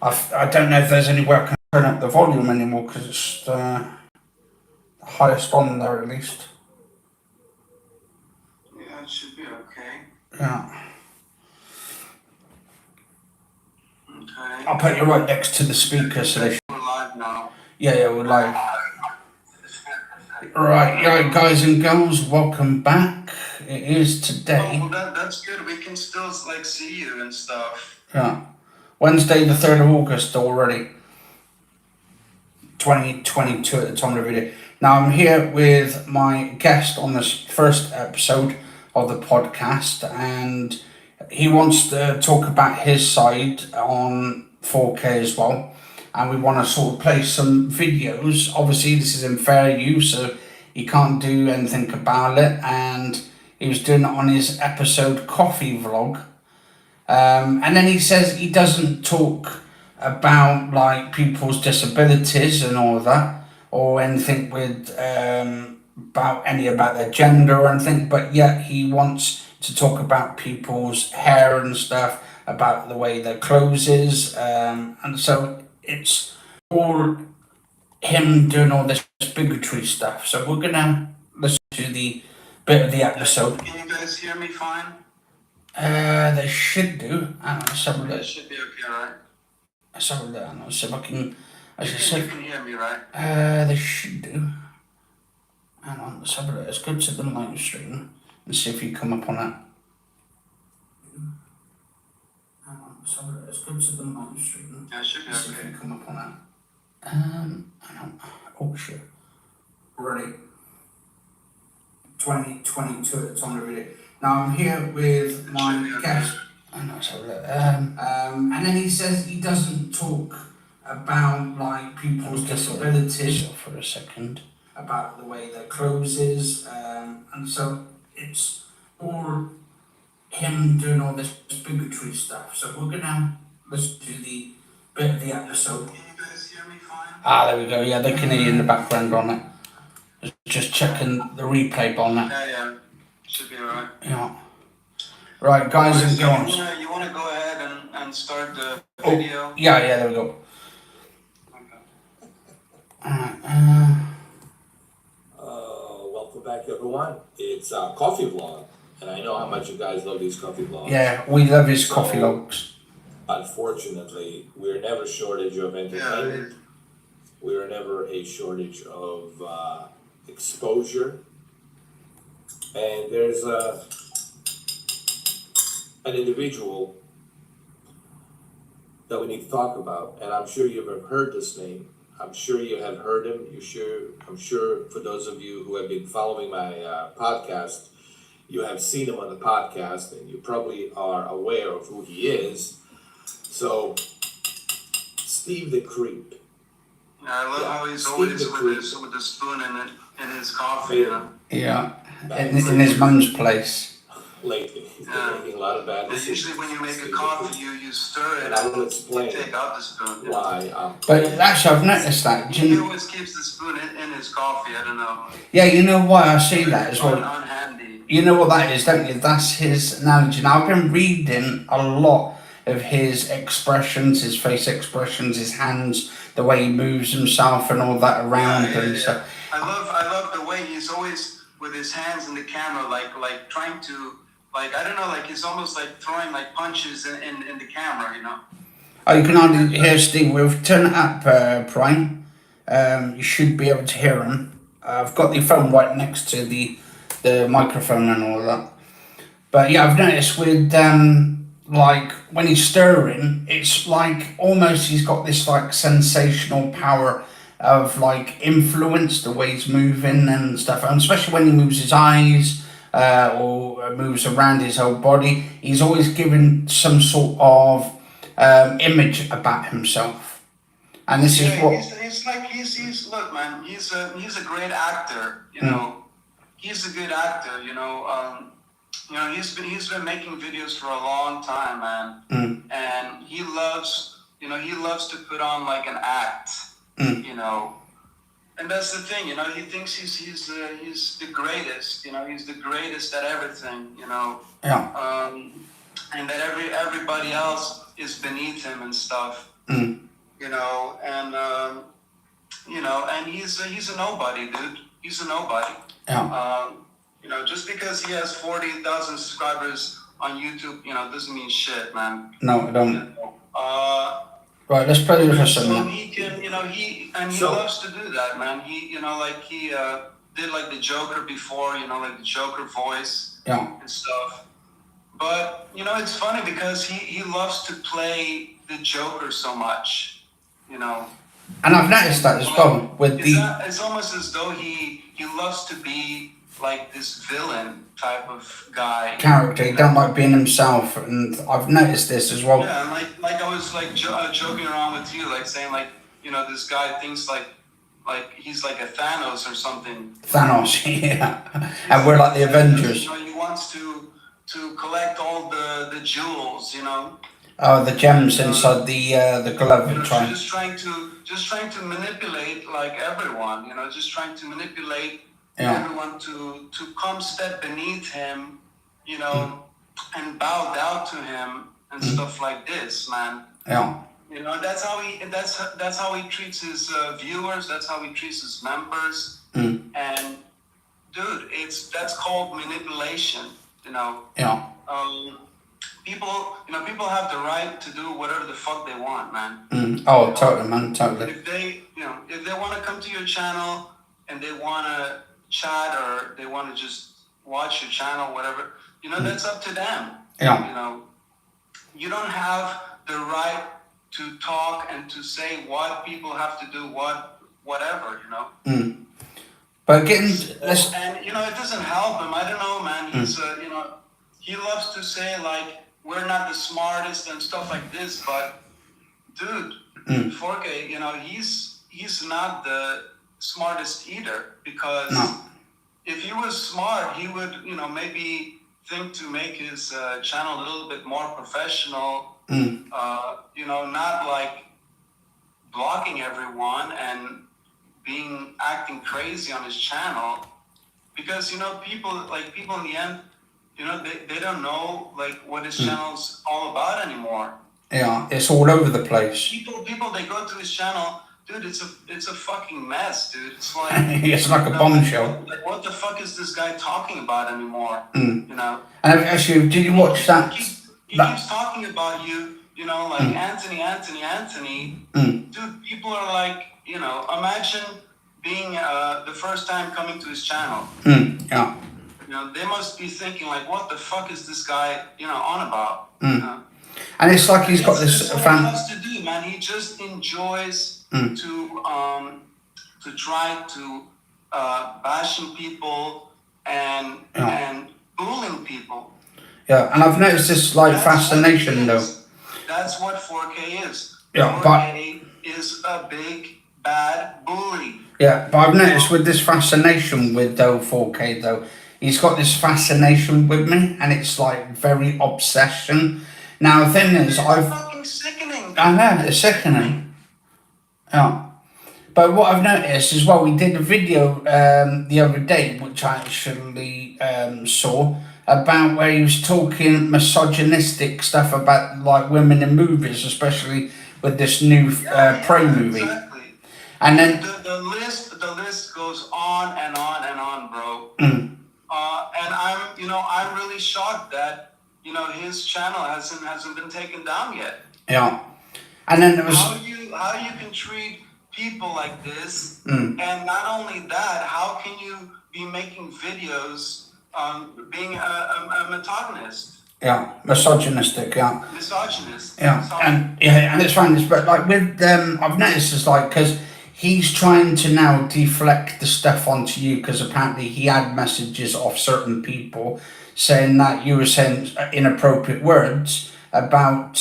I don't know if there's any way I can turn up the volume anymore because it's the highest on there at least. Yeah, it should be okay. Yeah. Okay. I'll put you right next to the speaker so they. We're live now. Yeah, we're live. Right, yeah, guys and girls, welcome back. It is today. Oh, well, that's good. We can still see you and stuff. Yeah. Wednesday, the 3rd of August already. 2022 at the time of the video. Now I'm here with my guest on this first episode of the podcast, and he wants to talk about his side on 4K as well. And we want to sort of play some videos. Obviously, this is in fair use, so he can't do anything about it. And he was doing it on his episode coffee vlog. And then he says he doesn't talk about like people's disabilities and all that, or anything with about their gender or anything. But yet he wants to talk about people's hair and stuff, about the way their clothes is, and so it's all him doing all this bigotry stuff. So we're gonna listen to the bit of the episode. Can you guys hear me fine? They should do. Hang on, let's have a look. It should be okay, right? Let's have a look. Hang on, see if I can. You can hear me, right? They should do. Hang on, let's have a look. Let's go to the live stream and see if you come up on that. Hang on, let's have a look. Let's go to the live stream. Yeah, it should be See if okay. you come up on that. Hang on. Oh shit. Already. 2022 at the time of the video. Now I'm here with my guest. And then he says he doesn't talk about like people's disabilities for a second, about the way their clothes is, and so it's all him doing all this bigotry stuff. So we're gonna listen to the bit of the episode. Can you guys hear me fine? There we go. Yeah, they can hear you in the background on it. Just checking the replay on that. Yeah. Should be alright. Yeah. Right, guys and girls. You want to go ahead and start the video? Yeah, there we go. Okay. Alright, welcome back, everyone. It's a coffee vlog, and I know how much you guys love these coffee vlogs. yeah, we love his coffee logs. Unfortunately, we're never a shortage of entertainment. We're never a shortage of exposure. And there's an individual that we need to talk about, and I'm sure you've heard this name. I'm sure you have heard him. I'm sure for those of you who have been following my podcast, you have seen him on the podcast, and you probably are aware of who he is. So, Steve the Creep. Yeah, I love how he's always with the spoon in his coffee, you know? Yeah, in his mum's place. Lately, he's been making a lot of bad decisions. Usually when you make a coffee, you stir it and I will explain take out the spoon. why. But actually, I've noticed that. He always keeps the spoon in his coffee, I don't know. Yeah, you know why I see that as well. Unhandy. You know what that is, don't you? That's his analogy. Now, I've been reading a lot of his expressions, his face expressions, his hands, the way he moves himself and all that around and stuff. I love the way he's always with his hands in the camera, like trying to, like, I don't know, like he's almost like throwing like punches in the camera, you know? Oh, you can hardly hear Steve. We've turned it up, Prime. You should be able to hear him. I've got the phone right next to the microphone and all that. But yeah, I've noticed with like when he's stirring, it's like almost he's got this like sensational power of like influence, the way he's moving and stuff, and especially when he moves his eyes or moves around his whole body, he's always given some sort of image about himself. And this is what he's look, man, he's a great actor, you know. He's a good actor, you know. He's been making videos for a long time, man. And he loves to put on like an act, you know. And that's the thing, you know. He thinks he's the greatest, you know. He's the greatest at everything, you know. Yeah. And that everybody else is beneath him and stuff. Mm. You know, and and he's a nobody, dude. He's a nobody. Yeah. You know, just because he has 40,000 subscribers on YouTube, you know, doesn't mean shit, man. No, I don't. Uh, Right, let's play this for so some. he can, you know, he So- loves to do that, man. He, you know, like he did like the Joker before, you know, like the Joker voice Yeah. and stuff. But you know, it's funny because he loves to play the Joker so much, you know. And I've noticed that as well with It's almost as though he loves to be like this villain type of guy. character. He don't like being himself, and I've noticed this as well. Yeah, and like I was like joking around with you, like saying like, you know, this guy thinks like he's like a Thanos or something. Thanos, yeah. And we're like the Avengers. You know, he wants to collect all the jewels, you know. Oh, the gems inside the glove. You know, Trying. just trying to manipulate like everyone, you know, just trying to manipulate everyone to come step beneath him, you know, and bow down to him and stuff like this, man. Yeah. You know, that's how he treats his viewers. That's how he treats his members. And dude, that's called manipulation. You know. Yeah. People have the right to do whatever the fuck they want, man. Oh, totally, man, totally. If they want to come to your channel and they want to chat or they want to just watch your channel, whatever, you know, that's up to them. Yeah. You know, you don't have the right to talk and to say what people have to do, whatever, you know. But getting and you know, it doesn't help him. I don't know, man. He's you know, he loves to say like we're not the smartest and stuff like this, but dude, 4K, you know, he's not the smartest either, because if he was smart, he would, you know, maybe think to make his channel a little bit more professional. You know, not like blocking everyone and acting crazy on his channel, because you know, people in the end, you know, they don't know like what his channel's all about anymore. Yeah, it's all over the place. People they go to his channel, dude, it's a fucking mess, dude. It's like it's like a bombshell. Like, what the fuck is this guy talking about anymore? You know. And actually, did you watch that? He keeps talking about you, you know, like Anthony. Dude, people are like, you know, imagine being the first time coming to his channel. Yeah. You know, they must be thinking like, what the fuck is this guy, you know, on about? You know? And it's like he's got this what fan. he loves to do, man. He just enjoys to try to bashing people and bullying people. Yeah, and I've noticed this like fascination though. That's what 4K is. Yeah, 4K is a big bad bully. Yeah, but I've noticed with this fascination with 4K though, he's got this fascination with me, and it's like very obsession. Now the thing is, It's fucking sickening. I know, it's sickening. Yeah. But what I've noticed as well, we did a video the other day, which I actually saw, about where he was talking misogynistic stuff about like women in movies, especially with this new Prey movie. Exactly. And then the list goes on and on and on, bro. And I'm really shocked that, you know, his channel hasn't been taken down yet. Yeah. And then there was how you can treat people like this, and not only that, how can you be making videos being a misogynist? Yeah, misogynistic. Yeah. Misogynist. Yeah, and it's fine. But like with I've noticed it's like because he's trying to now deflect the stuff onto you, because apparently he had messages off certain people saying that you were saying inappropriate words about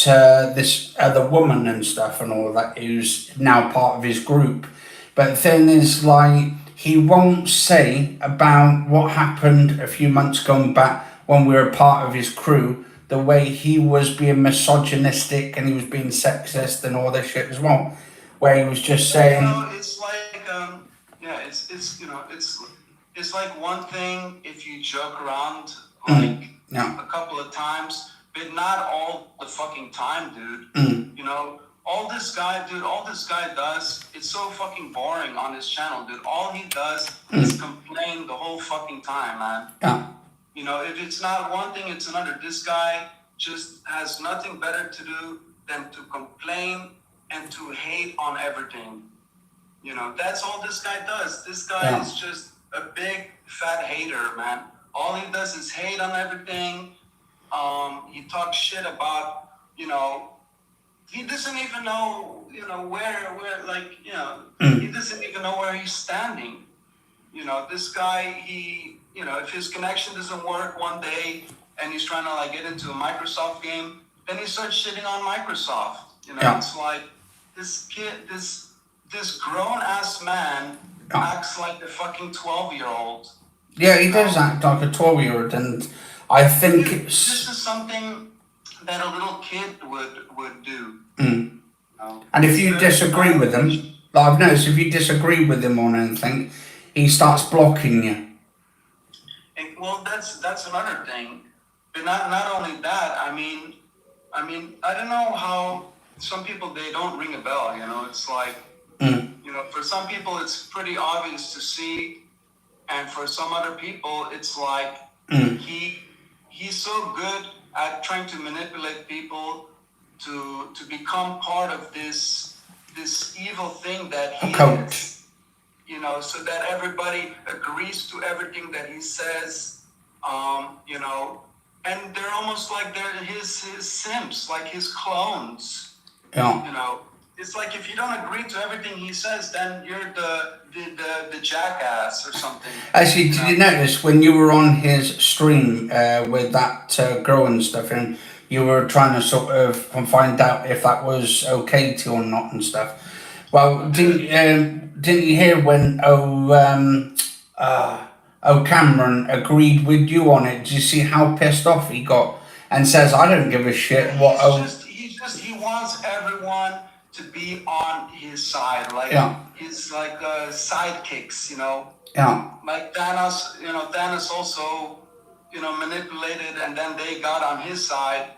this other woman and stuff and all that, who's now part of his group. But the thing is, like, he won't say about what happened a few months gone back when we were part of his crew, the way he was being misogynistic and he was being sexist and all this shit as well, where he was just saying, you know, it's like it's like one thing if you joke around like a couple of times, but not all the fucking time, dude. You know, all this guy does, it's so fucking boring on his channel, dude. All he does is complain the whole fucking time, man. Yeah. You know, if it's not one thing, it's another. This guy just has nothing better to do than to complain and to hate on everything. You know, that's all this guy does. This guy is just a big fat hater, man. All he does is hate on everything. He talks shit about, you know, he doesn't even know, you know, where like, you know, he doesn't even know where he's standing. You know, this guy, he, you know, if his connection doesn't work one day and he's trying to like get into a Microsoft game, then he starts shitting on Microsoft. You know, it's like this kid, this grown ass man acts like a fucking 12-year-old. Yeah, he does act like a 12-year-old, and I think this is something that a little kid would do. And if you disagree with him, like I've noticed, if you disagree with him on anything, he starts blocking you. And, well, that's another thing. But not only that. I mean, I don't know how some people, they don't ring a bell. You know, it's like, you know, for some people it's pretty obvious to see, and for some other people it's like he's so good at trying to manipulate people to become part of this evil thing that he is. You know, so that everybody agrees to everything that he says. You know, and they're almost like they're his simps, like his clones. Yeah. You know, it's like if you don't agree to everything he says, then you're the jackass or something. Actually, did you notice when you were on his stream with that girl and stuff, and you were trying to sort of find out if that was okay to you or not and stuff? Well, didn't you hear when Cameron agreed with you on it? Did you see how pissed off he got and says, "I don't give a shit what." He wants everyone to be on his side, like his like sidekicks, you know. Yeah. Like Thanos, you know, Thanos also, you know, manipulated, and then they got on his side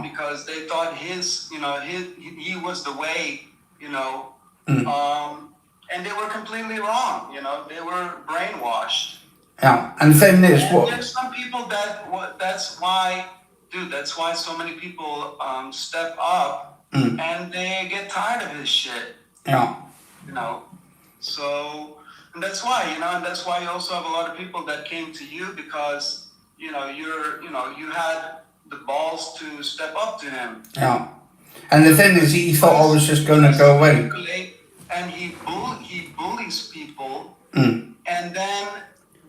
because they thought his, you know, he was the way, you know. And they were completely wrong, you know. They were brainwashed. Yeah, and the thing is, there's some people that's why so many people step up and they get tired of his shit. Yeah. You know, so, and that's why, you know, and that's why you also have a lot of people that came to you because, you know, you had the balls to step up to him. Yeah. And the thing is, he thought I was just going to go away. And he bullies people, and then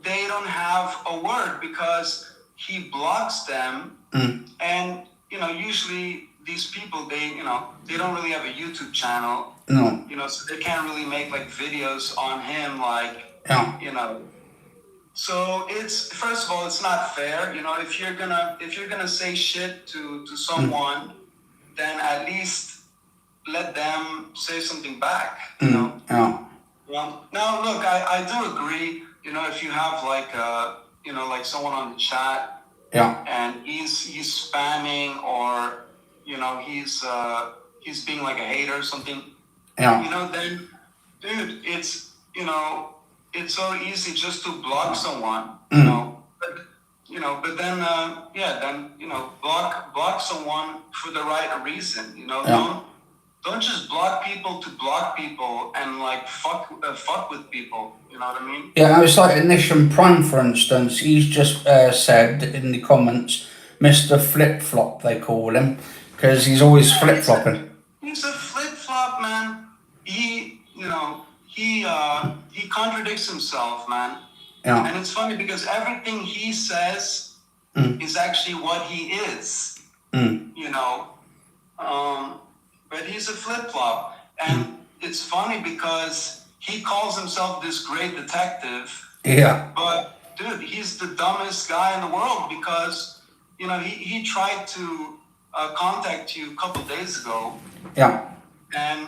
they don't have a word because he blocks them. And, you know, usually these people, they don't really have a YouTube channel. No. You know, so they can't really make like videos on him, like, you know. So it's, first of all, it's not fair. You know, if you're gonna say shit to someone, then at least let them say something back. You know. Now look, I do agree. You know, if you have like you know, like someone on the chat. And he's spamming, or you know, he's being like a hater or something. You know, then, dude, it's, you know, it's so easy just to block someone. You know, but then then, you know, block someone for the right reason. You know, don't just block people to block people and like fuck with people. You know what I mean? Yeah, it's like Ignition Prime, for instance. He's just said in the comments, Mr. Flip Flop, they call him, because he's always flip flopping. He's a flip flop, man. He contradicts himself, man. And it's funny because everything he says is actually what he is. You know, but he's a flip flop, and it's funny because he calls himself this great detective. Yeah. But dude, he's the dumbest guy in the world because, you know, he tried to contact you a couple days ago. Yeah. And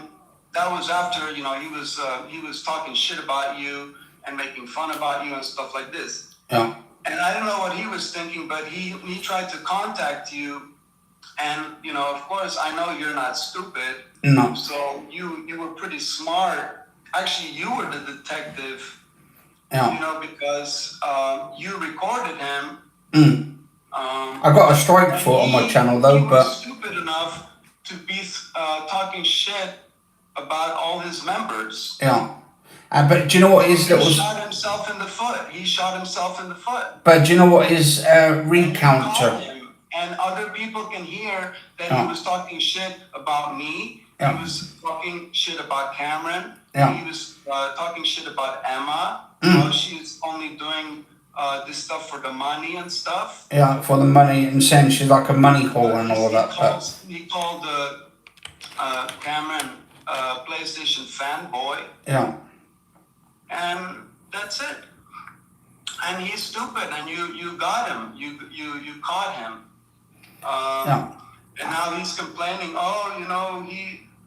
that was after, you know, he was talking shit about you and making fun about you and stuff like this. Yeah. And I don't know what he was thinking, but he tried to contact you And, you know, of course, I know you're not stupid. No. So you were pretty smart. Actually, you were the detective, Yeah. you know, because you recorded him. I got a strike for it on my channel though, he was but stupid enough to be talking shit about all his members. yeah. But do you know what is that was? He shot himself in the foot. He shot himself in the foot. But do you know what is recounter? And other people can hear that Yeah. he was talking shit about me. Yeah. He was talking shit about Cameron. Yeah. He was talking shit about Emma. She's only doing this stuff for the money and stuff. Yeah, for the money, and saying she's like a money whore and all that. He called Cameron PlayStation fanboy. Yeah. And that's it. And he's stupid, and you got him. You caught him. Yeah. And now he's complaining. Oh, you know,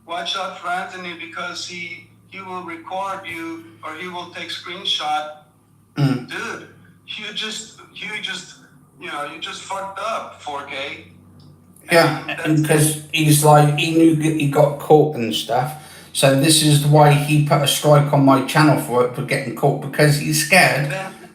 watch out for Anthony because he will record you or he will take screenshot. Dude, you just fucked up, 4K. Yeah, because he's like, he knew he got caught and stuff. So this is why he put a strike on my channel for it, for getting caught, because he's scared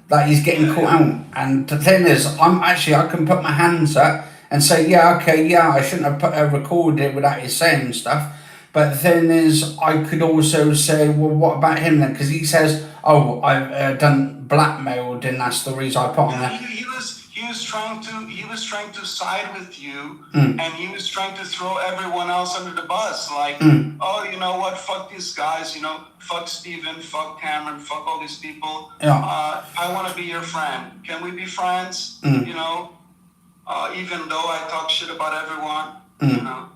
that he's getting caught out. And the thing is, I can put my hands up and say, yeah, okay, yeah, I shouldn't have recorded it without his saying stuff. But the thing is, I could also say, well, what about him then? Because he says, oh, I've done blackmailed, and that's the reason I put on there. He was trying to side with you, and he was trying to throw everyone else under the bus. Like, oh, you know what? Fuck these guys. You know, fuck Steven, fuck Cameron, fuck all these people. Yeah. I want to be your friend. Can we be friends? You know, even though I talk shit about everyone. You know.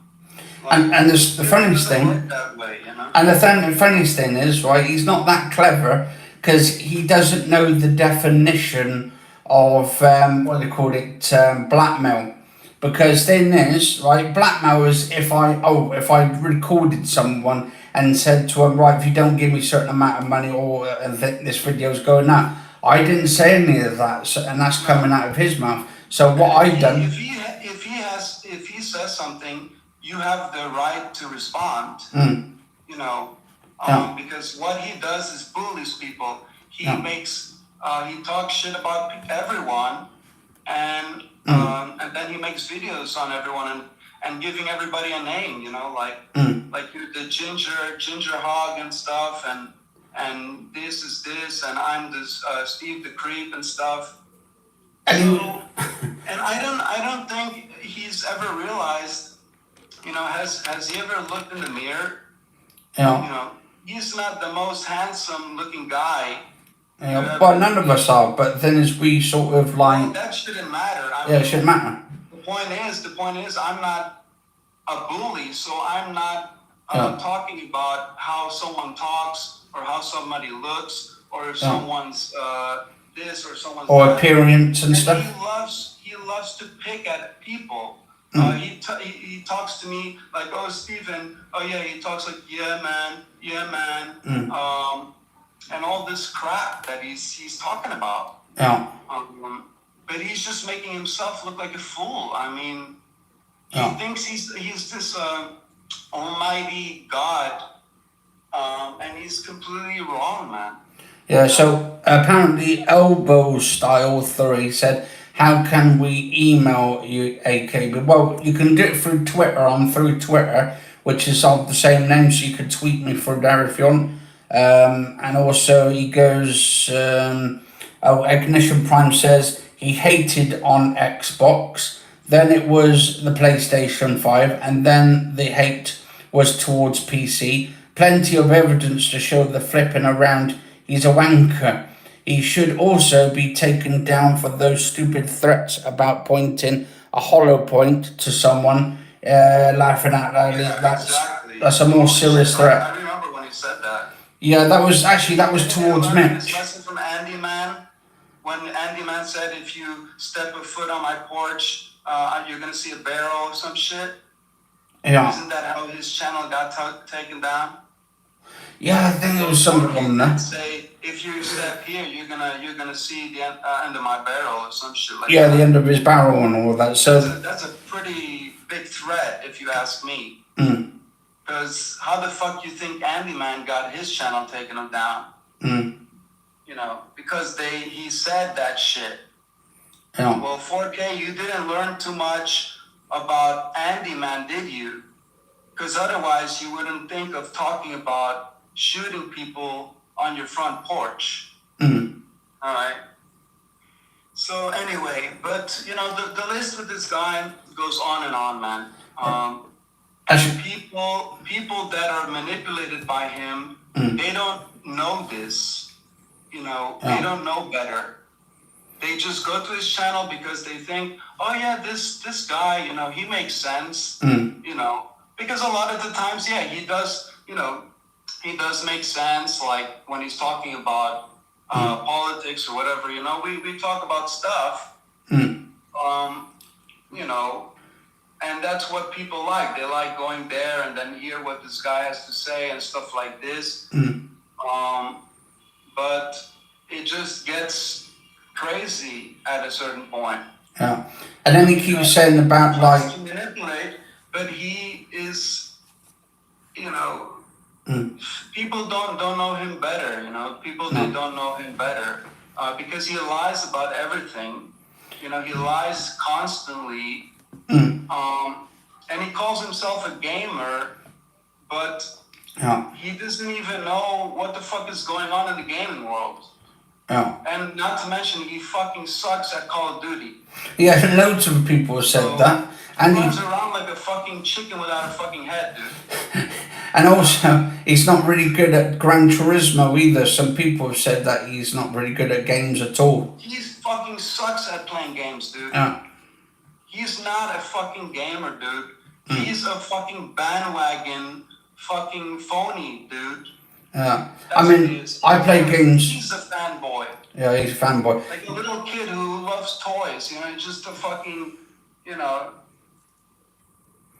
Like, and the funniest thing, and the funniest thing is, right, he's not that clever, because he doesn't know the definition of what they call it, blackmail. Because thing is, right, blackmail is if I recorded someone and said to him, right, if you don't give me a certain amount of money, or this video's going up. I didn't say any of that, so, and that's coming out of his mouth. So what I done? If he says something, you have the right to respond. You know, because what he does is bullies people. He he talks shit about everyone, and then he makes videos on everyone and giving everybody a name. You know, like you're the ginger hog and stuff, and this is this, and I'm this Steve the creep and stuff. So, and I don't think he's ever realized. You know, has he ever looked in the mirror? Yeah. You know, he's not the most handsome looking guy. Yeah, well, none of us are, but then as we sort of like... Well, that shouldn't matter. It shouldn't matter. The point is, I'm not a bully, so I'm not talking about how someone talks or how somebody looks or if someone's this or someone's or that. Appearance and stuff. He loves to pick at people. He talks to me like, oh, Steven, oh yeah, he talks like, yeah, man, and all this crap that he's talking about. Yeah. But he's just making himself look like a fool. I mean, he thinks he's this almighty God, and he's completely wrong, man. Yeah, so apparently Elbow Style 3 said, how can we email you, AKB? Well, you can do it through Twitter. I'm through Twitter, which is of the same name, so you could tweet me through there if you want. And also he goes, Ignition Prime says he hated on Xbox, then it was the PlayStation 5, and then the hate was towards PC. Plenty of evidence to show the flipping around. He's a wanker. He should also be taken down for those stupid threats about pointing a hollow point to someone, laughing at that. Exactly. That's a more serious threat. I remember when he said that. Yeah, that was towards Mitch. This lesson from Andy Man, when Andy Man said, if you step a foot on my porch, you're gonna see a barrel or some shit. Yeah. Isn't that how his channel got taken down? Yeah, I think there was something on that. Say, if you step here, you're gonna see the end of my barrel or some shit like that. Yeah, the end of his barrel and all that. So that's a pretty big threat, if you ask me. Mm. Because how the fuck you think Andy Man got his channel taken down? Mm. You know, because he said that shit. Yeah. Well, 4K, you didn't learn too much about Andy Man, did you? Because otherwise you wouldn't think of talking about shooting people on your front porch. Mm. All right. So anyway, but you know, the list with this guy goes on and on, man. People that are manipulated by him, they don't know this. You know, they don't know better. They just go to his channel because they think, oh yeah, this guy, you know, he makes sense. You know, because a lot of the times, yeah, he does. You know, he does make sense. Like when he's talking about politics or whatever. You know, we talk about stuff. You know, and that's what people like. They like going there and then hear what this guy has to say and stuff like this. But it just gets crazy at a certain point. Yeah. And then he keeps saying about like to manipulate, but he is, you know, people don't know him better. You know, people they don't know him better because he lies about everything. You know, he lies constantly. And he calls himself a gamer, but he doesn't even know what the fuck is going on in the gaming world. And not to mention, he fucking sucks at Call of Duty. Yeah, loads of people have said that. And he runs around like a fucking chicken without a fucking head, dude. And also, he's not really good at Gran Turismo either. Some people have said that he's not really good at games at all. He fucking sucks at playing games, dude. He's not a fucking gamer, dude. He's a fucking bandwagon fucking phony, dude. Yeah. I mean, I play games. He's a fanboy. Yeah, he's a fanboy. Like a little kid who loves toys, you know, just a fucking, you know.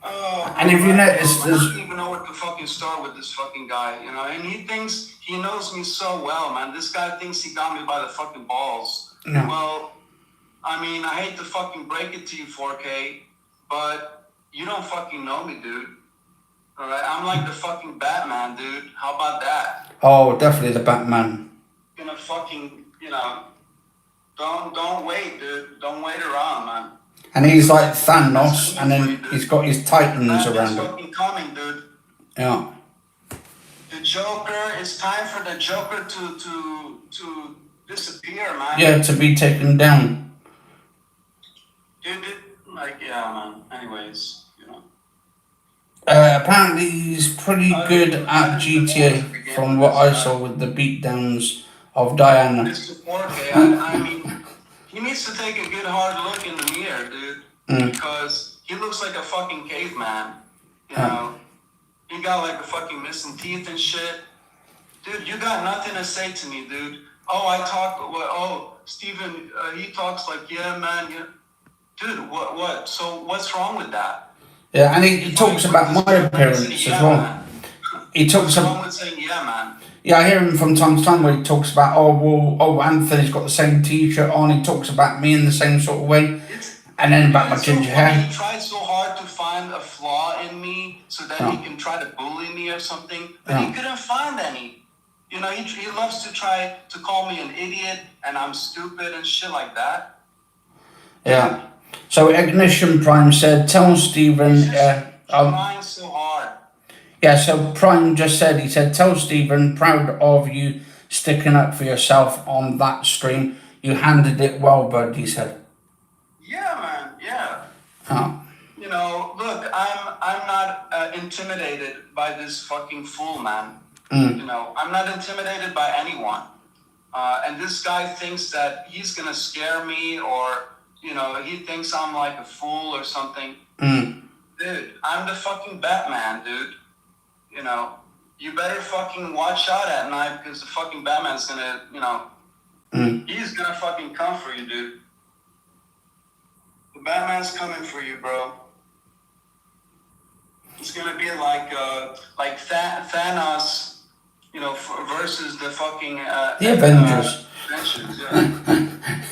And if you notice, I don't even know where to fucking start with this fucking guy, you know. And he thinks he knows me so well, man. This guy thinks he got me by the fucking balls. No. Well, I mean, I hate to fucking break it to you, 4K, but you don't fucking know me, dude. All right, I'm like the fucking Batman, dude. How about that? Oh, definitely the Batman. Gonna fucking, you know, don't wait, dude. Don't wait around, man. And he's like Thanos, and then he's got his Titans around him. Fucking coming, dude. Yeah. The Joker. It's time for the Joker to disappear, man. Yeah, to be taken down. Dude, like, yeah, man. Anyways, you know. Apparently he's pretty good at GTA, from what I saw with the beatdowns of Diana. Mr. 4K, I mean, he needs to take a good hard look in the mirror, dude. Because he looks like a fucking caveman. You know? He got like a fucking missing teeth and shit. Dude, you got nothing to say to me, dude. Steven, he talks like, yeah, man, yeah. Dude, what? So what's wrong with that? Yeah, and he talks about my appearance as well. Man. He talks What's wrong about... with saying, yeah, man? Yeah, I hear him from time to time where he talks about, Anthony's got the same t-shirt on. He talks about me in the same sort of way. And then about my ginger hair. He tried so hard to find a flaw in me so that he can try to bully me or something, but he couldn't find any. You know, he loves to try to call me an idiot and I'm stupid and shit like that. Yeah. So Ignition Prime said, tell Stephen... trying so hard. Yeah, so Prime just said, he said, tell Stephen, proud of you sticking up for yourself on that stream. You handled it well, bud, he said. Yeah, man, yeah. You know, look, I'm not intimidated by this fucking fool, man. You know, I'm not intimidated by anyone. And this guy thinks that he's gonna scare me or, you know, he thinks I'm like a fool or something. Dude, I'm the fucking Batman, dude. You know, you better fucking watch out at night because the fucking Batman's gonna, you know, he's gonna fucking come for you, dude. The Batman's coming for you, bro. It's gonna be like Thanos, you know, versus the fucking the Avengers. Yeah.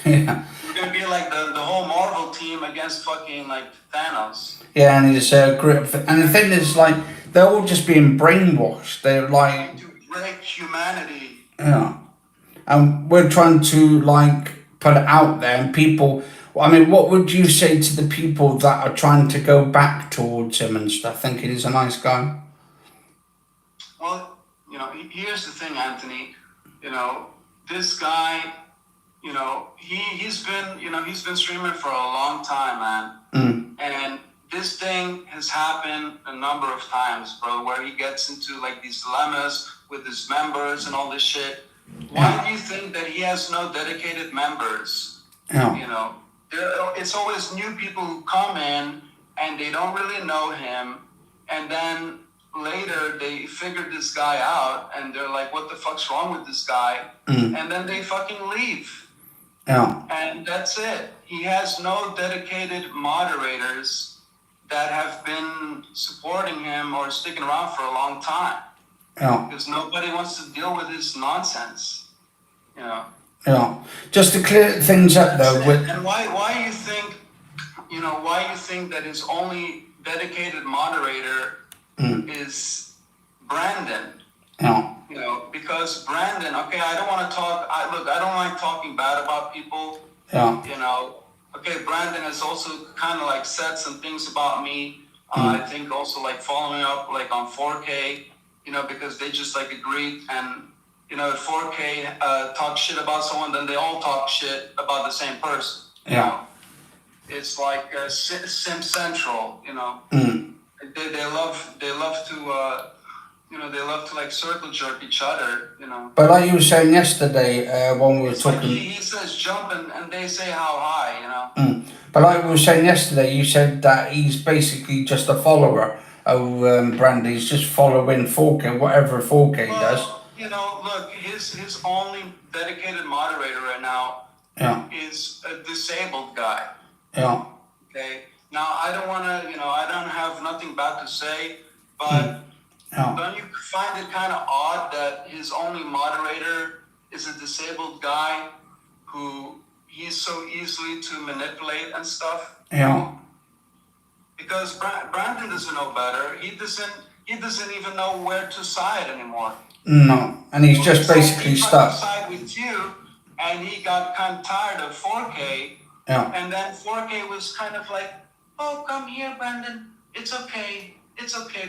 Yeah. It's gonna be like the whole Marvel team him against fucking like Thanos. Yeah, and he's a grip. And the thing is, like, they're all just being brainwashed. They're like, To break humanity. yeah. And we're trying to, like, put it out there, and people. I mean, what would you say to the people that are trying to go back towards him and stuff, thinking he's a nice guy? Well, you know, here's the thing, Anthony. You know, this guy, you know, he's been streaming for a long time, man. And this thing has happened a number of times, bro, where he gets into like these dilemmas with his members and all this shit. Why do you think that he has no dedicated members? Yeah. You know, it's always new people who come in and they don't really know him, and then later they figure this guy out and they're like, what the fuck's wrong with this guy? And then they fucking leave. Yeah. And that's it. He has no dedicated moderators that have been supporting him or sticking around for a long time. Yeah. Because nobody wants to deal with his nonsense. You know. Yeah. Just to clear things up though, and why you think, you know, why you think that his only dedicated moderator is Brandon? Yeah. You know, because Brandon, okay, I don't want to talk. I don't like talking bad about people. Yeah. You know, okay, Brandon has also kind of like said some things about me. I think also like following up like on 4K. You know, because they just like agreed, and you know, if 4K talk shit about someone, then they all talk shit about the same person. You know? It's like Sim Central. You know, they love to you know, they love to like circle jerk each other. You know. But like you were saying yesterday, when we were It's talking, like he says jump and they say how high. You know. But like we were saying yesterday, you said that he's basically just a follower of Brandy. He's just following 4K, whatever 4K does. You know, look, his only dedicated moderator right now is a disabled guy. Yeah. Okay. Now I don't want to, you know, I don't have nothing bad to say, but don't you find it kind of odd that his only moderator is a disabled guy who he's so easily to manipulate and stuff? Yeah. Because Brandon doesn't know better. He doesn't even know where to side anymore. No, and he's just basically he stuck. He side with you, and he got kind of tired of 4K. Yeah. And then 4K was kind of like, oh, come here, Brandon. It's okay,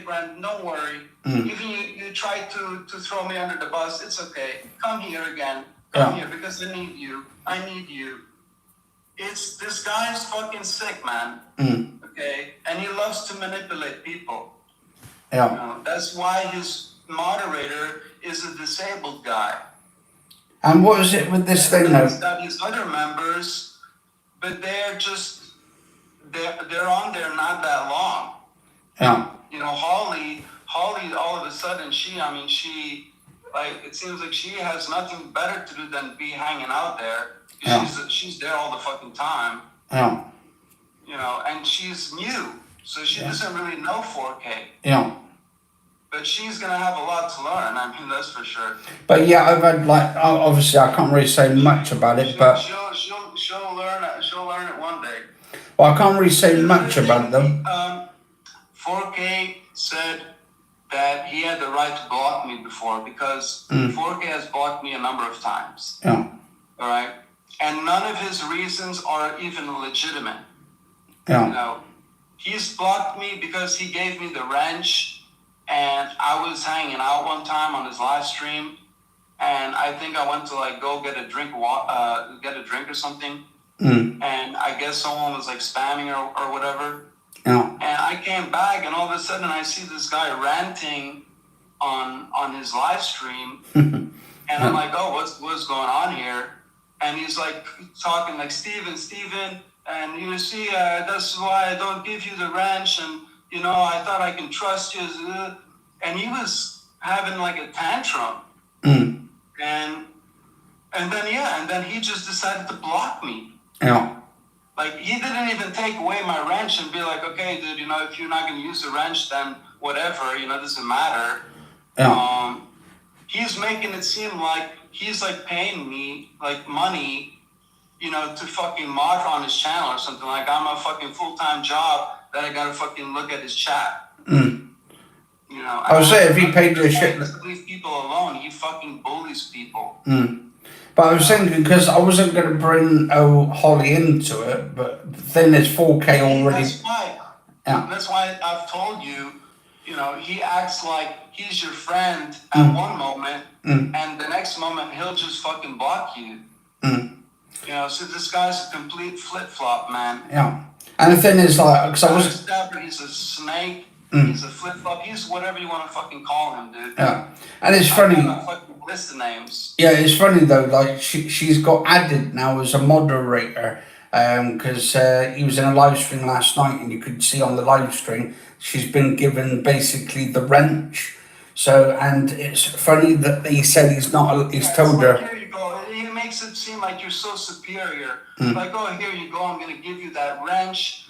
Brandon. Don't worry. Even you tried to throw me under the bus, it's okay. Come here again. Come here because I need you. I need you. This guy's fucking sick, man. Okay, and he loves to manipulate people. Yeah. You know, that's why his moderator is a disabled guy. And what is it with this thing though? He's got his other members, but they're on there not that long. Yeah. You know, Holly, all of a sudden, she, like, it seems like she has nothing better to do than be hanging out there. Yeah. She's there all the fucking time. Yeah. You know, and she's new, so she doesn't really know 4K. Yeah. But she's gonna have a lot to learn. I mean, that's for sure. But yeah, I've had like obviously I can't really say much about it, but she'll learn it. She'll learn it one day. Well, I can't really say much about it though. 4K said that he had the right to block me before because 4K has blocked me a number of times. Yeah. All right, and none of his reasons are even legitimate. Yeah. You know, he's blocked me because he gave me the wrench. And I was hanging out one time on his live stream, and I think I went to like go get a drink or something. And I guess someone was like spamming or whatever. Yeah. And I came back, and all of a sudden I see this guy ranting on his live stream, and I'm like, oh, what's going on here? And he's like talking like Steven, and you see, that's why I don't give you the wrench, and you know, I thought I can trust you. And he was having like a tantrum. And then he just decided to block me. Yeah. Like, he didn't even take away my wrench and be like, okay, dude, you know, if you're not going to use the wrench, then whatever, you know, it doesn't matter. Yeah. He's making it seem like he's like paying me like money to fucking mod on his channel or something. Like, I'm a fucking full-time job that I gotta fucking look at his chat. I would say if he paid you a shit. Leave people alone. He fucking bullies people. But I was thinking, because I wasn't going to bring Holly into it, but the thing is 4K already. That's why. Yeah. That's why I've told you, he acts like he's your friend at one moment, and the next moment he'll just fucking block you. So this guy's a complete flip-flop, man. Yeah. And the thing is, like, because I was... He's a snake. He's a flip-flop. He's whatever you want to fucking call him, dude. Yeah. And it's funny. I'm not fucking list the names. Yeah, it's funny, though. Like, she's got added now as a moderator. Because he was in a live stream last night, and you could see on the live stream, she's been given basically the wrench. So, and it's funny that he said he's not, he's told her. Here you go. It makes it seem like you're so superior. Like, oh, here you go, I'm going to give you that wrench.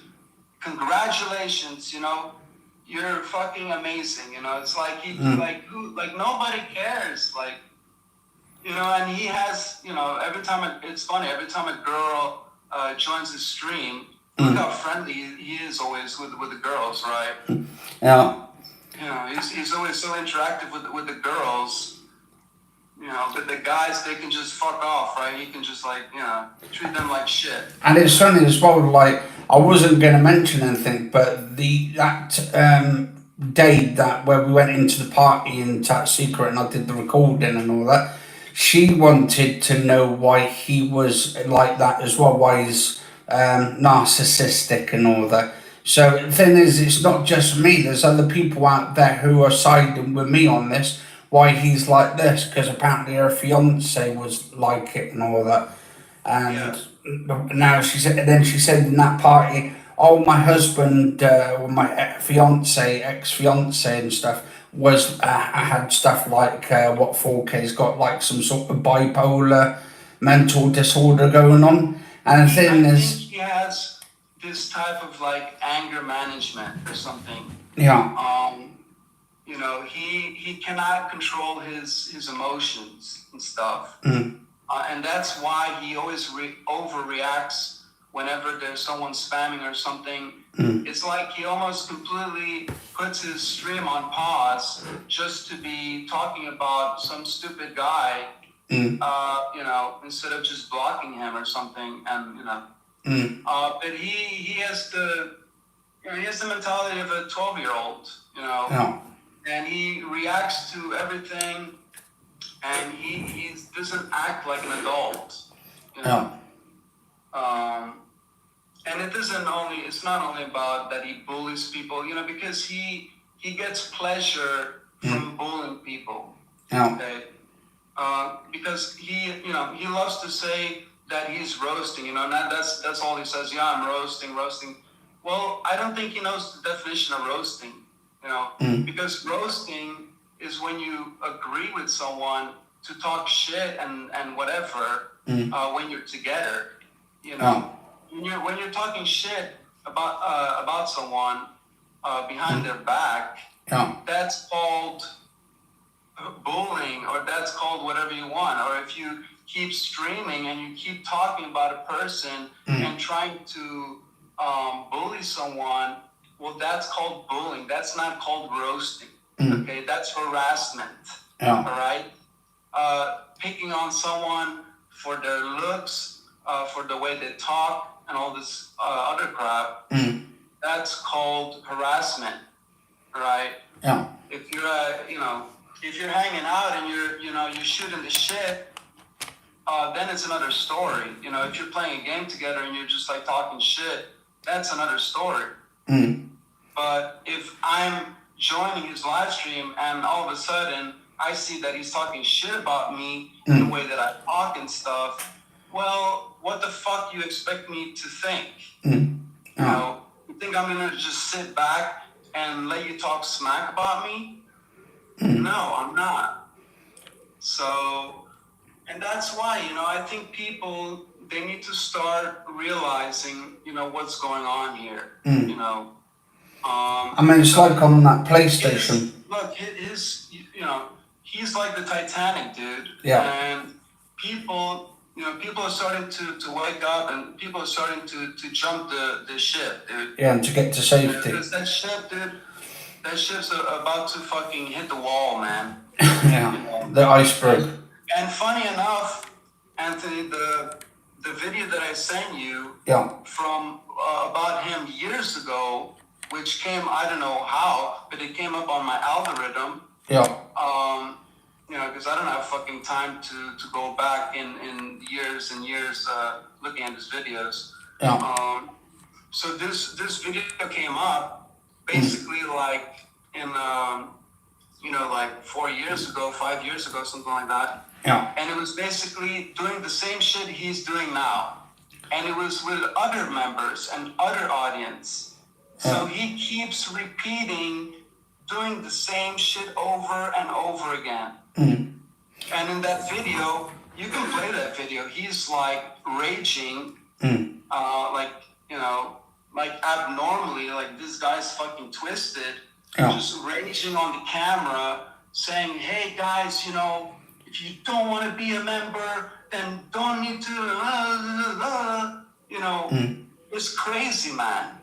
Congratulations, you're fucking amazing, It's like, like nobody cares, like, and he has, every time, it's funny, every time a girl joins his stream, look how friendly he is always with the girls, right? Yeah. He's always so interactive with the girls. But the guys, they can just fuck off, right? He can just treat them like shit. And it's funny as well, like, I wasn't going to mention anything, but that day that where we went into the party in Top Secret and I did the recording and all that, she wanted to know why he was like that as well, why he's narcissistic and all that. So the thing is, it's not just me, there's other people out there who are siding with me on this, why he's like this, because apparently her fiance was like it and all that. And now she said in that party, oh, my husband, my ex-fiance and stuff was had stuff like what 4K's got, like some sort of bipolar mental disorder going on. And the thing is, he has this type of like anger management or something. Yeah. He cannot control his emotions and stuff. And that's why he always overreacts whenever there's someone spamming or something. It's like he almost completely puts his stream on pause just to be talking about some stupid guy, instead of just blocking him or something. And, but he has the mentality of a 12-year-old, and he reacts to everything. And he doesn't act like an adult, and it's not only about that he bullies people, because he gets pleasure from bullying people. Okay. Because he loves to say that he's roasting, and that's all he says. Yeah, I'm roasting. Well, I don't think he knows the definition of roasting, because roasting is when you agree with someone to talk shit and whatever when you're together. When you're talking shit about someone behind their back, that's called bullying, or that's called whatever you want. Or if you keep streaming and you keep talking about a person and trying to bully someone, well, that's called bullying. That's not called roasting. Okay, that's harassment. All right, picking on someone for their looks, for the way they talk, and all this other crap. That's called harassment. All right. Yeah. If you're hanging out and you're shooting the shit, then it's another story. If you're playing a game together and you're just like talking shit, that's another story. But if I'm joining his live stream and all of a sudden I see that he's talking shit about me in the way that I talk and stuff, well, what the fuck you expect me to think? You think I'm gonna just sit back and let you talk smack about me? No, I'm not. So, and that's why, I think people, they need to start realizing, what's going on here. I mean, it's like on that PlayStation. He's like the Titanic, dude. Yeah. And people people are starting to wake up, and people are starting to jump the ship, dude. Yeah, and to get to safety. Because that ship, dude, that ship's about to fucking hit the wall, man. Yeah, the iceberg. And funny enough, Anthony, the video that I sent you from about him years ago, which came, I don't know how, but it came up on my algorithm. Yeah. Because I don't have fucking time to go back in years and years looking at his videos. Yeah. So this video came up basically like in like 4 years ago, 5 years ago, something like that. Yeah. And it was basically doing the same shit he's doing now. And it was with other members and other audience. So he keeps repeating, doing the same shit over and over again. And in that video, you can play that video. He's like raging, like abnormally, like this guy's fucking twisted, just raging on the camera, saying, "Hey guys, if you don't want to be a member, then don't need to." It's crazy, man.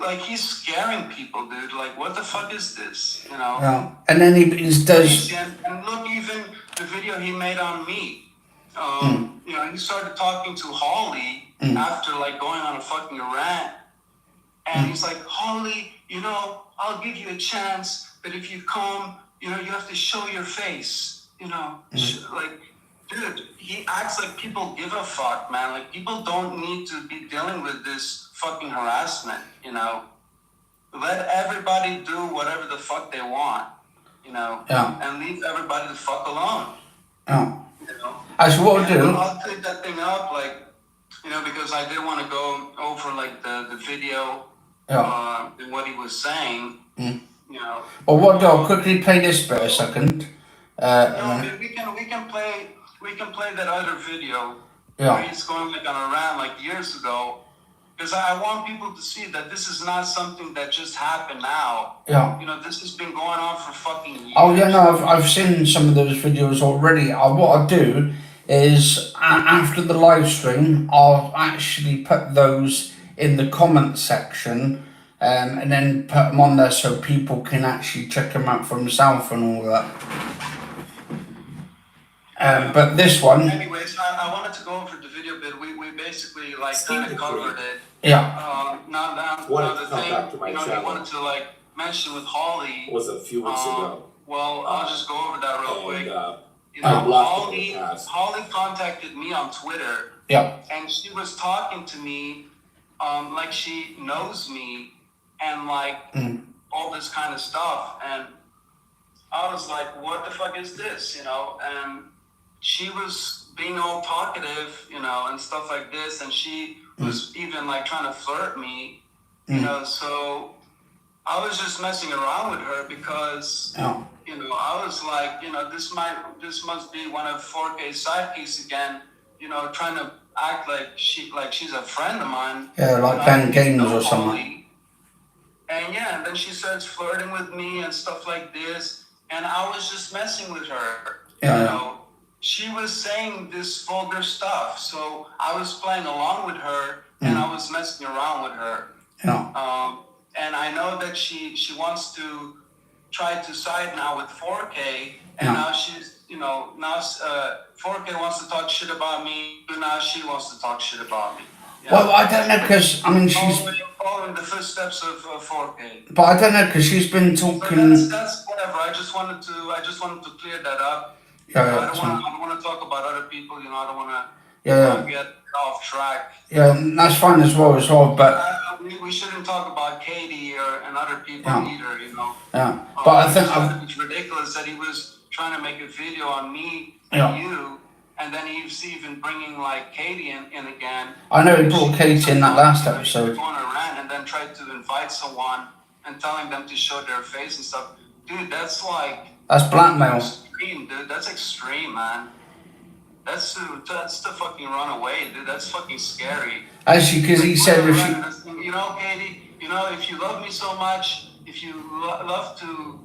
Like he's scaring people, dude. Like, what the fuck is this? Yeah. And then he does. And look, even the video he made on me. He started talking to Holly after like going on a fucking rant, and he's like, "Holly, I'll give you a chance, but if you come, you have to show your face." Like, dude, he acts like people give a fuck, man. Like, people don't need to be dealing with this fucking harassment, Let everybody do whatever the fuck they want, and leave everybody the fuck alone. Yeah. As what I do. I'll take that thing up, like, because I did want to go over like the video and what he was saying. Well, what do? I'll quickly play this bit a second. We can play that other video where he's going like on a rant like years ago, because I want people to see that this is not something that just happened now. Yeah. This has been going on for fucking years. Oh yeah, no, I've seen some of those videos already. What I do is after the live stream, I'll actually put those in the comment section, and then put them on there so people can actually check them out for themselves and all that. But this one. Anyways, I wanted to go over the video bit. We basically like kind of covered it. Yeah. Now the thing, he wanted to like mention with Holly was a few weeks ago. Well, I'll just go over that real quick. Holly contacted me on Twitter. Yeah. And she was talking to me, like she knows me, and like all this kind of stuff. And I was like, what the fuck is this, And she was being all talkative, and stuff like this. And she was even like trying to flirt me, so I was just messing around with her because, I was like, this must be one of 4K's sidekicks again, trying to act like she's a friend of mine. Yeah, like playing games or something. And and then she starts flirting with me and stuff like this, and I was just messing with her. She was saying this vulgar stuff, so I was playing along with her, and I was messing around with her. And I know that she wants to try to side now with 4K, and now she's, now 4K wants to talk shit about me, and now she wants to talk shit about me. Well, I don't know, because, she's... Following the footsteps of 4K. But I don't know, because she's been talking... But that's whatever, I just wanted to clear that up. I don't want to talk about other people, I don't want to get off track. Yeah, that's fine as well, but... we shouldn't talk about Katie and other people either, Yeah, but I think... It's ridiculous that he was trying to make a video on me and you, and then he's even bringing like Katie in again. I know he brought Katie in that last episode. Going around and then tried to invite someone and telling them to show their face and stuff. Dude, that's like... That's blackmail. Extreme, dude. That's extreme, man. That's the fucking runaway, dude. That's fucking scary. Actually, because he said if you... Katie, if you love me so much, if you love to,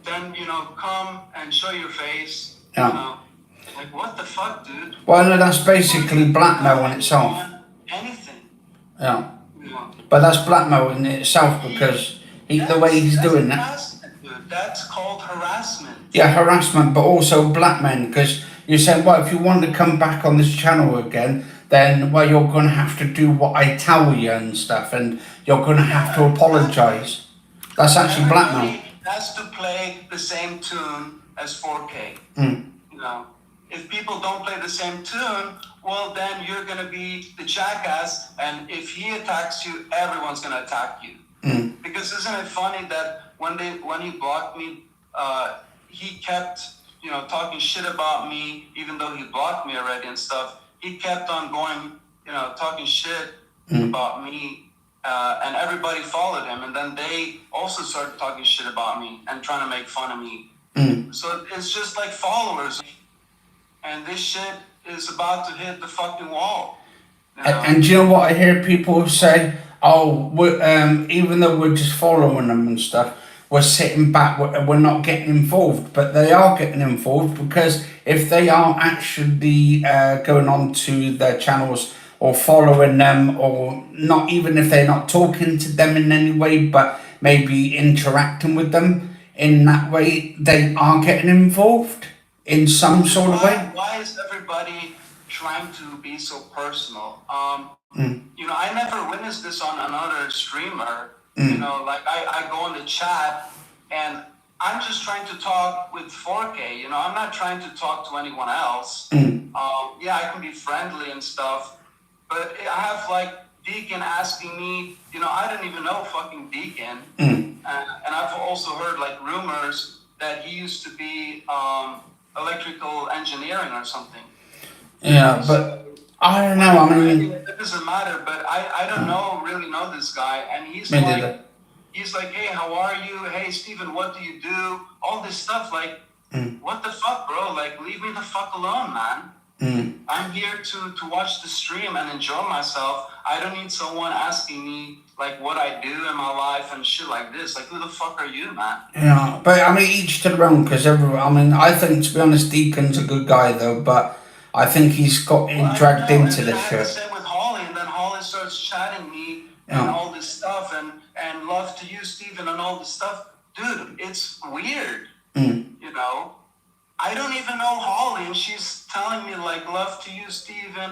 then, come and show your face, Like, what the fuck, dude? Well, no, that's basically blackmail in itself. Anything. Yeah. You know. But that's blackmail in itself because the way he's doing it. Dude. That's called harassment. Yeah, harassment, but also blackmail, because you're saying, well, if you want to come back on this channel again, then, well, you're going to have to do what I tell you and stuff, and you're going to have to apologise. That's actually blackmail. Everybody has to play the same tune as 4K. You know, if people don't play the same tune, well, then you're going to be the jackass, and if he attacks you, everyone's going to attack you. Because isn't it funny that when he blocked me, he kept, you know, talking shit about me, even though he blocked me already and stuff. He kept on going, you know, talking shit about me, and everybody followed him. And then they also started talking shit about me and trying to make fun of me. So it's just like followers. And this shit is about to hit the fucking wall. You know? And do you know what I hear people say? Oh, even though we're just following them and stuff, we're sitting back, we're not getting involved. But they are getting involved, because if they are actually going on to their channels or following them, or not, even if they're not talking to them in any way, but maybe interacting with them in that way, they are getting involved in some sort of way. Why is everybody trying to be so personal? You know, I never witnessed this on another streamer. You know, like I go in the chat and I'm just trying to talk with 4K. You know, I'm not trying to talk to anyone else. Yeah, I can be friendly and stuff, but I have like Deacon asking me. You know, I didn't even know fucking Deacon, and I've also heard like rumors that he used to be electrical engineering or something. Yeah, but I don't know. I mean, it doesn't matter. But I don't really know this guy, and he's like, hey, how are you? Hey, Steven, what do you do? All this stuff, like, what the fuck, bro? Like, leave me the fuck alone, man. I'm here to watch the stream and enjoy myself. I don't need someone asking me like what I do in my life and shit like this. Like, who the fuck are you, man? Yeah, but I mean, each to their own, because everyone, I mean, I think, to be honest, Deacon's a good guy, though, but I think he's got dragged into this shit. I had the same with Holly, and then Holly starts chatting me and all this stuff, and love to you, Steven, and all this stuff. Dude, it's weird. You know? I don't even know Holly, and she's telling me, like, love to you, Steven,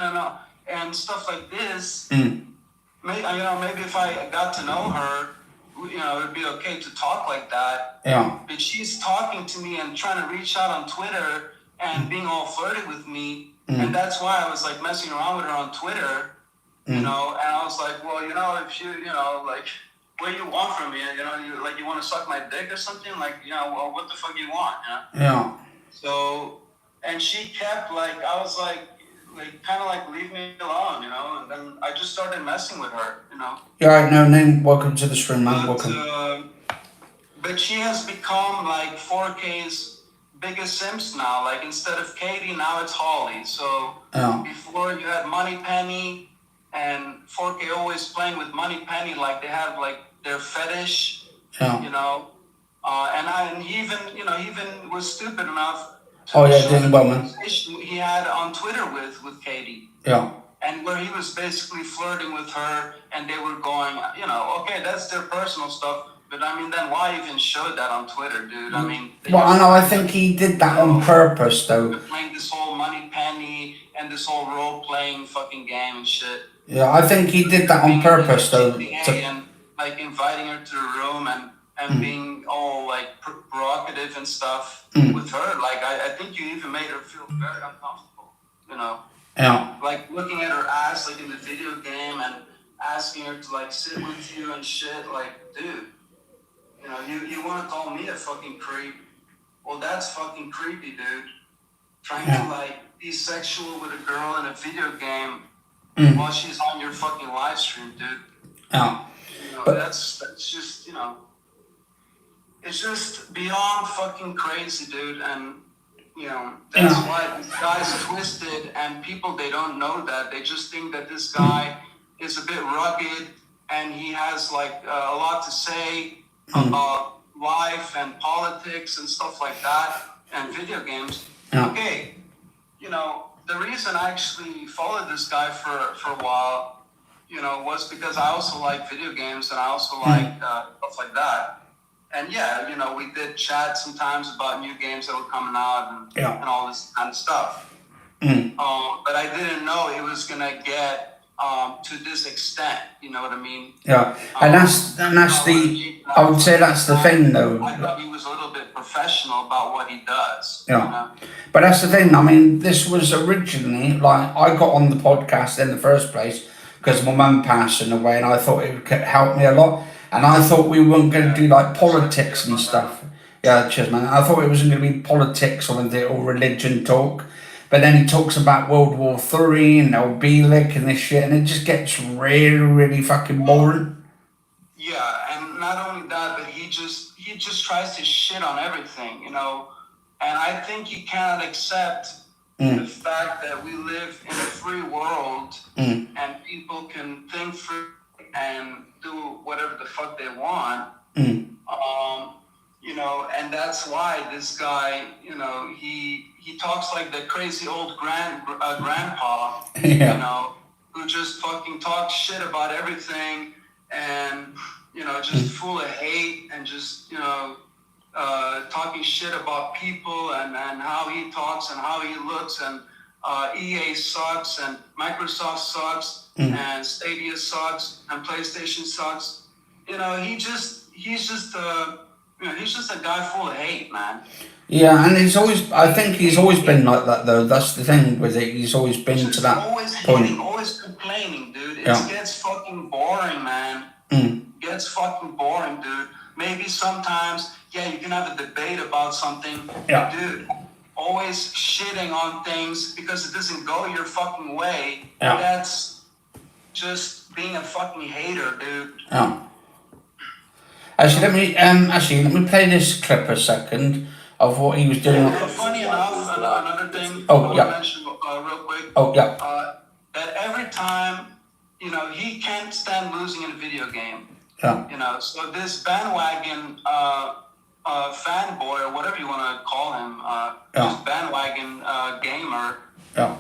and stuff like this. Maybe, you know, maybe if I got to know her, you know, it'd be okay to talk like that. Yeah. But she's talking to me and trying to reach out on Twitter and being all flirty with me. And that's why I was like messing around with her on Twitter, you know, and I was like, well, you know, if you know, like, what do you want from me? You know, you want to suck my dick or something? Like, you know, well, what the fuck do you want? You know? Yeah. So, and she kept like, I was like kind of like, leave me alone, you know, and then I just started messing with her, you know. Yeah, right, no name. Welcome to the stream, man. Welcome. But she has become like 4K's biggest simps now. Like, instead of Katie, now it's Holly. So before you had Money Penny, and 4K always playing with Money Penny, like they have like their fetish, you know. And he even was stupid enough to show the conversation he had on Twitter with Katie. Yeah. And where he was basically flirting with her, and they were going, you know, okay, that's their personal stuff. But I mean, then why even show that on Twitter, dude? I mean, well, I know. I think he did that on purpose, though. Playing this whole Money Penny and this whole role-playing fucking game and shit. Yeah, I think he did that on purpose, though. And like inviting her to the room and being all like provocative and stuff with her. Like, I think you even made her feel very uncomfortable, you know? Yeah. Like looking at her ass like in the video game and asking her to like sit with you and shit. Like, dude, you know, you want to call me a fucking creep? Well, that's fucking creepy, dude. Trying to like be sexual with a girl in a video game while she's on your fucking live stream, dude. Yeah. You know, that's just, you know, it's just beyond fucking crazy, dude. And you know, that's why this guy's twisted, and people, they don't know that. They just think that this guy is a bit rugged and he has like a lot to say about life and politics and stuff like that and video games. Okay, the reason I actually followed this guy for a while, was because I also like video games and I also like stuff like that. And yeah, we did chat sometimes about new games that were coming out and all this kind of stuff. But I didn't know it was gonna get to this extent. You know what I mean? Yeah, and that's I would say that's the thing though. I thought he was a little bit professional about what he does. Yeah, but that's the thing. I mean, this was originally like I got on the podcast in the first place because my mum passed away, and I thought it could help me a lot. And I thought we weren't going to do like politics and stuff. Yeah, cheers, man. I thought it wasn't going to be politics or religion talk. But then he talks about World War III and Obelik and this shit, and it just gets really, really fucking boring. Yeah, and not only that, but he just tries to shit on everything, And I think he cannot accept the fact that we live in a free world and people can think free and do whatever the fuck they want. And that's why this guy, he talks like the crazy old grandpa, who just fucking talks shit about everything and, just full of hate and just, talking shit about people and how he talks and how he looks and EA sucks and Microsoft sucks and Stadia sucks and PlayStation sucks. He's just a guy full of hate, man. Yeah, and I think he's always been like that though. That's the thing with it. He's always been to that always point. Hating, always complaining, dude. It gets fucking boring, man. It gets fucking boring, dude. Maybe sometimes, you can have a debate about something. Yeah. Dude, always shitting on things because it doesn't go your fucking way. Yeah. That's just being a fucking hater, dude. Yeah. Actually, let me play this clip a second of what he was doing. Funny enough, another thing I want to mention real quick. That every time, he can't stand losing in a video game. Yeah. So this bandwagon fanboy or whatever you want to call him, this bandwagon gamer. Yeah.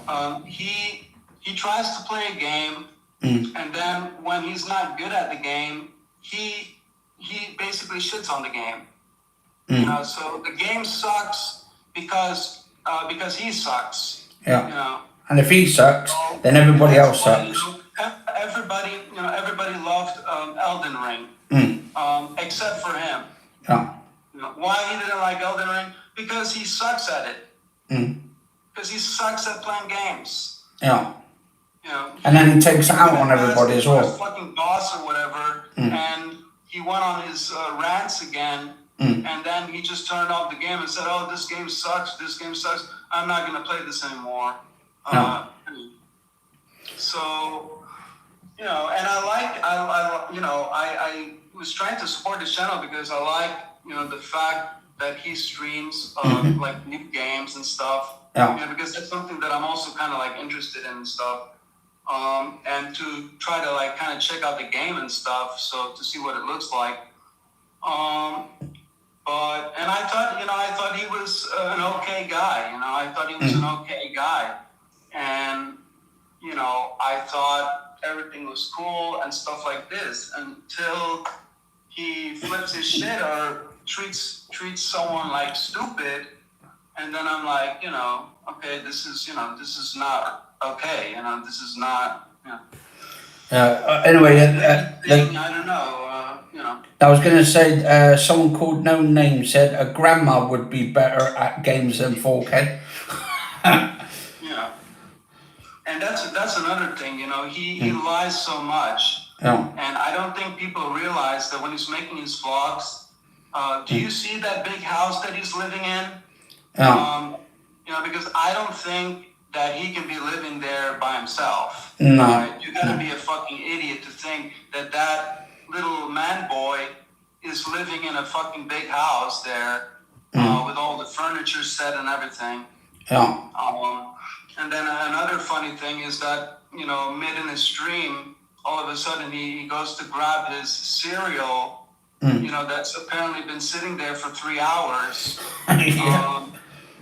He tries to play a game, and then when he's not good at the game, he basically shits on the game. So the game sucks because he sucks. Yeah. And if he sucks, then everybody else sucks. Everybody loved Elden Ring, except for him. Yeah. Why he didn't like Elden Ring? Because he sucks at it. Because he sucks at playing games. Yeah. And then he takes it out on everybody as well. Fucking boss or whatever, and he went on his rants again, and then he just turned off the game and said, "Oh, this game sucks. This game sucks. I'm not gonna play this anymore." So, and I was trying to support his channel because I like, the fact that he streams like new games and stuff. Because that's something that I'm also kind of like interested in and stuff. And to try to like kind of check out the game and stuff, so to see what it looks like. And I thought he was an okay guy. I thought he was an okay guy, and I thought everything was cool and stuff like this until he flips his shit or treats someone like stupid, and then I'm like, okay, this is not okay, this is not. Anyway, I don't know. I was going to say, someone called No Name said a grandma would be better at games than 4K. And that's another thing, he lies so much. And I don't think people realize that when he's making his vlogs, do you see that big house that he's living in? Because I don't think that he can be living there by himself. No. You gotta be a fucking idiot to think that little man boy is living in a fucking big house there with all the furniture set and everything. And then another funny thing is that, mid in his stream, all of a sudden he goes to grab his cereal, that's apparently been sitting there for 3 hours.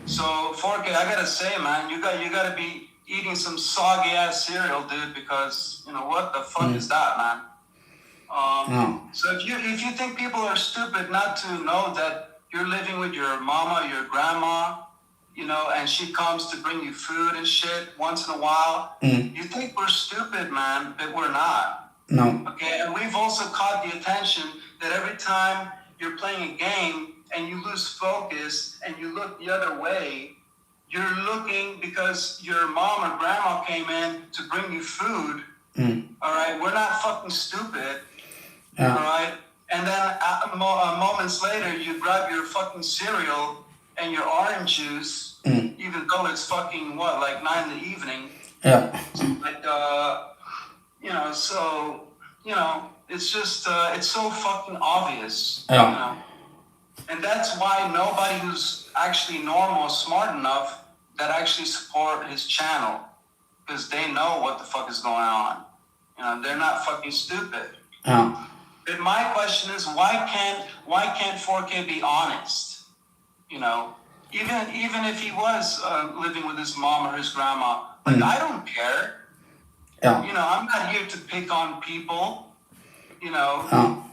So 4K, I gotta say, man, you gotta be eating some soggy ass cereal, dude, because you know what the fuck is that, man? So if you think people are stupid not to know that you're living with your mama, your grandma, you know, and she comes to bring you food and shit once in a while, you think we're stupid, man, but we're not. No. Okay, and we've also caught the attention that every time you're playing a game and you lose focus and you look the other way, you're looking because your mom or grandma came in to bring you food. All right, we're not fucking stupid. All right, and then moments later, you grab your fucking cereal and your orange juice, even though it's fucking what, like 9 in the evening. Yeah. Like, you know, so you know, it's just it's so fucking obvious. Yeah. You know? And that's why nobody who's actually normal is smart enough that actually support his channel, because they know what the fuck is going on. You know, they're not fucking stupid. Yeah. But my question is, why can't 4K be honest? You know, even if he was living with his mom or his grandma, like I don't care. Yeah. You know, I'm not here to pick on people. You know,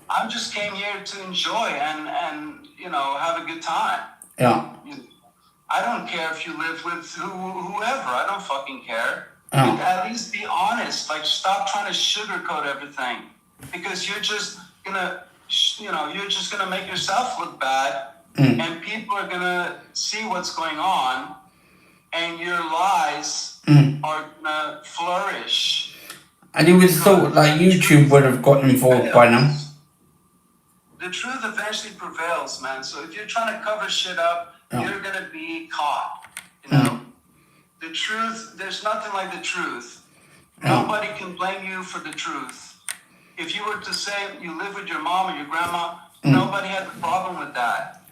I just came here to enjoy and you know, have a good time. Yeah. I don't care if you live with whoever. I don't fucking care. Yeah. But at least be honest. Like, stop trying to sugarcoat everything, because you're just gonna, you know, you're just gonna make yourself look bad, and people are gonna see what's going on, and your lies are gonna flourish. And you would have thought like YouTube would have gotten involved by now. The truth eventually prevails, man. So if you're trying to cover shit up, you're gonna be caught. You know, the truth. There's nothing like the truth. Nobody can blame you for the truth. If you were to say you live with your mom or your grandma, nobody had a problem with that.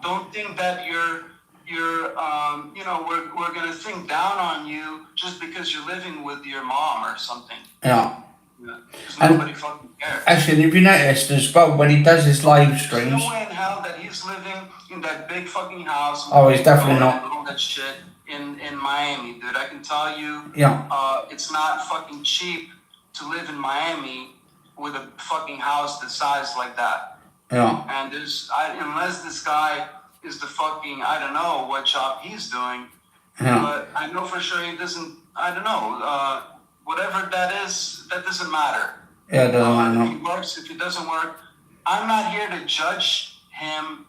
Don't think that you're you know, we're gonna think down on you just because you're living with your mom or something. Yeah. Because nobody fucking cares. Actually, if you noticed as well, when he does his live streams, There's no way in hell that he's living in that big fucking house. Oh, he's definitely not. All that shit in Miami, dude. I can tell you. Yeah. It's not fucking cheap to live in Miami with a fucking house the size like that. Yeah. And unless this guy is the fucking, I don't know what job he's doing. Yeah. But I know for sure he doesn't. I don't know. Whatever that is, that doesn't matter. Yeah, it doesn't matter. If he works, if it doesn't work, I'm not here to judge him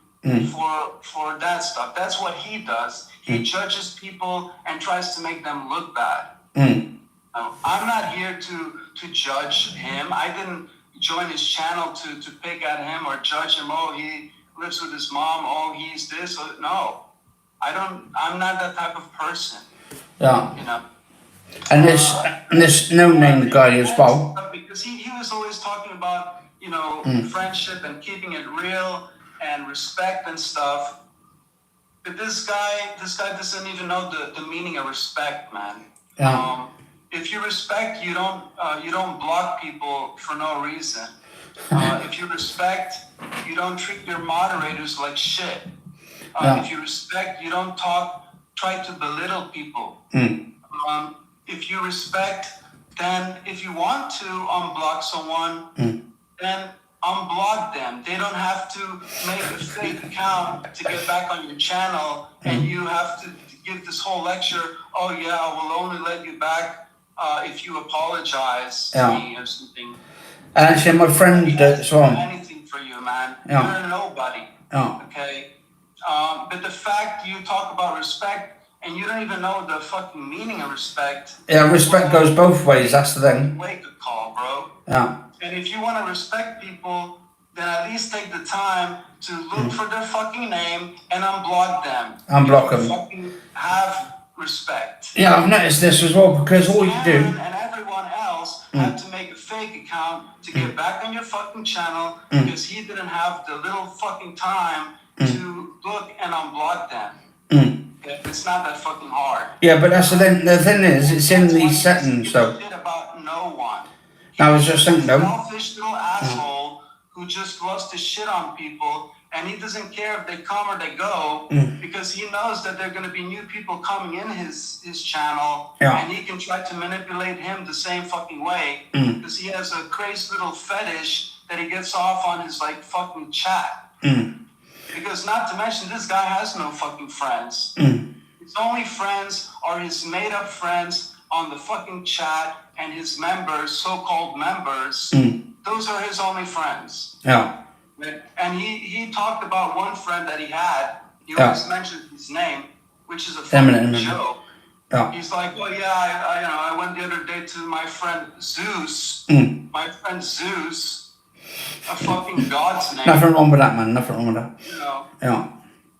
for that stuff. That's what he does. He judges people and tries to make them look bad. I'm not here to judge him. I didn't join his channel to pick at him or judge him. Oh, he lives with his mom. Oh, he's this. No, I'm not that type of person. Yeah. You know. And this no-name guy as well. Because he was always talking about, you know, friendship and keeping it real and respect and stuff. But this guy doesn't even know the meaning of respect, man. Yeah. If you respect, you don't block people for no reason. If you respect, you don't treat your moderators like shit. If you respect, you don't try to belittle people. If you respect, then if you want to unblock someone, then unblock them. They don't have to make a fake account to get back on your channel, and you have to give this whole lecture. Oh yeah, I will only let you back if you apologize to me or something. And actually, my friend as well. Anything for you, man. You're a nobody. Okay. But the fact you talk about respect, and you don't even know the fucking meaning of respect. Yeah, respect goes both ways, that's the thing. Wake up call, bro. Yeah. And if you want to respect people, then at least take the time to look for their fucking name and unblock them. Unblock them. Fucking have respect. Yeah, I've noticed this as well, because all you do... And everyone else had to make a fake account to get back on your fucking channel because he didn't have the little fucking time to look and unblock them. It's not that fucking hard. Yeah, but that's the thing is, it's in these settings, though. Shit about no one. I was just thinking, though. Selfish little asshole who just loves to shit on people and he doesn't care if they come or they go, because he knows that there are going to be new people coming in his channel, and he can try to manipulate him the same fucking way, because he has a crazy little fetish that he gets off on his like fucking chat. Because not to mention, this guy has no fucking friends. His only friends are his made-up friends on the fucking chat, and his members, so-called members. Those are his only friends. Yeah. And he talked about one friend that he had. He always mentioned his name, which is a fucking joke. Yeah. He's like, well, yeah, I went the other day to my friend Zeus. My friend Zeus, a fucking god's name. Nothing wrong with that, man. Nothing wrong with that. You know. Yeah.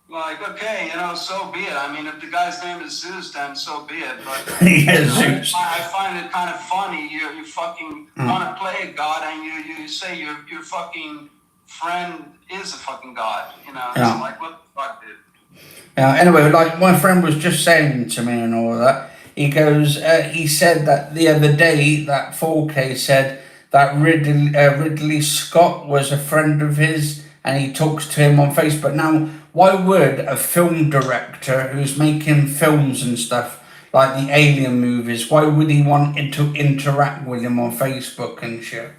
Like, okay, so be it. I mean, if the guy's name is Zeus, then so be it. But Zeus. I find it kind of funny. You fucking want to play a god, and you say your fucking friend is a fucking god. So I'm like, what the fuck, dude? Anyway, like my friend was just saying to me and all that, he goes, he said that the other day that 4K said that Ridley Scott was a friend of his and he talks to him on Facebook. Now, why would a film director who's making films and stuff like the Alien movies, why would he want to interact with him on Facebook and shit?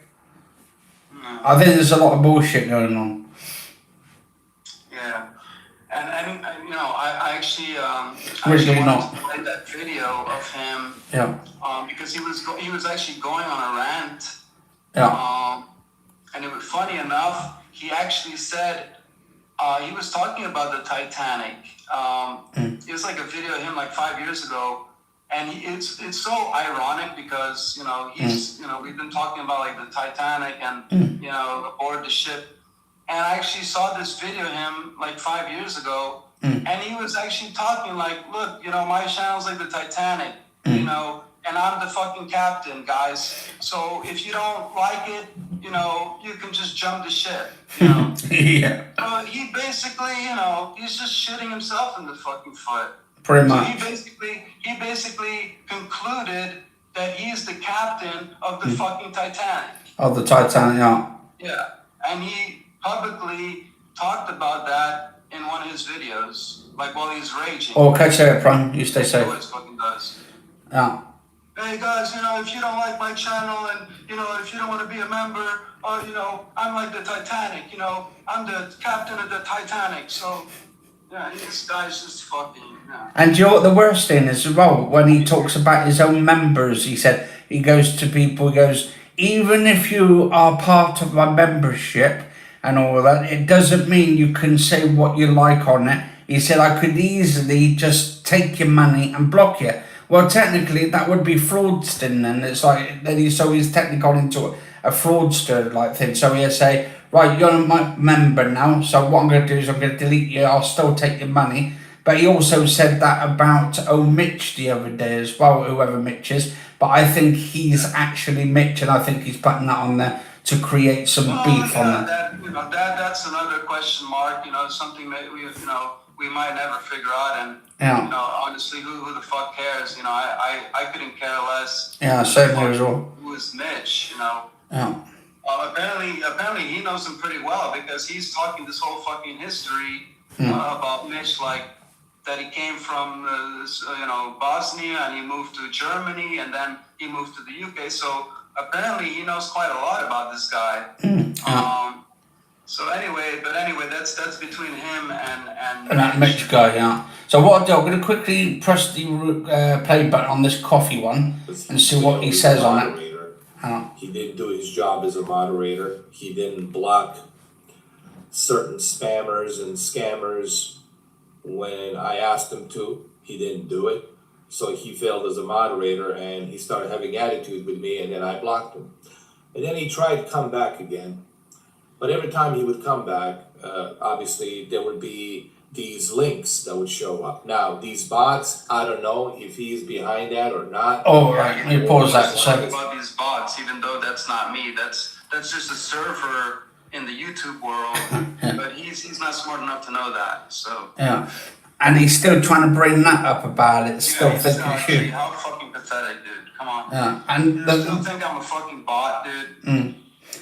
I think there's a lot of bullshit going on. Yeah. And I actually not to play that video of him. Yeah. Because he was actually going on a rant. Yeah. And it was funny enough. He actually said he was talking about the Titanic. It was like a video of him like 5 years ago, and it's so ironic because he's we've been talking about like the Titanic and aboard the ship. And I actually saw this video of him like 5 years ago, and he was actually talking like, look, my channel's like the Titanic, and I'm the fucking captain, guys. So if you don't like it, you can just jump the ship, Yeah. He basically, he's just shooting himself in the fucking foot. Pretty So much. he basically concluded that he's the captain of the fucking Titanic. Of the Titanic, yeah. Yeah, and he publicly talked about that in one of his videos, like while he's raging. Oh, catch you later, Prime. You stay He safe. always fucking does. Yeah. Hey guys, if you don't like my channel and if you don't want to be a member, I'm like the Titanic. I'm the captain of the Titanic. So yeah, this guy's just fucking. Yeah. And you know what the worst thing is as well? When he talks about his own members, he said, he goes to people, he goes, even if you are part of my membership and all that, it doesn't mean you can say what you like on it. He said, I could easily just take your money and block you. Well, technically, that would be fraudstering then. It's like, so he's technically gone into a fraudster like thing. So he'll say, right, you're my member now, so what I'm going to do is I'm going to delete you, I'll still take your money. But he also said that about Mitch the other day as well, whoever Mitch is. But I think he's actually Mitch, and I think he's putting that on there to create some beef on there. That's another question mark, something that we might never figure out, and honestly, who the fuck cares? I couldn't care less. Yeah, same here as well. Who is Mitch? Yeah. Apparently he knows him pretty well because he's talking this whole fucking history about Mitch, like that he came from Bosnia and he moved to Germany and then he moved to the UK. So apparently he knows quite a lot about this guy. So anyway, that's between him and that Mitch guy, yeah. So what I'll do, I'm going to quickly press the play button on this coffee one and see what he says on it. He didn't do his job as a moderator. He didn't block certain spammers and scammers when I asked him to. He didn't do it. So he failed as a moderator and he started having attitude with me, and then I blocked him. And then he tried to come back again. But every time he would come back, obviously there would be these links that would show up. Now, these bots, I don't know if he's behind that or not. Oh, right. Let me pause that. Talking about these bots, even though that's not me. That's just a server in the YouTube world. But he's not smart enough to know that. So yeah, and he's still trying to bring that up about it. Still thinking shit. How fucking pathetic, dude. Come on. Yeah, and you still think I'm a fucking bot, dude.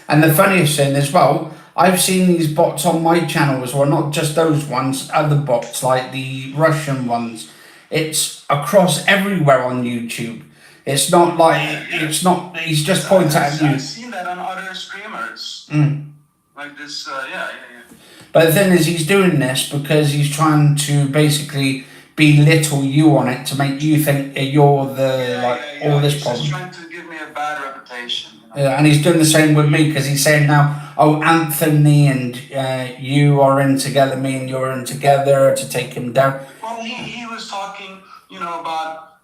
And the funniest thing as well, I've seen these bots on my channel as well, not just those ones, other bots like the Russian ones. It's across everywhere on YouTube. It's not like, it's not, he's just pointing at you. I've seen that on other streamers. Like this, yeah. But the thing is, he's doing this because he's trying to basically belittle you on it to make you think you're all this he's problem. He's trying to give me a bad reputation. Yeah, and he's doing the same with me because he's saying now, oh, Anthony and you are in together, me and you're in together to take him down. Well, he was talking, about,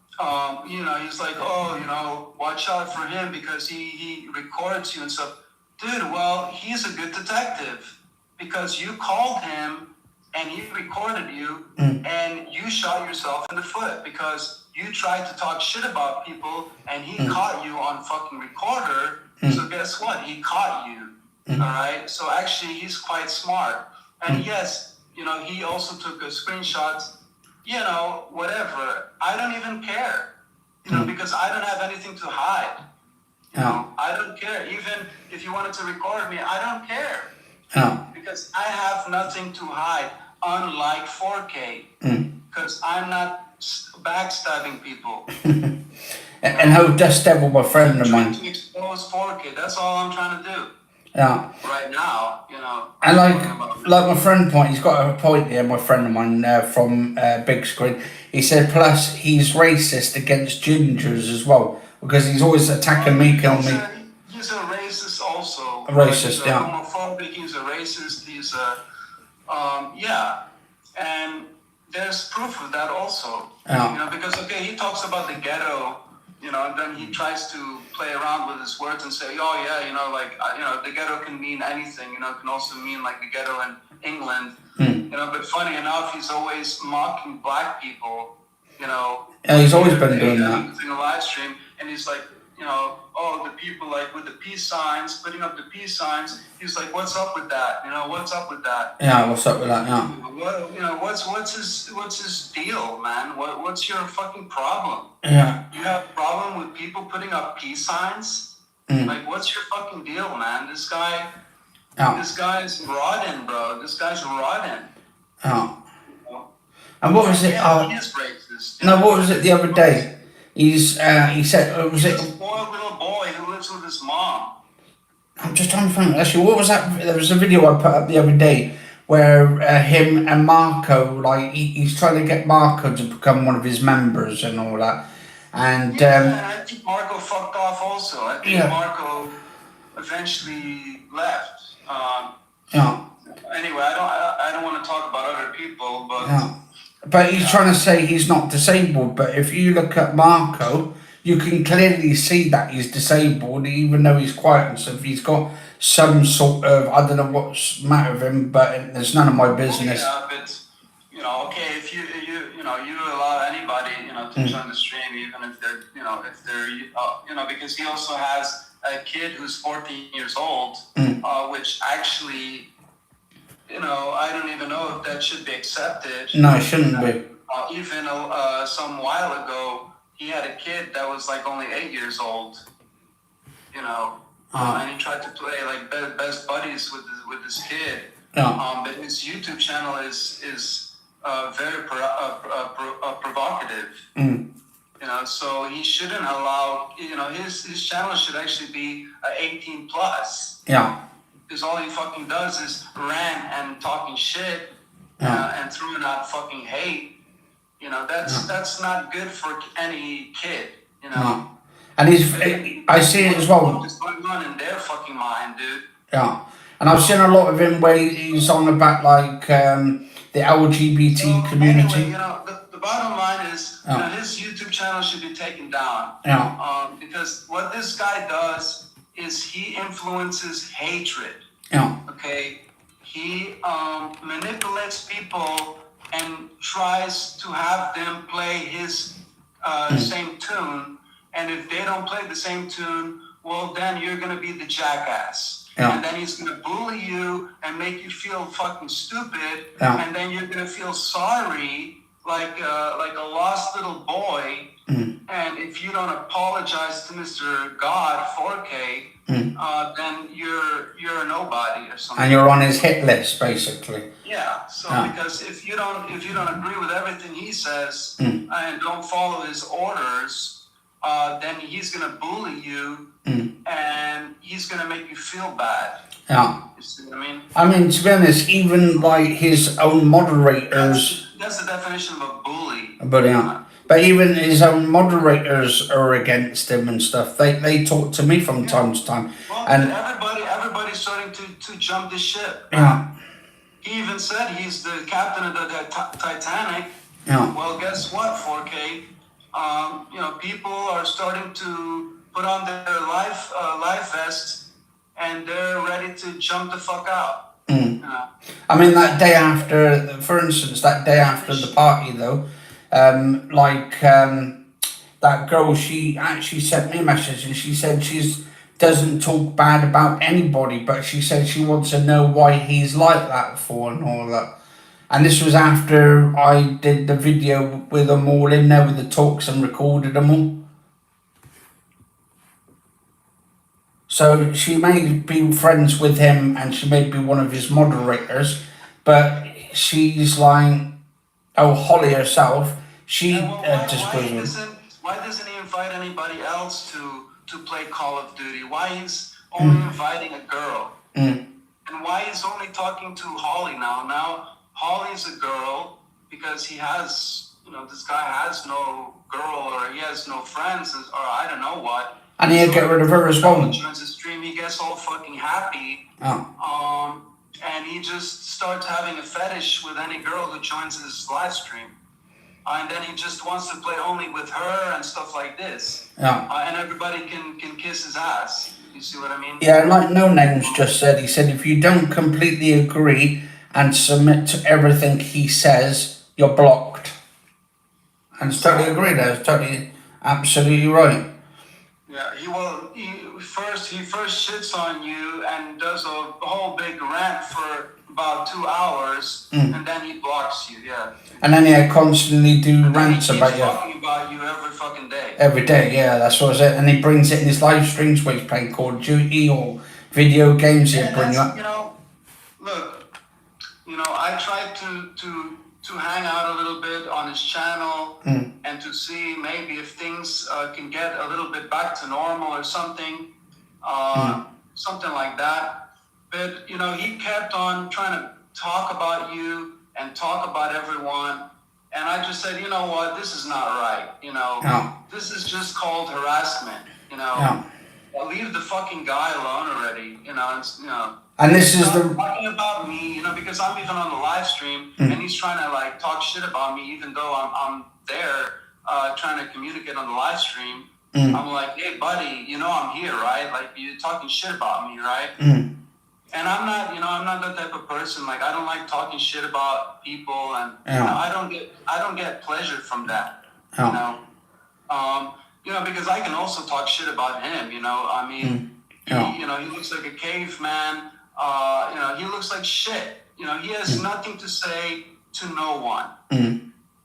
he's like, oh, watch out for him because he records you and stuff. Dude, well, he's a good detective because you called him and he recorded you and you shot yourself in the foot because you tried to talk shit about people and he caught you on fucking recorder. So guess what? He caught you. All right. So actually, he's quite smart. And yes, he also took a screenshot. Whatever. I don't even care. Because I don't have anything to hide. I don't care. Even if you wanted to record me, I don't care. Because I have nothing to hide. Unlike 4K. Because I'm not backstabbing people. And how Dust Devil, my friend of mine. To expose 4K. That's all I'm trying to do. Yeah. Right now, And like my friend point, he's got a point here, my friend of mine from Big Screen. He said, plus he's racist against gingers as well, because he's always attacking me, killing me. He's a racist also. A racist, he's homophobic, he's a racist, he's a, and there's proof of that also. Because, he talks about the ghetto, and then he tries to play around with his words and say, the ghetto can mean anything, it can also mean like the ghetto in England, but funny enough, he's always mocking black people, Yeah, he's always been doing that. In a live stream, and he's like, the people like with the peace signs, putting up the peace signs, he's like, what's up with that? What's up with that? Yeah, what's up with that, yeah. What's his deal, man? What's your fucking problem? Yeah. You have a problem with people putting up peace signs? Like, what's your fucking deal, man? This guy's rotten, bro. This guy's rotten. Yeah. And what was it? He is racist. No, what was it the other day? He said, was it? He's a spoiled little boy who lives with his mom. I'm just trying to find, actually, what was that? There was a video I put up the other day where him and Marco, like, he's trying to get Marco to become one of his members and all that. And I think Marco fucked off also. I think Marco eventually left. Anyway, I don't want to talk about other people, but... Yeah. But he's trying to say he's not disabled, but if you look at Marco, you can clearly see that he's disabled, even though he's quiet and stuff. He's got some sort of, I don't know what's the matter with him, but there's none of my business. Yeah, but, if you allow anybody, to join the stream, even if they're, because he also has a kid who's 14 years old, which actually... I don't even know if that should be accepted. No, it shouldn't be. Even some while ago, he had a kid that was like only 8 years old. And he tried to play like best buddies with this kid. But his YouTube channel is very provocative. So he shouldn't allow. His channel should actually be 18 plus. Yeah. Because all he fucking does is rant and talking shit and throwing out fucking hate. That's not good for any kid. No. And I see it as well. What's going on in their fucking mind, dude? Yeah. And I've seen a lot of him where he's on about like the LGBT community. Anyway, the bottom line is his YouTube channel should be taken down. Yeah. Because what this guy does is he influences hatred. Yeah. Okay? He manipulates people and tries to have them play his same tune. And if they don't play the same tune, well, then you're going to be the jackass. Yeah. And then he's going to bully you and make you feel fucking stupid. Yeah. And then you're going to feel sorry like a lost little boy. And if you don't apologize to Mr. God 4K, then you're a nobody or something. And you're on his hit list, basically. Yeah. So because if you don't agree with everything he says and don't follow his orders, then he's gonna bully you and he's gonna make you feel bad. Yeah. You see what I mean? I mean, to be honest, even like his own moderators. That's the definition of a bully. But even his own moderators are against him and stuff. They talk to me from time to time. Well, And everybody's starting to jump the ship. Yeah. He even said he's the captain of the Titanic. Yeah. Well, guess what, 4K? People are starting to put on their life vests and they're ready to jump the fuck out. I mean, that day after, for instance, the party though, that girl, she actually sent me a message and she said doesn't talk bad about anybody, but she said she wants to know why he's like that for and all that. And this was after I did the video with them all in there with the talks and recorded them all. So she may be friends with him and she may be one of his moderators, but she's like, Holly herself, why doesn't he invite anybody else to play Call of Duty? Why he's only inviting a girl? And why he's only talking to Holly now? Now Holly's a girl because he has, this guy has no girl or he has no friends or I don't know what. And he'll get rid of her as well. He joins the stream, he gets all fucking happy. And he just starts having a fetish with any girl who joins his live stream. And then he just wants to play only with her and stuff like this. And everybody can kiss his ass. You see what I mean? Yeah, like No Names just said, he said, if you don't completely agree and submit to everything he says, you're blocked. And it's totally agreed. That's totally, absolutely right. Yeah, he first shits on you and does a whole big rant for about 2 hours, and then he blocks you. Yeah. And then he constantly do rants about you. Talking about you every fucking day. Every day, yeah, that's what it. And he brings it in his live streams where he's playing Call of Duty or video games. He'll bring you up. Look, I tried to hang out a little bit on his channel and to see maybe if things can get a little bit back to normal or something, something like that. But, he kept on trying to talk about you and talk about everyone. And I just said, you know what, this is not right. This is just called harassment, Leave the fucking guy alone already, And this is talking about me, because I'm even on the live stream and he's trying to talk shit about me, even though I'm there trying to communicate on the live stream. I'm like, hey buddy, I'm here, right? Like you're talking shit about me, right? And I'm not that type of person. Like I don't like talking shit about people, and I don't get pleasure from that. Because I can also talk shit about him. I mean, he looks like a caveman. He looks like shit. He has nothing to say to no one,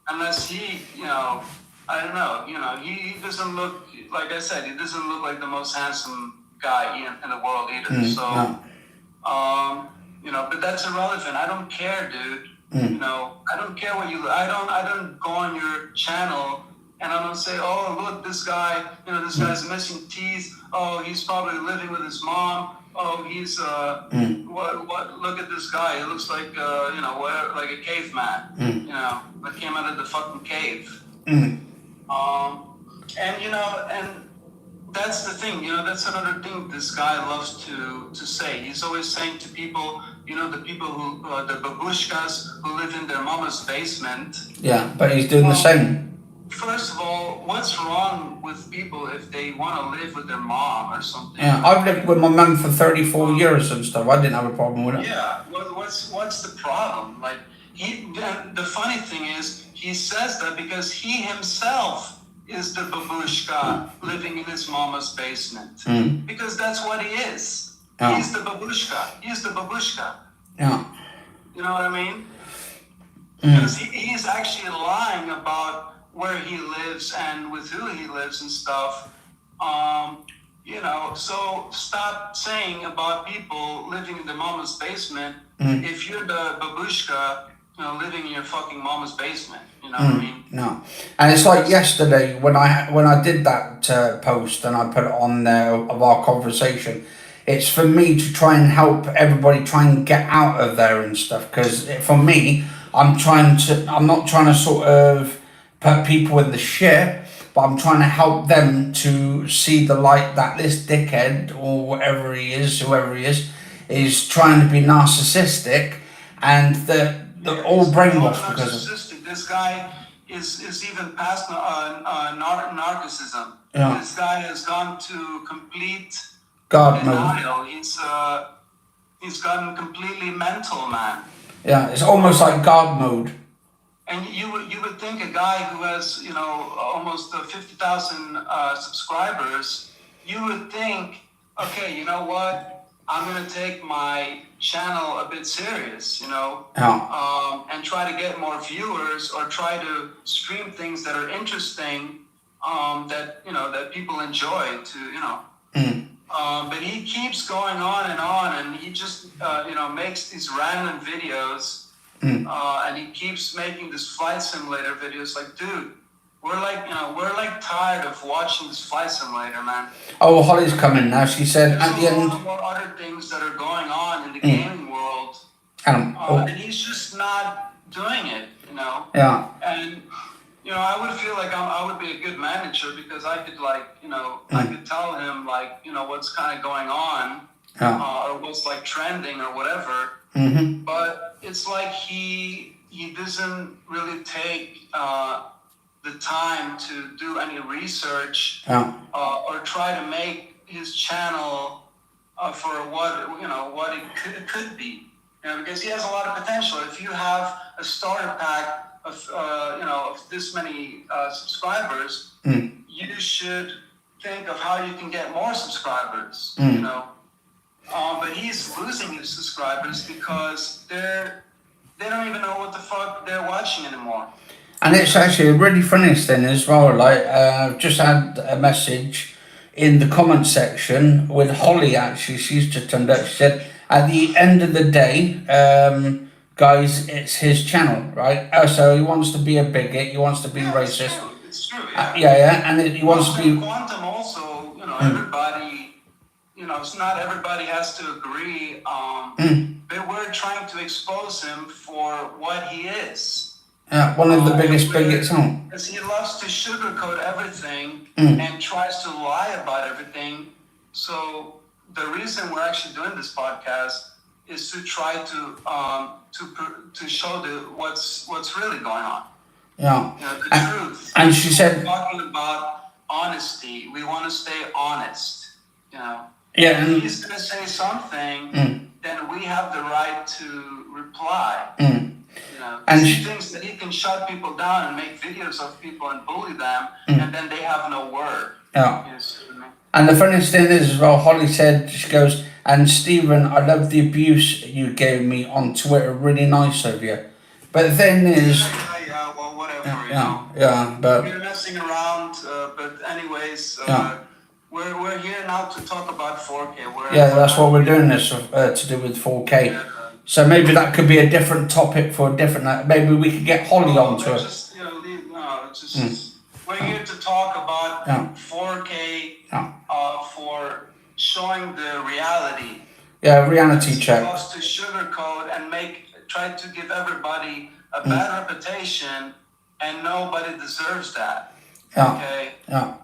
unless he, I don't know. He doesn't look, like I said, he doesn't look like the most handsome guy in the world either. So, but that's irrelevant. I don't care, dude. I don't care what you. I don't go on your channel and I don't say, oh look, this guy, this guy's missing teeth. Oh, he's probably living with his mom. Oh, he's what? Look at this guy. He looks like like a caveman. That came out of the fucking cave. And that's the thing. That's another thing this guy loves to say. He's always saying to people, the people who the babushkas who live in their mama's basement. Yeah, but he's doing the same. First of all, what's wrong with people if they want to live with their mom or something? Yeah, I've lived with my mum for 34 years and stuff. I didn't have a problem with it. Yeah, what's the problem? Like the funny thing is, he says that because he himself is the babushka living in his mama's basement. Because that's what he is. Yeah. He's the babushka. He's the babushka. Yeah. You know what I mean? Because he's actually lying about where he lives and with who he lives and stuff. So stop saying about people living in their mama's basement if you're the babushka, living in your fucking mama's basement. You know what I mean? No, and it's like yesterday when I did that post and I put it on there of our conversation. It's for me to try and help everybody try and get out of there and stuff. Because for me, I'm not trying to sort of put people in the shit, but I'm trying to help them to see the light that this dickhead or whatever he is, whoever he is trying to be narcissistic, and they're all brainwashed because of. This guy is even past narcissism. Yeah. This guy has gone to complete God mode. denial. He's gotten completely mental, man. Yeah, it's almost like God mode. And you would think a guy who has almost 50,000 subscribers, you would think, okay, you know what? I'm gonna take my channel a bit serious, and try to get more viewers or try to stream things that are interesting, that people enjoy but he keeps going on, and he just makes these random videos, and he keeps making this flight simulator videos. Like, dude, we're like tired of watching this flight simulator, man. Oh, Holly's coming now. She said There's at the end. There's more other things that are going on in the gaming world, And he's just not doing it, Yeah. And I would feel like I would be a good manager because I could I could tell him what's kind of going on, or what's like trending or whatever. Mm-hmm. But it's like he doesn't really take the time to do any research, or try to make his channel for what it could be. Because he has a lot of potential. If you have a starter pack of this many subscribers, you should think of how you can get more subscribers. But he's losing his subscribers because they don't even know what the fuck they're watching anymore. And it's actually a really funny thing as well. Like, I've just had a message in the comment section with Holly. Actually, she's just turned up. She said, at the end of the day, guys, it's his channel, right? So he wants to be a bigot. He wants to be racist. It's true. And he wants to be. Quantum also, everybody, it's not everybody has to agree. But we're trying to expose him for what he is. Yeah, one of the biggest bigots on. Because he loves to sugarcoat everything and tries to lie about everything. So the reason we're actually doing this podcast is to try to show what's really going on. Yeah. The truth. And she said, we're talking about honesty. We want to stay honest. Yeah. And if he's going to say something, then we have the right to reply. And he thinks that he can shut people down and make videos of people and bully them, and then they have no word. Yeah. And the funniest thing is, as well, Holly said, she goes, and Stephen, I love the abuse you gave me on Twitter. Really nice of you. But the thing is... Yeah, well, whatever, Yeah, but... We're messing around, but anyways, we're here now to talk about 4K. That's what we're doing this to do with 4K. Yeah. So maybe that could be a different topic for a different... Maybe we could get Holly onto it. We're here to talk about 4K for showing the reality. Yeah, reality check. To sugarcoat and try to give everybody a bad reputation, and nobody deserves that. Yeah. Okay? Yeah.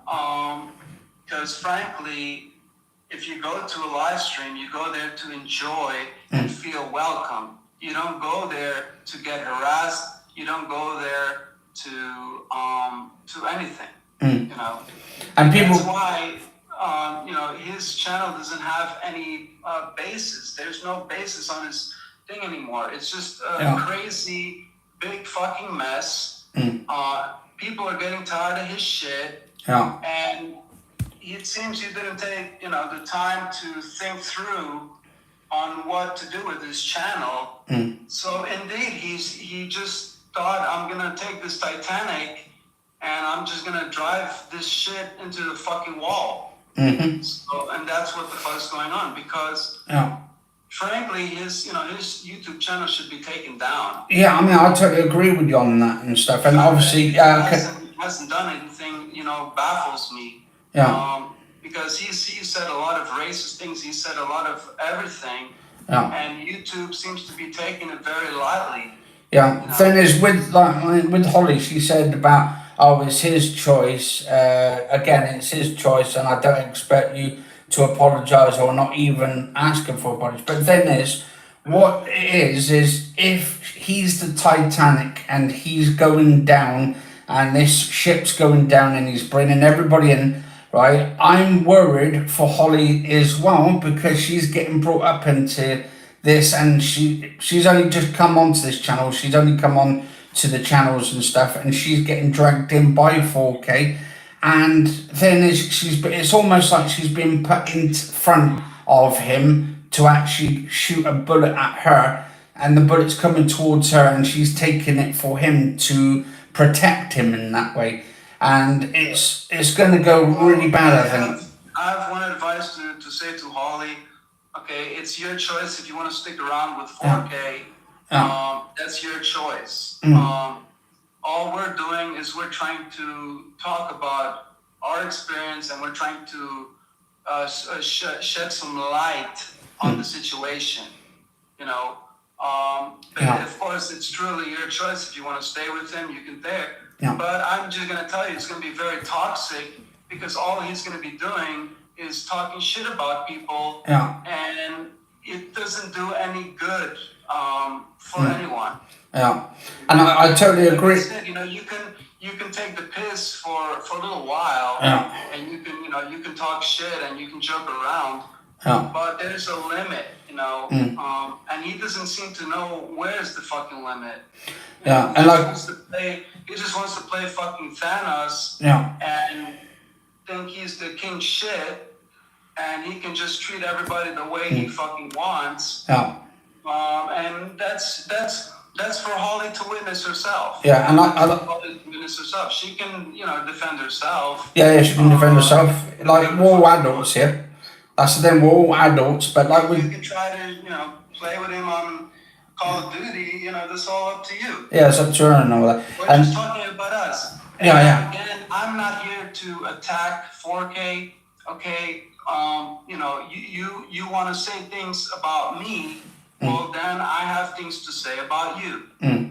Because frankly, if you go to a live stream, you go there to enjoy and feel welcome. You don't go there to get harassed. You don't go there to anything. And people. That's why his channel doesn't have any basis. There's no basis on his thing anymore. It's just a crazy big fucking mess. People are getting tired of his shit. Yeah. And it seems he didn't take, the time to think through on what to do with his channel. So indeed, he just thought, I'm gonna take this Titanic and I'm just gonna drive this shit into the fucking wall. So, and that's what the fuck's going on, because frankly, his YouTube channel should be taken down. Yeah, I mean, I totally agree with you on that and stuff. And obviously, he hasn't done anything, baffles me. Because he said a lot of racist things. He said a lot of everything. And YouTube seems to be taking it very lightly. Thing is, with Holly, she said about, it's his choice. Again, it's his choice, and I don't expect you to apologise or not even ask him for apologies. But the thing is, what it is if he's the Titanic and he's going down and this ship's going down and he's bringing everybody in, right? I'm worried for Holly as well, because she's getting brought up into this, and she's only just come onto this channel. She's only come on to the channels and stuff, and she's getting dragged in by 4K. And then it's almost like she's been put in front of him to actually shoot a bullet at her, and the bullet's coming towards her, and she's taking it for him to protect him in that way. And it's going to go really bad, I think. I have one advice to say to Holly. Okay, it's your choice if you want to stick around with 4K. That's your choice. All we're doing is we're trying to talk about our experience, and we're trying to shed some light on the situation. But of course, it's truly your choice. If you want to stay with him, you can there. But I'm just going to tell you, it's going to be very toxic, because all he's going to be doing is talking shit about people, and it doesn't do any good for anyone. And I totally agree. Like I said, you can take the piss for a little while, and you can talk shit and you can joke around, but there's a limit, and he doesn't seem to know where's the fucking limit. He just wants to play fucking Thanos, and think he's the king shit, and he can just treat everybody the way he fucking wants. And that's for Holly to witness herself. Holly to witness herself. She can, defend herself. Yeah, she can defend herself. Like, we're all adults here. That's the thing, we're all adults, but like you can try to, play with him on Call of Duty, that's all up to you. Yeah, it's up to her and all that. We're just talking about us. Again, I'm not here to attack 4K, okay? You want to say things about me, well, then I have things to say about you,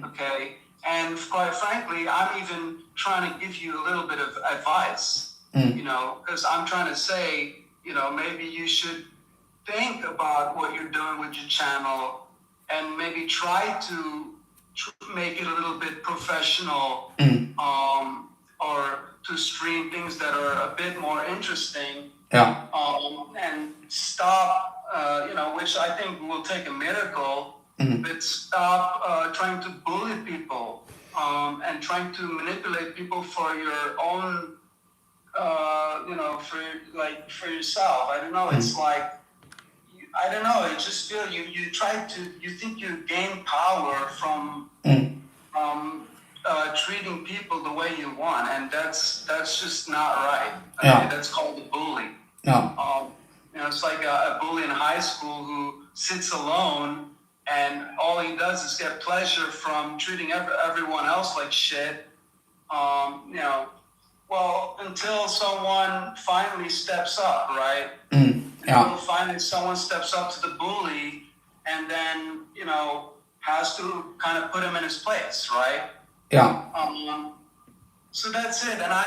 okay? And quite frankly, I'm even trying to give you a little bit of advice, because I'm trying to say, maybe you should think about what you're doing with your channel, and maybe try to make it a little bit professional, or to stream things that are a bit more interesting, and stop, which I think will take a miracle, but stop trying to bully people, and trying to manipulate people for your own, for yourself. I don't know, it's like, I don't know, I just feel you think you gain power from treating people the way you want, and that's just not right. Okay? That's called a bully. It's like a bully in high school who sits alone, and all he does is get pleasure from treating everyone else like shit. Well, until someone finally steps up, right? Until finally someone steps up to the bully, and then, has to kind of put him in his place, right? So that's it. And I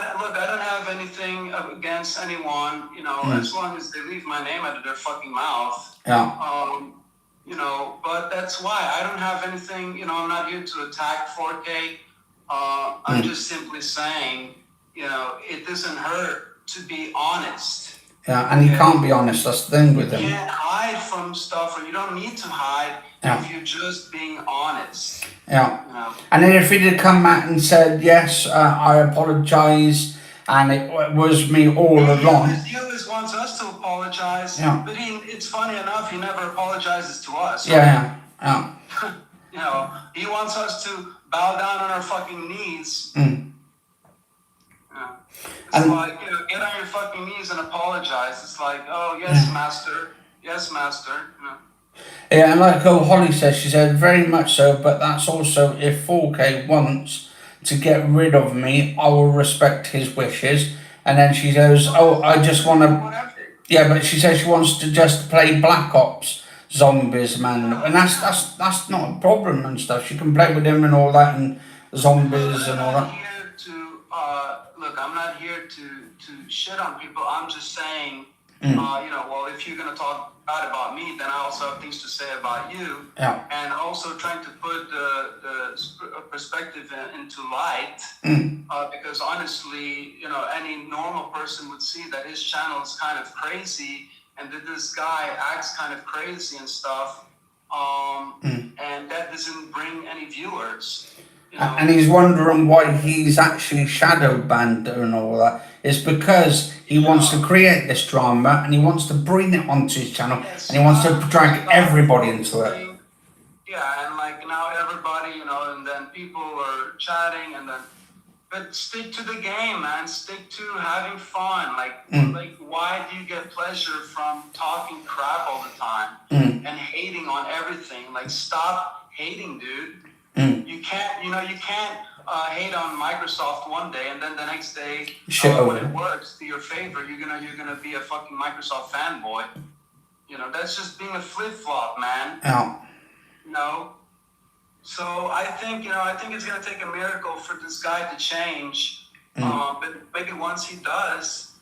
don't have anything against anyone, as long as they leave my name out of their fucking mouth. But that's why I don't have anything, I'm not here to attack 4K. I'm just simply saying, it doesn't hurt to be honest. And you can't be honest, that's the thing with him. You can't hide from stuff, or you don't need to hide if you're just being honest. And then if he'd have come back and said, yes, I apologise, and it was me all along. He always wants us to apologise, but it's funny enough, he never apologizes to us. He wants us to bow down on our fucking knees. It's like, get on your fucking knees and apologize. It's like, oh, yes, master. Yes, master. Yeah, and like Holly says, she said, very much so, but that's also if 4K wants to get rid of me, I will respect his wishes. And then she goes, oh, I just want to... Yeah, but she says she wants to just play Black Ops zombies, man. And that's not a problem and stuff. She can play with him and all that, and zombies and all that. I'm not here to shit on people. I'm just saying, well, if you're going to talk bad about me, then I also have things to say about you. Yeah. And also trying to put the perspective into light. Because honestly, any normal person would see that his channel is kind of crazy and that this guy acts kind of crazy and stuff. And that doesn't bring any viewers. And he's wondering why he's actually shadow banned and all that. It's because he wants to create this drama and he wants to bring it onto his channel and he wants to drag everybody into it. Yeah, and like now everybody, and then people are chatting and then, but stick to the game, man. Stick to having fun. Like why do you get pleasure from talking crap all the time and hating on everything? Like, stop hating, dude. You can't hate on Microsoft one day and then the next day when it works to your favor, you're gonna be a fucking Microsoft fanboy. That's just being a flip flop, man. Yeah. So I think it's gonna take a miracle for this guy to change. But maybe once he does,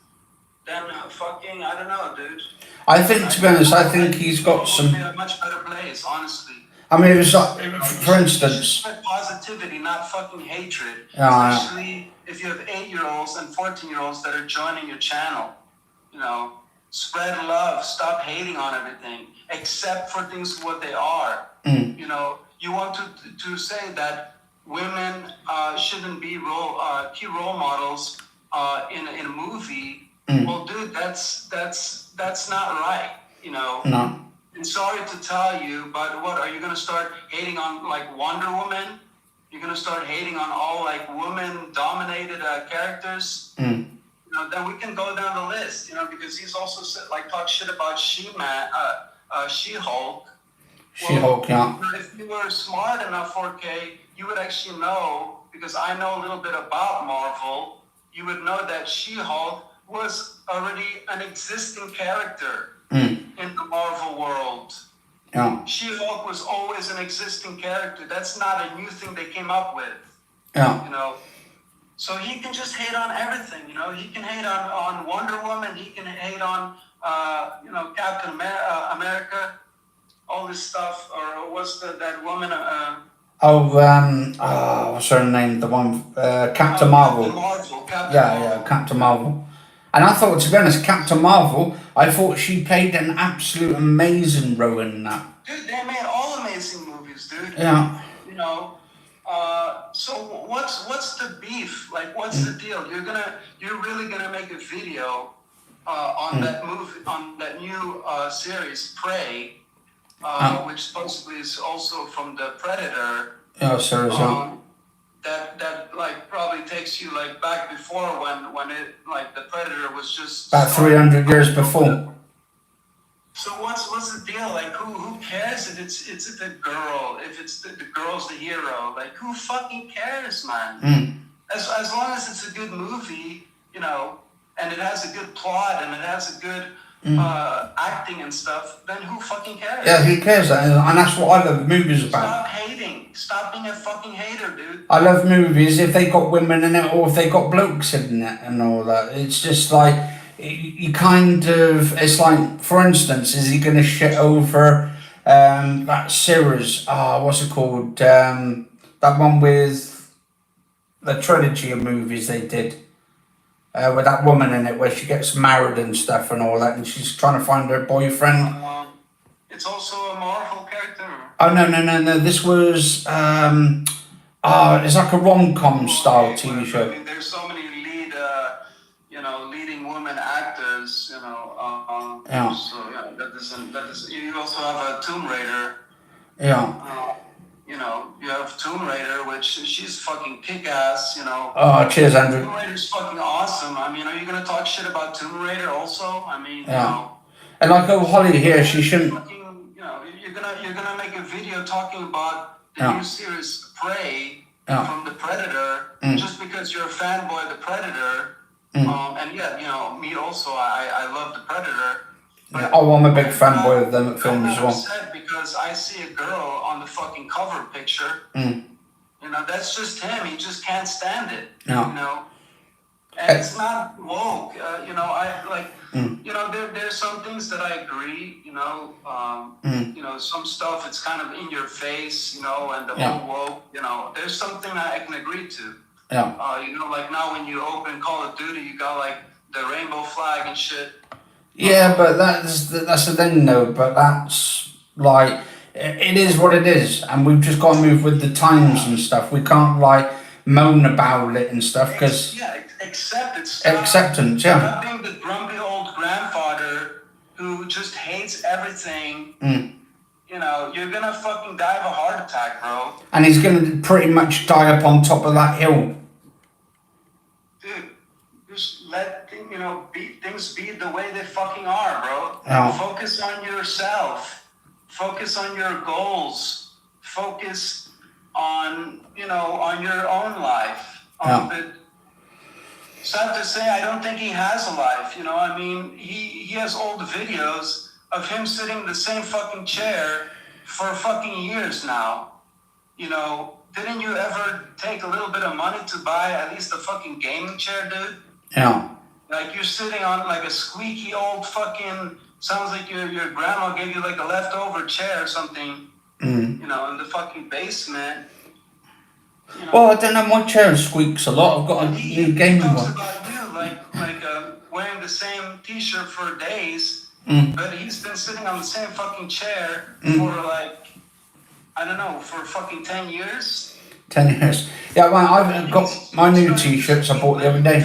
then fucking I don't know, dude. I think, to be honest, I think he's got some. A much better place, honestly. I mean, it was like, for instance, positivity, not fucking hatred. Especially if you have 8-year-olds and 14-year-olds that are joining your channel. Spread love. Stop hating on everything. Accept for things what they are. You want to say that women shouldn't be key role models in a movie. Well, dude, that's not right. No. And sorry to tell you, but what are you going to start hating on, like Wonder Woman? You're going to start hating on all like woman-dominated characters? Then we can go down the list, because he's also talk shit about She-Hulk. She-Hulk, yeah. If you were smart enough, 4K, you would actually know, because I know a little bit about Marvel, you would know that She-Hulk was already an existing character in the Marvel world. Yeah. She-Hulk was always an existing character. That's not a new thing they came up with. Yeah. So he can just hate on everything. He can hate on Wonder Woman. He can hate on Captain America. All this stuff, or what's that woman? What's her name? The one, Captain Marvel. Captain Marvel. And I thought, to be honest, Captain Marvel, I thought she played an absolute amazing role in that. Dude, they made all amazing movies, dude. Yeah. So what's the beef? Like, what's the deal? You're really gonna make a video on that movie, on that new series, Prey. Which supposedly is also from the Predator. Yeah, sorry. That like probably takes you like back before when it like the Predator was just about 300 years before. So what's the deal? Like who cares if it's the girl, if it's the girl's the hero? Like who fucking cares, man? As long as it's a good movie, and it has a good plot and it has a good acting and stuff, then who fucking cares? Yeah, who cares? And that's what I love movies about. Stop hating. Stop being a fucking hater, dude. I love movies if they got women in it or if they got blokes in it and all that. It's just like, you kind of, it's like, for instance, is he going to shit over that series? What's it called? That one with the trilogy of movies they did. With that woman in it where she gets married and stuff and all that and she's trying to find her boyfriend. It's also a Marvel character. Oh, no. This was, it's like a rom-com style TV show. I mean, there's so many leading women actors, So, that is, you also have a Tomb Raider. Yeah. you have Tomb Raider, which she's fucking kick-ass, Oh, cheers, Andrew. Tomb Raider's fucking awesome. I mean, are you gonna talk shit about Tomb Raider also? I mean, Yeah. And like Holly here, she shouldn't. fucking, you're gonna make a video talking about the Yeah. new series Prey Yeah. from the Predator just because you're a fanboy of the Predator. And me also. I love the Predator. But Oh, I'm a big fanboy of them films as I'm well. upset because I see a girl on the fucking cover picture. That's just him. He just can't stand it. Yeah. And it's not woke. There's some things that I agree. Some stuff it's kind of in your face. And the whole woke. There's something that I can agree to. Yeah. Like now when you open Call of Duty, you got like the rainbow flag and shit. Yeah, but that's the thing, though. But that's like it is what it is, and we've just got to move with the times and stuff. We can't like moan about it and stuff because Accept it. acceptance. Yeah. Stop being the grumpy old grandfather who just hates everything. You're gonna fucking die of a heart attack, bro. And he's gonna pretty much die up on top of that hill. Dude, just let things be the way they fucking are, bro. Yeah. Focus on yourself. Focus on your goals. Focus on on your own life. But sad to say, I don't think he has a life. I mean, he has old videos of him sitting in the same fucking chair for fucking years now. Didn't you ever take a little bit of money to buy at least a fucking gaming chair, dude? Yeah. Like you're sitting on like a squeaky old fucking, sounds like your grandma gave you like a leftover chair or something, in the fucking basement. Well, I don't know, my chair squeaks a lot. I've got a new gaming one. He talks about you like wearing the same t-shirt for days, but he's been sitting on the same fucking chair for for fucking 10 years. 10 years. Yeah, well, I've got my new t-shirts I bought the other day.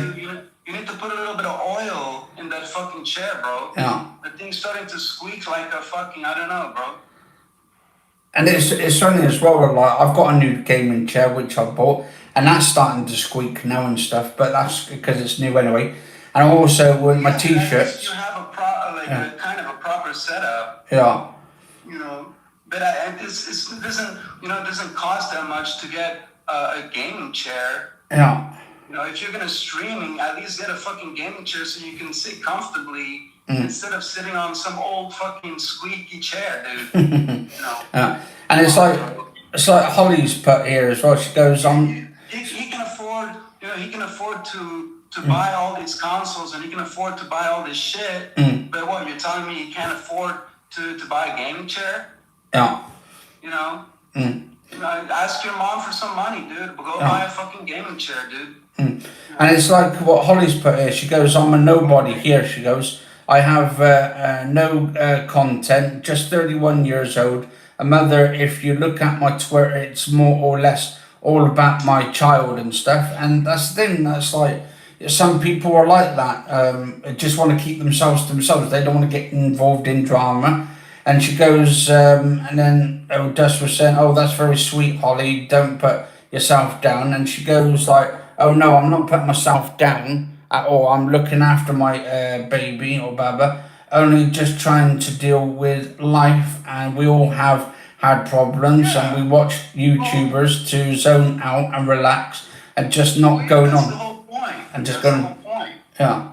You need to put a little bit of oil in that fucking chair, bro. Yeah. The thing's starting to squeak like a fucking, I don't know, bro. And it's funny as well, like I've got a new gaming chair which I bought, and that's starting to squeak now and stuff, but that's because it's new anyway. And also with my t-shirts. You have a kind of a proper setup. Yeah. But it doesn't cost that much to get a gaming chair. Yeah. If you're gonna streaming, at least get a fucking gaming chair so you can sit comfortably instead of sitting on some old fucking squeaky chair, dude. Yeah. And it's like Holly's put here as well. She goes on. He can afford, he can afford to buy all these consoles and he can afford to buy all this shit. But what, you're telling me he can't afford to buy a gaming chair? Yeah. Ask your mom for some money, dude. Go buy a fucking gaming chair, dude. And it's like what Holly's put here. She goes, I'm a nobody here. She goes, I have no content, just 31 years old. A mother, if you look at my Twitter, it's more or less all about my child and stuff. And that's the thing, that's like, some people are like that, just want to keep themselves to themselves. They don't want to get involved in drama. And she goes, and then Dust was saying, oh, that's very sweet, Holly, don't put yourself down. And she goes like, oh no, I'm not putting myself down at all. I'm looking after my baby or baba, only just trying to deal with life, and we all have had problems, and we watch YouTubers to zone out and relax and just not going on. That's the whole point. And just that's going. the whole point. Yeah.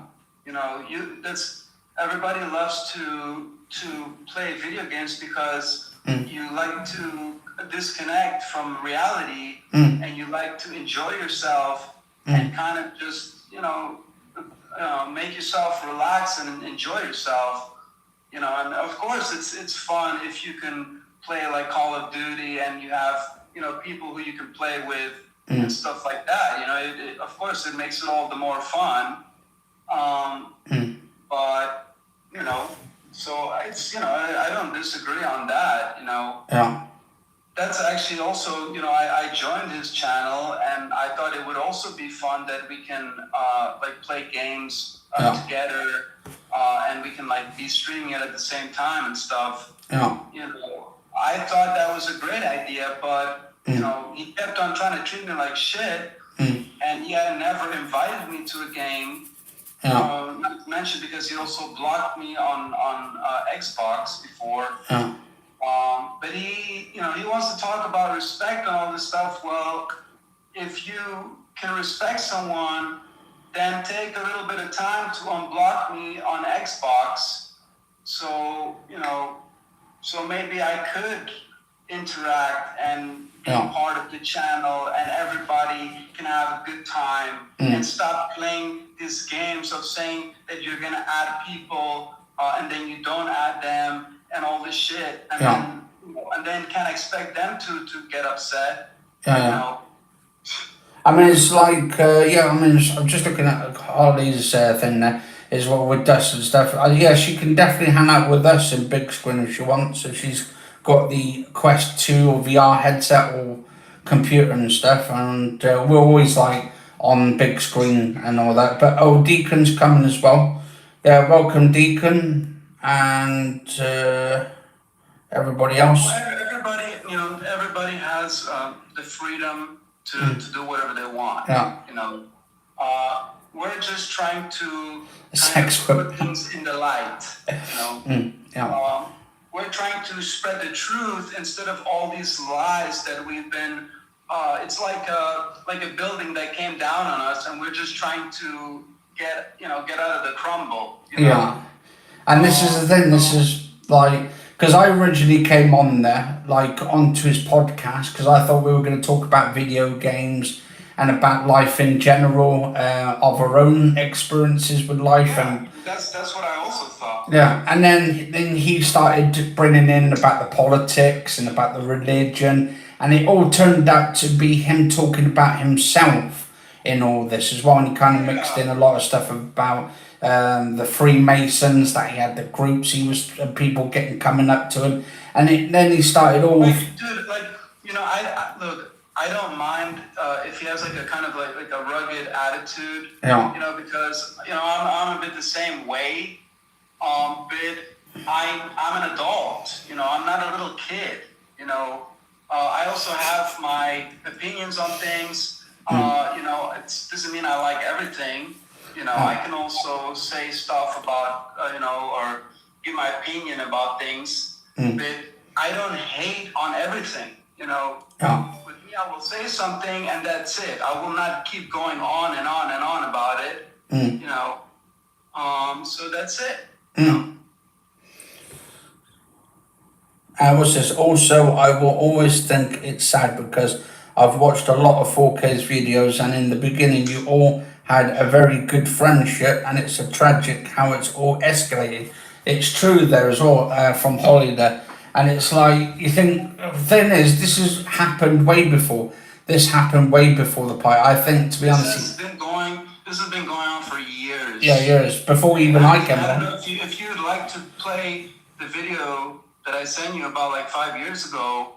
That's everybody loves to play video games because you like to disconnect from reality and you like to enjoy yourself and kind of just make yourself relax and enjoy yourself, and of course it's fun if you can play like Call of Duty and you have people who you can play with and stuff like that. Of course it makes it all the more fun, but so it's I don't disagree on that. Yeah. That's actually also, I joined his channel and I thought it would also be fun that we can play games together and we can be streaming it at the same time and stuff. Yeah. I thought that was a great idea, but you know, he kept on trying to treat me like shit, and he had never invited me to a game. Not to mention because he also blocked me on Xbox before. But he, you know, he wants to talk about respect and all this stuff. Well, if you can respect someone, then take a little bit of time to unblock me on Xbox. So, you know, so maybe I could interact and be part of the channel and everybody can have a good time and stop playing these games of saying that you're going to add people and then you don't add them and all this shit. And then can't expect them to get upset. You know? I mean, it's like, I mean, I'm just looking at Holly's thing there, is what with us and stuff. Yeah, she can definitely hang out with us in big screen if she wants. If she's got the Quest 2 or VR headset or computer and stuff, and we're always like on big screen and all that. But Deacon's coming as well. Yeah, welcome Deacon and everybody else. Everybody, you know, everybody has the freedom to do whatever they want. You know, we're just trying to put things in the light. You know, we're trying to spread the truth instead of all these lies that we've been. It's like a building that came down on us, and we're just trying to get out of the crumble. You know? And this is the thing. This is like. Because I originally came on there, like onto his podcast, because I thought we were going to talk about video games and about life in general, of our own experiences with life. Yeah, and that's what I also thought. Yeah, and then he started bringing in about the politics and about the religion, and it all turned out to be him talking about himself in all this as well, and he kind of mixed in a lot of stuff about the Freemasons, that he had the groups, he was people coming up to him, and then he started all. Dude, like, you know, I look, I don't mind if he has like a kind of like a rugged attitude, you know, because you know I'm a bit the same way, but I'm an adult, you know, I'm not a little kid, you know. I also have my opinions on things, you know. It doesn't mean I like everything. You know, I can also say stuff about, you know, or give my opinion about things, but I don't hate on everything, you know. With me, I will say something and that's it. I will not keep going on and on and on about it, you know. So that's it. What's this? Also, I will always think it's sad because I've watched a lot of 4K's videos, and in the beginning you all had a very good friendship, and it's a tragic how it's all escalated. It's true there as well, from Holly there, and it's like you think the thing is this has happened way before. This happened way before the fight. I think, to be honest, this has been going on for years. Yeah, years before even I came on. I don't on. know if you'd like to play the video that I sent you about like 5 years ago.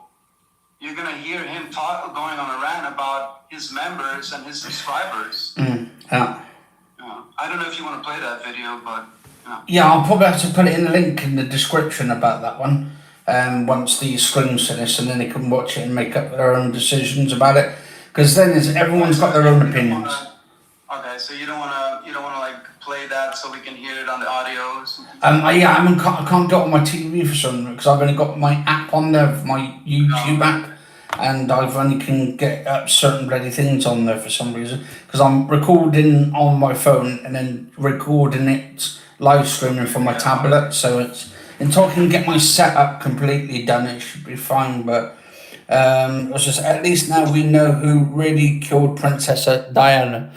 You're gonna hear him going on a rant about his members and his subscribers. I don't know if you want to play that video, but yeah, I'll probably have to put it in the link in the description about that one. Once the screen's finished, and then they can watch it and make up their own decisions about it. Because then everyone's got their own opinions. Okay, so you don't wanna like play that so we can hear it on the audio. I can't get on my TV for some reason because I've only got my app on there, my YouTube app, and I've only can get up certain bloody things on there for some reason because I'm recording on my phone and then recording it live streaming from my tablet. So it's until I can get my setup completely done, it should be fine. But it's just at least now we know who really killed Princess Diana.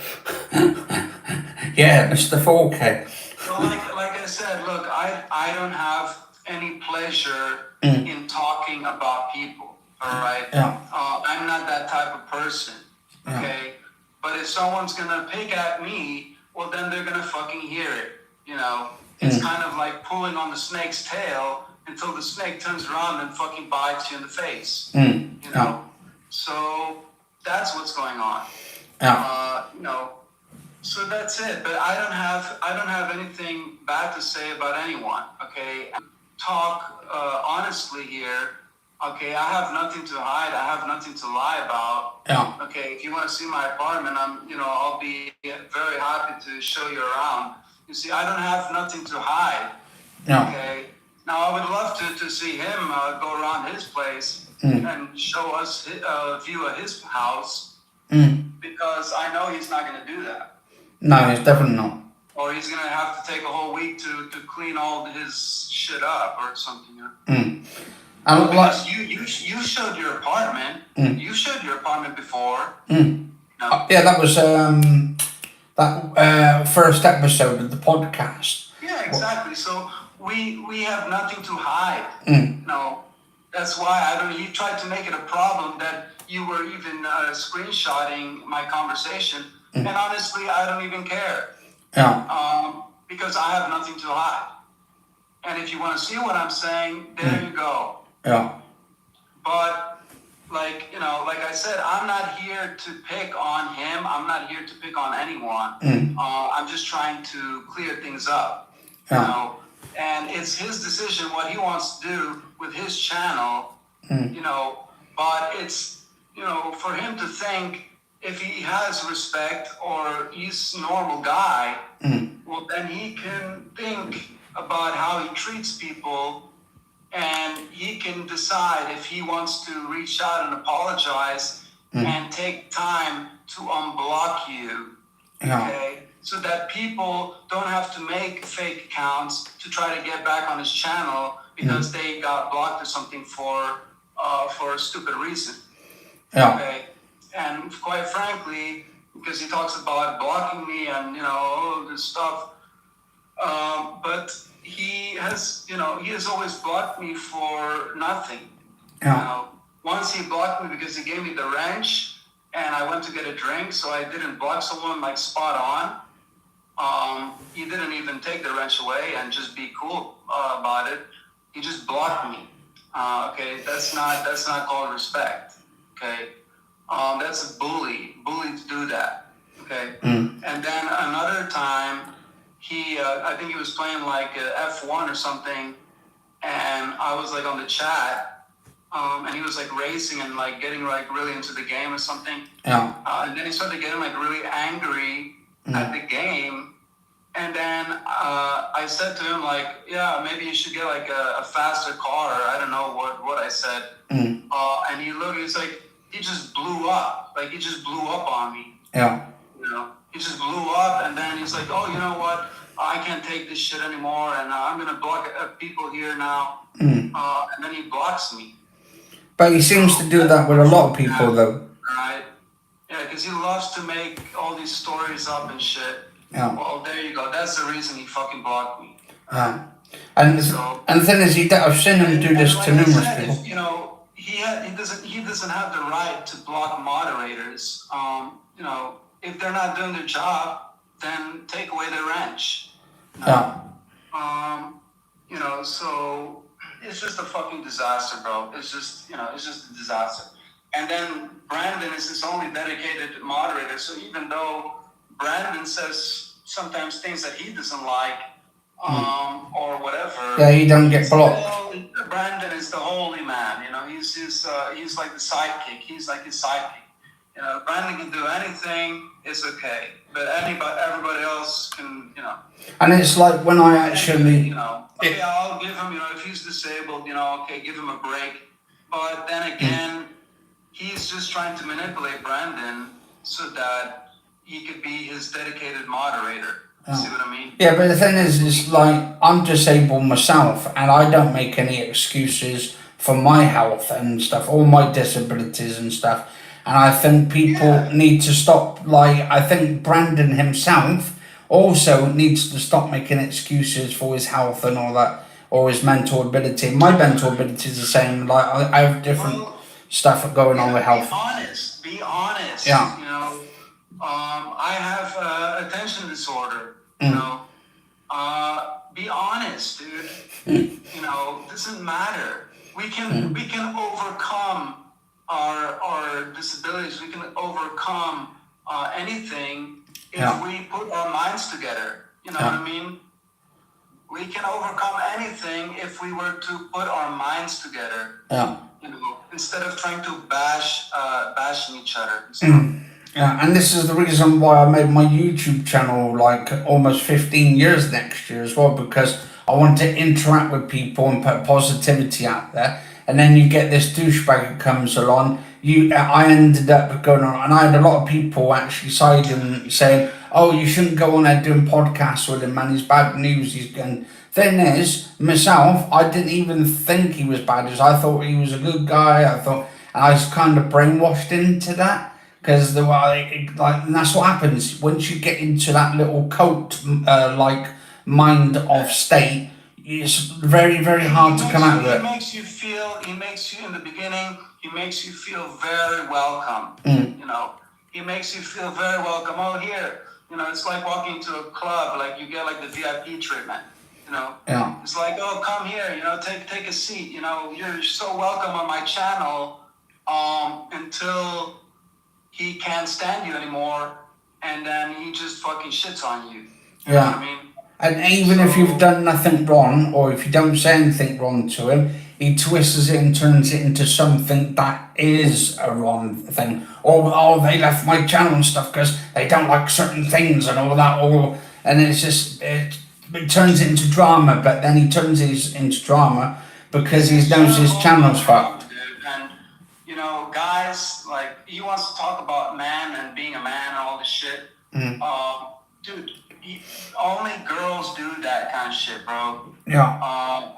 Yeah, it's the 4K. Well, like I said, look, I don't have any pleasure in talking about people. All right. I'm not that type of person. Okay. But if someone's gonna pick at me, well, then they're gonna fucking hear it. You know, it's kind of like pulling on the snake's tail until the snake turns around and fucking bites you in the face. You know, so that's what's going on. You know, so that's it. But I don't have anything bad to say about anyone. Okay, talk honestly here. Okay, I have nothing to hide. I have nothing to lie about. Yeah. Okay, if you want to see my apartment, I'll be very happy to show you around. You see, I don't have nothing to hide. Yeah. Okay. Now, I would love to see him go around his place and show us a view of his house, because I know he's not going to do that. No, it's definitely not. Or he's going to have to take a whole week to clean all his shit up or something. And Because you showed your apartment. You showed your apartment before. No. yeah, that was that first episode of the podcast. Yeah, exactly. So we have nothing to hide. No, that's why I don't. You tried to make it a problem that you were even screenshotting my conversation, and honestly, I don't even care. Yeah. Because I have nothing to hide. And if you want to see what I'm saying, there you go. Yeah. But like I said, I'm not here to pick on him. I'm not here to pick on anyone. I'm just trying to clear things up. Yeah. And it's his decision what he wants to do with his channel. But it's for him to think, if he has respect or he's a normal guy, well, then he can think about how he treats people, and he can decide if he wants to reach out and apologize and take time to unblock you. Okay? So that people don't have to make fake accounts to try to get back on his channel because they got blocked or something for a stupid reason. Yeah. Okay? And quite frankly, because he talks about blocking me and all this stuff, but he has always blocked me for nothing. Yeah. Once he blocked me because he gave me the wrench, and I went to get a drink, so I didn't block someone like spot on. He didn't even take the wrench away and just be cool about it. He just blocked me. Okay, that's not called respect. Okay, that's a bully to do that. Okay, and then another time, I think he was playing like F1 or something, and I was like on the chat, and he was like racing and like getting like really into the game or something. Yeah. And then he started getting like really angry at the game. And then I said to him like, yeah, maybe you should get like a faster car. I don't know what I said. And he's like, he just blew up. Like he just blew up on me. Yeah. He just blew up, and then he's like, oh, you know what? I can't take this shit anymore, and I'm going to block people here now. And then he blocks me. But he seems to do that with a lot of people, though. Right? Yeah, because he loves to make all these stories up and shit. Yeah. Well, there you go. That's the reason he fucking blocked me. Yeah. And the thing is, I've seen him do this to numerous people. He doesn't have the right to block moderators. If they're not doing their job, then take away their wrench. Yeah. So it's just a fucking disaster, bro. It's just a disaster. And then Brandon is his only dedicated moderator. So even though Brandon says sometimes things that he doesn't like, or whatever. Yeah, he don't get blocked. Brandon is the holy man. He's like the sidekick. He's like his sidekick. Brandon can do anything. It's okay. But everybody else can. And it's like when I actually. Okay, I'll give him. If he's disabled, okay, give him a break. But then again, he's just trying to manipulate Brandon so that he could be his dedicated moderator. See what I mean? Yeah, but the thing is like, I'm disabled myself, and I don't make any excuses for my health and stuff, all my disabilities and stuff. And I think people need to stop, I think Brandon himself also needs to stop making excuses for his health and all that, or his mental ability. My mental ability is the same, I have different stuff going on with health. Be honest. Yeah. I have attention disorder. Be honest, dude. Doesn't matter. We can overcome our disabilities. We can overcome anything if we put our minds together. You know what I mean? We can overcome anything if we were to put our minds together. Yeah. You know, instead of trying to bashing each other and stuff. Yeah, and this is the reason why I made my YouTube channel like almost 15 years next year as well, because I want to interact with people and put positivity out there. And then you get this douchebag who comes along. I ended up going on, and I had a lot of people actually siding, saying, "Oh, you shouldn't go on there doing podcasts with him, man. He's bad news." And thing is, myself, I didn't even think he was bad news. I thought he was a good guy. And I was kind of brainwashed into that. Because and that's what happens once you get into that little cult like mind of state. It's very, very hard to come out of it. He makes you in the beginning. He makes you feel very welcome. You know, he makes you feel very welcome. Oh, here, you know, it's like walking to a club. Like you get like the VIP treatment. You know, Yeah. It's like, oh, come here. You know, take a seat. You know, you're so welcome on my channel. Until he can't stand you anymore, and then he just fucking shits on you. You know what I mean? And even if you've done nothing wrong, or if you don't say anything wrong to him, he twists it and turns it into something that is a wrong thing. Or, oh, they left my channel and stuff because they don't like certain things and all that. And it's just, it turns it into drama, but then he turns it into drama because he knows his channel's fucked. And, you know, guys, like, he wants to talk about man and being a man and all this shit. Dude, only girls do that kind of shit, bro. Yeah.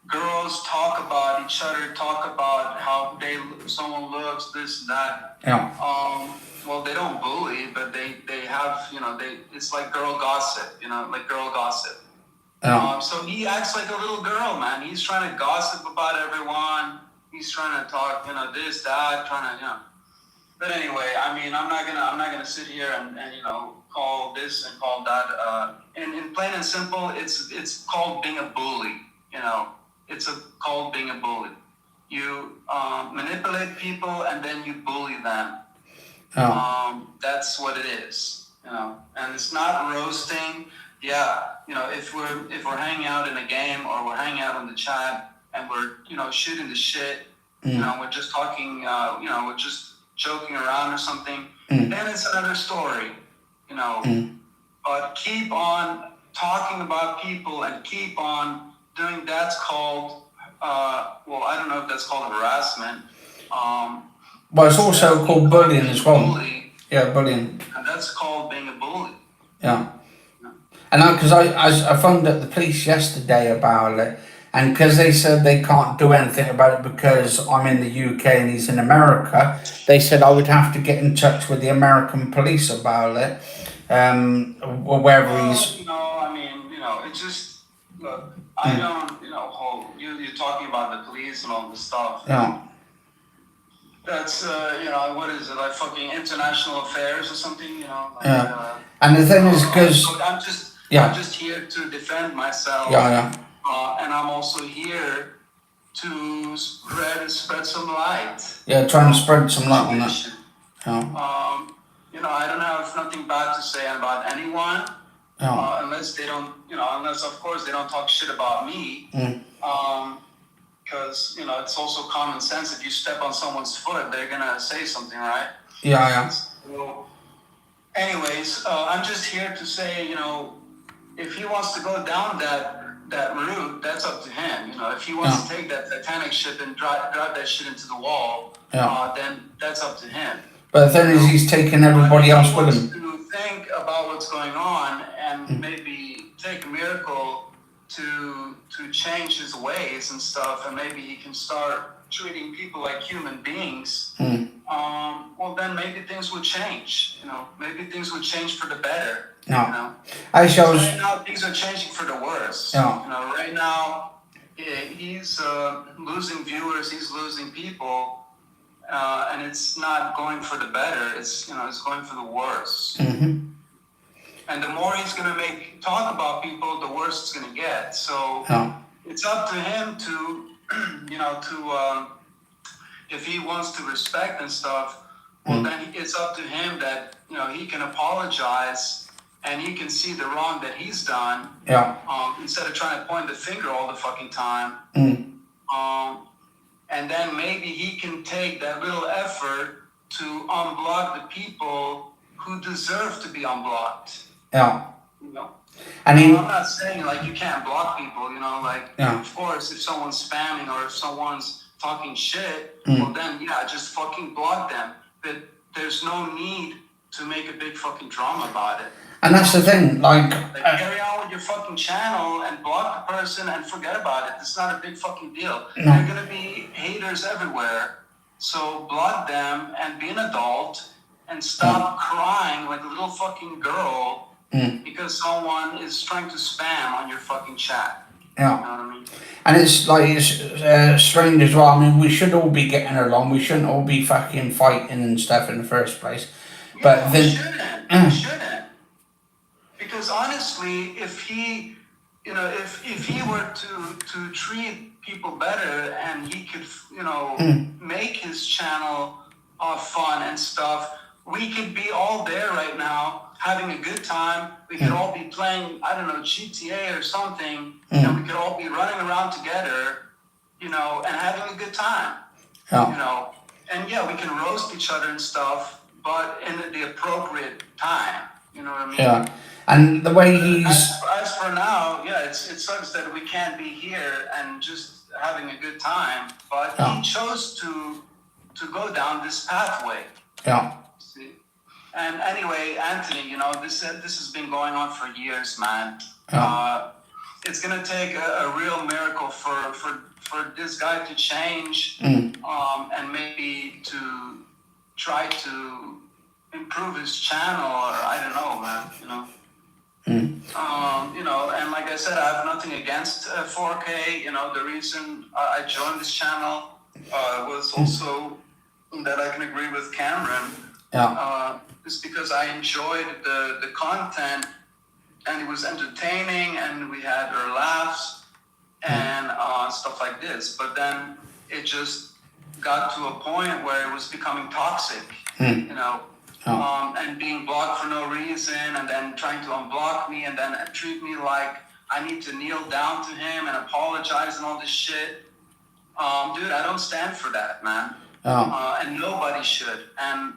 Girls talk about each other, talk about how someone looks, this, that. Yeah. Well, they don't bully, but they have, you know, it's like girl gossip, you know, like girl gossip. Yeah. So he acts like a little girl, man. He's trying to gossip about everyone. He's trying to talk, you know, this, that, trying to, you know. But anyway, I mean, I'm not gonna sit here and you know, call this and call that. And in plain and simple, it's called being a bully. You know, called being a bully. You manipulate people and then you bully them. That's what it is. You know, and it's not roasting. Yeah, you know, if we're hanging out in a game or we're hanging out in the chat and we're, you know, shooting the shit, you know, we're just talking, you know, we're just joking around or something, then it's another story, you know. But keep on talking about people and keep on doing, that's called, well, I don't know if that's called harassment. But it's also called bullying as well. Bully, yeah, bullying. And that's called being a bully. Yeah. And because I phoned up the police yesterday about it, and because they said they can't do anything about it because I'm in the UK and he's in America, they said I would have to get in touch with the American police about it, or wherever he's. You know, I mean, you know, it's just, look, I don't, you know, you're talking about the police and all this stuff. Yeah. That's, you know, what is it, like fucking international affairs or something, you know? Like, yeah. And the thing is, because I'm just here to defend myself. Yeah. And I'm also here to spread some light. Yeah, trying to spread some light on that. Yeah. You know, I don't have nothing bad to say about anyone. Unless they don't, you know, unless of course they don't talk shit about me. Because, you know, it's also common sense. If you step on someone's foot, they're gonna say something, right? Yeah. So, anyways, I'm just here to say, you know, if he wants to go down that route, that's up to him. You know, if he wants to take that Titanic ship and drive that shit into the wall, then that's up to him. But the thing is, he's taking everybody else with him. To think about what's going on and maybe take a miracle to change his ways and stuff, and maybe he can start treating people like human beings. Well, then maybe things would change. You know, maybe things would change for the better. You know? Right now, things are changing for the worse. You know, right now, he's losing viewers, he's losing people, and it's not going for the better. It's, you know, it's going for the worse. And the more he's going to talk about people, the worse it's going to get. So it's up to him to, you know, if he wants to respect and stuff, well, then it's up to him that, you know, he can apologize and he can see the wrong that he's done. Instead of trying to point the finger all the fucking time. and then maybe he can take that little effort to unblock the people who deserve to be unblocked. Yeah. You know? And I'm not saying like you can't block people, you know, like yeah. of course if someone's spamming or if someone's talking shit, well then yeah, just fucking block them. But there's no need to make a big fucking drama about it. And that's the thing, like carry on with your fucking channel and block the person and forget about it. It's not a big fucking deal. No. There are gonna be haters everywhere. So block them and be an adult and stop crying like a little fucking girl because someone is trying to spam on your fucking chat. Yeah. You know what I mean? And it's like, it's strange as well. I mean, we should all be getting along. We shouldn't all be fucking fighting and stuff in the first place. Yeah, but then, we shouldn't. Because honestly, if he, you know, if he were to treat people better and he could, you know, make his channel fun and stuff, we could be all there right now having a good time. We could all be playing, I don't know, GTA or something, and we could all be running around together, you know, and having a good time. Yeah. You know, and yeah, we can roast each other and stuff, but in the appropriate time. You know what I mean? Yeah. And the way he's... As for now, yeah, it sucks that we can't be here and just having a good time, but he chose to go down this pathway. Yeah. See? And anyway, Anthony, you know, this has been going on for years, man. Yeah. It's gonna take a real miracle for this guy to change, and maybe to try to improve his channel, or I don't know, man. You know. You know, and like I said, I have nothing against 4K. You know, the reason I joined this channel was also that I can agree with Cameron. Yeah. Is because I enjoyed the content, and it was entertaining, and we had our laughs and stuff like this. But then it just got to a point where it was becoming toxic. You know. And being blocked for no reason, and then trying to unblock me, and then treat me like I need to kneel down to him and apologize and all this shit. Dude, I don't stand for that, man. And nobody should. And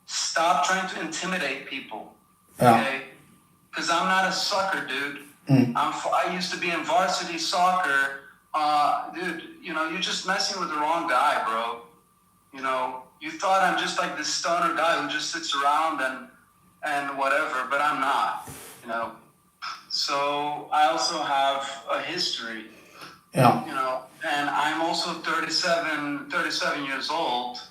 stop trying to intimidate people, okay? Because I'm not a sucker, dude. I used to be in varsity soccer. Dude, you know, you're just messing with the wrong guy, bro. You know, you thought I'm just like this stoner guy who just sits around and whatever, but I'm not, you know. So I also have a history, you know, and I'm also 37 years old.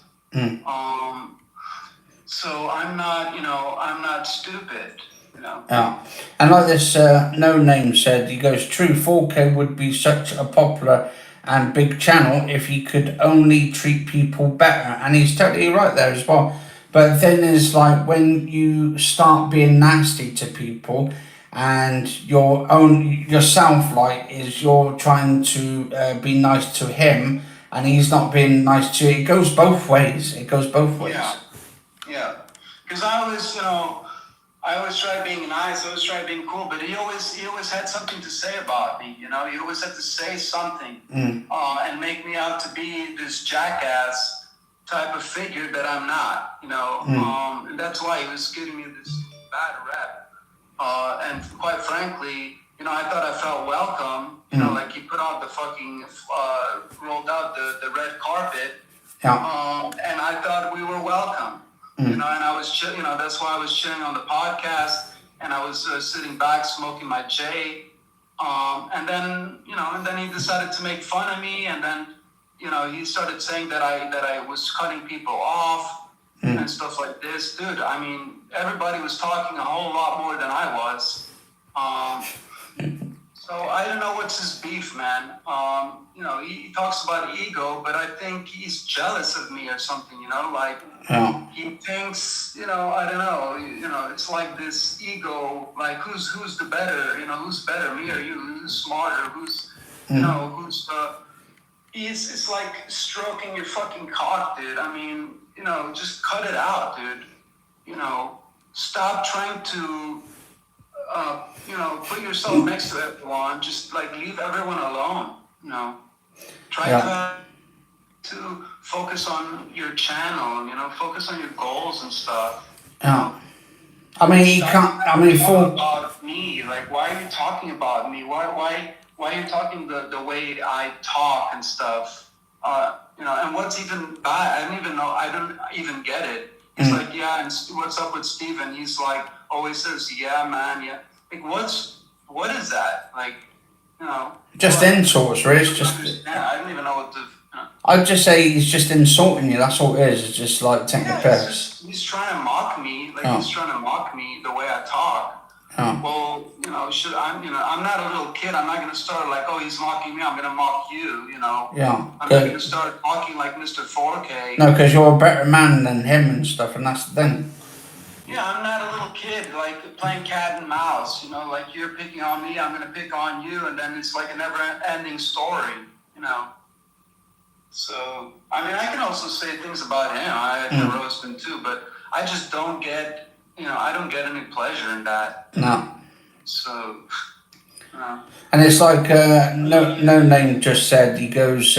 So I'm not, you know, I'm not stupid, you know. Yeah. And like this No Name said, he goes, true, 4K would be such a popular and big channel if he could only treat people better. And he's totally right there as well. But then it's like when you start being nasty to people and yourself, like, is you're trying to be nice to him and he's not being nice to you. It goes both ways. Yeah. Because I always, you know, I always try being nice, I always try being cool, but he always had something to say about me, you know. He always had to say something and make me out to be this jackass type of figure that I'm not, you know. And that's why he was giving me this bad rep. And quite frankly, you know, I thought I felt welcome, you know, like he put out the fucking, rolled out the red carpet, and I thought we were welcome. You know, and I was, you know, that's why I was chilling on the podcast, and I was sitting back smoking my J, and then, you know, and then he decided to make fun of me, and then, you know, he started saying that I was cutting people off and stuff like this. Dude, I mean, everybody was talking a whole lot more than I was. So I don't know what's his beef, man. You know, he talks about ego, but I think he's jealous of me or something, you know, like he thinks, you know, I don't know, you know, it's like this ego, like who's the better, you know, who's better, me or you, who's smarter, who's, you know, who's, it's like stroking your fucking cock, dude. I mean, you know, just cut it out, dude. You know, stop trying to, you know, put yourself next to everyone. Just like leave everyone alone. You know, try to to focus on your channel, focus on your goals and stuff. Yeah. I mean, you can't. I mean, talk about me. Like, why are you talking about me? Why are you talking the way I talk and stuff? And what's even bad? I don't even know. I don't even get it. He's like, yeah, and what's up with Steven? He's like, always says, yeah, man, yeah. Like, what is that? Like, just insults, right? It's just. I don't even know what the. I'd just say he's just insulting you. That's all it is. It's just like taking a piss. He's trying to mock me. He's trying to mock me the way I talk. Well, I'm not a little kid. I'm not going to start like, oh, he's mocking me. I'm going to mock you. I'm not going to start talking like Mr. 4K. No, because you're a better man than him and stuff, and that's the thing. Yeah, I'm not a little kid, like playing cat and mouse. Like you're picking on me, I'm going to pick on you, and then it's like a never-ending story. So, I mean, I can also say things about him. I can roast him too, but I just don't get, I don't get any pleasure in that. No. So, And it's like, no name just said, he goes,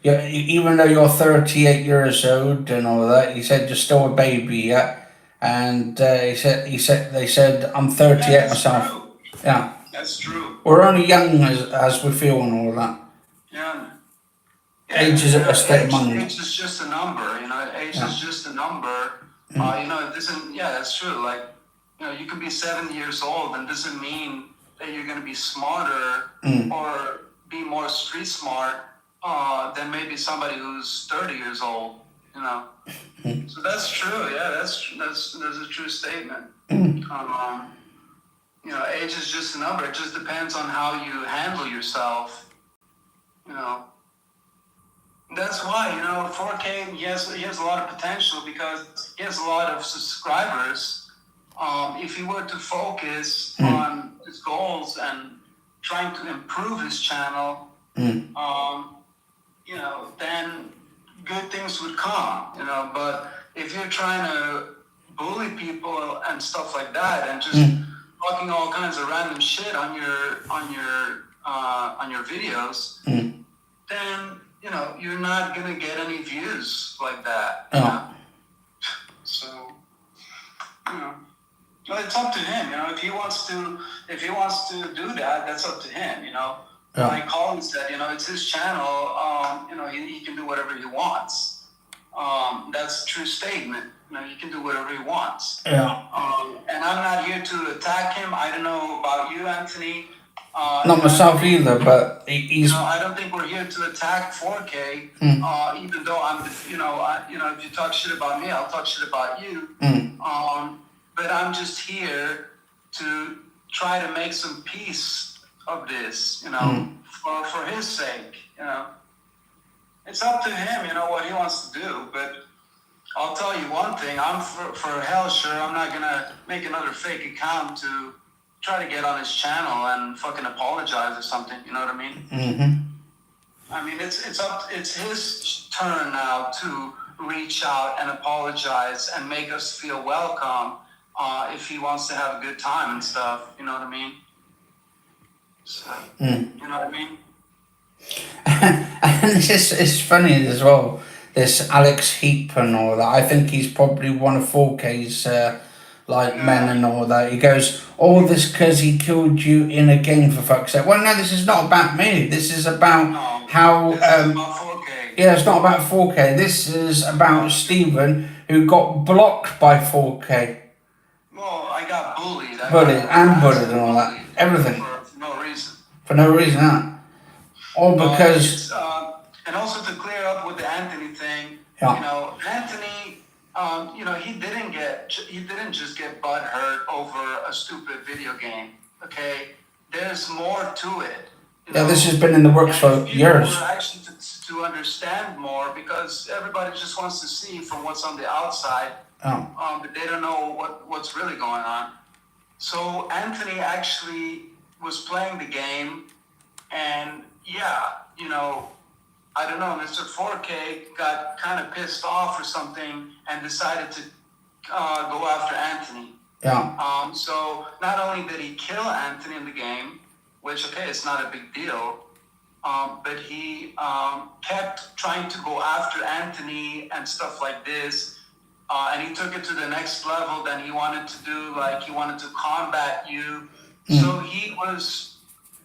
even though you're 38 years old and all that, he said you're still a baby, yeah? And they said, I'm 38 myself. True. Yeah. That's true. We're only young as we feel and all that. Yeah. Age is a state of mind. Age is just a number, age is just a number. It doesn't, that's true. Like, you can be 70 years old and doesn't mean that you're going to be smarter or be more street smart than maybe somebody who's 30 years old, So that's true. Yeah, that's a true statement. Age is just a number. It just depends on how you handle yourself, That's why, 4K, he has a lot of potential because he has a lot of subscribers. If he were to focus on his goals and trying to improve his channel, then good things would come, But if you're trying to bully people and stuff like that and just talking all kinds of random shit on your videos, then you're not gonna get any views like that. So, well, it's up to him. If he wants to do that, that's up to him. Like Colin said, it's his channel. He can do whatever he wants. That's a true statement. He can do whatever he wants. Yeah. And I'm not here to attack him. I don't know about you, Anthony. Not myself either, but he's. I don't think we're here to attack 4K. Even though if you talk shit about me, I'll talk shit about you. But I'm just here to try to make some peace of this, for his sake. It's up to him, what he wants to do. But I'll tell you one thing: I'm for hell sure I'm not gonna make another fake account to try to get on his channel and fucking apologize or something. You know what I mean? I mean, it's his turn now to reach out and apologize and make us feel welcome if he wants to have a good time and stuff. You know what I mean? So, you know what I mean? And it's funny as well. This Alex Heap and all that. I think he's probably one of 4K's men and all that. He goes, all this because he killed you in a game, for fuck's sake. Well, no, this is not about me. This is about how. This is about 4K. Yeah, it's not about 4K. This is about Stephen, who got blocked by 4K. Well, I got bullied. Bullied and all that. Everything. For no reason. For no reason, huh? All because. And also to clear up with the Anthony thing, Anthony, he didn't just get butthurt over a stupid video game. Okay, there's more to it. This has been in the works for years. Actually, to understand more, because everybody just wants to see from what's on the outside, but they don't know what's really going on. So Anthony actually was playing the game, and I don't know, Mr. 4K got kind of pissed off or something and decided to go after Anthony. So not only did he kill Anthony in the game, which, okay, it's not a big deal, but he kept trying to go after Anthony and stuff like this. And he took it to the next level. Then he wanted to do, like, he wanted to combat you. So he was,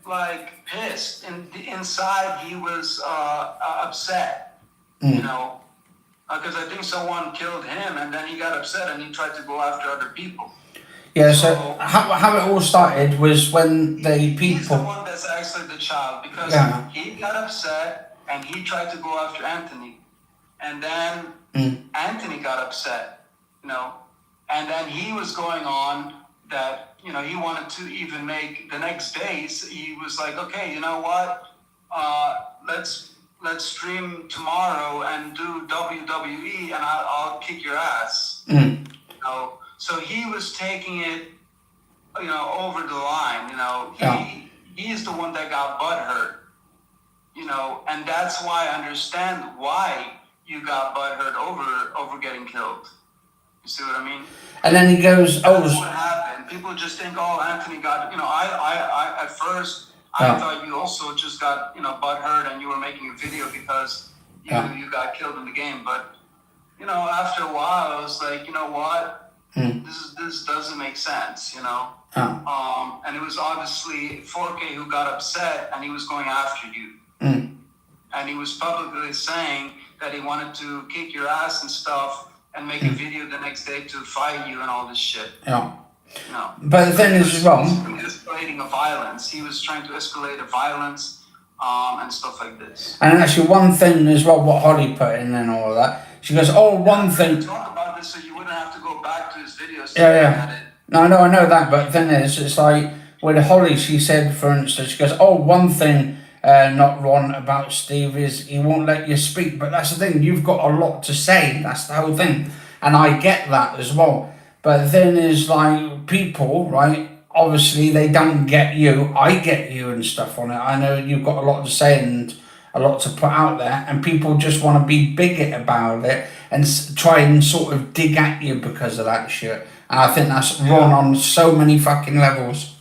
like, pissed. And inside, he was upset, you know, because I think someone killed him, and then he got upset and he tried to go after other people. Yeah, so how it all started was when the people... He's the one that's actually the child, because he got upset and he tried to go after Anthony. And then Anthony got upset, you know, and then he was going on that, you know, he wanted to even make the next day. He was like, okay, you know what? Let's stream tomorrow and do WWE, and I'll kick your ass. You know? So he was taking it, you know, over the line. You know, he's the one that got butthurt. You know, and that's why I understand why you got butthurt over getting killed. You see what I mean? And then he goes, "Oh, that's what happened." People just think, "Oh, Anthony got." You know, I at first I thought you also just got, you know, butthurt and you were making a video because you got killed in the game. But you know, after a while, I was like, you know what, this doesn't make sense. You know, and it was obviously 4K who got upset and he was going after you. And he was publicly saying that he wanted to kick your ass and stuff and make a video the next day to fight you and all this shit. Yeah. No. But the thing is, well, escalating a violence. He was trying to escalate a violence and stuff like this. And actually, one thing as well, what Holly put in and all of that. She goes, one thing. Talk about this so you wouldn't have to go back to his videos. No, I know that, but the thing is, it's like with Holly, she said, for instance, she goes, one thing not wrong about Steve is he won't let you speak. But that's the thing, you've got a lot to say. That's the whole thing. And I get that as well. But the thing is, like, people, right, obviously they don't get you. I get you and stuff on it. I know you've got a lot to say and a lot to put out there. And people just want to be bigot about it and try and sort of dig at you because of that shit. And I think that's wrong on so many fucking levels.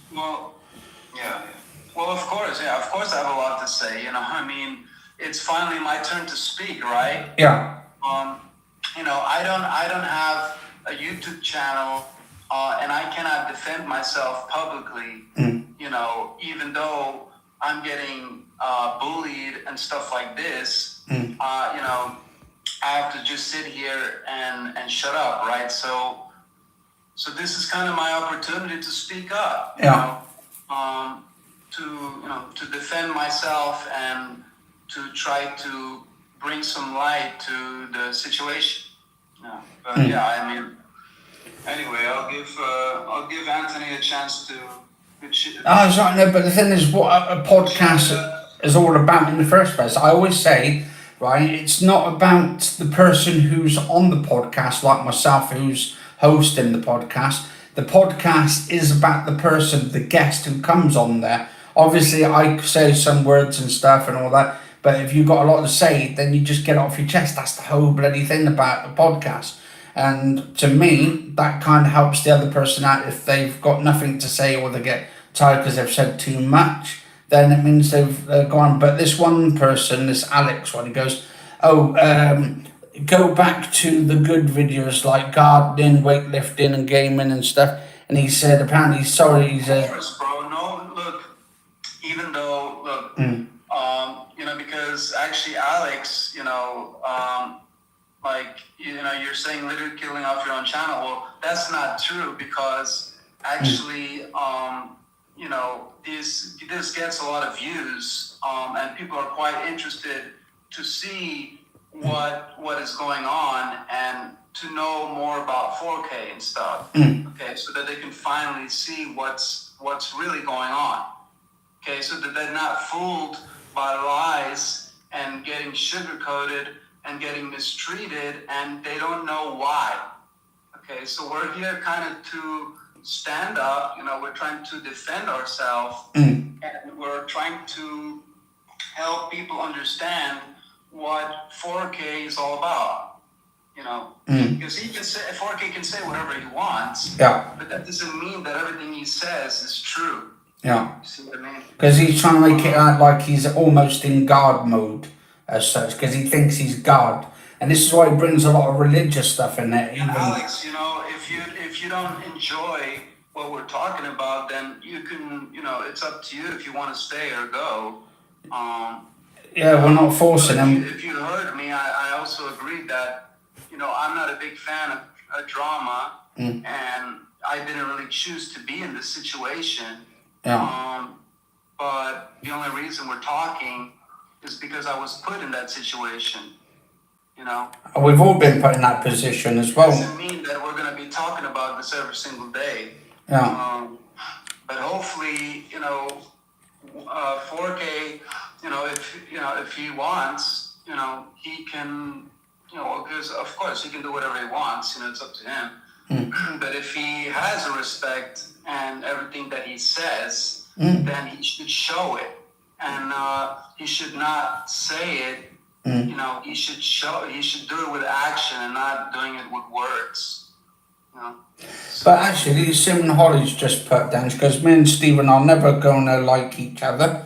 Well, of course I have a lot to say, you know. I mean, it's finally my turn to speak, right? Yeah. You know, I don't have a YouTube channel, and I cannot defend myself publicly, you know, even though I'm getting bullied and stuff like this. You know, I have to just sit here and shut up, right? So this is kind of my opportunity to speak up, you know, to defend myself and to try to bring some light to the situation. Yeah, but I mean, anyway, I'll give Anthony a chance to. No, but the thing is, what a podcast is all about in the first place. I always say, right, it's not about the person who's on the podcast, like myself, who's hosting the podcast. The podcast is about the person, the guest who comes on there. Obviously, I say some words and stuff and all that, but if you've got a lot to say, then you just get it off your chest. That's the whole bloody thing about the podcast. And to me, that kind of helps the other person out. If they've got nothing to say or they get tired because they've said too much, then it means they've gone. But this one person, this Alex one, he goes, go back to the good videos like gardening, weightlifting and gaming and stuff. And he said, apparently, he's sorry. He said, bro, no, look, even though, look, you know, because actually Alex, you know, like, you know, you're saying literally killing off your own channel. Well, that's not true, because actually, you know, this gets a lot of views, and people are quite interested to see what is going on and to know more about 4K and stuff. Okay, so that they can finally see what's really going on. Okay, so that they're not fooled by lies and getting sugar-coated and getting mistreated, and they don't know why. Okay, so we're here kind of to stand up, you know, we're trying to defend ourselves, and we're trying to help people understand what 4K is all about, you know, because he can say, 4K can say whatever he wants, but that doesn't mean that everything he says is true. Yeah. See what I mean? Because he's trying to make it out like he's almost in God mode as such, because he thinks he's God. And this is why he brings a lot of religious stuff in there. Yeah, Alex, you know, if you don't enjoy what we're talking about, then you can, you know, it's up to you if you want to stay or go. Yeah, we're not forcing him. If you heard me, I also agreed that, you know, I'm not a big fan of drama, and I didn't really choose to be in this situation. Yeah. But the only reason we're talking is because I was put in that situation. You know, And we've all been put in that position as well. doesn't mean that we're going to be talking about this every single day. Yeah. But hopefully, you know, 4K, if he wants, you know, he can, you know, because of course he can do whatever he wants. You know, it's up to him. But if he has a respect and everything that he says, then he should show it, and he should not say it. You know, he should do it with action and not doing it with words. You know? But actually, Sim and Holly's just put down, because me and Stephen are never going to like each other.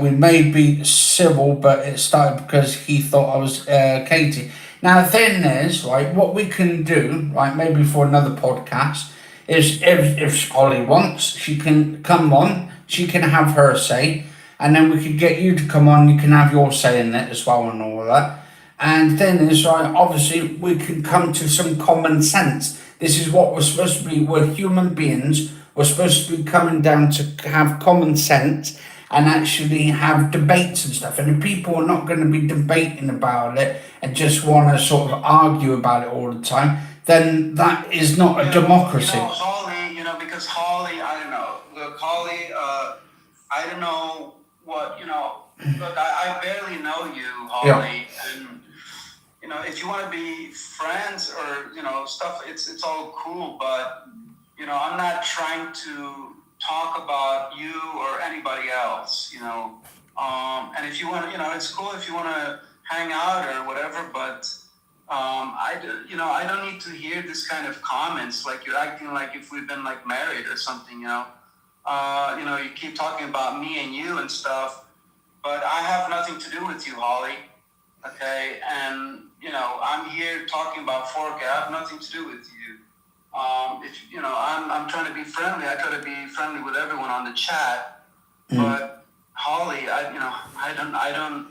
We may be civil, but it started because he thought I was Katie. Now, the thing is, right, what we can do, right, maybe for another podcast, is if Holly wants, she can come on, she can have her say, and then we could get you to come on, you can have your say in it as well and all of that. And then is, right, obviously, we can come to some common sense. This is what we're supposed to be. We're human beings. We're supposed to be coming down to have common sense and actually have debates and stuff. And if people are not going to be debating about it and just want to sort of argue about it all the time, then that is not a democracy. You know, Holly, you know, because Holly, I don't know. Look, Holly, I don't know what, you know, look, I barely know you, Holly. Yeah. And, you know, if you want to be friends or, you know, stuff, it's all cool. But, you know, I'm not trying to talk about you or anybody else, you know. And if you want to, you know, it's cool if you want to hang out or whatever, but I don't need to hear this kind of comments, like you're acting like if we've been like married or something, you know. You keep talking about me and you and stuff, but I have nothing to do with you, Holly. Okay, and you know, I'm here talking about 4K. I have nothing to do with you. If you know, I'm trying to be friendly. I try to be friendly with everyone on the chat, but Holly, I don't.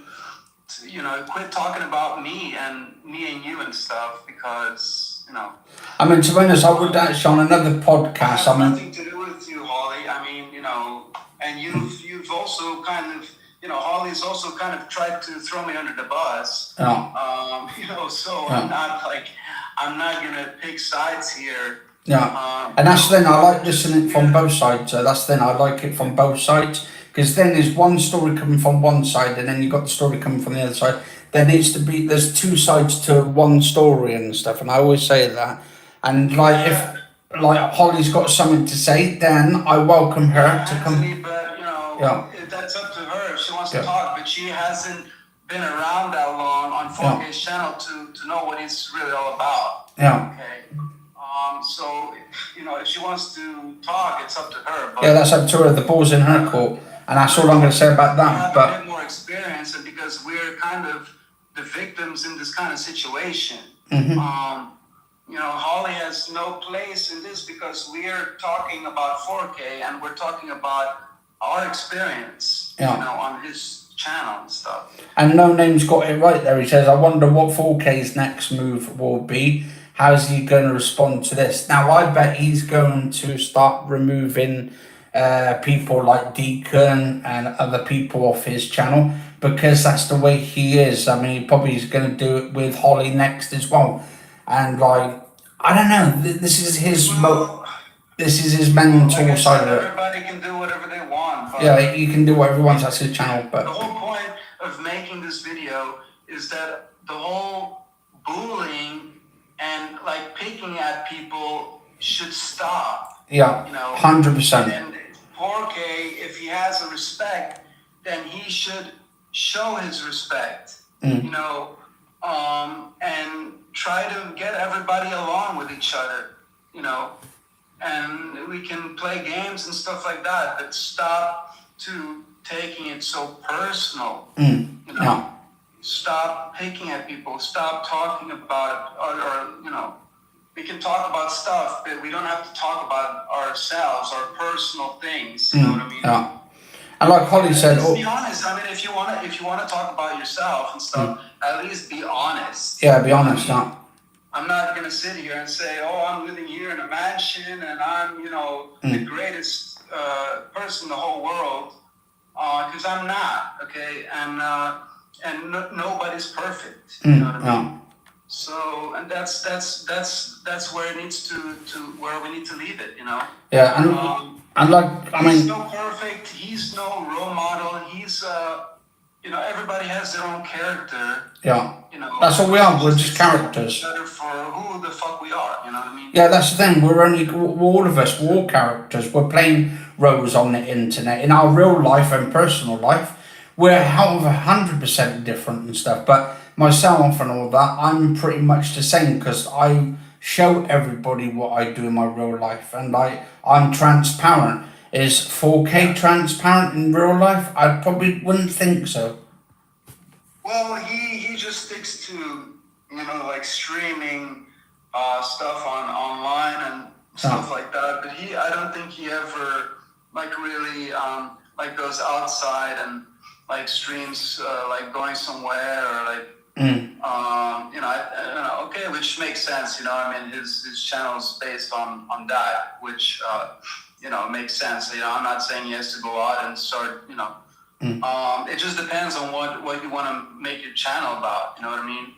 You know, quit talking about me and you and stuff, because, you know. I mean, to be honest, I would actually on another podcast. I have nothing to do with you, Holly. I mean, you know, and you've also kind of, you know, Holly's also kind of tried to throw me under the bus. Yeah. You know, so yeah. I'm not gonna pick sides here. Yeah. And that's the thing, I like listening from both sides. So that's the thing, I like it from both sides. Because then there's one story coming from one side, and then you've got the story coming from the other side. There's two sides to one story and stuff, and I always say that. And like, if like Holly's got something to say, then I welcome her to come. Anthony, but you know, that's up to her if she wants to talk. But she hasn't been around that long on 4K's channel to know what it's really all about. Yeah. Okay. So you know, if she wants to talk, it's up to her. But yeah, that's up to her. The ball's in her court. And that's all I'm going to say about that. But a bit more experience, and because we're kind of the victims in this kind of situation. You know, Holly has no place in this because we're talking about 4K and we're talking about our experience, you know, on his channel and stuff. And No Name's got it right there. He says, I wonder what 4K's next move will be. How's he going to respond to this? Now, I bet he's going to start removing people like Deacon and other people off his channel, because that's the way he is. I mean, he probably is going to do it with Holly next as well. And like, I don't know, this is his mental side of it. Everybody can do whatever they want. Yeah, he can do whatever he wants, that's his channel. But the whole point of making this video is that the whole bullying and like picking at people should stop. Yeah, you know, 100%. And 4K, if he has a respect, then he should show his respect. You know, and try to get everybody along with each other. You know, and we can play games and stuff like that, but stop to taking it so personal. You know, Yeah. stop picking at people, stop talking about it, or you know, we can talk about stuff, but we don't have to talk about ourselves, our personal things. You know what I mean? Yeah. And like Holly said, Just be honest. I mean, if you wanna talk about yourself and stuff, at least be honest. yeah, be honest. Yeah. I'm not gonna sit here and say, "Oh, I'm living here in a mansion and I'm, you know, the greatest person in the whole world," because I'm not. Okay, and nobody's perfect. You know what I mean? Yeah. So, and that's where it needs to where we need to leave it. You know? Yeah. And like, I He's mean, no perfect. He's no role model. He's you know, everybody has their own character. yeah. You know, That's what we are. We're just characters. better for who the fuck we are. You know what I mean? Yeah, that's the thing. We're all of us. We're all characters. We're playing roles on the internet. In our real life and personal life, we're however 100% different and stuff. But myself and all that, I'm pretty much the same because I show everybody what I do in my real life, and I'm transparent. Is 4K transparent in real life? I probably wouldn't think so. Well, he just sticks to, you know, like streaming stuff online and stuff like that. But I don't think he ever like really like goes outside and like streams like going somewhere or like you know, okay, which makes sense. You know, I mean, his channel is based on that, which you know, makes sense. You know, I'm not saying he has to go out and start, you know. It just depends on what you want to make your channel about. You know what I mean?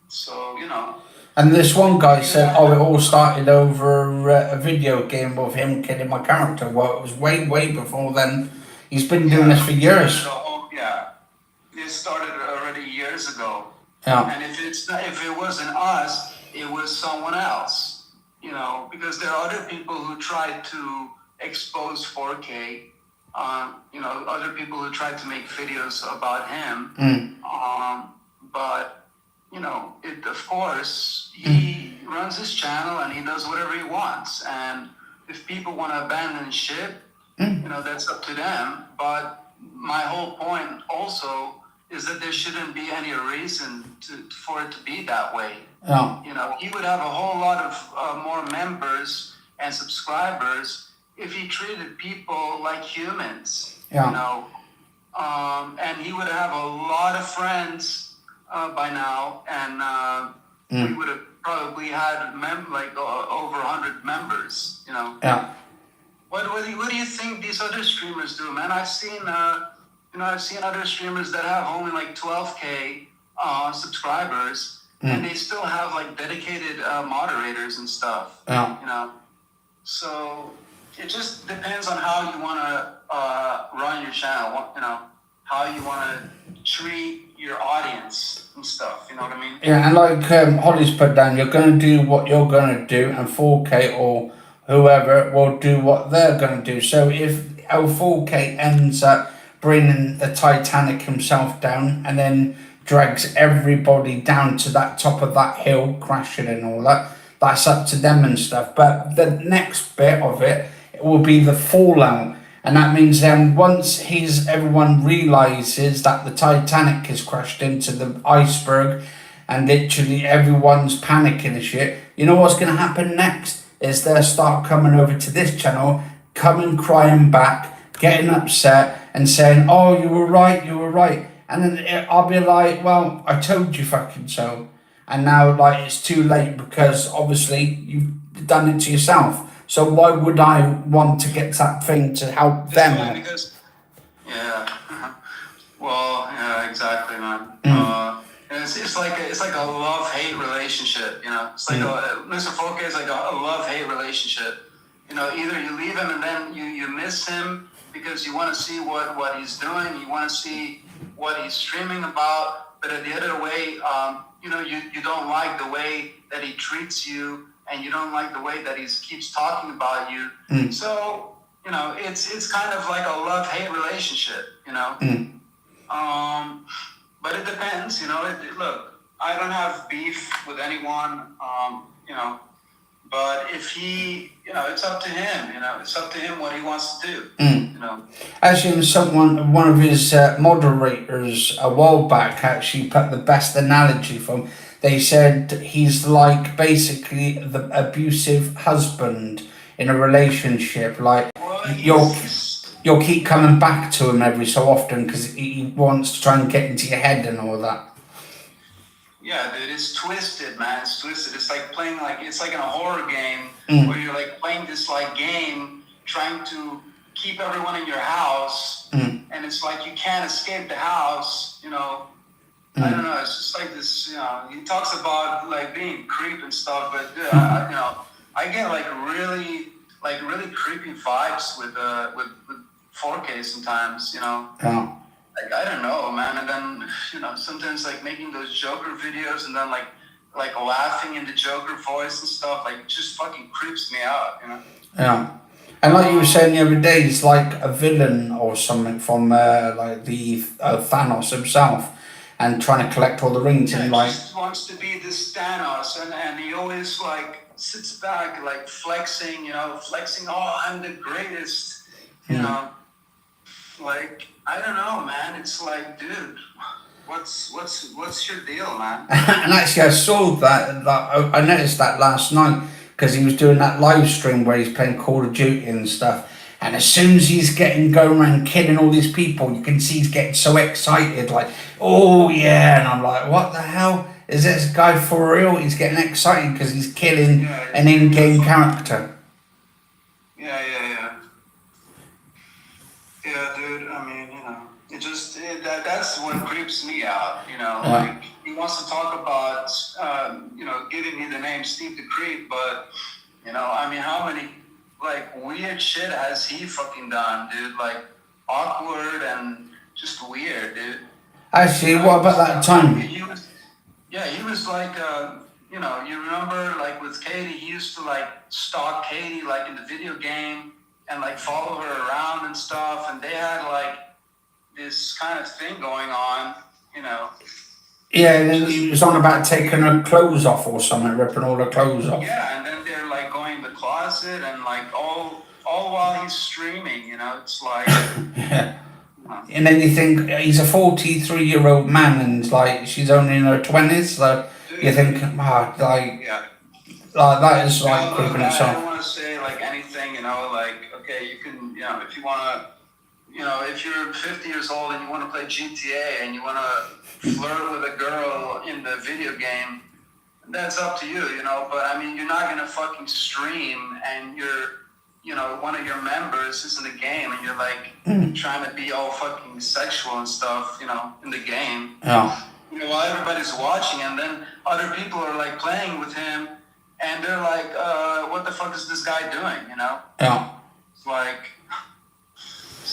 So, you know. And this one guy said, "Oh, it all started over a video game of him killing my character." Well, it was way before then. He's been doing this for years. Yeah, it started already years ago. Yeah. And if it wasn't us, it was someone else. You know, because there are other people who tried to expose 4K. You know, other people who tried to make videos about him. But, you know, of course, he runs his channel and he does whatever he wants. And if people want to abandon ship, you know, that's up to them. But my whole point also is that there shouldn't be any reason for it to be that way. Yeah. You know, he would have a whole lot of more members and subscribers if he treated people like humans. Yeah. You know, and he would have a lot of friends by now, and we would have probably had over 100 members. You know. Yeah. What do you think these other streamers do, man? I've seen you know, I've seen other streamers that have only like 12K subscribers. And they still have like dedicated moderators and stuff. Yeah. You know, so it just depends on how you want to run your channel. You know, how you want to treat your audience and stuff. You know what I mean? Yeah, and like Holly's put down, you're going to do what you're going to do, and 4K or whoever will do what they're going to do. So if our 4K ends up bringing the Titanic himself down and then drags everybody down to that top of that hill, crashing and all that, that's up to them and stuff. But the next bit of it will be the fallout. And that means then once everyone realises that the Titanic has crashed into the iceberg and literally everyone's panicking and shit, you know what's going to happen next? Is they'll start coming over to this channel, coming crying back, getting upset and saying, "Oh, you were right. And then I'll be like, "Well, I told you fucking so." And now, like, it's too late because obviously you've done it to yourself. So why would I want to get that thing to help them out? Because, yeah. Well, yeah, exactly, man. It's like a love-hate relationship, you know. It's like Mr. Folk is like a love-hate relationship. You know, either you leave him and then you miss him because you want to see what he's doing, you want to see what he's streaming about, but at the other way, you know, you don't like the way that he treats you, and you don't like the way that he keeps talking about you. So, you know, it's kind of like a love-hate relationship, you know. But it depends, you know. Look, I don't have beef with anyone, you know. But if he, it's up to him. It's up to him what he wants to do. Actually, one of his moderators a while back actually put the best analogy from. They said he's like basically the abusive husband in a relationship. Like you'll keep coming back to him every so often because he wants to try and get into your head and all that. Yeah, dude, it's twisted, man. It's twisted. It's like playing it's like in a horror game where you're like playing this like game trying to keep everyone in your house, and it's like you can't escape the house. I don't know. It's just like this. He talks about like being creep and stuff, but dude, I get like really creepy vibes with 4K sometimes. Yeah. Like, I don't know, man. And then, sometimes like making those Joker videos and then like laughing in the Joker voice and stuff, like just fucking creeps me out, Yeah. And like you were saying the other day, he's like a villain or something from like the Thanos himself and trying to collect all the rings and like... He just wants to be this Thanos and he always like sits back like flexing, oh, I'm the greatest, like, I don't know, man. It's like, dude, what's your deal, man? And actually, I saw that. I noticed that last night because he was doing that live stream where he's playing Call of Duty and stuff. And as soon as he's going around killing all these people, you can see he's getting so excited, like, oh yeah. And I'm like, what the hell is this guy for real? He's getting excited because he's killing an in-game character. Yeah, dude, I mean, that's what creeps me out, like, he wants to talk about, giving me the name Steve the Creep, but, I mean, how many, like, weird shit has he fucking done, dude, like, awkward and just weird, dude. Actually, what about that time? He was like, you remember, like, with Katie, he used to, like, stalk Katie, like, in the video game, and like follow her around and stuff, and they had like this kind of thing going on, Yeah, and then he was on about taking her clothes off or something, ripping all her clothes off. Yeah, and then they're like going in the closet and like all while he's streaming, it's like. Yeah. And then you think he's a 43-year-old man and like she's only in her 20s, so you think, like that is like creeping itself. I don't want to say like anything, like, okay, you can, if you want to, if you're 50 years old and you want to play GTA and you want to flirt with a girl in the video game, that's up to you, but I mean, you're not going to fucking stream and one of your members is in the game and you're like trying to be all fucking sexual and stuff, in the game. Yeah. While everybody's watching, and then other people are like playing with him. And they're like, what the fuck is this guy doing, Yeah. It's like...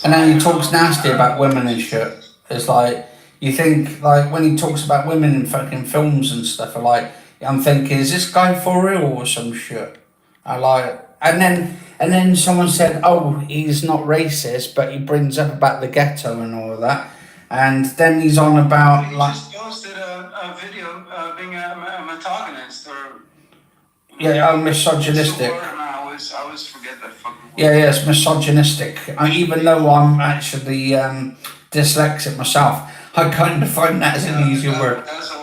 And then he talks nasty about women and shit. It's like, you think, like, when he talks about women in fucking films and stuff, I'm thinking, is this guy for real or some shit? And then someone said, oh, he's not racist, but he brings up about the ghetto and all of that. And then he's on about, he just posted a video being a misogynist or... Yeah, misogynistic. I always forget that fucking word. Yeah, it's misogynistic. Even though I'm actually dyslexic myself, I kind of find that as an easier word. That's a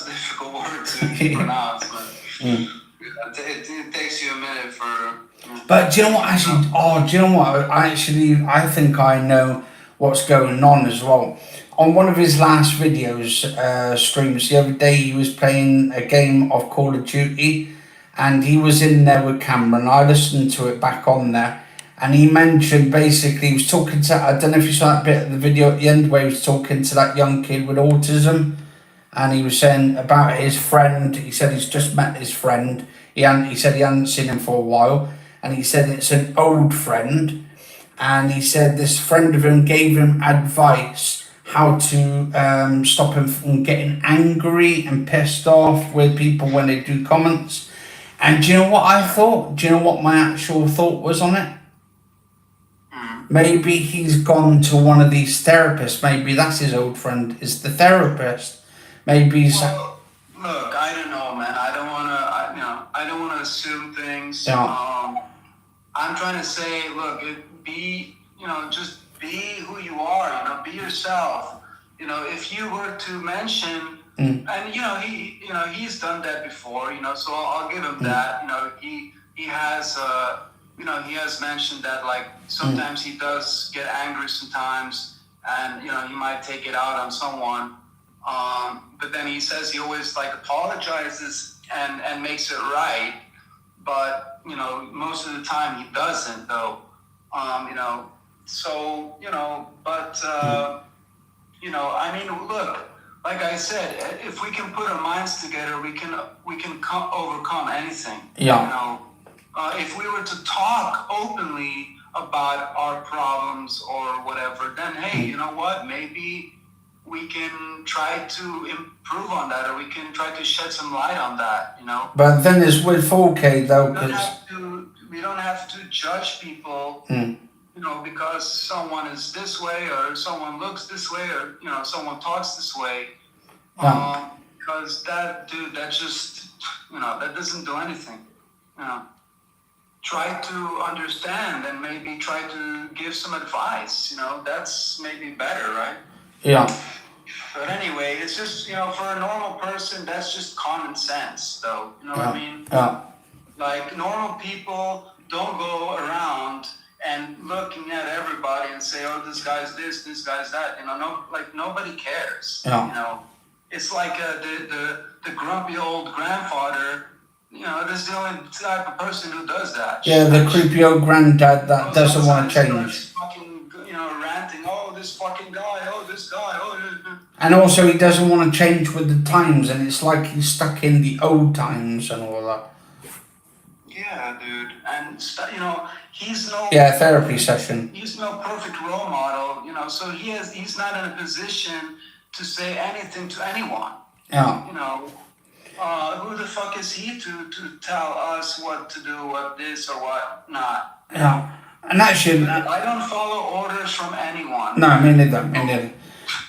difficult word to pronounce, but it takes you a minute for... But do you know what, actually, do you know what, I think I know what's going on as well. On one of his last videos, streams, the other day, he was playing a game of Call of Duty, and he was in there with Cameron. I listened to it back on there, and he mentioned basically, he was talking to, I don't know if you saw that bit of the video at the end where he was talking to that young kid with autism, and he was saying about his friend. He said he's just met his friend. He said he hadn't seen him for a while, and he said it's an old friend, and he said this friend of him gave him advice how to stop him from getting angry and pissed off with people when they do comments. And do you know what I thought? Do you know what my actual thought was on it? Maybe he's gone to one of these therapists. Maybe that's his old friend, is the therapist. Maybe he's... Well, look, I don't know, man. I don't want to, I don't want to assume things. Yeah. I'm trying to say, look, just be who you are. Be yourself. If you were to mention, and he's done that before. So I'll give him that. He has. He has mentioned that, like, sometimes he does get angry sometimes, and he might take it out on someone. But then he says he always, like, apologizes and makes it right. But most of the time he doesn't, though. I mean, look, like I said, if we can put our minds together, we can overcome anything. Yeah. If we were to talk openly about our problems or whatever, then hey, you know what? Maybe we can try to improve on that, or we can try to shed some light on that. But then it's with 4K though, we don't have to judge people. Because someone is this way, or someone looks this way, or someone talks this way. Because that just that doesn't do anything. Try to understand and maybe try to give some advice. That's maybe better, right? Yeah. But anyway, it's just for a normal person, that's just common sense, though. What I mean? Yeah. Like, normal people don't go around and looking at everybody and say, oh, this guy's this guy's that. Nobody cares. Yeah. It's like the grumpy old grandfather. This is the only type of person who does that. Yeah, the creepy old granddad that doesn't want to change. Fucking, ranting, oh, this fucking guy, oh, this guy, oh. And also he doesn't want to change with the times, and it's like he's stuck in the old times and all that. Yeah, dude. And, he's no... Yeah, therapy session. He's no perfect role model, so he's not in a position to say anything to anyone. Yeah. Who the fuck is he to tell us what to do, what this or what not? Yeah. And actually... I don't follow orders from anyone. No, me neither.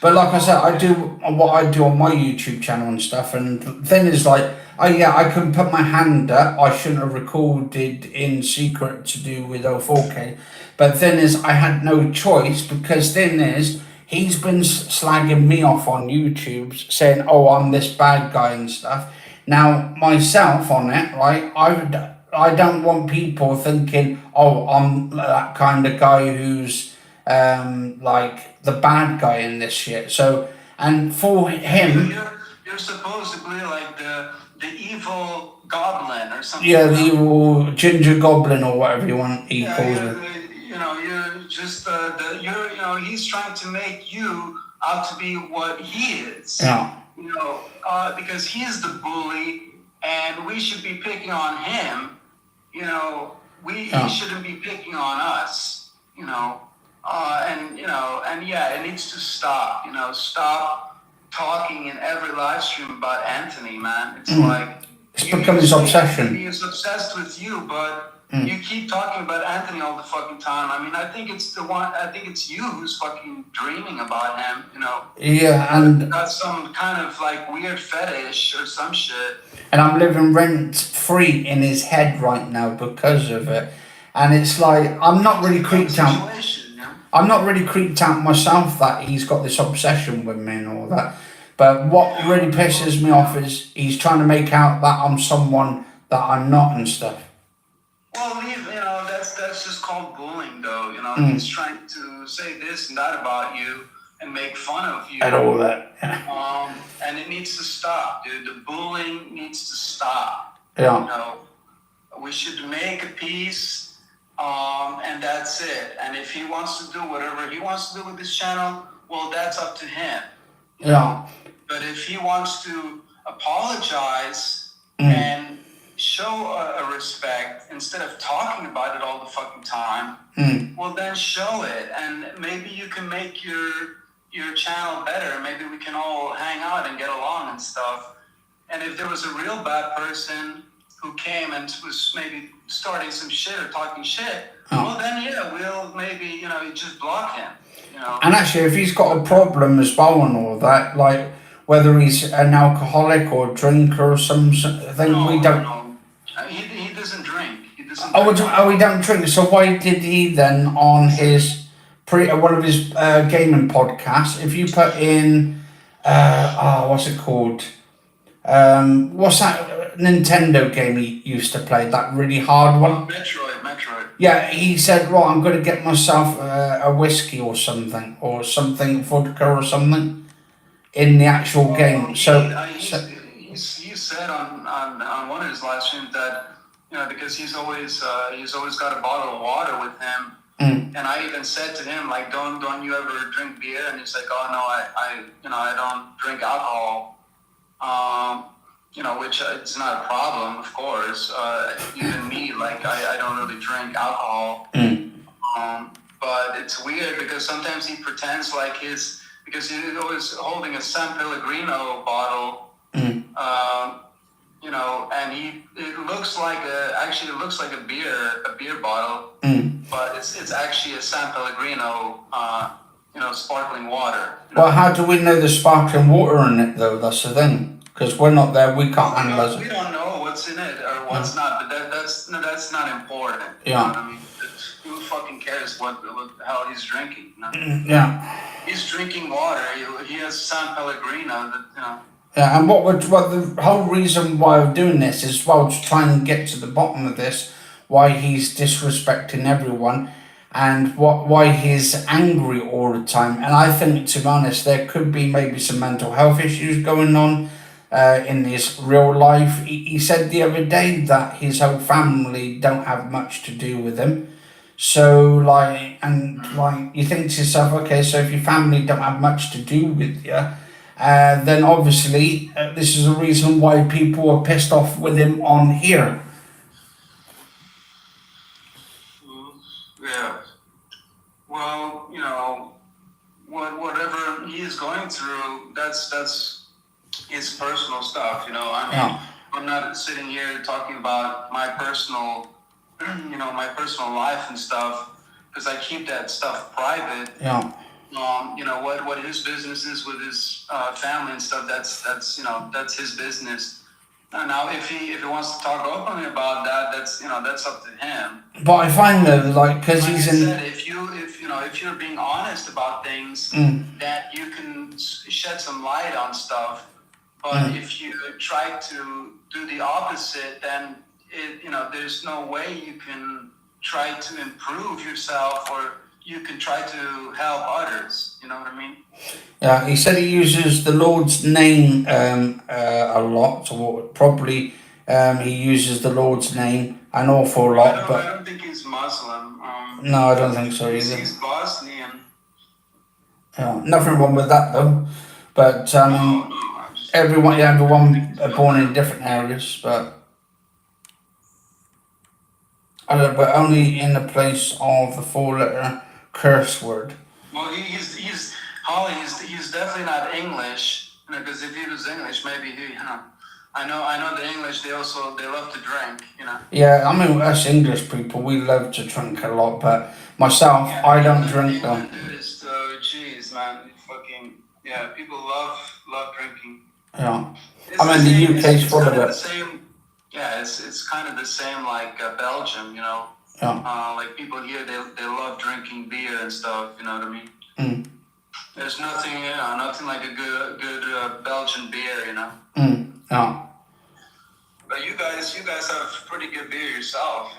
But like I said, I do what I do on my YouTube channel and stuff, and the thing is, like, I couldn't put my hand up. I shouldn't have recorded in secret to do with 4K. But the thing is, I had no choice, because thing is, he's been slagging me off on YouTube, saying, oh, I'm this bad guy and stuff. Now, myself on it, right, I don't want people thinking, oh, I'm that kind of guy who's like the bad guy in this shit. So, and for him... You're supposedly like the evil goblin or something. Yeah, the evil ginger goblin or whatever you want he calls it. You're just he's trying to make you out to be what he is. Yeah. Because he's the bully, and we should be picking on him. He shouldn't be picking on us. It needs to stop. Stop talking in every live stream about Anthony, man. It's like it's become his obsession. He's obsessed with you, but you keep talking about Anthony all the fucking time. I mean, I think it's you who's fucking dreaming about him. Yeah, and got some kind of like weird fetish or some shit. And I'm living rent free in his head right now because of it. And it's like, I'm not really creeped out. I'm not really creeped out myself that he's got this obsession with me and all that. But what really pisses me off is he's trying to make out that I'm someone that I'm not and stuff. Well, that's just called bullying, though. He's trying to say this and that about you and make fun of you. And all that. And it needs to stop, dude. The bullying needs to stop. Yeah. We should make a peace, and that's it. And if he wants to do whatever he wants to do with this channel, well, that's up to him. Yeah. But if he wants to apologize and show a respect instead of talking about it all the fucking time, well, then show it. And maybe you can make your channel better. Maybe we can all hang out and get along and stuff. And if there was a real bad person who came and was maybe starting some shit or talking shit, well, then, we'll maybe, you just block him. And actually, if he's got a problem as well and all that, like whether he's an alcoholic or a drinker or something, we don't. No. Oh, he don't drink. So why did he then on his one of his gaming podcasts? If you put in, what's it called? What's that Nintendo game he used to play? That really hard one. Metroid. Yeah, he said, "Right, I'm going to get myself a whiskey or something vodka or something in the actual game." He said on one of his live streams that because he's always got a bottle of water with him, and I even said to him like, don't you ever drink beer? And he's like, oh no, I don't drink alcohol. Which it's not a problem, of course. Even me, like I don't really drink alcohol. But it's weird because sometimes he pretends like because he's always holding a San Pellegrino bottle, and it looks like a beer bottle, but it's actually a San Pellegrino, sparkling water. Well, how do we know there's sparkling water in it though? That's the thing. Because we're not there, we can't analyze it. We don't know what's in it or what's not, but that's not important. Yeah. You know what I mean? Who fucking cares what the hell he's drinking? Yeah. He's drinking water. He has San Pellegrino. Yeah, and what the whole reason why I'm doing this is to try and get to the bottom of this, why he's disrespecting everyone, and why he's angry all the time. And I think, to be honest, there could be maybe some mental health issues going on. In his real life, he said the other day that his whole family don't have much to do with him. So you think to yourself, okay, so if your family don't have much to do with you, then obviously this is a reason why people are pissed off with him on here. Yeah. Well, whatever he is going through, that's his personal stuff, I'm not sitting here talking about my personal, my personal life and stuff, because I keep that stuff private. Yeah. What his business is with his family and stuff, that's his business. Now, if he wants to talk openly about that, that's up to him. But I find that, because he's in. If you're being honest about things, that you can shed some light on stuff. But if you try to do the opposite, then there's no way you can try to improve yourself, or you can try to help others. You know what I mean? Yeah, he said he uses the Lord's name a lot. So probably he uses the Lord's name an awful lot. I don't think he's Muslim. No, I don't think so either. He's Bosnian. Yeah, nothing wrong with that though. But everyone born in different areas, but but only in the place of the 4-letter curse word. Well, he's Holly. He's definitely not English. Because if he was English, maybe he. I know the English. They love to drink. Yeah, I mean us English people, we love to drink a lot. But myself, I don't drink though. Jeez, man, people love drinking. Yeah, the UK's full of it. It's kind of the same like Belgium, Yeah. like people here, they love drinking beer and stuff. You know what I mean? There's nothing like a good Belgian beer, Yeah. But you guys have pretty good beer yourself,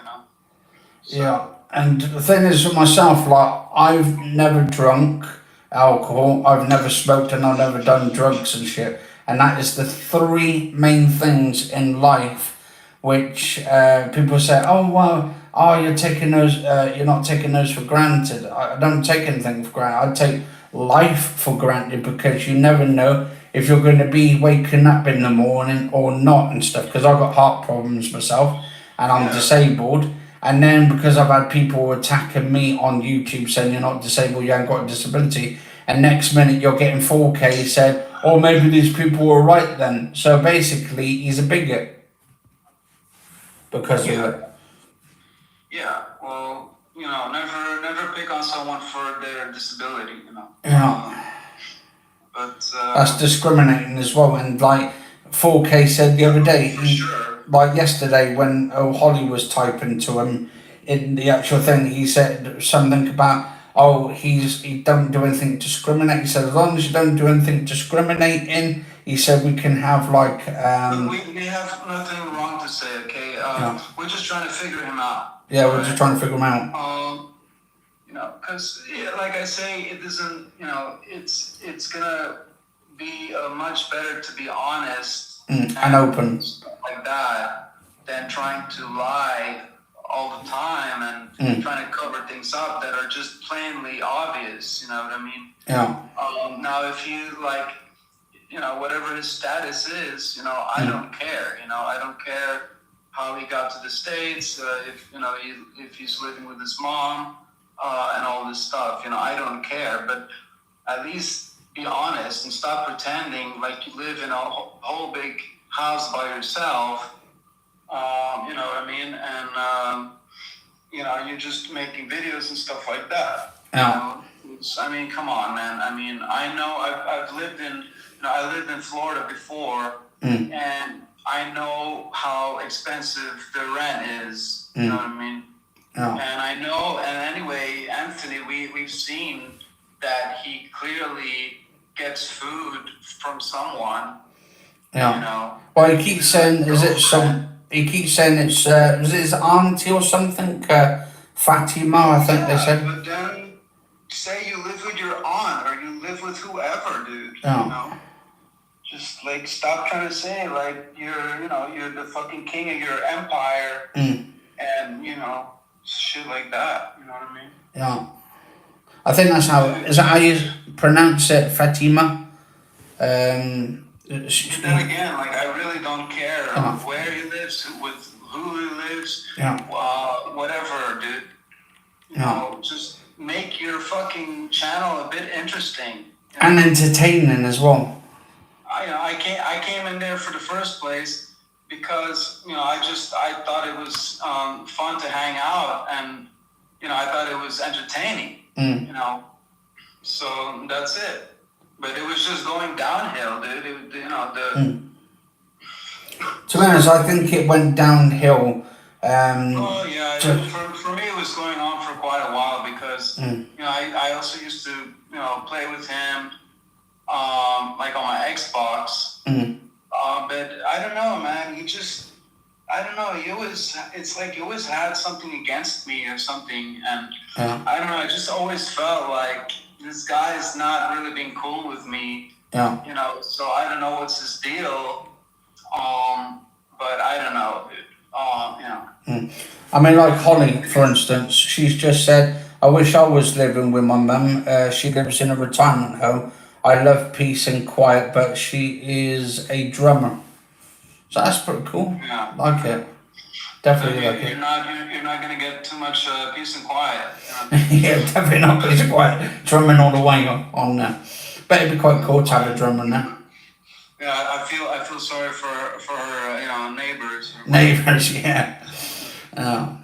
So. Yeah, and the thing is with myself, I've never drunk alcohol, I've never smoked, and I've never done drugs and shit. And that is the 3 main things in life which people say, you're taking those, you're not taking those for granted. I don't take anything for granted. I take life for granted, because you never know if you're going to be waking up in the morning or not and stuff, because I've got heart problems myself and I'm disabled. And then because I've had people attacking me on YouTube saying you're not disabled, you haven't got a disability, and next minute you're getting 4K said, maybe these people were right then. So basically he's a bigot because of it. Yeah, well, never pick on someone for their disability, Yeah. But that's discriminating as well. And like 4K said the other day, for sure. like yesterday when Holly was typing to him in the actual thing, he said something about, oh, he don't do anything to discriminate. He said, as long as you don't do anything discriminating, he said we can have like we have nothing wrong to say, okay? We're just trying to figure him out. Yeah, we're just trying to figure him out. You know, because like I say, it doesn't, you know, it's gonna be much better to be honest and open like that than trying to lie all the time and trying to cover things up that are just plainly obvious. You know what I mean? Yeah. Now, if you like, you know, whatever his status is, you know, I don't care. You know, I don't care how he got to the States. If you know, if he's living with his mom and all this stuff, you know, I don't care. But at least be honest and stop pretending like you live in a whole big house by yourself. You know what I mean? And you know, you're just making videos and stuff like that. Yeah. You know, I mean, come on, man. I mean, I know I've lived in, you know, I lived in Florida before, and I know how expensive the rent is. You know what I mean? Yeah. And I know, and anyway, Anthony, we've seen that he clearly gets food from someone. Yeah. You know. Well, he keeps saying, he keeps saying it's, was it his auntie or something? Fatima, I think they said. But then say you live with your aunt or you live with whoever, dude. Yeah. You know? Just like stop trying to say like you're, you know, you're the fucking king of your empire and, you know, shit like that. You know what I mean? Yeah. I think that's how, is that how you pronounce it, Fatima? Then again, like I really don't care where he lives, with who he lives, whatever, dude. You know, just make your fucking channel a bit interesting. You know? And entertaining as well. I came in there for the first place because, you know, I thought it was fun to hang out and, you know, I thought it was entertaining, you know, so that's it. But it was just going downhill, dude. You know, To be honest, I think it went downhill. Oh yeah, for me it was going on for quite a while because you know I also used to, you know, play with him like on my Xbox. But I don't know, man. I don't know. It's like he always had something against me or something, and I don't know. I just always felt like this guy is not really being cool with me. Yeah. You know, so I don't know what's his deal. But I don't know. You know. I mean, like Holly, for instance, she's just said, I wish I was living with my mum. She lives in a retirement home. I love peace and quiet, but she is a drummer. So that's pretty cool. Yeah. Like it. Definitely like it. You're not going to get too much peace and quiet. Yeah, definitely not peace and quiet. Drumming all the way on there. But it'd be quite cool to have a drummer now. Yeah, I feel sorry for her, you know, neighbors. Neighbors, yeah. Yeah.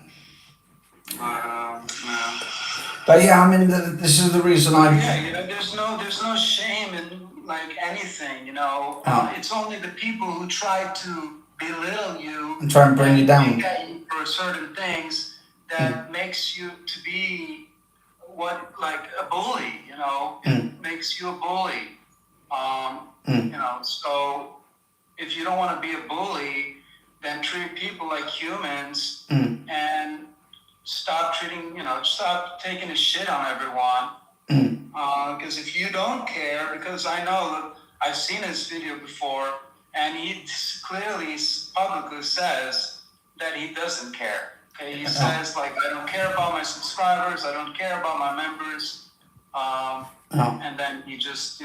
But yeah, I mean, this is the reason Yeah, you know, there's no shame in like anything, you know. It's only the people who try to belittle you and try and bring you down for certain things that makes you to be like a bully, you know. It makes you a bully. You know, so if you don't want to be a bully, then treat people like humans and stop taking a shit on everyone. Because if you don't care, because I know I've seen his video before, and he clearly publicly says that he doesn't care. Okay, he says like, I don't care about my subscribers, I don't care about my members, and then he just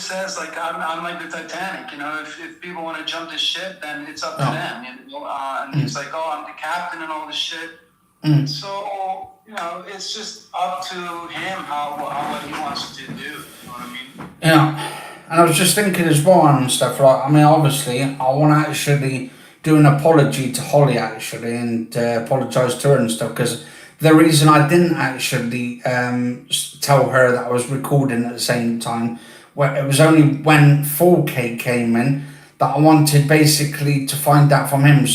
says like, I'm like the Titanic, you know, if people want to jump the ship, then it's up to them, you know, and he's like, oh, I'm the captain and all this shit. So, you know, it's just up to him what he wants to do, you know what I mean? Yeah, and I was just thinking as well and stuff, like, I mean, obviously, I want to actually do an apology to Holly, actually, and apologise to her and stuff, because the reason I didn't actually tell her that I was recording at the same time, it was only when 4K came in that I wanted basically to find out from him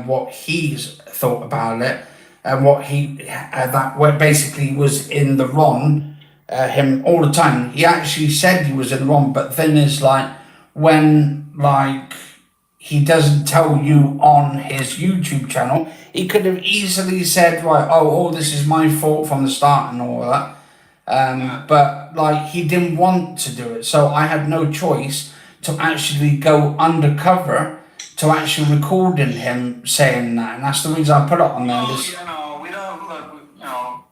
what he's thought about it, and what where basically was in the wrong. Him all the time. He actually said he was in the wrong, but then is like when like he doesn't tell you on his YouTube channel, he could have easily said, right, oh, this is my fault from the start and all that. But like he didn't want to do it, so I had no choice to actually go undercover to actually recording him saying that, and that's the reason I put it on there. We don't look.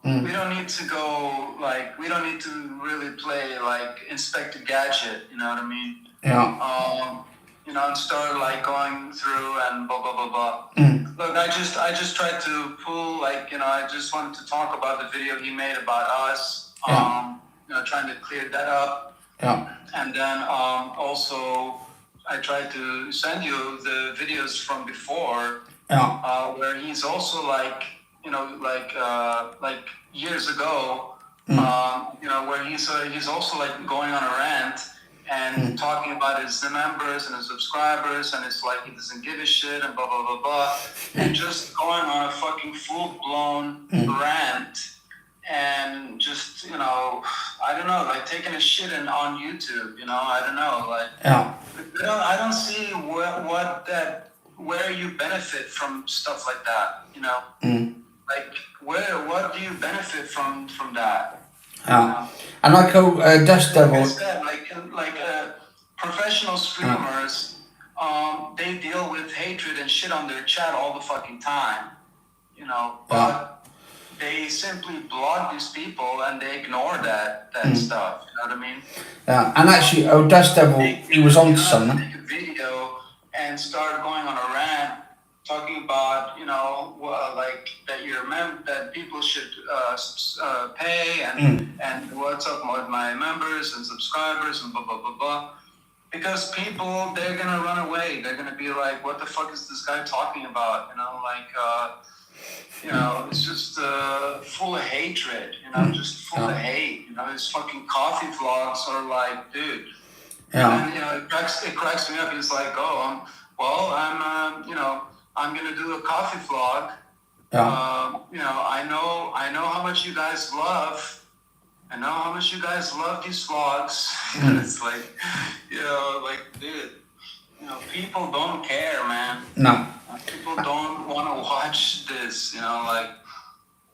We don't need to go like. We don't need to really play like Inspector Gadget. You know what I mean? Yeah. And start like going through and blah blah blah blah. Look, I just tried to pull like I just wanted to talk about the video he made about us. Trying to clear that up. Yeah. And then also I tried to send you the videos from before. Yeah. Where he's also like years ago. Where he's also like going on a rant and talking about his members and his subscribers, and it's like he doesn't give a shit and blah blah blah blah, and just going on a fucking full blown rant, and just I don't know, like taking a shit on YouTube, I don't know, like I don't see where you benefit from stuff like that, like what do you benefit from that? And like Dust Devil. Like I said, professional streamers, they deal with hatred and shit on their chat all the fucking time, but they simply block these people and they ignore that stuff, you know what I mean? Yeah, and actually, Dust Devil, he was on to something. Make a video and start going on a rant talking about, like that people should pay and what's up with my members and subscribers and blah blah blah blah. Because people, they're gonna run away. They're gonna be like, "What the fuck is this guy talking about?" It's just full of hatred. Just full of hate. His fucking coffee vlogs are like, dude. Yeah. And, it cracks me up. He's like, "Oh, I'm gonna do a coffee vlog. I know how much you guys love. I know how much you guys love these vlogs." And it's like, dude, people don't care, man. No. People don't want to watch this,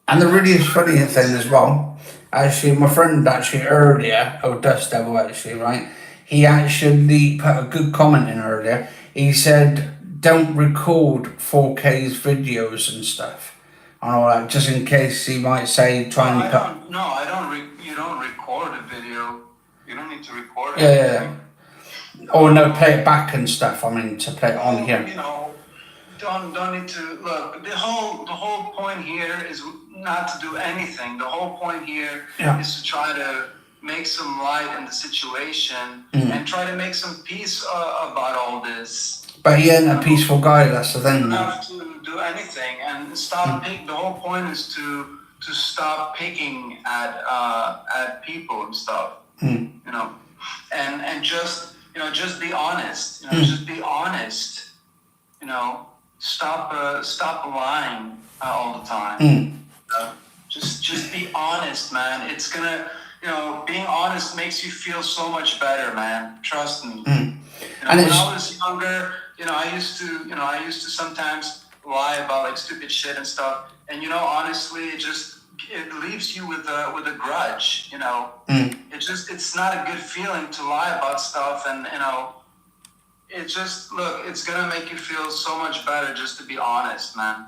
And the really funny thing as well, actually, my friend earlier, Dust Devil actually, right? He actually put a good comment in earlier. He said, don't record 4K's videos and stuff. And all that, just in case he might say, you don't record a video. You don't need to record it. Yeah. Or no, play it back and stuff. I mean, to play it on here. Don't need to look. The whole point here is not to do anything. The whole point here is to try to make some light in the situation and try to make some peace about all this. But he ain't a peaceful guy. That's the thing. You don't have to do anything and stop. The whole point is to stop picking at people and stuff. And just be honest. Just be honest. Stop lying all the time. Just be honest, man. It's gonna, being honest makes you feel so much better, man. Trust me. When I was younger, I used to sometimes lie about like stupid shit and stuff. And honestly, it leaves you with a grudge. It's not a good feeling to lie about stuff, and it's gonna make you feel so much better just to be honest, man.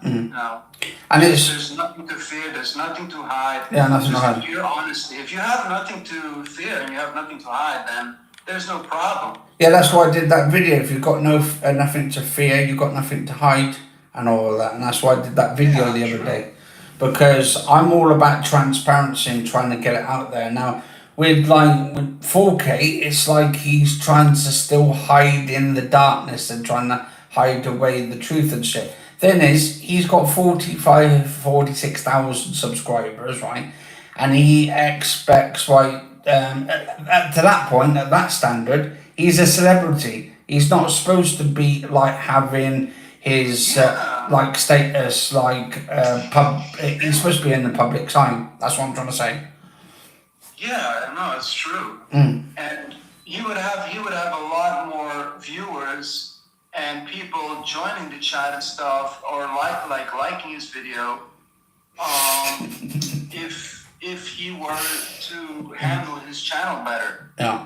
And there's nothing to fear, there's nothing to hide. Yeah, nothing to hide. Pure honesty. If you have nothing to fear and you have nothing to hide, then there's no problem. Yeah, that's why I did that video. If you've got nothing to fear, you've got nothing to hide and all of that. And that's why I did that video the other day. Because I'm all about transparency and trying to get it out there. Now, with 4K, it's like he's trying to still hide in the darkness and trying to hide away the truth and shit. Thing is, he's got 46,000 subscribers, right? And he expects, to that point, at that standard, he's a celebrity. He's not supposed to be like having his like status like he's supposed to be in the public's eye. That's what I'm trying to say. Yeah, no, it's true. And he would have a lot more viewers and people joining the chat and stuff, or liking his video, if he were to handle his channel better. Yeah.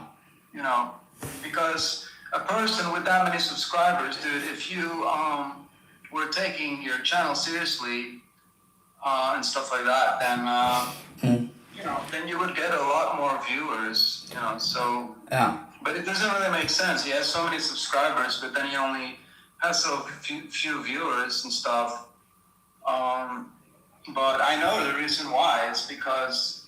You know, because a person with that many subscribers, dude, if you were taking your channel seriously and stuff like that, then then you would get a lot more viewers. So Yeah. But it doesn't really make sense. He has so many subscribers, but then he only has so few viewers and stuff. But I know the reason why. It's because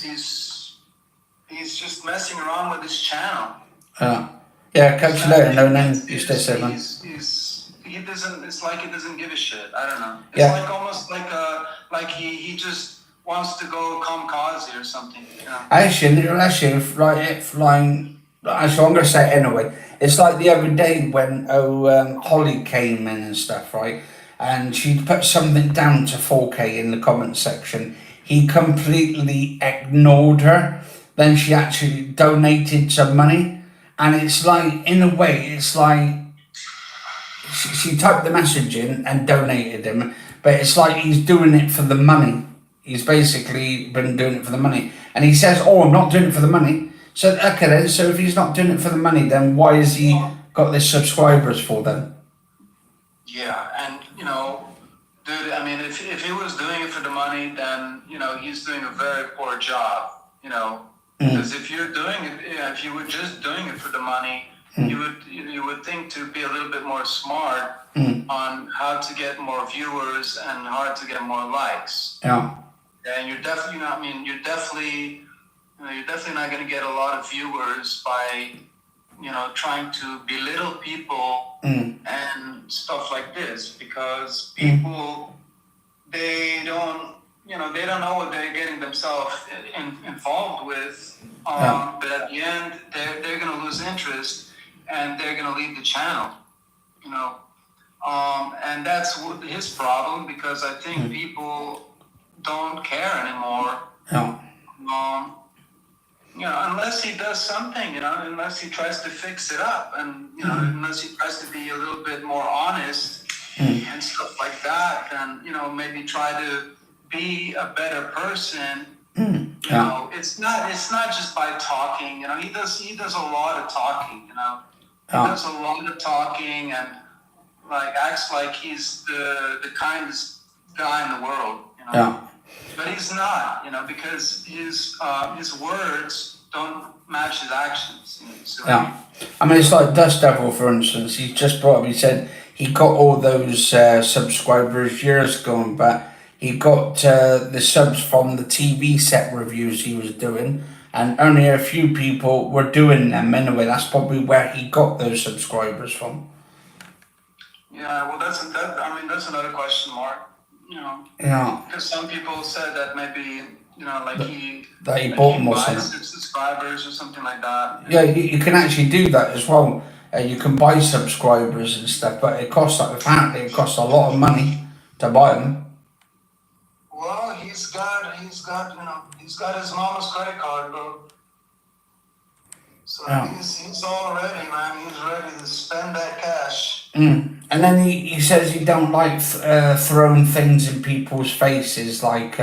he's just messing around with his channel. Yeah, catch you later. No name. You stay safe, man. He doesn't. It's like he doesn't give a shit. I don't know. It's Yeah. like almost like he just wants to go kamikaze or something. Actually, I'm gonna say it anyway. It's like the other day when Holly came in and stuff, right? And she put something down to 4K in the comment section. He completely ignored her. Then she actually donated some money, and it's like, in a way, it's like she typed the message in and donated him, but it's like he's doing it for the money. He's basically been doing it for the money, and he says, "Oh, I'm not doing it for the money." So okay then. So if he's not doing it for the money, then why has he got this subscribers for then? Yeah, and dude, I mean, if he was doing it for the money, then he's doing a very poor job. Because if you're doing it, if you were just doing it for the money, you would think to be a little bit more smart on how to get more viewers and how to get more likes. Yeah. And you're definitely not. I mean, you're definitely not going to get a lot of viewers by trying to belittle people and stuff like this, because people they don't know what they're getting themselves involved with. But at the end, they're going to lose interest and they're going to leave the channel. And that's his problem, because I think people don't care anymore. Unless he does something, unless he tries to fix it up, and unless he tries to be a little bit more honest and stuff like that, and maybe try to be a better person. It's not just by talking. He does a lot of talking. He does a lot of talking and acts like he's the kindest guy in the world. But he's not, because his words don't match his actions. So I mean, it's like Dust Devil, for instance. He just brought up, he said he got all those subscribers years ago, but he got the subs from the TV set reviews he was doing, and only a few people were doing them anyway. That's probably where he got those subscribers from. Yeah, well, that's another question mark. Because some people said that maybe he bought them or buys something. subscribers or something like that. Yeah, you can actually do that as well. You can buy subscribers and stuff, but apparently it costs a lot of money to buy them. Well, he's got his mama's credit card, bro. So he's all ready, man. He's ready to spend that cash. And then he says he don't like throwing things in people's faces. Like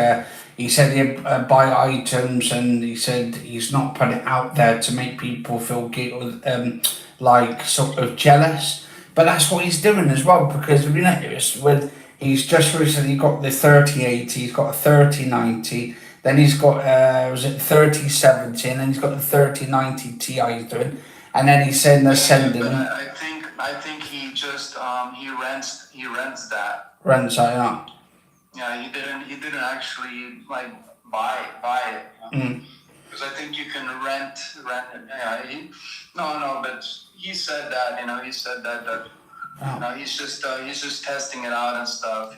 he said he'd buy items, and he said he's not putting it out there to make people feel guilty, like sort of jealous. But that's what he's doing as well, because if you notice, he's just recently got the 3080, he's got a 3090, then he's got 3070, and then he's got the 3090 Ti he's doing, and then he's saying they're sending. I think he just he rents that. Rents that, yeah. Yeah, he didn't actually buy it. Because I think you can rent it. Yeah, but he said that. He said that he's just testing it out and stuff.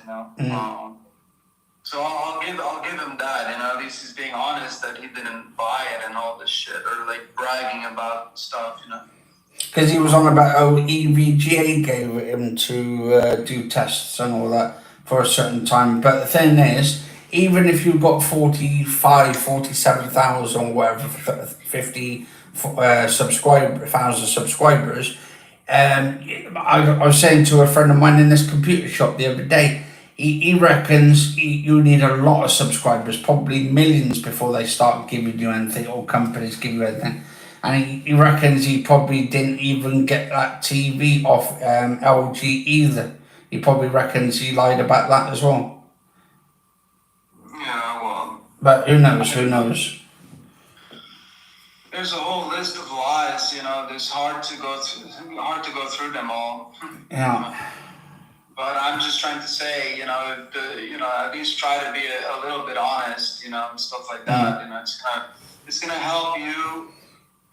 So I'll give him that. At least he's being honest that he didn't buy it and all this shit, or bragging about stuff. Because he was on about EVGA gave him to do tests and all that for a certain time. But the thing is, even if you got 47,000 whatever, 50 thousand subscribers, I was saying to a friend of mine in this computer shop the other day, he reckons you need a lot of subscribers, probably millions, before they start giving you anything, or companies give you anything. And he reckons he probably didn't even get that TV off LG either. He probably reckons he lied about that as well. Yeah, well. But who knows? Who knows? There's a whole list of lies. It's hard to go through them all. Yeah. But I'm just trying to say, at least try to be a little bit honest, and stuff like that. It's gonna help you,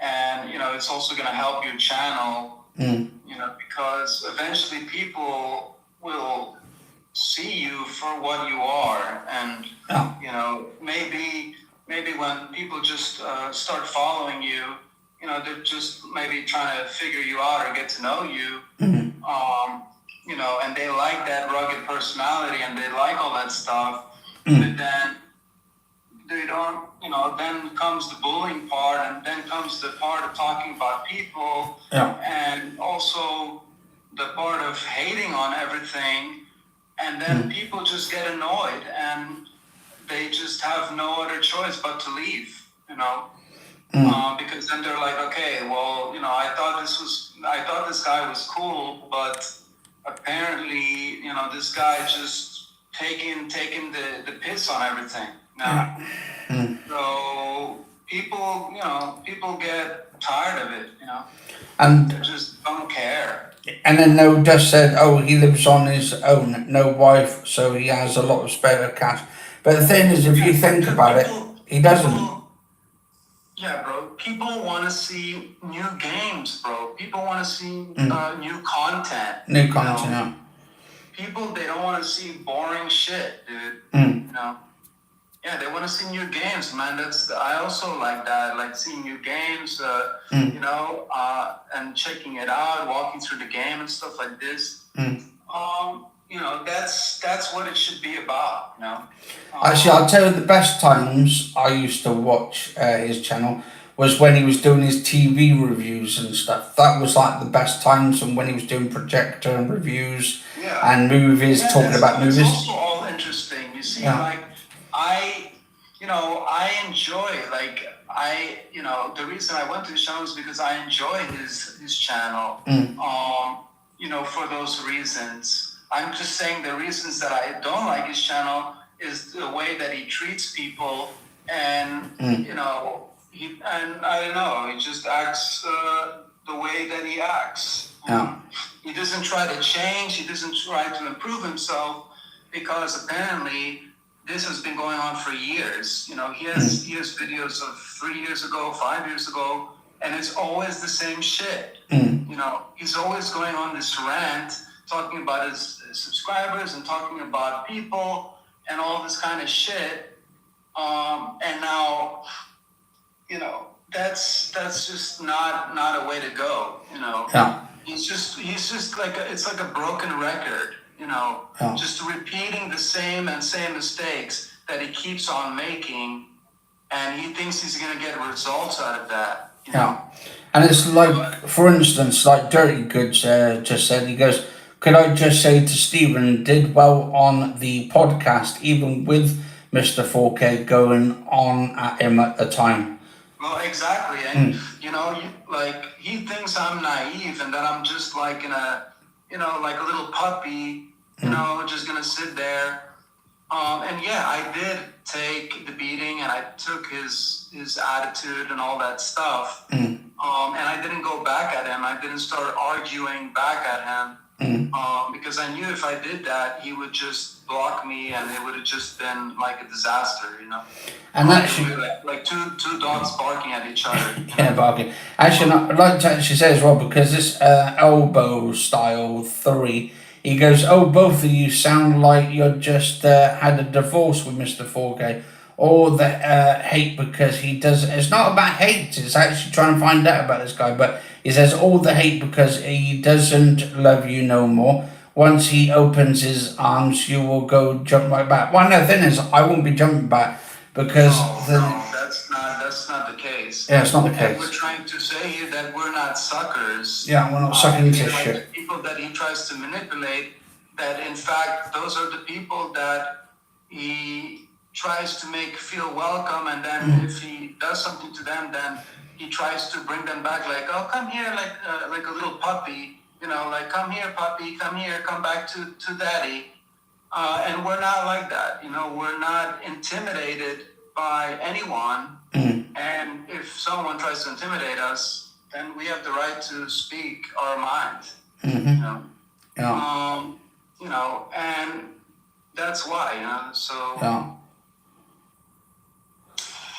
and it's also gonna help your channel. Because eventually people will see you for what you are, and maybe when people just start following you, they're just maybe trying to figure you out or get to know you. And they like that rugged personality and they like all that stuff. But then they don't, then comes the bullying part, and then comes the part of talking about people, and also the part of hating on everything. And then people just get annoyed and they just have no other choice but to leave, because then they're like, okay, well, I thought this guy was cool, but apparently, this guy just taking the piss on everything now. So people get tired of it, And they just don't care. And then they'll just said, he lives on his own, no wife, so he has a lot of spare cash. But the thing is, if you think about it, he doesn't. Yeah, bro. People want to see new games, bro. People want to see new content. New content, People, they don't want to see boring shit, dude. Yeah, they want to see new games, man. I also like that. I like seeing new games, and checking it out, walking through the game and stuff like this. That's what it should be about, Actually, I'll tell you the best times I used to watch his channel was when he was doing his TV reviews and stuff. That was like the best times, and when he was doing projector and reviews and movies, talking about movies. It's also all interesting. You see, I enjoy, the reason I went to his channel is because I enjoy his channel, for those reasons. I'm just saying the reasons that I don't like his channel is the way that he treats people, and, he just acts the way that he acts. He doesn't try to change, he doesn't try to improve himself, because apparently this has been going on for years. He has videos of 3 years ago, 5 years ago, and it's always the same shit. He's always going on this rant, talking about his subscribers and talking about people and all this kind of shit. And now, that's just not a way to go. He's just like it's like a broken record. Just repeating the same mistakes that he keeps on making, and he thinks he's gonna get results out of that. And it's like, for instance, like Dirty Goods just said, he goes, could I just say to Stephen, did well on the podcast, even with Mr. 4K going on at him at the time. Well, exactly. And, he thinks I'm naive and that I'm just like like a little puppy, just going to sit there. And yeah, I did take the beating and I took his attitude and all that stuff. And I didn't go back at him. I didn't start arguing back at him. Because I knew if I did that, he would just block me and it would have just been like a disaster, And actually, like two dogs barking at each other. Yeah, barking. Actually, I'd like to actually say as well, because this elbow style 3, he goes, both of you sound like you just had a divorce with Mr. 4K. all the hate because he does. It's not about hate. It's actually trying to find out about this guy. But he says all the hate because he doesn't love you no more. Once he opens his arms, you will go jump right back. Well, no, the thing is, I won't be jumping back because no, that's not the case. Yeah, it's not the case. And we're trying to say here that we're not suckers. Yeah, we're not sucking into like shit. The people that he tries to manipulate, that in fact those are the people that he tries to make feel welcome, and then if he does something to them, then he tries to bring them back, like, oh, come here, like a little puppy, like, come here, puppy, come here, come back to daddy. And we're not like that, we're not intimidated by anyone. And if someone tries to intimidate us, then we have the right to speak our mind. And that's why, so. Yeah.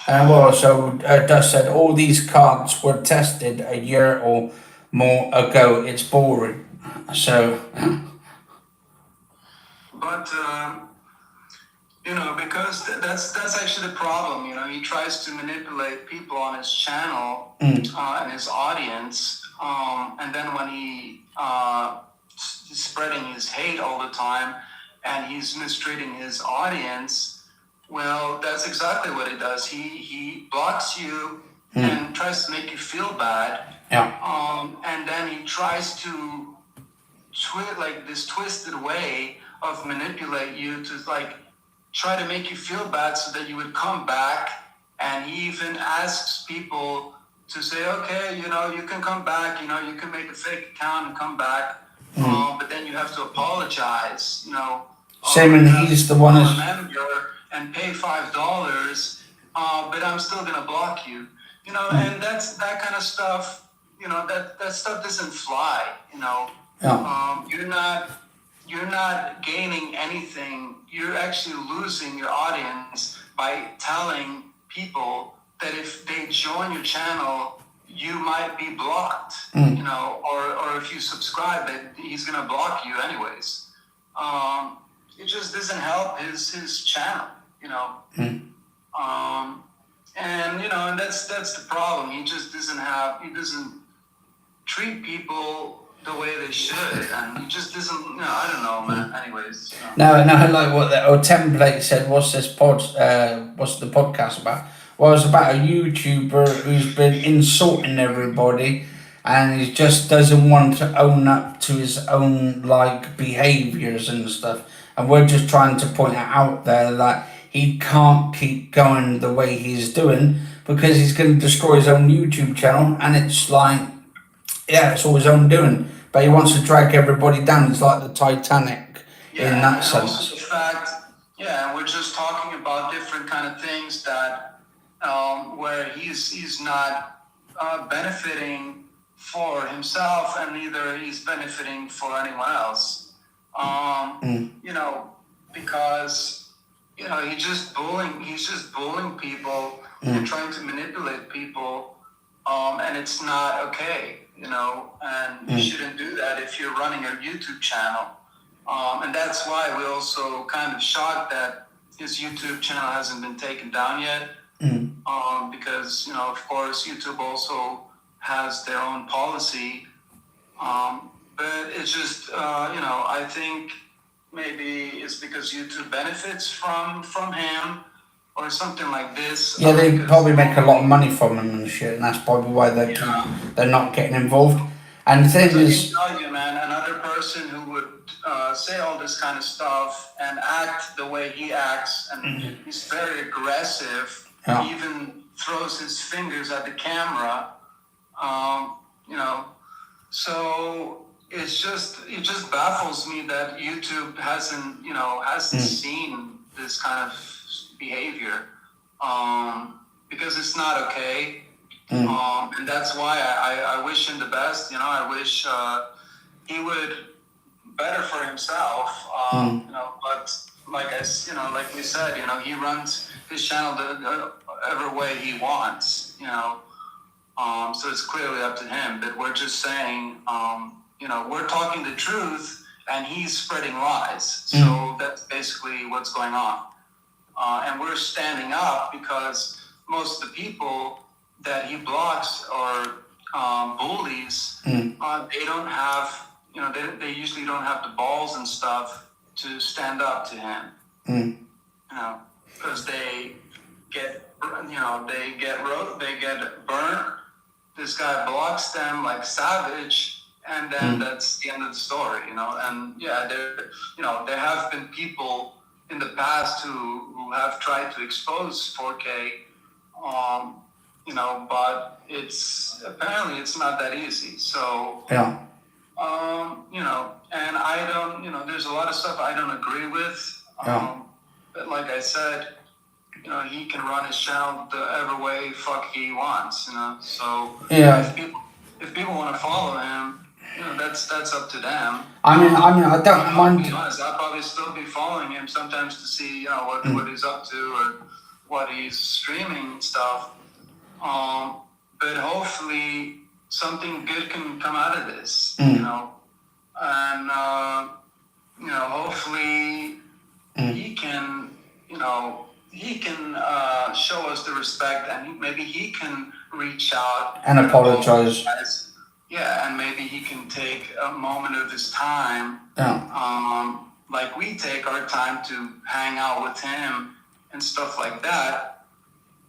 And so Dust said all these cards were tested a year or more ago. It's boring. So. But because that's actually the problem. He tries to manipulate people on his channel and his audience, and then when he's spreading his hate all the time and he's mistreating his audience. Well, that's exactly what he does. He blocks you and tries to make you feel bad. Yeah. And then he tries to this twisted way of manipulate you to try to make you feel bad so that you would come back. And he even asks people to say, okay, you can come back, you can make a fake account and come back. But then you have to apologize, Same, and he's the one who's and pay $5, but I'm still gonna block you. And that's that kind of stuff. That stuff doesn't fly. You're not gaining anything. You're actually losing your audience by telling people that if they join your channel, you might be blocked. Or if you subscribe, that he's gonna block you anyways. It just doesn't help his channel. And that's the problem. He just doesn't treat people the way they should, and he just doesn't. I don't know, man. Anyways. No, like what the template said. What's this what's the podcast about? Well, it's about a YouTuber who's been insulting everybody, and he just doesn't want to own up to his own behaviors and stuff. And we're just trying to point it out there that he can't keep going the way he's doing because he's going to destroy his own YouTube channel. And it's it's all his own doing. But he wants to drag everybody down. It's like the Titanic in that sense. Also the fact, we're just talking about different kind of things that where he's not benefiting for himself, and neither he's benefiting for anyone else. Because he's just bullying people and trying to manipulate people, and it's not okay, and you shouldn't do that if you're running a YouTube channel. And that's why we're also kind of shocked that his YouTube channel hasn't been taken down yet, because, of course, YouTube also has their own policy. But it's just, I think maybe it's because YouTube benefits from him or something like this. Yeah, they probably make a lot of money from him and shit, and that's probably why they're not getting involved. And the thing is, I tell you, man, another person who would say all this kind of stuff and act the way he acts, and he's very aggressive. Yeah. He even throws his fingers at the camera. So it just baffles me that YouTube hasn't seen this kind of behavior, because it's not okay. And that's why I wish him the best. I wish he would better for himself. But like we said, he runs his channel whatever way he wants. So it's clearly up to him. But we're just saying, we're talking the truth, and he's spreading lies. So that's basically what's going on. and we're standing up because most of the people that he blocks or bullies, they don't have, they usually don't have the balls and stuff to stand up to him, because they get, they get burnt. This guy blocks them like savage, and then that's the end of the story, And yeah, there have been people in the past who have tried to expose 4K, but apparently it's not that easy. So Yeah. And I don't, there's a lot of stuff I don't agree with. But like I said, he can run his channel the way fuck he wants, So Yeah. if people want to follow him, that's up to them. I mean, I don't mind. To be honest, I'll probably still be following him sometimes to see, what he's up to or what he's streaming and stuff. But hopefully something good can come out of this, and hopefully he can, show us the respect, and maybe he can reach out And apologize. Yeah, and maybe he can take a moment of his time, like we take our time to hang out with him and stuff like that.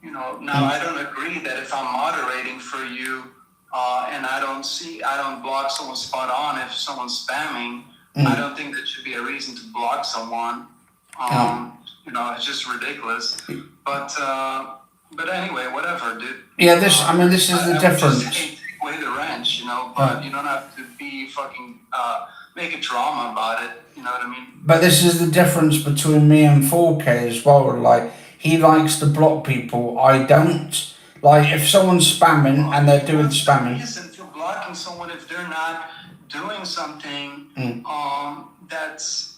Now I don't agree that if I'm moderating for you, and I don't block someone spot on if someone's spamming, I don't think that should be a reason to block someone. It's just ridiculous. But anyway, whatever, dude. Yeah, this is the difference. Just take away the wrench, but you don't have to be fucking make a drama about it. You know what I mean? But this is the difference between me and 4K as well. Like, he likes to block people. I don't. Like, if someone's spamming and they're doing spamming. Reason for blocking someone if they're not doing something that's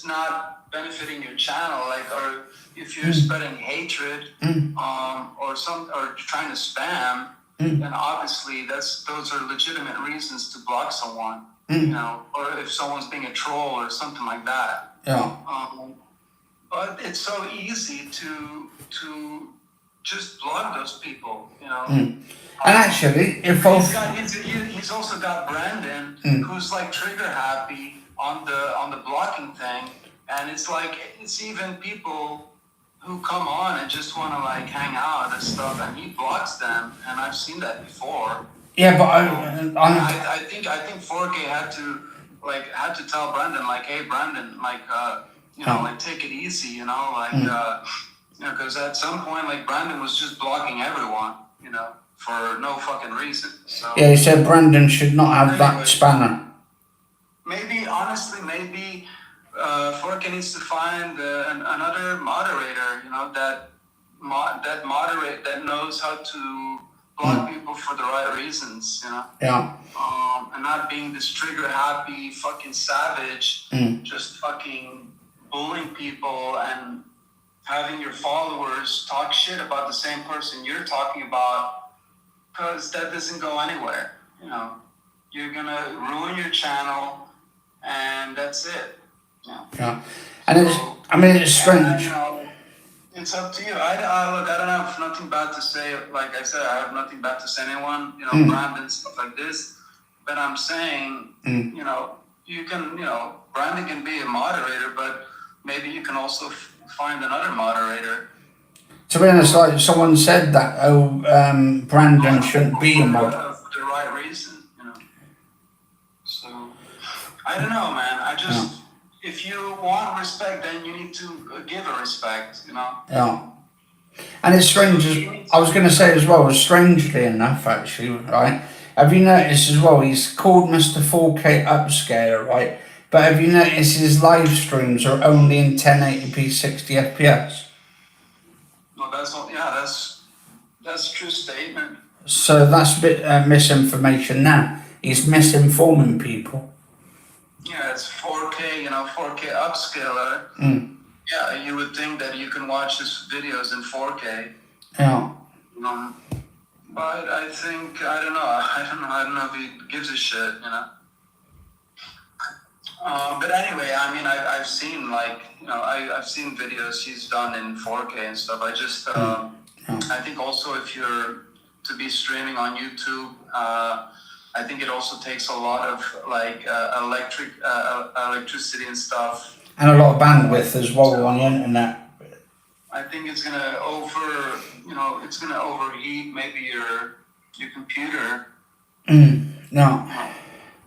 not benefiting your channel, or if you're spreading hatred or trying to spam, then obviously those are legitimate reasons to block someone, or if someone's being a troll or something like that. Yeah. But it's so easy to just block those people, And actually, if he's also got Brandon, who's like trigger happy on the blocking thing, and it's even people who come on and just want to hang out and stuff, and he blocks them, and I've seen that before. Yeah, but I think 4K had to tell Brandon, hey Brandon, take it easy, because at some point, Brandon was just blocking everyone, for no fucking reason. So yeah, he said Brandon should not have that spanner. Maybe 4K needs to find another moderator, that knows how to block people for the right reasons, Yeah. And not being this trigger happy fucking savage, just fucking bullying people and having your followers talk shit about the same person you're talking about, because that doesn't go anywhere. You're gonna ruin your channel, and that's it. Yeah. And it's strange. It's up to you. I don't have nothing bad to say. Like I said, I have nothing bad to say anyone. Brandon, stuff like this. But I'm saying, you can, Brandon can be a moderator, but maybe you can also find another moderator. To be honest, someone said that, Brandon shouldn't be a mod. For the right reason, So, I don't know, man. If you want respect, then you need to give a respect, Yeah. And it's strange, I was going to say as well, strangely enough, actually, right? Have you noticed as well, he's called Mr. 4K Upscaler, right? But have you noticed his live streams are only in 1080p 60 FPS? Well, that's a true statement. So that's a bit misinformation now. He's misinforming people. Yeah, it's 4K, 4K upscaler. Yeah, you would think that you can watch his videos in 4K. Yeah. But I think, I don't know if he gives a shit, But anyway, I mean, I've seen like I've seen videos he's done in 4K and stuff. I just I think also if you're to be streaming on YouTube, I think it also takes a lot of like electricity and stuff. And a lot of bandwidth as well on the internet. I think it's gonna it's gonna overheat maybe your computer. No.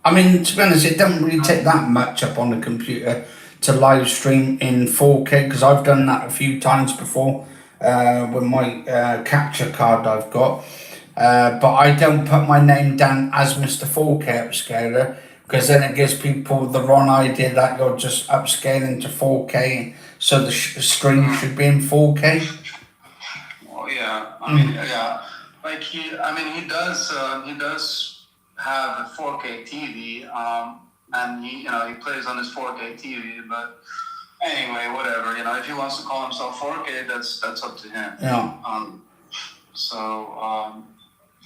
I mean, to be honest, it doesn't really take that much up on the computer to live stream in 4K, because I've done that a few times before with my capture card I've got. But I don't put my name down as Mr. 4K upscaler, because then it gives people the wrong idea that you're just upscaling to 4K, so the screen should be in 4K. Well, yeah, I mean, yeah, like he does have a 4K TV, and he plays on his 4K TV. But anyway, whatever, if he wants to call himself 4K, that's up to him. Yeah.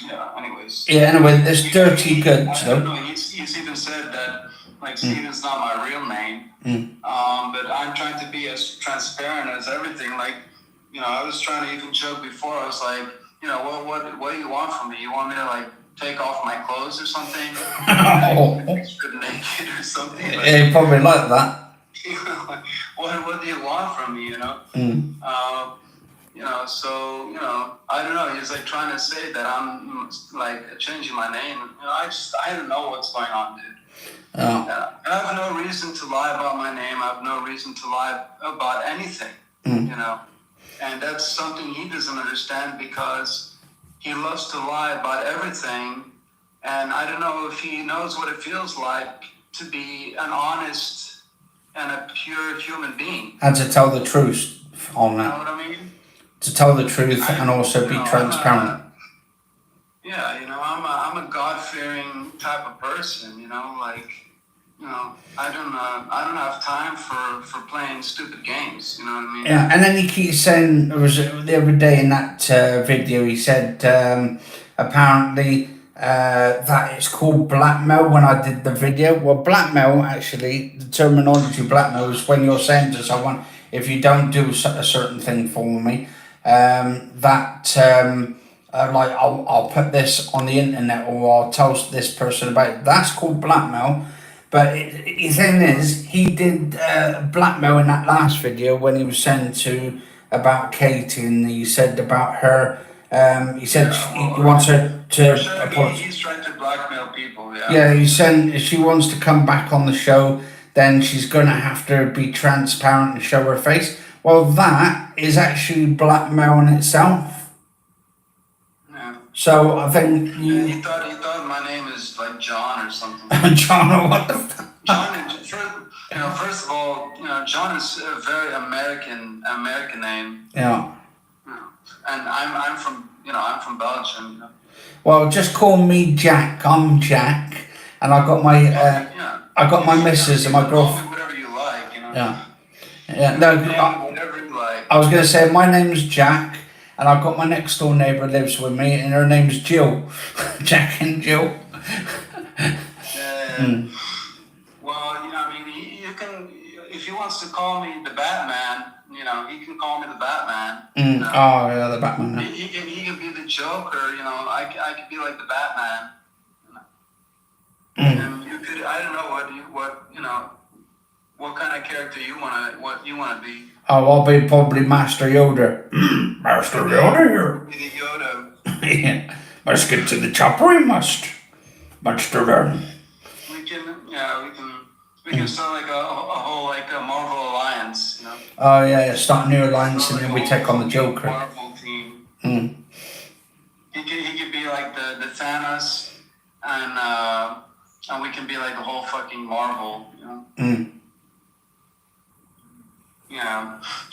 Yeah. Anyways. Yeah. Anyway, there's dirty goods I don't know. He's even said that like Steven's not my real name. But I'm trying to be as transparent as everything. Like, I was trying to even joke before. I was like, what do you want from me? You want me to like take off my clothes or something? Strip naked or something? Like, yeah, probably like that. What do you want from me? So I don't know. He's like trying to say that I'm like changing my name. I don't know what's going on, dude. Yeah. And I have no reason to lie about my name. I have no reason to lie about anything. And that's something he doesn't understand, because he loves to lie about everything. And I don't know if he knows what it feels like to be an honest and a pure human being. And to tell the truth on that. You know what I mean? To tell the truth and also be transparent. I'm a God-fearing type of person. I don't have time for playing stupid games. You know what I mean? Yeah, and then he keeps saying, it was the other day in that video, he said apparently that it's called blackmail when I did the video. Well, blackmail, actually, the terminology blackmail is when you're saying to someone, if you don't do a certain thing for me, like I'll put this on the internet, or I'll tell this person about it. That's called blackmail. But the thing is, he did blackmail in that last video when he was saying about Katie, and he said about her. He said he wants her to. Sure, he's trying to blackmail people. Yeah. Yeah, he said if she wants to come back on the show, then she's gonna have to be transparent and show her face. Well, that is actually blackmail in itself. Yeah. So I think he thought my name is like John or something. John, what the fuck? John, first of all, John is a very American name. Yeah. And I'm from Belgium. Well, just call me Jack. I'm Jack, and I got my missus and my girlfriend. Whatever you like, Yeah. Yeah. No. Whatever you like. I was gonna say my name's Jack, and I've got my next door neighbour lives with me, and her name's Jill. Jack and Jill. Well, you can, if he wants to call me the Batman, he can call me the Batman. Oh yeah, the Batman. He can be the Joker. I could be like the Batman. And you could, I don't know what kind of character you wanna be. Oh, I'll be probably Master Yoda. Master Yoda here. Be the Yoda. Yeah. Let's get to the chopper. We must. Master Yoda. We can start like a whole like a Marvel alliance. Oh yeah, start a new alliance, and then we take on the Joker. Marvel team. He could be like the Thanos, and we can be like the whole fucking Marvel.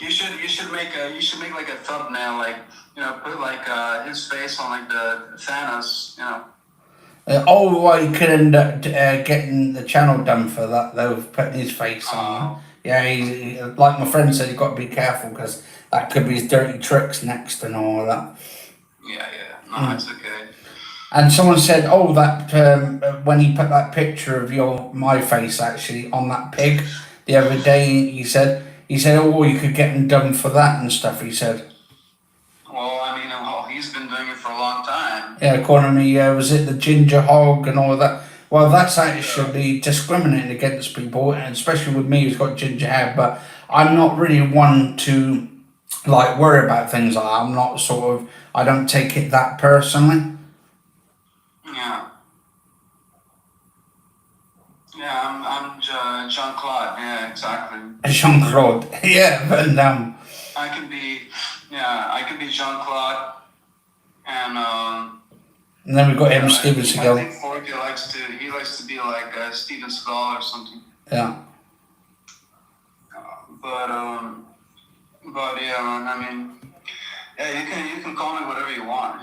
You should make like a thumbnail, like put like his face on like the Thanos. Well, he could end up getting the channel done for that, though, putting his face on. Yeah, he, like my friend said, you've got to be careful, because that could be his dirty tricks next and all of that. Yeah. No, it's okay. And someone said, "Oh, that when he put that picture of my face actually on that pig the other day, he said, oh, you could get him done for that and stuff." He said. Well, I mean, he's been doing it for a long time. Yeah, according to me, was it the ginger hog and all of that? Well, that's actually discriminating against people, and especially with me who's got ginger hair. But I'm not really one to like worry about things like that. I'm not I don't take it that personally. Yeah. Yeah, I'm Jean-Claude. Yeah, exactly. Jean-Claude. Yeah, but I can be Jean-Claude, and then we've got him, Steven I Seagal. think Forky likes to be like Steven Seagal or something. Yeah. But yeah, man. I mean, yeah, you can call me whatever you want.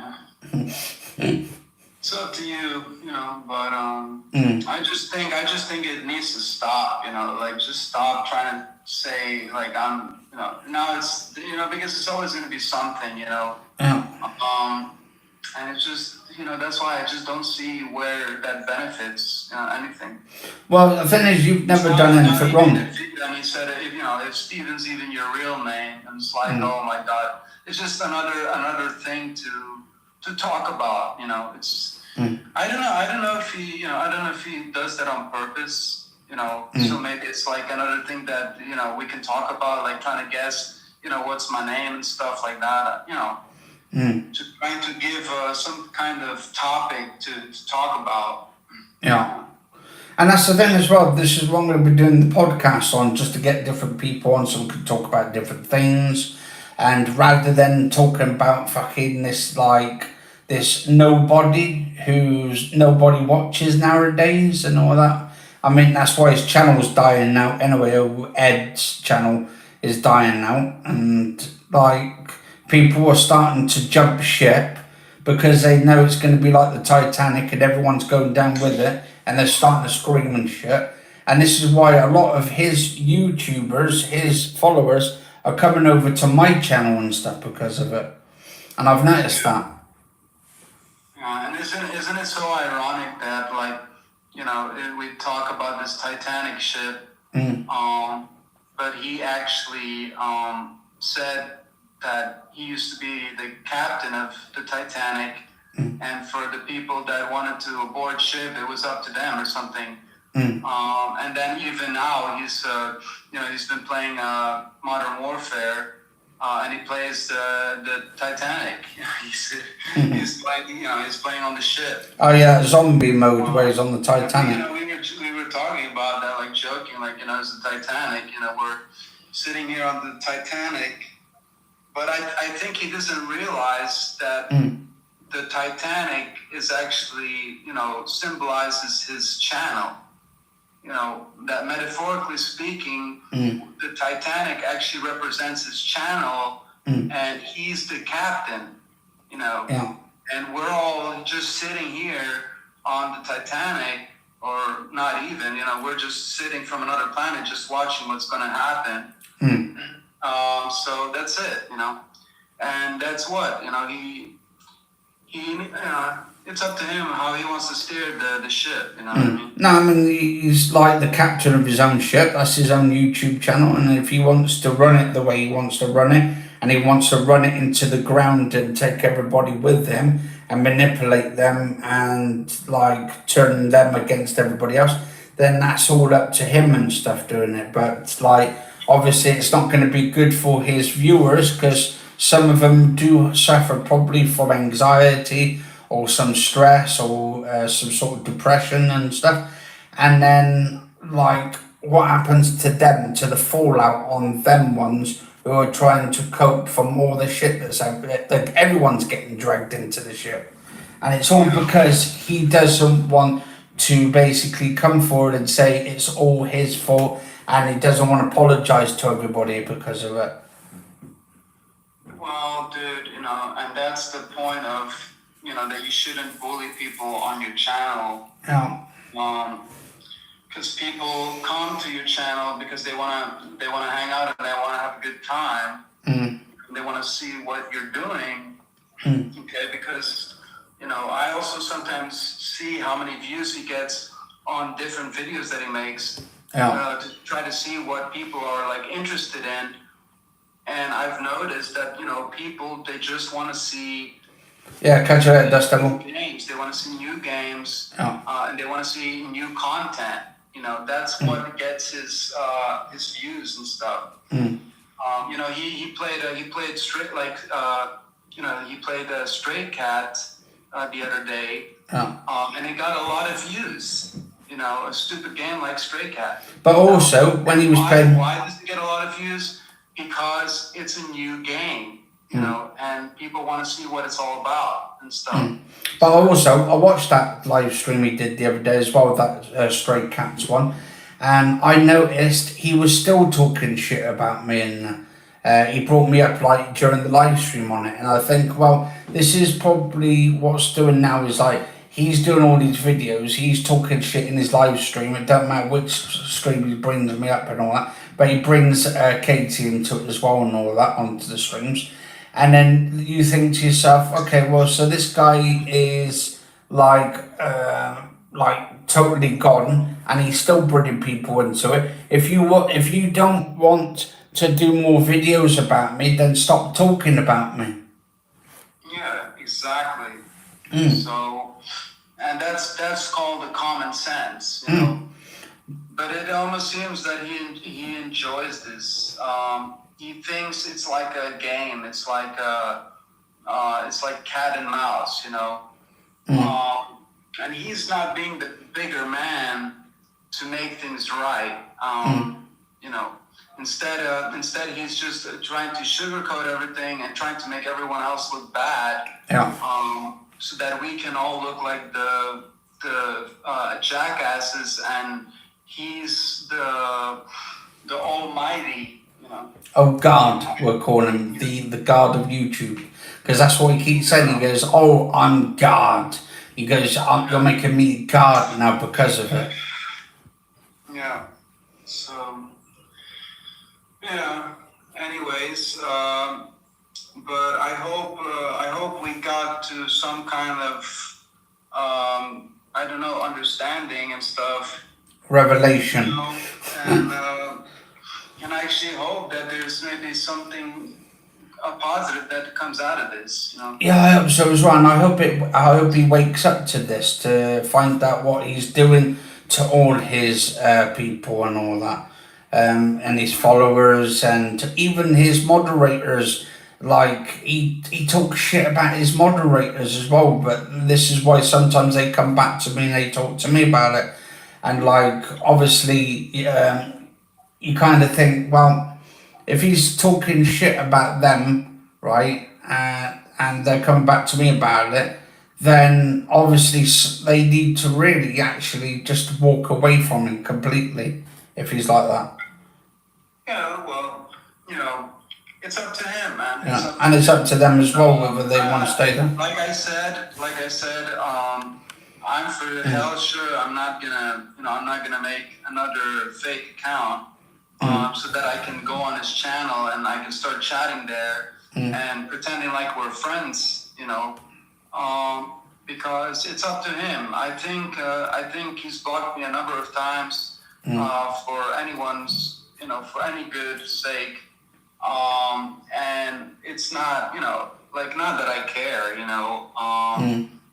Yeah. It's up to you, you know. But I just think it needs to stop. You know, like just stop trying to say like I'm. You know, now it's because it's always going to be something. You know. Yeah. And it's just that's why I just don't see where that benefits anything. Well, the thing is, you've never done anything wrong. And he said, if Steven's even your real name, and it's like, oh my God, it's just another thing to talk about. You know, it's just, I don't know if he does that on purpose. You know, so maybe it's like another thing that we can talk about, like trying to guess, what's my name and stuff like that. To trying to give some kind of topic to talk about. Yeah. And that's the thing as well. This is what I'm going to be doing the podcast on, just to get different people on so we can talk about different things. And rather than talking about fucking this nobody who's nobody watches nowadays and all that. I mean, that's why his channel's dying now. Anyway, Ed's channel is dying now. And people are starting to jump ship because they know it's going to be like the Titanic and everyone's going down with it, and they're starting to scream and shit. And this is why a lot of his YouTubers, his followers, are coming over to my channel and stuff because of it. And I've noticed that. Yeah, and isn't it so ironic that we talk about this Titanic ship, but he actually said that he used to be the captain of the Titanic, and for the people that wanted to aboard ship, it was up to them or something. And then even now, he's been playing Modern Warfare, and he plays the Titanic. he's playing on the ship. Oh yeah, zombie mode where he's on the Titanic. We were talking about that, like joking, it's the Titanic. We're sitting here on the Titanic. But I think he doesn't realize that the Titanic is actually, symbolizes his channel. That metaphorically speaking, the Titanic actually represents his channel, and he's the captain, Yeah. And we're all just sitting here on the Titanic, or not even, we're just sitting from another planet just watching what's going to happen. So that's it, and that's what, he it's up to him how he wants to steer the ship, what I mean? No, I mean, he's like the captain of his own ship. That's his own YouTube channel, and if he wants to run it the way he wants to run it, and he wants to run it into the ground and take everybody with him and manipulate them and turn them against everybody else, then that's all up to him and stuff doing it. But obviously it's not going to be good for his viewers, because some of them do suffer probably from anxiety or some stress or some sort of depression and stuff. And then what happens to them, to the fallout on them ones who are trying to cope from all the shit that's out there. Everyone's getting dragged into the shit. And it's all because he doesn't want to basically come forward and say it's all his fault, and he doesn't want to apologize to everybody because of it. Well, dude, and that's the point of, that you shouldn't bully people on your channel. Yeah. Because people come to your channel because they wanna hang out and they wanna have a good time. And they wanna see what you're doing. Okay, because I also sometimes see how many views he gets on different videos that he makes to try to see what people are like interested in. And I've noticed that, people, they just want to see games. They want to see new games, and they want to see new content. That's what gets his views and stuff. He played straight he played Stray Cat the other day, and it got a lot of views. A stupid game like Stray Cat. But also, when he was playing, why does it get a lot of views? Because it's a new game, and people want to see what it's all about and stuff. But also, I watched that live stream he did the other day as well, that Stray Cats one, and I noticed he was still talking shit about me, and he brought me up like during the live stream on it, and I think, well, this is probably what's doing now is like, he's doing all these videos, he's talking shit in his live stream, it doesn't matter which stream he brings me up and all that, but he brings Katie into it as well and all that onto the streams. And then you think to yourself, okay, well, so this guy is like totally gone, and he's still bringing people into it. If you don't want to do more videos about me, then stop talking about me. Yeah, exactly. So, and that's called the common sense, But it almost seems that he enjoys this. He thinks it's like a game. It's like cat and mouse, and he's not being the bigger man to make things right. Instead he's just trying to sugarcoat everything and trying to make everyone else look bad. So that we can all look like the jackasses, and he's the almighty. Oh God, we're calling him the God of YouTube, because that's what he keeps saying. He goes, "Oh, I'm God." He goes, "You're making me God now because of it." Yeah. So. Yeah. Anyways, but I hope we got to some kind of understanding and stuff. Revelation. And I actually hope that there's maybe something positive that comes out of this. Yeah, I hope so as well, and I hope he wakes up to this, to find out what he's doing to all his people and all that, and his followers, and even his moderators. Like he talks shit about his moderators as well, but this is why sometimes they come back to me and they talk to me about it, and like obviously you kind of think, well, if he's talking shit about them, right, and they're coming back to me about it, then obviously they need to really actually just walk away from him completely if he's like that. Yeah, well, it's up to him, man. Yeah, and it's up to them as well whether they want to stay there. Like I said, I'm for hell sure. I'm not gonna make another fake account so that I can go on his channel and I can start chatting there and pretending like we're friends, because it's up to him. I think he's blocked me a number of times for anyone's, for any good sake. And it's not, not that I care,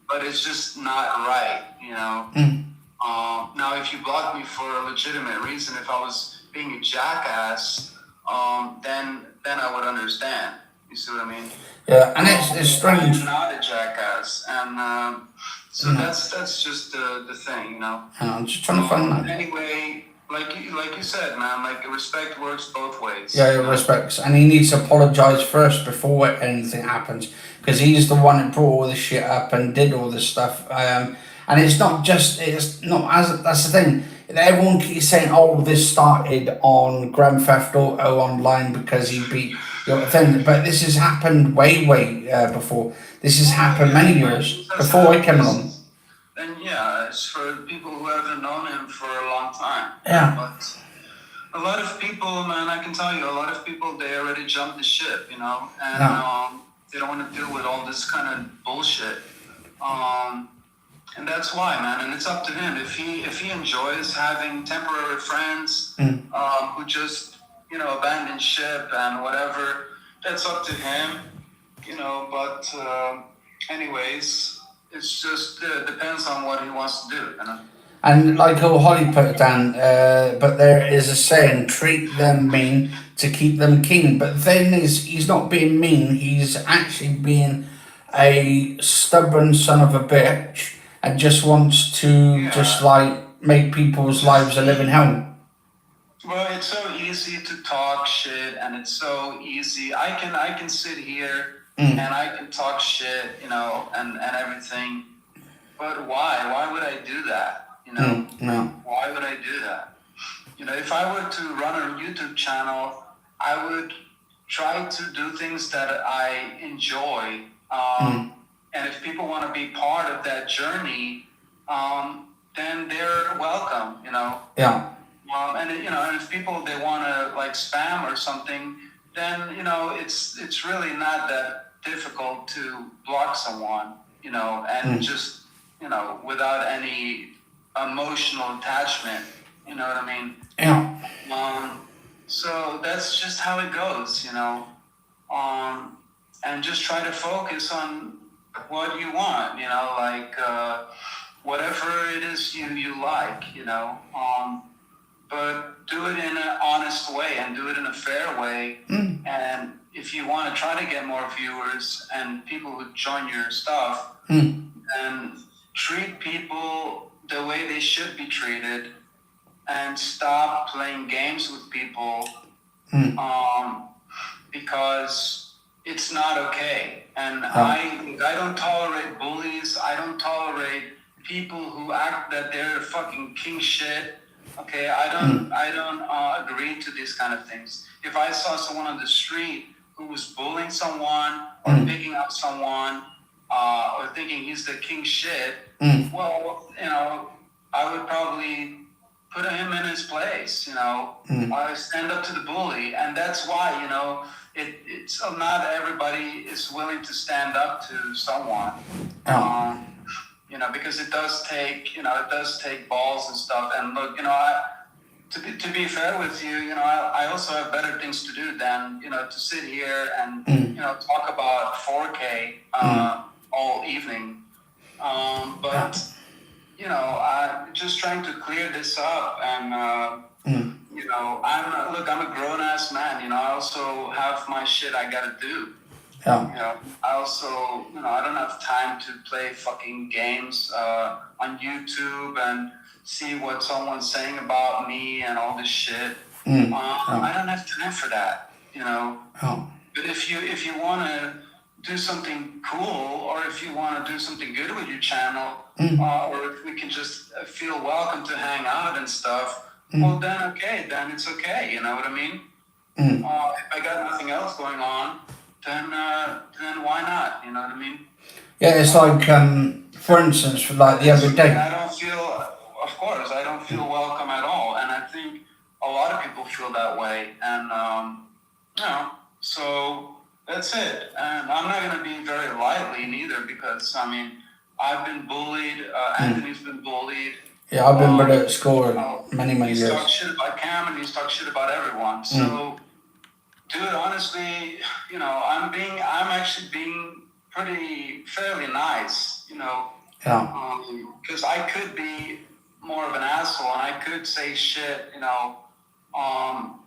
but it's just not right, Now, if you block me for a legitimate reason, if I was being a jackass, then I would understand. You see what I mean? Yeah, and it's strange. I'm not a jackass, and so that's just the thing, I'm just trying to find that. Anyway. Like you said, man, respect works both ways. Yeah, he respects, and he needs to apologise first before anything happens, because he's the one that brought all this shit up and did all this stuff. And it's not that's the thing. Everyone keeps saying, "Oh, this started on Grand Theft Auto Online because he beat your thing," but this has happened way before. This has happened many years before I came along. And yeah, it's for people who haven't known him for a long time. Yeah. But a lot of people, man, I can tell you, a lot of people, they already jumped the ship, and they don't want to deal with all this kind of bullshit. And that's why, man. And it's up to him. If he enjoys having temporary friends who just abandon ship and whatever, that's up to him. But anyways, it's just depends on what he wants to do. And like how Holly put it down, but there is a saying, treat them mean to keep them keen. But the thing is, he's not being mean, he's actually being a stubborn son of a bitch and just wants to just like make people's lives a living hell. Well, it's so easy to talk shit, and it's so easy. I can sit here and I can talk shit, and everything. But why? Why would I do that? No. Why would I do that? If I were to run a YouTube channel, I would try to do things that I enjoy. And if people want to be part of that journey, then they're welcome, Yeah. And if people, they want to like spam or something, then, it's really not that difficult to block someone, and just, without any emotional attachment, you know what I mean? Yeah. So that's just how it goes, and just try to focus on what you want, like whatever it is you like, but do it in an honest way and do it in a fair way. And if you want to try to get more viewers and people who join your stuff, then treat people the way they should be treated and stop playing games with people, because it's not okay. And I don't tolerate bullies. I don't tolerate people who act that they're fucking king shit. Okay, I don't agree to these kind of things. If I saw someone on the street who was bullying someone or picking up someone or thinking he's the king shit, well, I would probably put him in his place. I stand up to the bully, and that's why it's not everybody is willing to stand up to someone. Because it does take balls and stuff. And look, to be fair with you, I also have better things to do than, to sit here and, talk about 4K all evening. But, I'm just trying to clear this up. And, I'm a grown ass man. I also have my shit I gotta do. I also, I don't have time to play fucking games on YouTube and see what someone's saying about me and all this shit. I don't have time for that, But if you want to do something cool, or if you want to do something good with your channel, or if we can just feel welcome to hang out and stuff, well then it's okay, you know what I mean? If I got nothing else going on, then why not? You know what I mean? Yeah, it's like, for instance, like the other day. I don't feel welcome at all, and I think a lot of people feel that way, and so that's it. And I'm not going to be very lightly neither, because I've been bullied. Anthony's been bullied. Yeah, I've been bullied at school many years. He's talked shit about Cam, and he's talked shit about everyone. So. Dude, honestly, I'm actually being fairly nice, because I could be more of an asshole and I could say shit, but I'm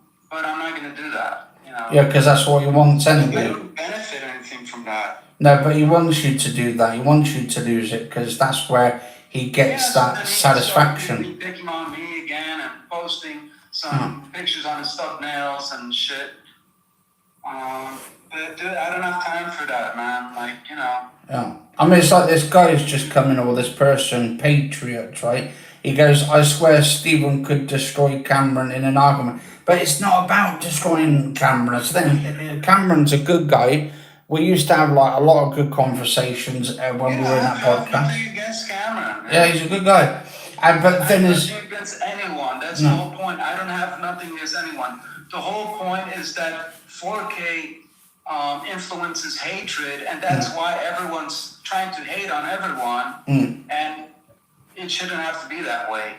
not going to do that, Yeah, because that's what he wants anyway. I don't benefit anything from that. No, but he wants you to do that. He wants you to lose it, because that's where he gets that satisfaction. He's picking on me again and posting some pictures on his thumbnails and shit. But dude, I don't have time for that, man. Yeah. It's like this guy is just coming, or this person, Patriots, right? He goes, I swear Stephen could destroy Cameron in an argument. But it's not about destroying Cameron. Cameron's a good guy. We used to have like a lot of good conversations when we were in that podcast. Nothing against Cameron. Yeah, he's a good guy. But the thing is, nothing against anyone. That's the whole point. I don't have nothing against anyone. The whole point is that 4K influences hatred, and that's why everyone's trying to hate on everyone, and it shouldn't have to be that way.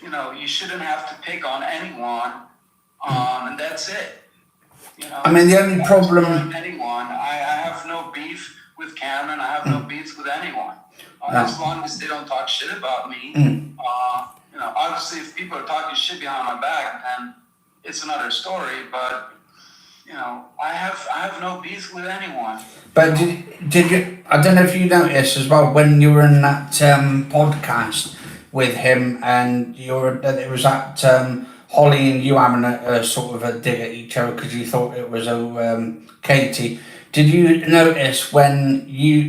You know, you shouldn't have to pick on anyone, and that's it. You know, I mean, the only problem... Anyone. I have no beef with Cameron. I have no beef with anyone. As long as they don't talk shit about me. You know, obviously, if people are talking shit behind my back, then it's another story. But you know, I have no beef with anyone. But did you? I don't know if you noticed as well when you were in that podcast with him, and it was that Holly and you having a sort of a dig at each other because you thought it was Katie. Did you notice when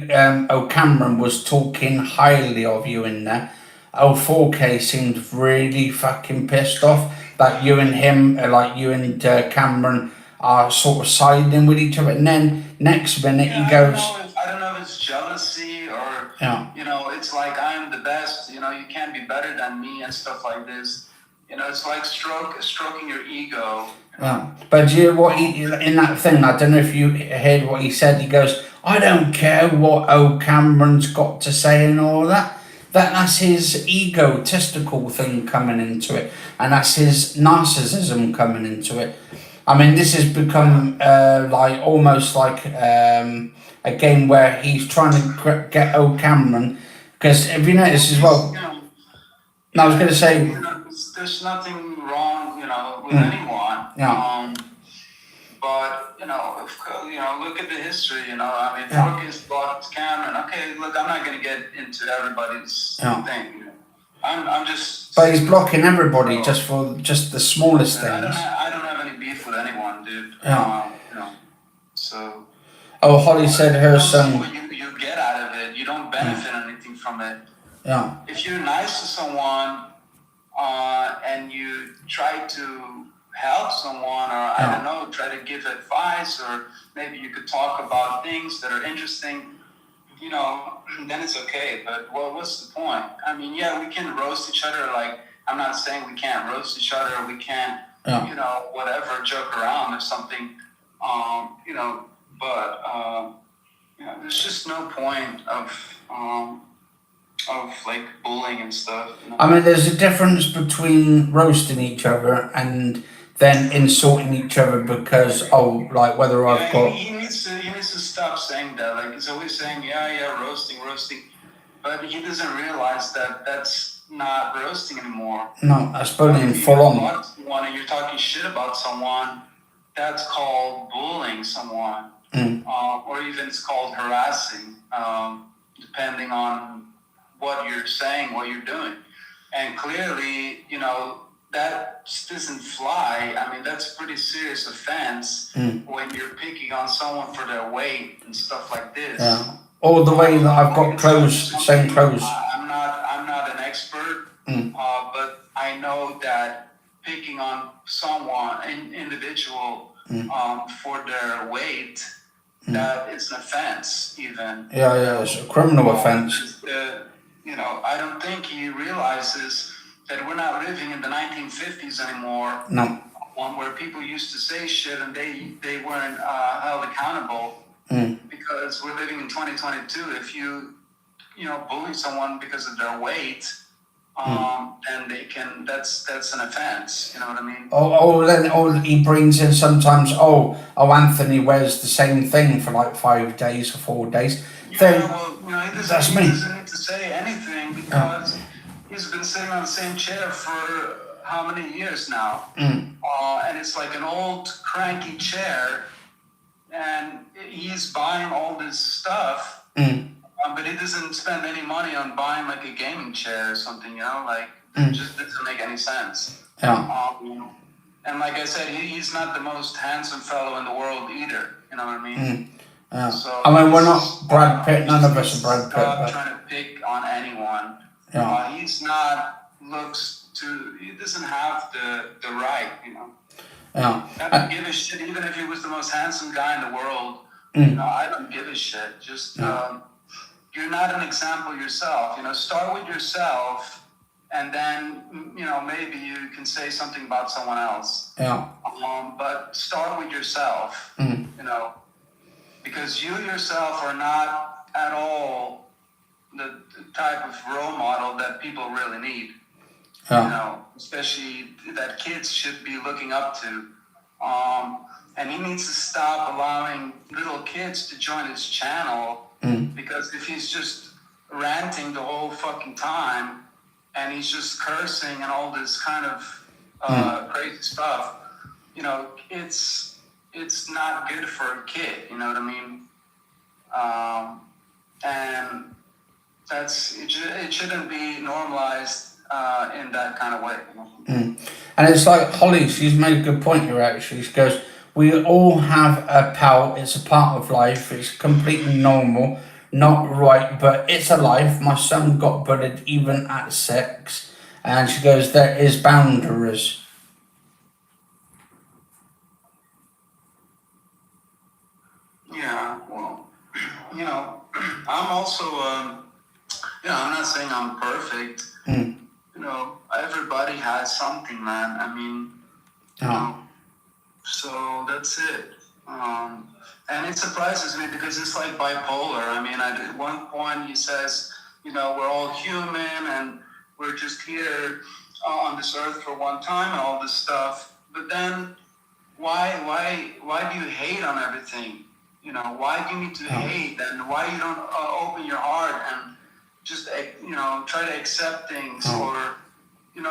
Cameron was talking highly of you in there? 4K seemed really fucking pissed off that you and him, like you and Cameron, are sort of siding with each other, and then next minute he goes... I don't know if it's jealousy or, you know, it's like I'm the best, you know, you can't be better than me and stuff like this. You know, it's like stroking your ego. Yeah. But you know what, in that thing, I don't know if you heard what he said, he goes, I don't care what Cameron's got to say and all that. That's his egotistical thing coming into it, and that's his narcissism coming into it. I mean, this has become like almost like a game where he's trying to get Cameron, because if you notice as well, I was going to say, there's nothing wrong, you know, with anyone. But you know, look at the history. You know, I mean, Focus blocked Cameron. Okay, look, I'm not going to get into everybody's thing. I'm just. But he's blocking everybody just for the smallest things. I don't have any beef with anyone, dude. You know, so. Oh, Holly said her son. You get out of it. You don't benefit anything from it. Yeah. If you're nice to someone, and you try to help someone, or I don't know, try to give advice, or maybe you could talk about things that are interesting, you know, then it's okay. But what's the point? I mean, yeah, we can roast each other. Like, I'm not saying we can't roast each other. We can't, you know, whatever, joke around or something. You know, but you know, there's just no point of like bullying and stuff. You know? I mean, there's a difference between roasting each other and then insulting each other because like whether I've got. He needs to stop saying that. Like, he's always saying, roasting, but he doesn't realize that that's not roasting anymore. No, that's bullying full on. When you're talking shit about someone, that's called bullying someone, or even it's called harassing, depending on what you're saying, what you're doing. And clearly, you know, that doesn't fly. I mean, that's a pretty serious offense when you're picking on someone for their weight and stuff like this. Yeah. All the way that I've got same clothes. I'm not an expert, but I know that picking on someone, an individual, for their weight, that is an offense, even. Yeah, it's a criminal offense. You know, I don't think he realizes that we're not living in the 1950s anymore. No. Where people used to say shit and they weren't held accountable. Because we're living in 2022. If you bully someone because of their weight, then they can. That's an offense. You know what I mean? Then he brings in sometimes. Anthony wears the same thing for like 5 days or 4 days. He doesn't need to say anything because he's been sitting on the same chair for how many years now? And it's like an old cranky chair, and he's buying all this stuff, but he doesn't spend any money on buying like a gaming chair or something, you know, like it just doesn't make any sense. And like I said, he's not the most handsome fellow in the world either, you know what I mean? So I mean, we're not Brad Pitt, none of us are Brad Pitt. Stop trying to pick on anyone. He's not he doesn't have the right, you know. I don't give a shit, even if he was the most handsome guy in the world. You know, I don't give a shit. Just you're not an example yourself. You know, start with yourself, and then maybe you can say something about someone else. Yeah. But start with yourself. Because you yourself are not at all the type of role model that people really need. Especially that kids should be looking up to. And he needs to stop allowing little kids to join his channel, because if he's just ranting the whole fucking time and he's just cursing and all this kind of crazy stuff, it's not good for a kid, you know what I mean? And it shouldn't be normalized in that kind of way. And it's like Holly, she's made a good point here actually. She goes, we all have a pout, it's a part of life, it's completely normal, not right, but it's a life. My son got bullied even at 6, and she goes, there is boundaries. Yeah, well, I'm also, I'm not saying I'm perfect. Everybody has something, man. I mean, so that's it. And it surprises me because it's like bipolar. I mean, at one point he says, we're all human and we're just here on this earth for one time and all this stuff. But then why do you hate on everything? Why do you need to hate, and why you don't open your heart and just, try to accept things, or,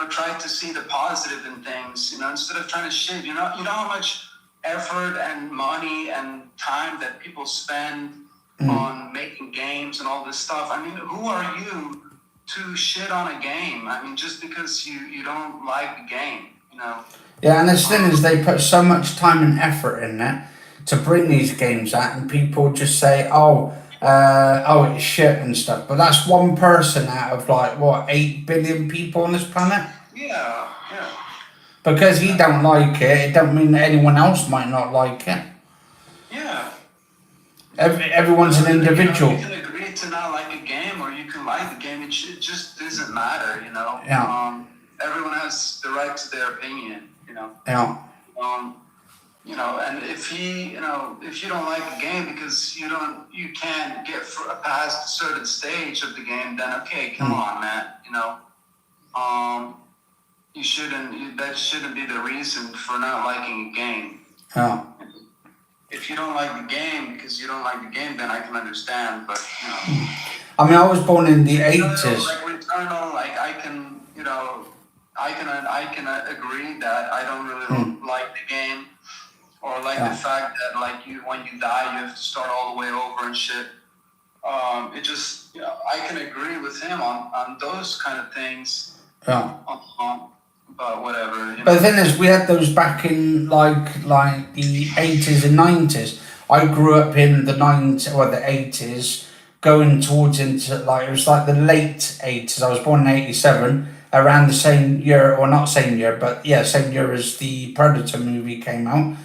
try to see the positive in things, instead of trying to shit. You know how much effort and money and time that people spend on making games and all this stuff. I mean, who are you to shit on a game? I mean, just because you don't like the game, Yeah, and the thing is, they put so much time and effort in it to bring these games out, and people just say, it's shit and stuff. But that's one person out of 8 billion people on this planet. Yeah. Because he don't like it, it don't mean that anyone else might not like it. Yeah. Everyone's an individual. You can agree to not like a game, or you can like the game. It just doesn't matter, Yeah. Everyone has the right to their opinion, Yeah. And if if you don't like the game because you can't get past a certain stage of the game, then okay, come on, man, that shouldn't be the reason for not liking a game. Yeah. If you don't like the game because you don't like the game, then I can understand, but I mean, I was born in the 80s. Like Returnal, like I can agree that I don't really like the game. Or like the fact that when you die, you have to start all the way over and shit. It just, I can agree with him on those kind of things. Yeah. But whatever. But the thing is, we had those back in like the 80s and 90s. I grew up in the 90s or the 80s, going towards into it was like the late 80s. I was born in 87, around the same year, or not same year, but yeah, same year as the Predator movie came out.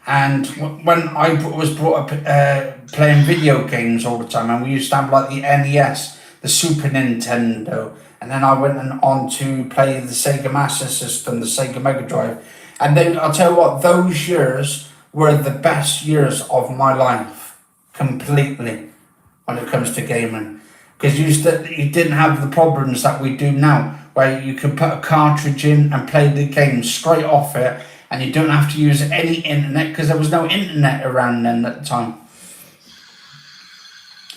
And when I was brought up playing video games all the time, and we used to have the NES, the Super Nintendo, and then I went on to play the Sega Master System, the Sega Mega Drive. And then I'll tell you what, those years were the best years of my life, completely, when it comes to gaming. Because you didn't have the problems that we do now, where you could put a cartridge in and play the game straight off it, and you don't have to use any internet, because there was no internet around then at the time.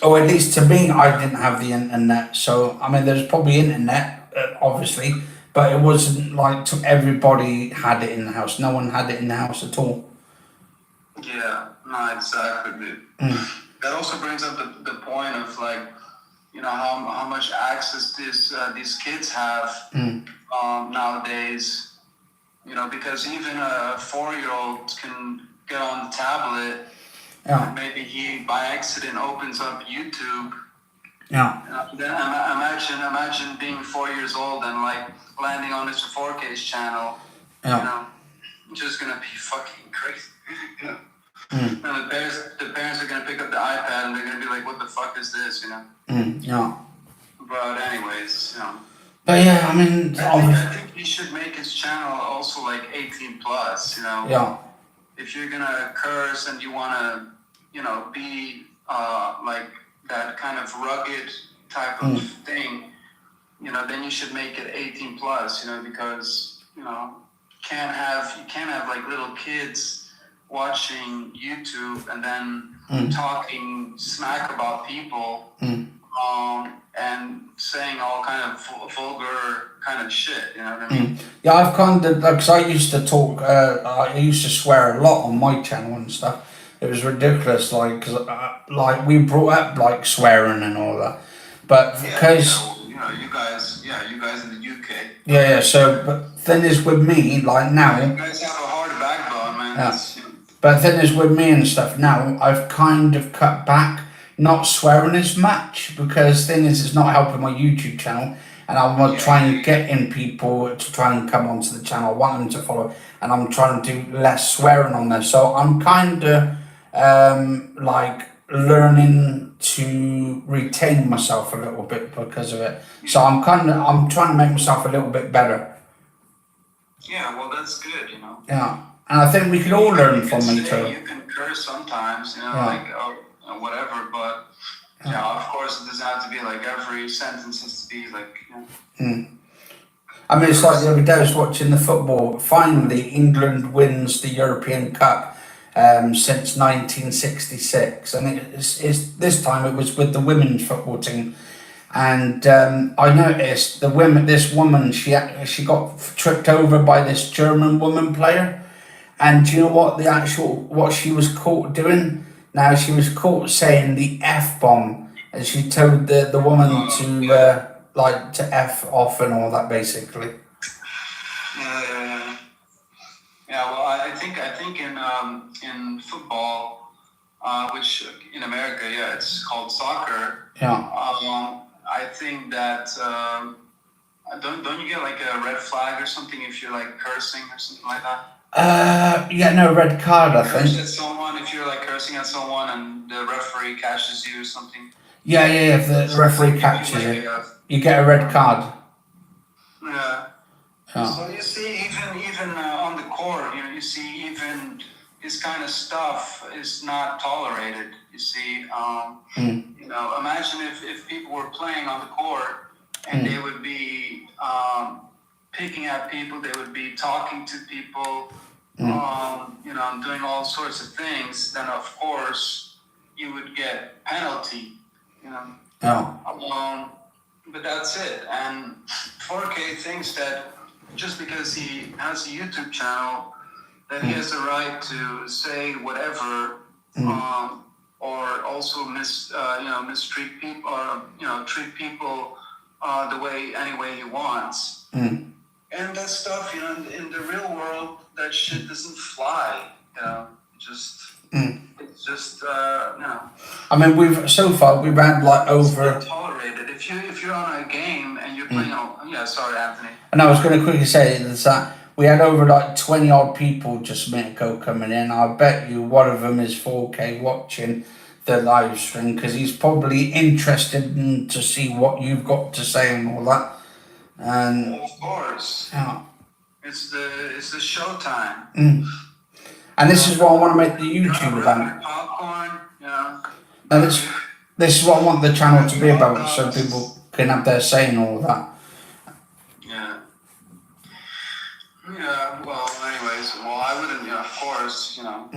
Or at least to me, I didn't have the internet. So, I mean, there's probably internet, obviously, but it wasn't everybody had it in the house. No one had it in the house at all. Yeah, no, exactly, dude. That also brings up the point of how much access these kids have nowadays. Because even a 4-year-old can get on the tablet. Yeah. And maybe he by accident opens up YouTube. Yeah. Then imagine being 4 years old and landing on his 4K's channel. Yeah. Just gonna be fucking crazy. And the parents are gonna pick up the iPad and they're gonna be like, "What the fuck is this?" Yeah. But anyways, But yeah, I mean, I think he should make his channel also like 18 plus, you know. yeah. If you're gonna curse and you wanna, you know, be like that kind of rugged type of thing, you know, then you should make it 18 plus, you know, because, you know, you can't have like little kids watching YouTube and then talking smack about people, and saying all kind of vulgar kind of shit, you know what I mean? Yeah, I've kind of, because I used to talk, I used to swear a lot on my channel and stuff. It was ridiculous, like, cause, like we brought up like swearing and all that, but because you know, you guys in the UK. yeah. So, but thing is with me, like now, You guys have a hard backbone, man. yeah. It's, you know, But the thing is with me and stuff now, I've kind of cut back, not swearing as much, because thing is, it's not helping my YouTube channel, and I'm trying to get in people to try and come onto the channel. I want them to follow, and I'm trying to do less swearing on there. So I'm kind of like learning to retain myself a little bit because of it. So I'm trying to make myself a little bit better. yeah, well, that's good, you know. Yeah. And I think we can all learn from each You other. can curse sometimes, you know, Yeah. like, or whatever, but, yeah, of course, it doesn't have to be like every sentence has to be like, you know. I mean, it's like the other day I was watching the football. Finally, England wins the European Cup since 1966. And it's this time it was with the women's football team. And I noticed this woman, she got tripped over by this German woman player. And do you know what she was caught doing? Now, she was caught saying the F-bomb, and she told the woman to F off and all that, basically. Yeah, well, I think in football, which in America, yeah, it's called soccer. Yeah. I think that don't you get like a red flag or something if you're like cursing or something like that? Yeah, no, red card, I Curse think. at someone if you're like cursing at someone and the referee catches you or something. Yeah, if the referee catches you, you get a red card. Yeah. Yeah. So you see, even on the court, you know, you see even this kind of stuff is not tolerated. You see, you know, imagine if people were playing on the court and they would be picking at people, they would be talking to people, you know, doing all sorts of things. Then of course you would get penalty, you know. Yeah. But that's it. And 4K thinks that just because he has a YouTube channel, that he has the right to say whatever, or also mistreat people, or you know, treat people any way he wants. And that stuff, you know, in the real world, that shit doesn't fly. You know, it's just you know. I mean, we've had like over. Tolerated. If you're on a game and you're playing, sorry, Anthony. And I was going to quickly say is that we had over like 20 odd people just a minute ago coming in. I bet you one of them is 4K watching the live stream because he's probably interested to see what you've got to say and all that. And of course, yeah. It's the showtime. And this is what I want to make the YouTube about. Popcorn, yeah. And this is what I want the channel to be about, so people can have their say and all that. Yeah. Yeah. Well, anyways, I wouldn't. You know, of course, you know,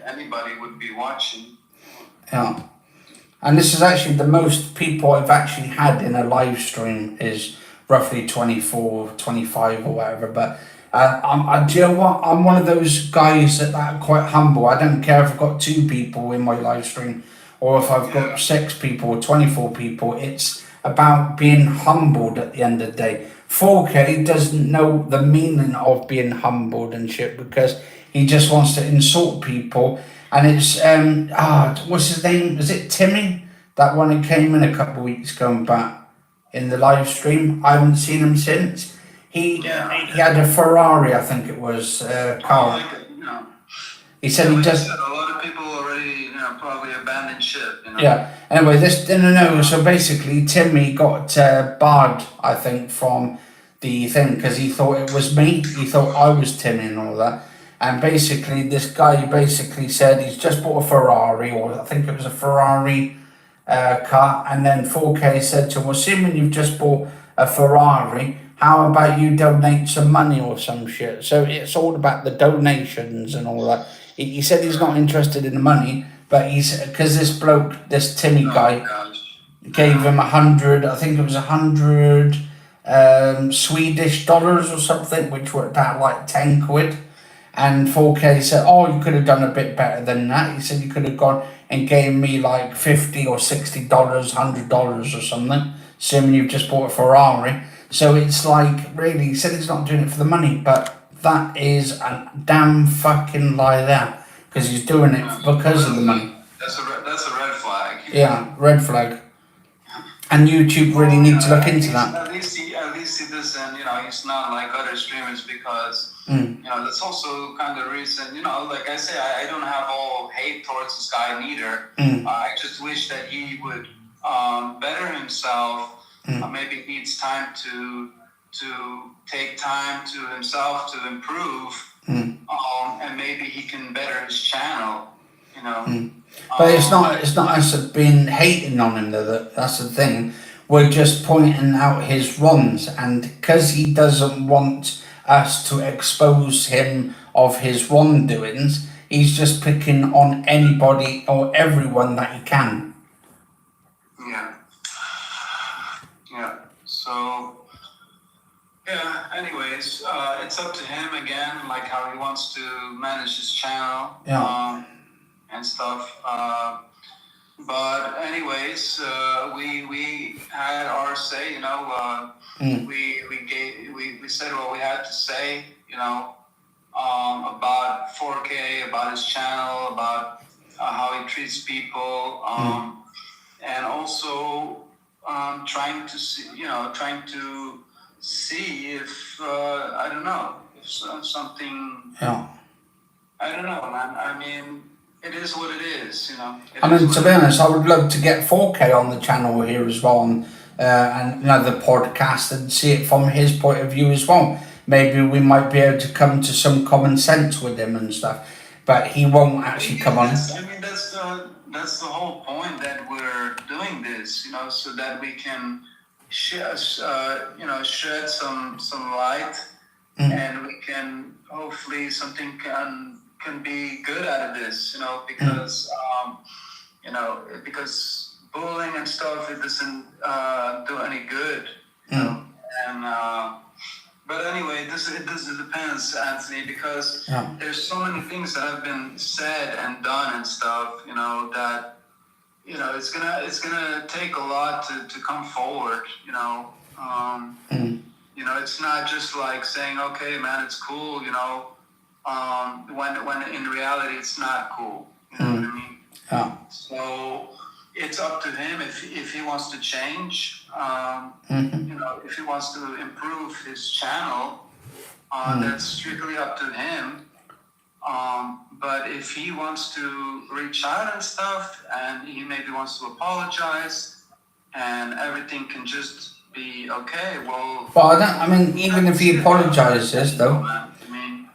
anybody would be watching. Yeah. And this is actually the most people I've actually had in a live stream is roughly 24, 25 or whatever. But do you know what? I'm one of those guys that are quite humble. I don't care if I've got 2 people in my live stream or if I've got 6 people or 24 people. It's about being humbled at the end of the day. 4K doesn't know the meaning of being humbled and shit because he just wants to insult people. And it's, what's his name? Is it Timmy? That one who came in a couple of weeks ago back in the live stream. I haven't seen him since. He had a Ferrari, I think it was, car. He said he just... A lot of people already, you know, probably abandoned ship, you know? Yeah, Anyway, no. So basically, Timmy got barred, I think, from the thing because he thought it was me. He thought I was Timmy and all that. And basically, this guy basically said he's just bought a Ferrari, or I think it was a Ferrari car. And then 4K said to him, well, assuming you've just bought a Ferrari, how about you donate some money or some shit? So it's all about the donations and all that. He said he's not interested in the money, but he's because this bloke, this Timmy guy, gave him 100. I think it was 100 Swedish dollars or something, which worked out like 10 quid. And 4K said, oh, you could have done a bit better than that. He said you could have gone and gave me like $50 or $60, $100 or something, assuming you've just bought a Ferrari. So it's like, really, he said he's not doing it for the money, but that is a damn fucking lie there, because he's doing it because of the money. That's a red flag. Yeah, red flag. And YouTube really need to look into that. At least he doesn't, he's not like other streamers because, that's also kind of the reason, like I say, I don't have all hate towards this guy neither. I just wish that he would better himself. Maybe he needs time to take time to himself to improve, and maybe he can better his channel, But it's not us being hating on him though. That's the thing. We're just pointing out his wrongs, and because he doesn't want us to expose him of his wrongdoings, he's just picking on anybody or everyone that he can. So, anyways, it's up to him again, like how he wants to manage his channel and stuff. But anyways, we had our say, we said what we had to say, about 4K, about his channel, about how he treats people, and also trying to see if I don't know, if something. I don't know, man. I mean, it is what it is, To be honest, I would love to get 4K on the channel here as well, and another podcast, and see it from his point of view as well. Maybe we might be able to come to some common sense with him and stuff, but he won't actually come on. I mean, that's the whole point that we're doing this, so that we can shed some light, and we can hopefully something can be good out of this, because because bullying and stuff, it doesn't do any good, and but anyway, it depends, Anthony, because there's so many things that have been said and done and stuff, that it's gonna take a lot to come forward, it's not just like saying, okay, man, it's cool, when in reality it's not cool, you know what I mean? So it's up to him if he wants to change, if he wants to improve his channel, that's strictly up to him. But if he wants to reach out and stuff, and he maybe wants to apologize, and everything can just be okay, well... But even if he apologizes, though...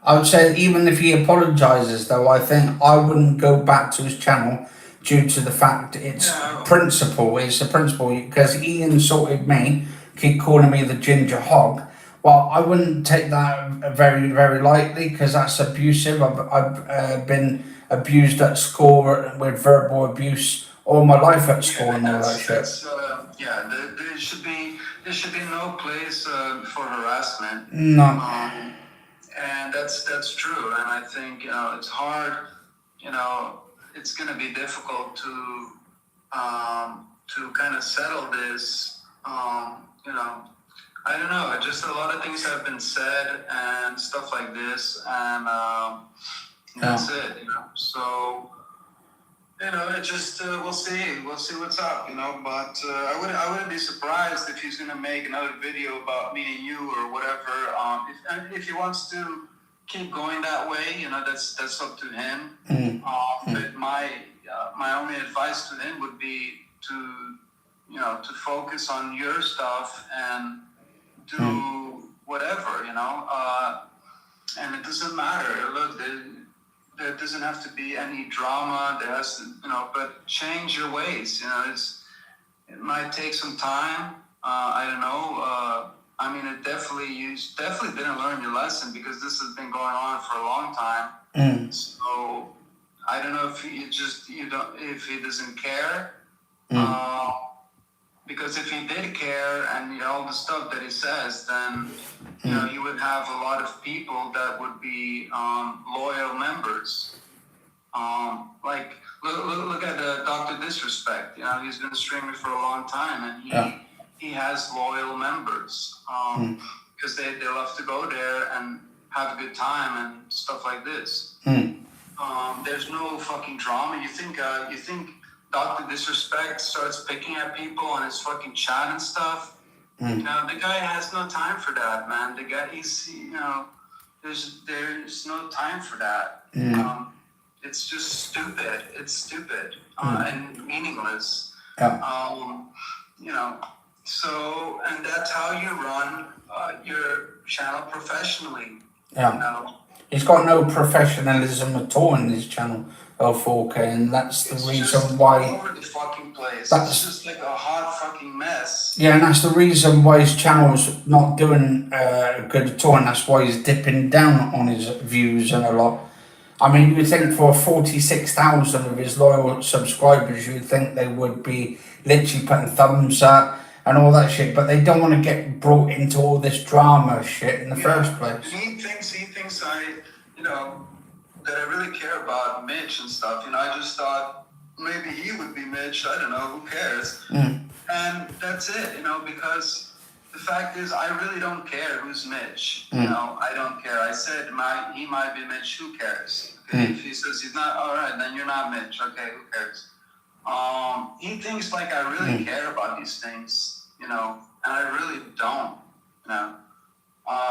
I would say even if he apologizes, though, I think I wouldn't go back to his channel due to the fact it's principle. It's a principle, because he insulted me, keep calling me the ginger hog. Well, I wouldn't take that very, very lightly, because that's abusive. I've been abused at school with verbal abuse all my life at school and all that shit. There should be no place for harassment. No. And that's true. And I think it's hard. It's going to be difficult to kind of settle this. I don't know. Just a lot of things have been said and stuff like this, and that's it. So it just we'll see what's up. But I wouldn't be surprised if he's gonna make another video about me and you or whatever. If he wants to keep going that way, that's up to him. But my only advice to him would be to focus on your stuff and do whatever, and it doesn't matter. Look, there doesn't have to be any drama. There has to, but change your ways. It might take some time. I don't know. I mean, you definitely didn't learn your lesson because this has been going on for a long time. So I don't know if if he doesn't care. Because if he did care and all the stuff that he says, then he would have a lot of people that would be loyal members. Like look at Dr. Disrespect. He's been streaming for a long time, and he has loyal members because they love to go there and have a good time and stuff like this. There's no fucking drama. You think Dr. Disrespect starts picking at people on his fucking chat and stuff? The guy has no time for that, man. The guy, there's no time for that. It's just stupid. It's stupid and meaningless. So, and that's how you run your channel professionally. He's got no professionalism at all in his channel, L4K, and that's the reason why. All over the fucking place. It's just like a hot fucking mess. Yeah, and that's the reason why his channel's not doing good at all, and that's why he's dipping down on his views and a lot. I mean, you would think for 46,000 of his loyal subscribers, you'd think they would be literally putting thumbs up and all that shit, but they don't want to get brought into all this drama shit in the first place. He thinks that I really care about Mitch and stuff. I just thought maybe he would be Mitch. I don't know. Who cares? And that's it. Because the fact is, I really don't care who's Mitch. I don't care. I said he might be Mitch. Who cares? Okay? If he says he's not, all right, then you're not Mitch. Okay, who cares? He thinks like I really care about these things, and I really don't.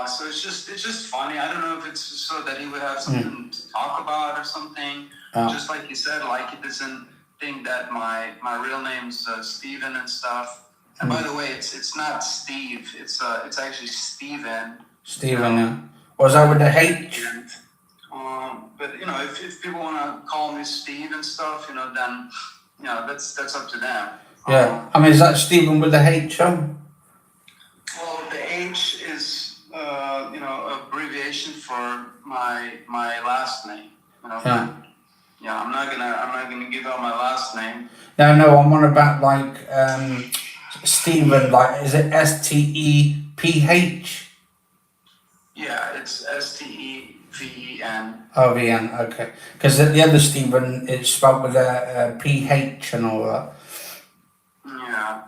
So it's just funny. I don't know if it's so that he would have something to talk about or something. Just like you said, like he doesn't think that my real name's Steven and stuff. And by the way, it's not Steve. It's actually Steven. Steven, yeah. Was that with the H? But if people want to call me Steve and stuff, then that's up to them. Yeah. I mean, is that Steven with the H? Well, the H is abbreviation for my last name. Yeah, I'm not gonna give out my last name. No, I'm on about like Steven, like is it STEPH? Yeah, it's STEVEN. Oh, VN, okay. Because the other Steven is spelled with a PH and all that. Yeah.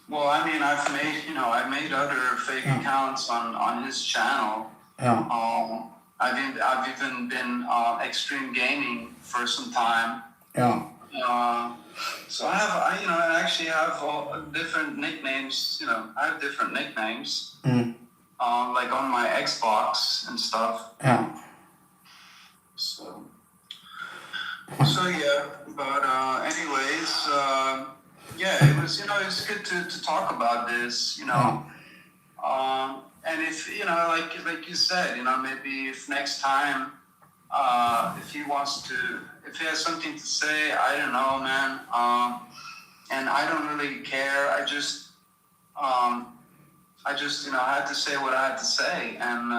Well, I mean, I made other fake accounts on his channel. Yeah. I've even been extreme gaming for some time. Yeah. So I actually have different nicknames. I have different nicknames. Like on my Xbox and stuff. Yeah. So yeah, but anyways, it was it's good to talk about this, and if like you said, maybe if next time if he has something to say, I don't know, man, and I don't really care. I just had to say what I had to say, and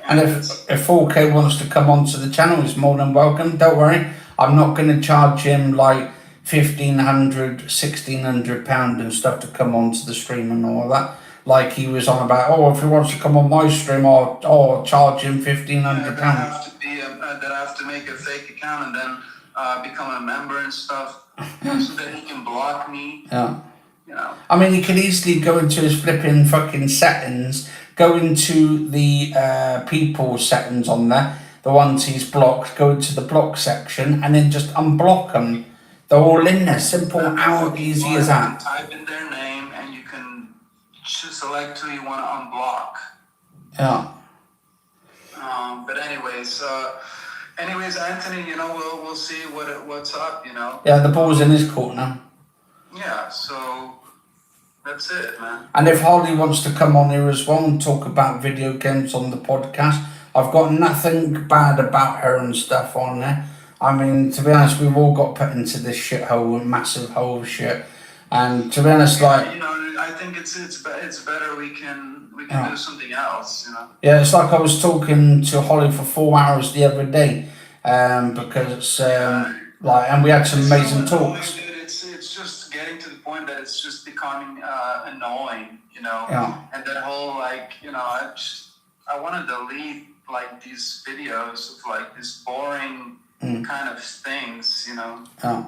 And if 4K wants to come onto the channel, he's more than welcome. Don't worry, I'm not going to charge him like £1,500, £1,600 and stuff to come onto the stream and all that. Like he was on about, if he wants to come on my stream, I'll charge him £1,500. That I have to make a fake account and then become a member and stuff, so that he can block me. Yeah. I mean, he could easily go into his flipping fucking settings, go into the people settings on there, the ones he's blocked, go into the block section, and then just unblock them. They're all in there. Simple, how easy is that? Type in their name, and you can select who you want to unblock. Yeah. But anyways, anyways, Anthony, we'll see what's up. Yeah, the ball's in his court now. Yeah, so that's it, man. And if Holly wants to come on here as well and talk about video games on the podcast, I've got nothing bad about her and stuff on there. I mean, to be honest, we've all got put into this shithole, massive hole of shit. And to be honest, like, I think it's better we can do something else. Yeah, it's like I was talking to Holly for 4 hours the other day, because and we had some amazing talks. Dude, it's just getting to the point that it's just becoming annoying, Yeah. And that whole I want to delete like these videos of like this boring kind of things, Yeah.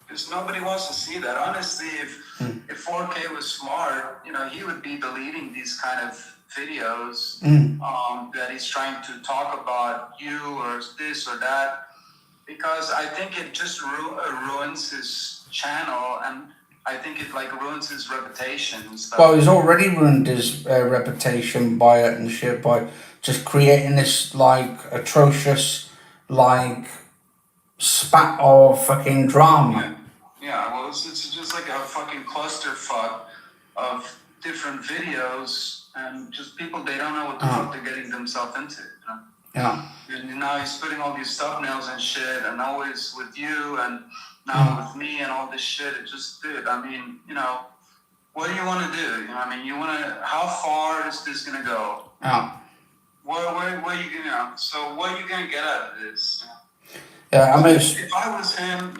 Because nobody wants to see that. Honestly, if 4K was smart, he would be deleting these kind of videos that he's trying to talk about you or this or that, because I think it just ruins his channel, and I think it like ruins his reputation and stuff. Well, he's already ruined his reputation by it and shit, by just creating this like atrocious like spat of fucking drama. Yeah, well, it's just like a fucking clusterfuck of different videos, and just people, they don't know what the fuck they're getting themselves into. Yeah. And now he's putting all these thumbnails and shit, and always with you, and now with me, and all this shit. It just, dude, I mean, what do you want to do? How far is this gonna go? Yeah. Where you gonna, so what are you gonna get out of this? Yeah, I mean, if I was him,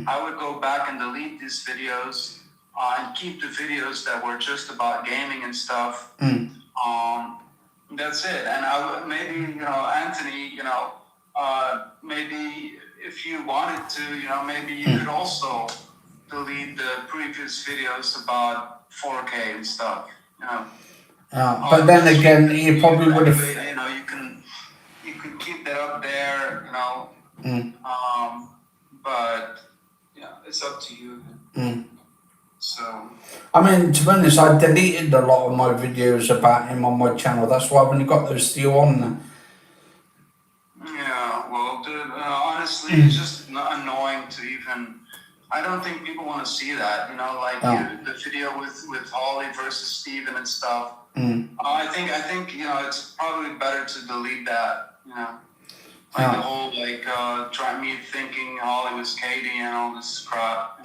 I would go back and delete these videos and keep the videos that were just about gaming and stuff. That's it. And I would maybe, Anthony, maybe if you wanted to, maybe you could also delete the previous videos about 4K and stuff. but then again, he probably would have. You can keep that up there, but it's up to you. So I mean, to be honest, I deleted a lot of my videos about him on my channel. That's why I've only got those few on there. Yeah, well, dude, honestly, it's just annoying to even. I don't think people want to see that. The video with Holly versus Steven and stuff. I think it's probably better to delete that. The whole try me thinking Holly was Katie and all this crap.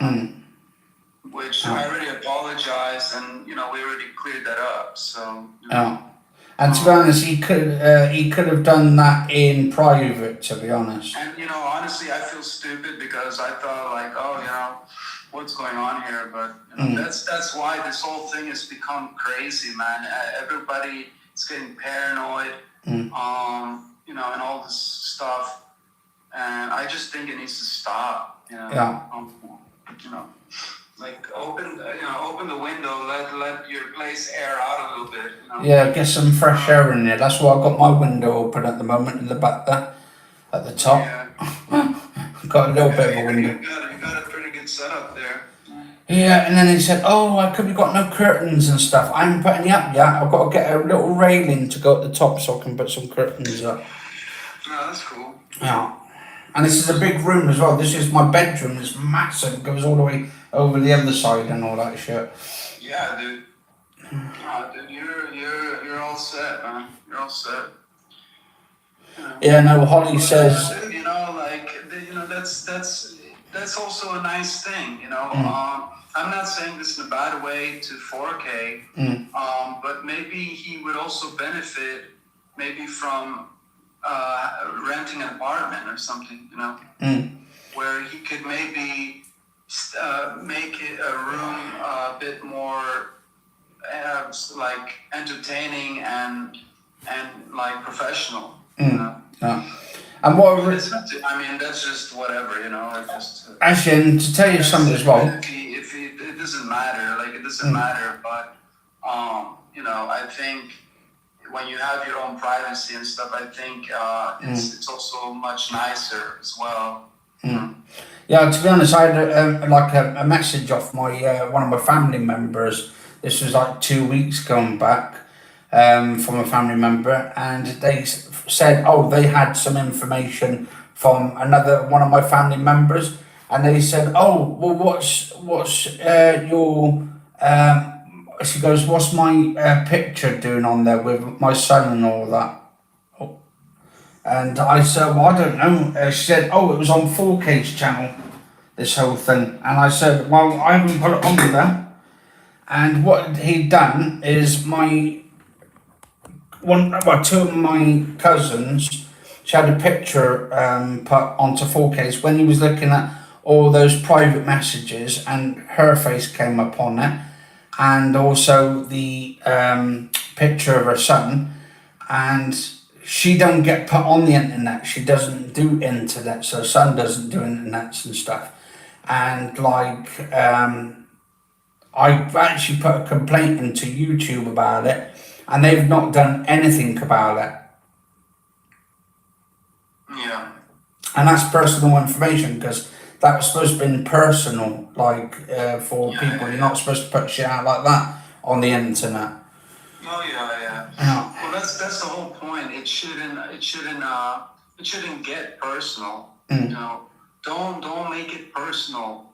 Which I already apologized, and we already cleared that up. So. And to be honest, he could have done that in private. To be honest. And honestly, I feel stupid because I thought what's going on here? But that's why this whole thing has become crazy, man. Everybody is getting paranoid, and all this stuff. And I just think it needs to stop. Open the window, let your place air out a little bit. Yeah, get some fresh air in there. That's why I've got my window open at the moment in the back there, at the top. Yeah. Got a little bit of a window. You got a pretty good setup there. Yeah, and then he said, how come you got no curtains and stuff? I haven't put any up yet. I've got to get a little railing to go at the top so I can put some curtains up. No, that's cool. Yeah. And this is a big room as well. This is my bedroom. It's massive. It goes all the way over the other side and all that shit. Yeah, dude. Dude, you're all set, man. You're all set. Yeah, no, Holly says... Dude, that's also a nice thing, I'm not saying this in a bad way to 4K, but maybe he would also benefit maybe from renting an apartment or something, where he could maybe make it a room a bit more entertaining and professional. And what I mean, that's just whatever, actually, and to tell you something as well. If it doesn't matter, it doesn't matter, but I think when you have your own privacy and stuff, I think it's also much nicer as well. Yeah, to be honest, I had a message off my one of my family members. This was 2 weeks going back, from a family member, and they said, oh, they had some information from one of my family members, and they said, oh, well, what's your she goes, what's my picture doing on there with my son and all that? Oh. And I said, well, I don't know. She said, oh, it was on 4K's channel, this whole thing. And I said, well, I haven't put it on there. And what he'd done is two of my cousins, she had a picture put onto 4K's when he was looking at all those private messages, and her face came up on it, and also the picture of her son. And she don't get put on the internet. She doesn't do internet, so her son doesn't do internets and stuff. And I've actually put a complaint into YouTube about it, and they've not done anything about it. Yeah. And that's personal information, because that was supposed to be personal, for people. You're not supposed to put shit out like that on the internet. Oh yeah. Well, that's the whole point. It shouldn't get personal. You know, don't make it personal.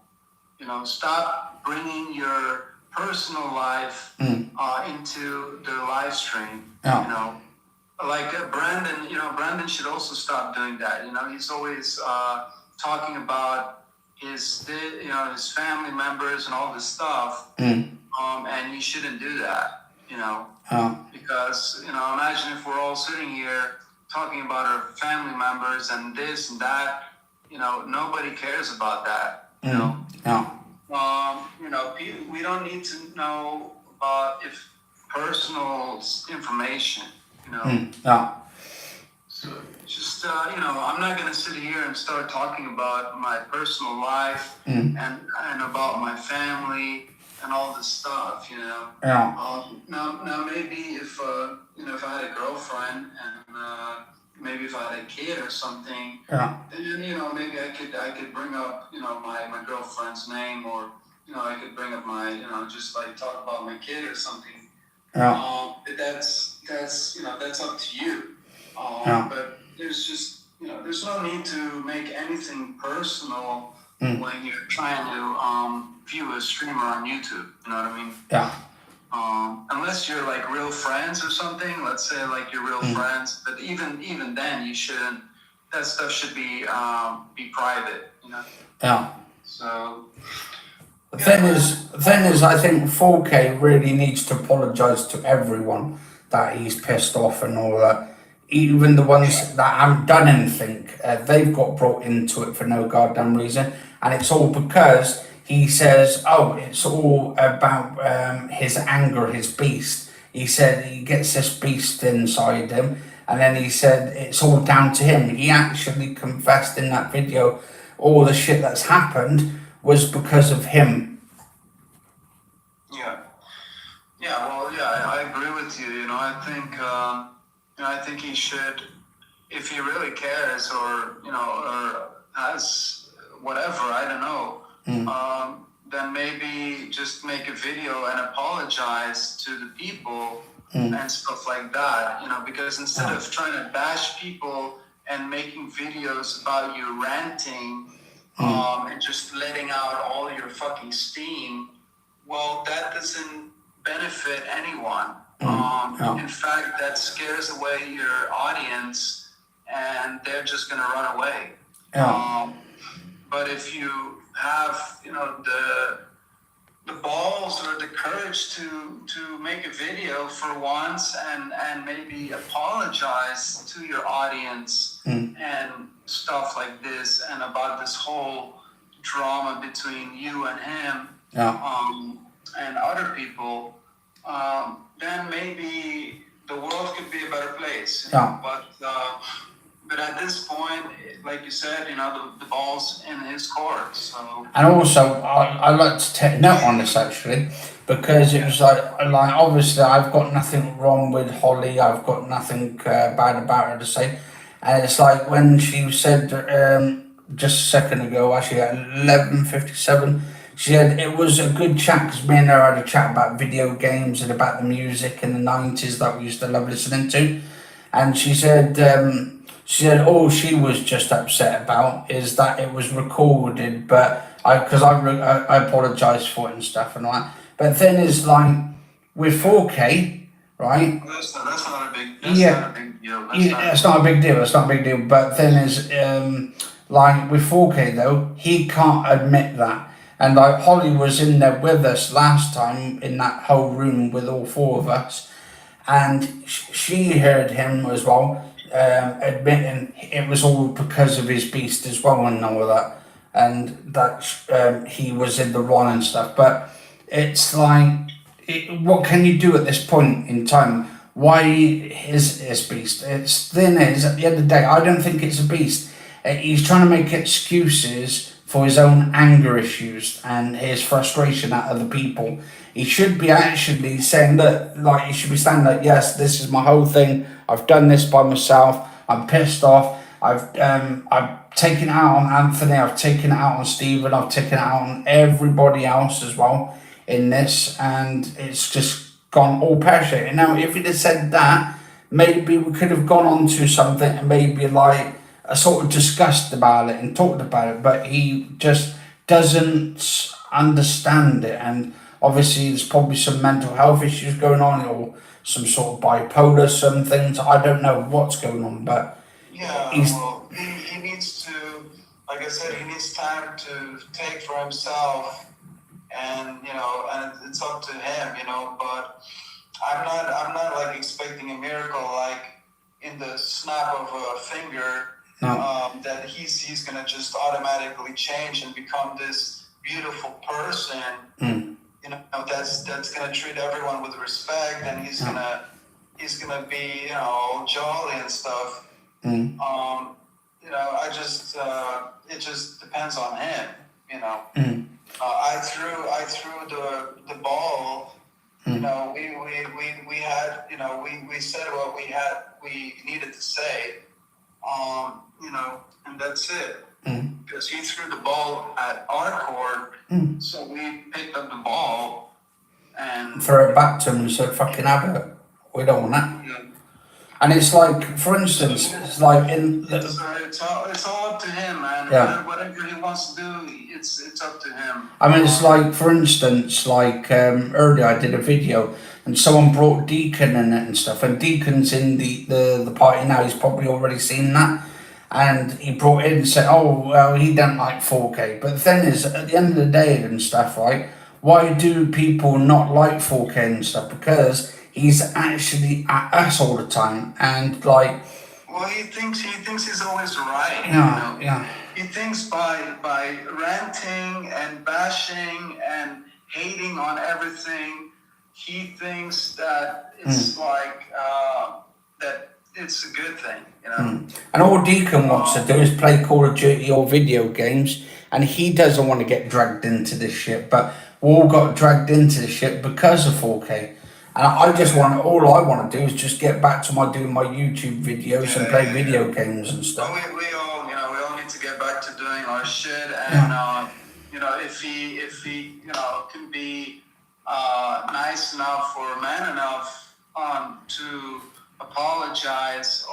You know, stop bringing your personal life into the live stream. Yeah. You know, like Brandon. You know, Brandon should also stop doing that. You know, he's always talking about his family members and all this stuff. And you shouldn't do that. You know, because imagine if we're all sitting here talking about our family members and this and that. You know, nobody cares about that. You know. Yeah. We don't need to know about personal information. You know. Yeah. So just I'm not gonna sit here and start talking about my personal life and about my family and all this stuff. You know. Yeah. Now maybe if if I had a girlfriend and maybe if I had a kid or something, then maybe I could bring up my girlfriend's name, or I could bring up my just like talk about my kid or something. That's up to you. But there's just there's no need to make anything personal when you're trying to view a streamer on YouTube. You know what I mean? Yeah. Unless you're like real friends or something, let's say like you're real friends, but even then you shouldn't. That stuff should be private, you know. Yeah. So. The thing is, I think 4K really needs to apologise to everyone that he's pissed off and all that. Even the ones that haven't done anything, they've got brought into it for no goddamn reason, and it's all because he says, oh, it's all about his anger, his beast. He said he gets this beast inside him, and then he said it's all down to him. He actually confessed in that video all the shit that's happened was because of him. I agree with you. You know, I think he should, if he really cares, or has whatever, I don't know. Then maybe just make a video and apologize to the people and stuff like that. You know, because instead of trying to bash people and making videos about you ranting and just letting out all your fucking steam, well, that doesn't benefit anyone. In fact, that scares away your audience, and they're just gonna run away. But if you have, the balls or the courage to make a video for once and maybe apologize to your audience and stuff like this, and about this whole drama between you and him and other people, then maybe the world could be a better place. But at this point, like you said, the ball's in his court. So. And also, I like to take note on this actually, because it was like obviously I've got nothing wrong with Holly. I've got nothing bad about her to say, and it's like when she said just a second ago, actually at 11:57, she said it was a good chat because me and her had a chat about video games and about the music in the 90s that we used to love listening to. And she said all she was just upset about is that it was recorded, but I apologise for it and stuff and all that. But the thing is, like, with 4K, right? That's not a big. That's not a big deal. It's not a big deal. It's not a big deal. But the thing is, like with 4K though, he can't admit that. And like Holly was in there with us last time in that whole room with all four of us, and she heard him as well admitting it was all because of his beast as well and all of that, and that he was in the wrong and stuff. But it's like, what can you do at this point in time? Why is this beast? It's thing is, at the end of the day, I don't think it's a beast. He's trying to make excuses for his own anger issues and his frustration at other people. He should be actually saying that, like, he should be saying that, yes, this is my whole thing. I've done this by myself. I'm pissed off. I've taken it out on Anthony. I've taken it out on Stephen. I've taken it out on everybody else as well in this, and it's just gone all pear-shaped. Now, if he'd have said that, maybe we could have gone on to something and maybe like a sort of discussed about it and talked about it, but he just doesn't understand it. And obviously there's probably some mental health issues going on, or some sort of bipolar, some things. I don't know what's going on, but well, he needs to, like I said, he needs time to take for himself, and and it's up to him, but I'm not like expecting a miracle, like in the snap of a finger. No. That he's gonna just automatically change and become this beautiful person. That's gonna treat everyone with respect, and he's gonna be jolly and stuff. I just it just depends on him. I threw the ball. We had we said what we needed to say. And that's it. Because he threw the ball at our court, so we picked up the ball and throw it back to him and said, "Fucking have it. We don't want that." Yeah. And it's like, for instance, it's like it's all up to him, man. Yeah. Whatever he wants to do, it's up to him. I mean, it's like, for instance, like earlier I did a video and someone brought Deacon in it and stuff, and Deacon's in the party now. He's probably already seen that, and he brought it in and said, "Oh, well, he don't like 4K." But the thing is, at the end of the day and stuff, right? Why do people not like 4K and stuff? Because he's actually at us all the time, and like. Well, he thinks he's always right. Yeah. He thinks by ranting and bashing and hating on everything, he thinks that it's like that it's a good thing, And all Deacon wants to do is play Call of Duty or video games, and he doesn't want to get dragged into this shit. But we all got dragged into this shit because of 4K. And all I want to do is just get back to doing my YouTube videos and play video games and stuff. Well, we all need to get back to doing our shit, and if he can be nice enough or man enough to apologize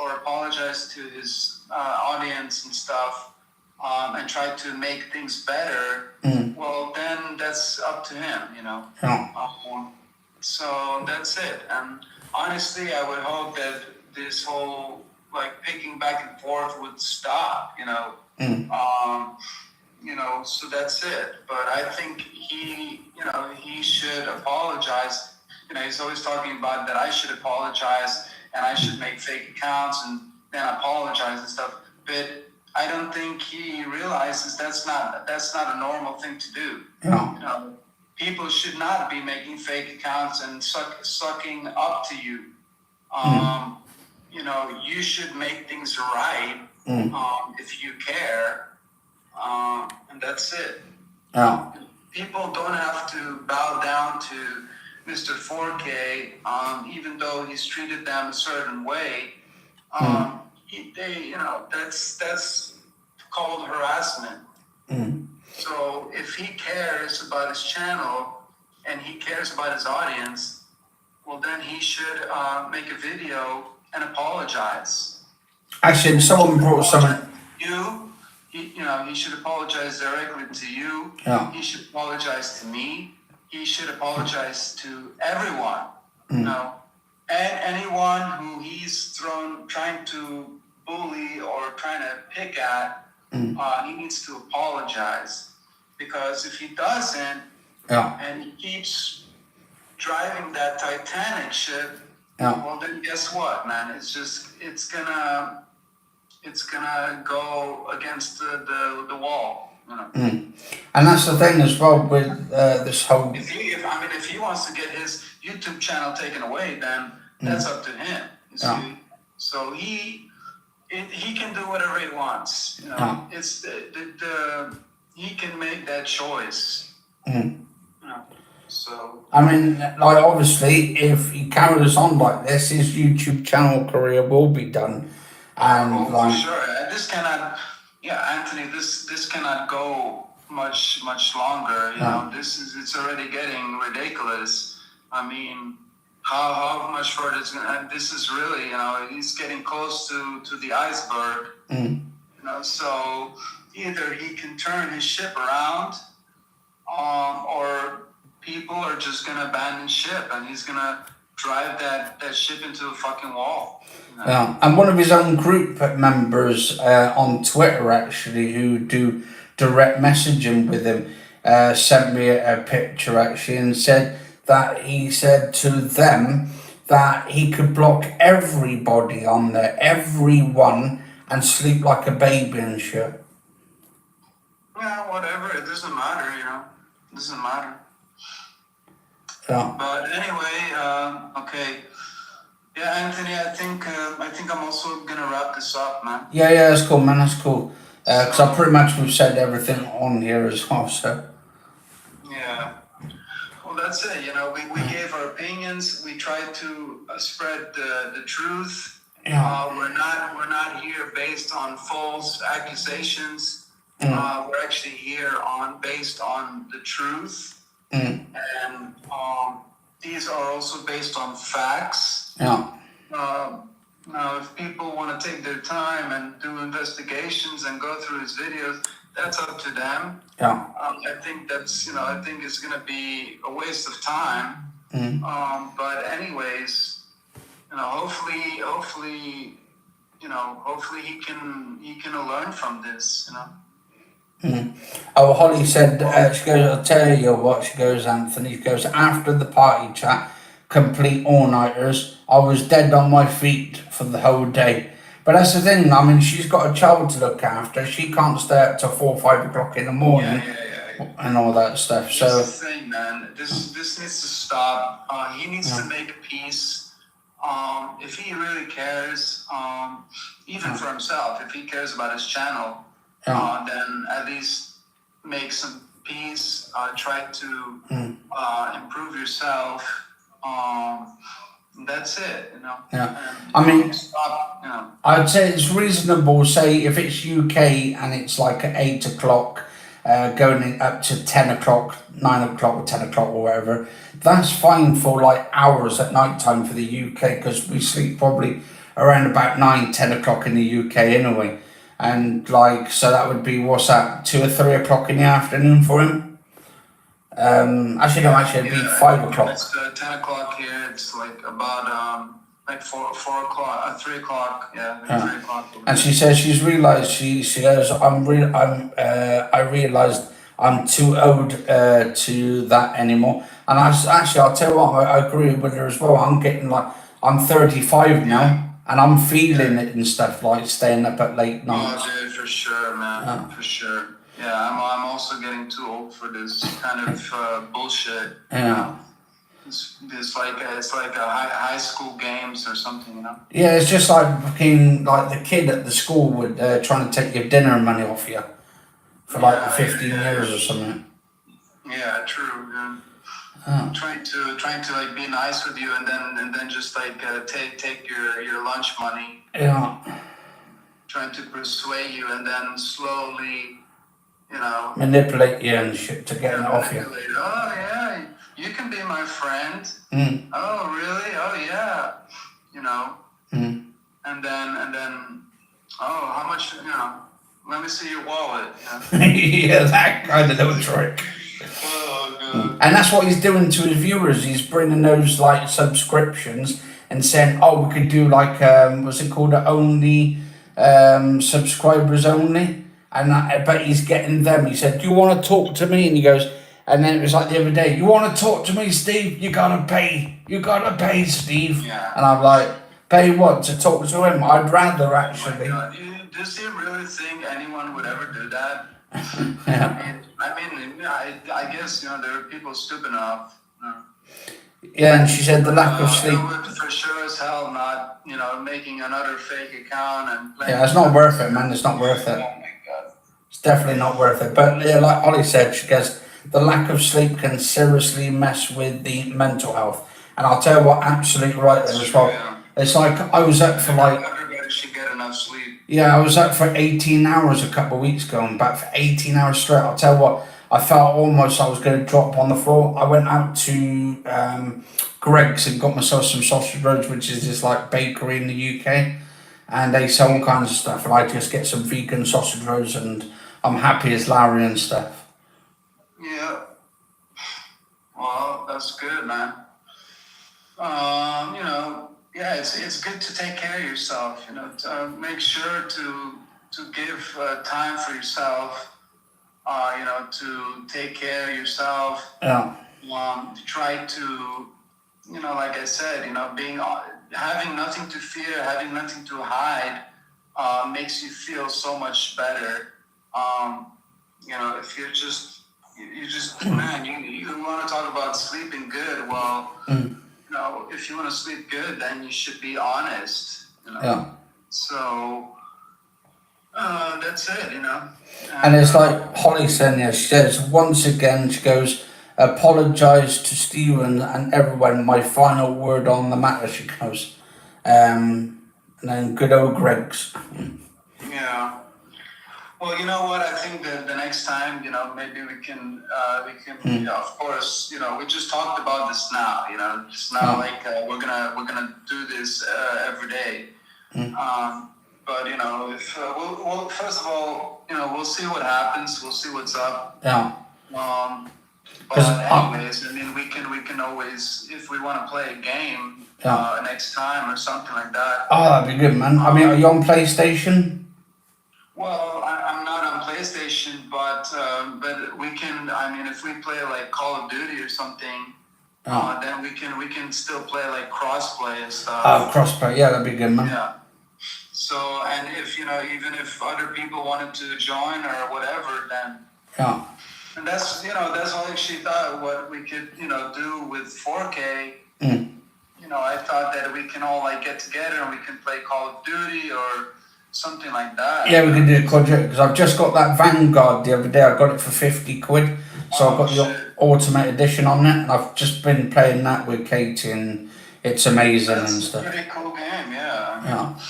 to his audience and stuff, and try to make things better, well, then that's up to him, So that's it. And honestly, I would hope that this whole picking back and forth would stop. So that's it. But I think he should apologize. He's always talking about that I should apologize and I should make fake accounts and then apologize and stuff. But I don't think he realizes that's not a normal thing to do. No. People should not be making fake accounts and sucking up to you. You should make things right if you care, and that's it. Yeah. People don't have to bow down to Mr. 4K, even though he's treated them a certain way. That's called harassment. So if he cares about his channel and he cares about his audience, well, then he should make a video and apologize. Actually, someone brought something. He should apologize directly to you. Yeah. He should apologize to me. He should apologize to everyone. And anyone who he's trying to bully or trying to pick at, he needs to apologize. Because if he doesn't, and he keeps driving that Titanic ship, well, then guess what, man? It's gonna go against the wall, you know. And that's the thing as well with this whole. If he wants to get his YouTube channel taken away, then that's up to him. You see? So he can do whatever he wants. You know, it's he can make that choice. You know, so. I mean, like obviously, if he carries on like this, his YouTube channel career will be done. And for sure, this cannot. Yeah, Anthony, this cannot go much longer. You know, it's already getting ridiculous. I mean, how much further is gonna? This is really, he's getting close to the iceberg. You know, so either he can turn his ship around, or people are just gonna abandon ship, and he's gonna drive that ship into a fucking wall. You know? Yeah, and one of his own group members on Twitter, actually, who do direct messaging with him, sent me a picture, actually, and said that he said to them that he could block everybody on there, everyone, and sleep like a baby and shit. Yeah, whatever. It doesn't matter, you know. It doesn't matter. Yeah. But anyway, okay. Yeah, Anthony, I think I'm also gonna wrap this up, man. Yeah, that's cool, man. That's cool. Because I pretty much we've said everything on here as well, so. Yeah. Well, that's it. You know, we gave our opinions. We tried to spread the truth. Yeah. We're not here based on false accusations. We're actually here based on the truth. And these are also based on facts. Yeah. Now, if people want to take their time and do investigations and go through his videos, that's up to them. Yeah. I think I think it's going to be a waste of time. But anyways, hopefully, hopefully he can learn from this, Oh, Holly said, she goes, I'll tell you what, she goes, Anthony, she goes, after the party chat, complete all-nighters, I was dead on my feet for the whole day. But that's the thing, I mean, she's got a child to look after, she can't stay up till 4 or 5 o'clock in the morning, and all that stuff, so. That's the thing, man, this needs to stop. He needs to make peace. If he really cares, even for himself, if he cares about his channel, then at least make some peace. Try to improve yourself. That's it, Yeah. I mean, stop, I'd say it's reasonable, say, if it's UK and it's like at 8 o'clock, going up to 10 o'clock, 9 o'clock or 10 o'clock or whatever, that's fine for like hours at night time for the UK, because we sleep probably around about 9, 10 o'clock in the UK anyway. And so that would be, what's that, 2 or 3 o'clock in the afternoon for him? It'd be 5 o'clock. It's 10 o'clock here. It's like about 4 o'clock, 3 o'clock. 3 o'clock. And she says she's realised, she goes, I realised I'm too old to that anymore. And I'll tell you what, I agree with her as well. I'm 35 now. And I'm feeling it and stuff, like staying up at late nights. Oh, dude, for sure, man. For sure. Yeah, I'm also getting too old for this kind of bullshit. Yeah. It's like a high school games or something, Yeah, it's just like fucking like the kid at the school would trying to take your dinner money off you for 15 years or something. Yeah, true. Yeah. Trying to like be nice with you and then just like take your lunch money. Yeah. Trying to persuade you and then slowly, you know, manipulate you and shit to get it off you. Oh yeah, you can be my friend. Oh really? Oh yeah, you know. And then, oh, how much? You know, let me see your wallet. Yeah, that kind of little trick. Oh god. And that's what he's doing to his viewers. He's bringing those like subscriptions and saying, "Oh, we could do like what's it called? Only subscribers only." And I bet he's getting them. He said, "Do you want to talk to me?" And he goes, and then it was like the other day, "You want to talk to me, Steve? You gotta pay. You gotta pay, Steve." Yeah. And I'm like, "Pay what? To talk to him? I'd rather actually." Oh my God. Does he really think anyone would ever do that? Yeah. I guess, you know, there are people stupid enough. Yeah, and she said the lack of sleep. I would for sure as hell not, you know, making another fake account and playing. Yeah, it's not worth it, man. It's not worth it. Oh my God. It's definitely not worth it. But yeah, like Ollie said, she goes, the lack of sleep can seriously mess with the mental health. And I'll tell you what, absolutely right there as well. Yeah. It's like I was up for like, everybody should get enough sleep. yeah, I was up for 18 hours a couple of weeks ago and back for 18 hours straight. I'll tell you what, I felt almost I was going to drop on the floor. I went out to Greg's and got myself some sausage rolls, which is this like bakery in the UK. And they sell all kinds of stuff. And I just get some vegan sausage rolls and I'm happy as Larry and stuff. Yeah. Well, that's good, man. You know, yeah, it's good to take care of yourself. You know, to make sure to give time for yourself. You know, to take care of yourself. Yeah. To try to, you know, like I said, you know, having nothing to fear, having nothing to hide, makes you feel so much better. You know, if you just man, you want to talk about sleeping good. Well, you know, if you want to sleep good, then you should be honest. You know. Yeah. So that's it. You know. And it's like Holly said, yeah, she says, once again, she goes, apologise to Stephen and everyone, my final word on the matter, she goes. And then good old Greg's. Yeah. Well, you know what? I think that the next time, you know, maybe we can, you know, of course, you know, we just talked about this now, you know, it's not like we're gonna do this every day. But you know, if we'll first of all, you know, we'll see what happens. We'll see what's up. Yeah. But anyways, I mean, we can always, if we want to play a game next time or something like that. Oh, that'd be good, man. I mean, are you on PlayStation? Well, I'm not on PlayStation, but we can. I mean, if we play like Call of Duty or something, then we can still play like crossplay and stuff. Oh, crossplay, yeah, that'd be good, man. Yeah. So, and if, you know, even if other people wanted to join or whatever, then. Yeah. And that's, you know, that's all she thought what we could, you know, do with 4K. You know, I thought that we can all like get together and we can play Call of Duty or something like that. Yeah, we can do a quadric because I've just got that Vanguard the other day. I got it for 50 quid. So I've got the Ultimate Edition on it. And I've just been playing that with Katie and it's amazing and stuff. It's a pretty cool game, yeah. Yeah.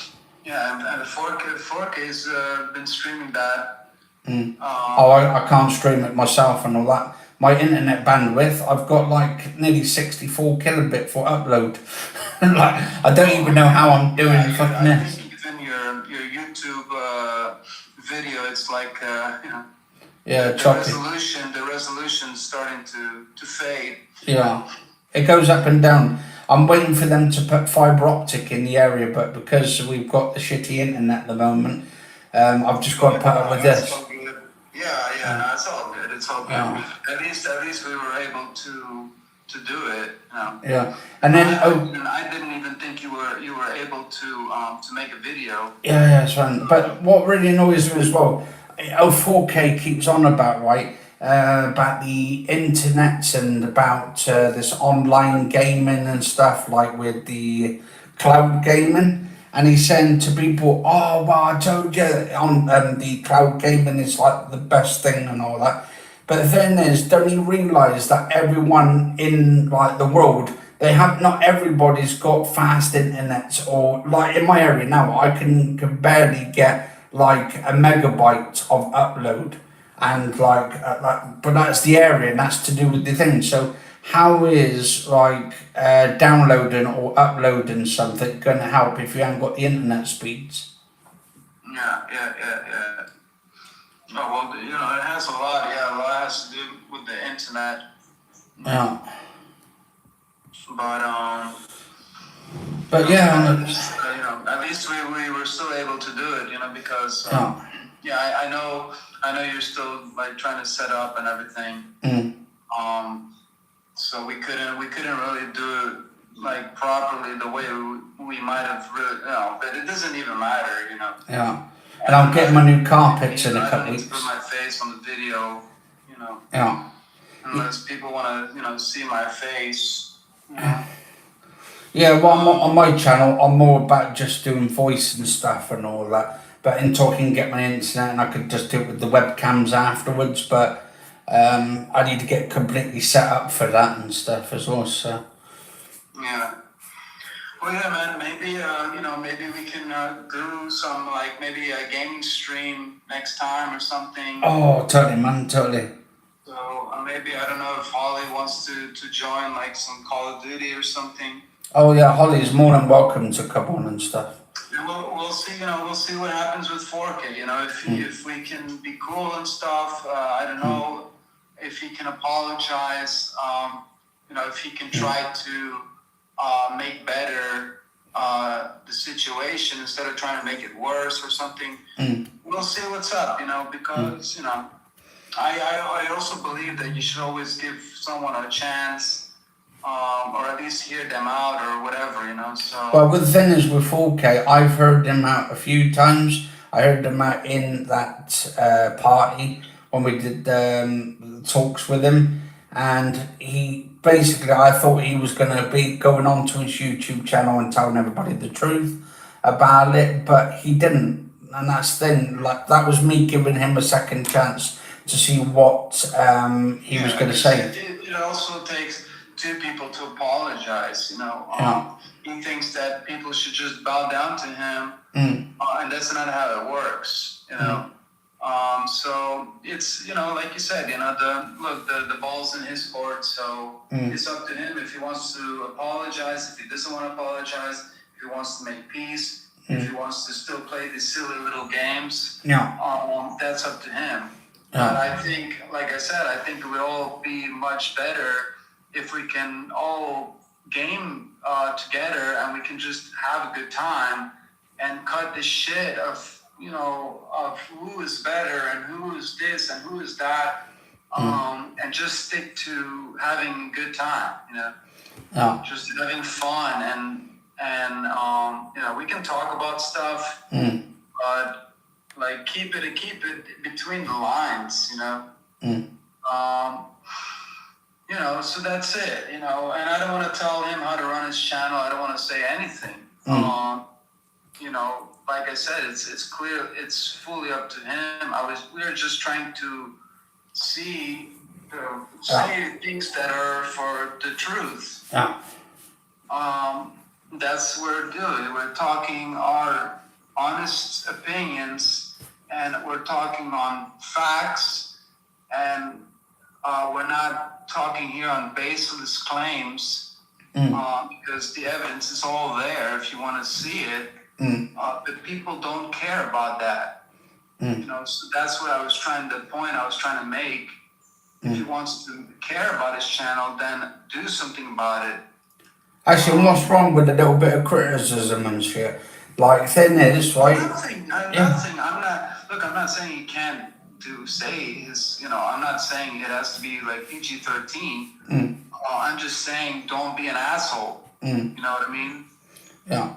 Yeah, and 4K's been streaming that. I can't stream it myself and all that. My internet bandwidth, I've got like nearly 64 kilobit for upload. Like, I don't even know how I'm doing fucking this. Even your YouTube video, it's like, you know, yeah, the resolution's starting to fade. Yeah, it goes up and down. I'm waiting for them to put fibre optic in the area, but because we've got the shitty internet at the moment, I've just got to put up with this. Yeah, no, it's all good. It's all good. Yeah. At least we were able to do it. You know. Yeah, and then I didn't even think you were able to make a video. Yeah, it's fun. But what really annoys me as well, 4K keeps on about, right? About the internet and about this online gaming and stuff, like with the cloud gaming. And he's saying to people, oh, well, I told you on the cloud gaming is like the best thing and all that. But the thing is, don't you realise that everyone in like the world, not everybody's got fast internet, or like in my area now, I can barely get like a megabyte of upload. and but that's the area, and that's to do with the thing. So how is downloading or uploading something going to help if you haven't got the internet speeds? Yeah. Oh, well, it has a lot. Yeah, a lot has to do with the internet. Yeah. But yeah, at least we were still able to do it. Because I know you're still like trying to set up and everything. So we couldn't really do it like properly the way we might have really, but it doesn't even matter, Yeah. And I'm getting my new carpets in a couple weeks. I don't need to put my face on the video, Yeah. unless people want to, see my face, Yeah, well, on my channel, I'm more about just doing voice and stuff and all that. But in talking, get my internet, and I could just do it with the webcams afterwards. But I need to get completely set up for that and stuff as well. So. Yeah. Well, yeah, man. Maybe maybe we can do some maybe a gaming stream next time or something. Oh, totally, man, totally. So maybe I don't know if Holly wants to join some Call of Duty or something. Oh yeah, Holly's more than welcome to come on and stuff. And we'll see. We'll see what happens with 4K. If we can be cool and stuff. I don't know if he can apologize. If he can try to make better the situation instead of trying to make it worse or something. We'll see what's up. Because I also believe that you should always give someone a chance. Or at least hear them out or whatever, so... Well, the thing is with 4K, I've heard them out a few times. I heard them out in that party when we did talks with him. And he basically, I thought he was going to be going on to his YouTube channel and telling everybody the truth about it, but he didn't. And that's the thing, that was me giving him a second chance to see what he was going to say. It also takes two people to apologize, He thinks that people should just bow down to him, and that's not how it works, So it's, like you said, the ball's in his court, so it's up to him if he wants to apologize, if he doesn't want to apologize, if he wants to make peace, if he wants to still play these silly little games, that's up to him. But I think, like I said, I think we'll all be much better if we can all game together and we can just have a good time and cut the shit of who is better and who is this and who is that, and just stick to having a good time, just having fun and we can talk about stuff, but keep it between the lines, so that's it, and I don't want to tell him how to run his channel. I don't want to say anything. Like I said, it's clear, it's fully up to him. We were just trying to say things that are for the truth. That's what we're doing. We're talking our honest opinions, and we're talking on facts, and we're not talking here on baseless claims, because the evidence is all there if you want to see it. But people don't care about that. So that's what I was trying to make. If he wants to care about his channel, then do something about it. Actually, what's wrong with a little bit of criticism and shit? Thing is, right? Nothing. I'm not saying he can't say his, I'm not saying it has to be PG-13. I'm just saying don't be an asshole. You know what I mean? Yeah.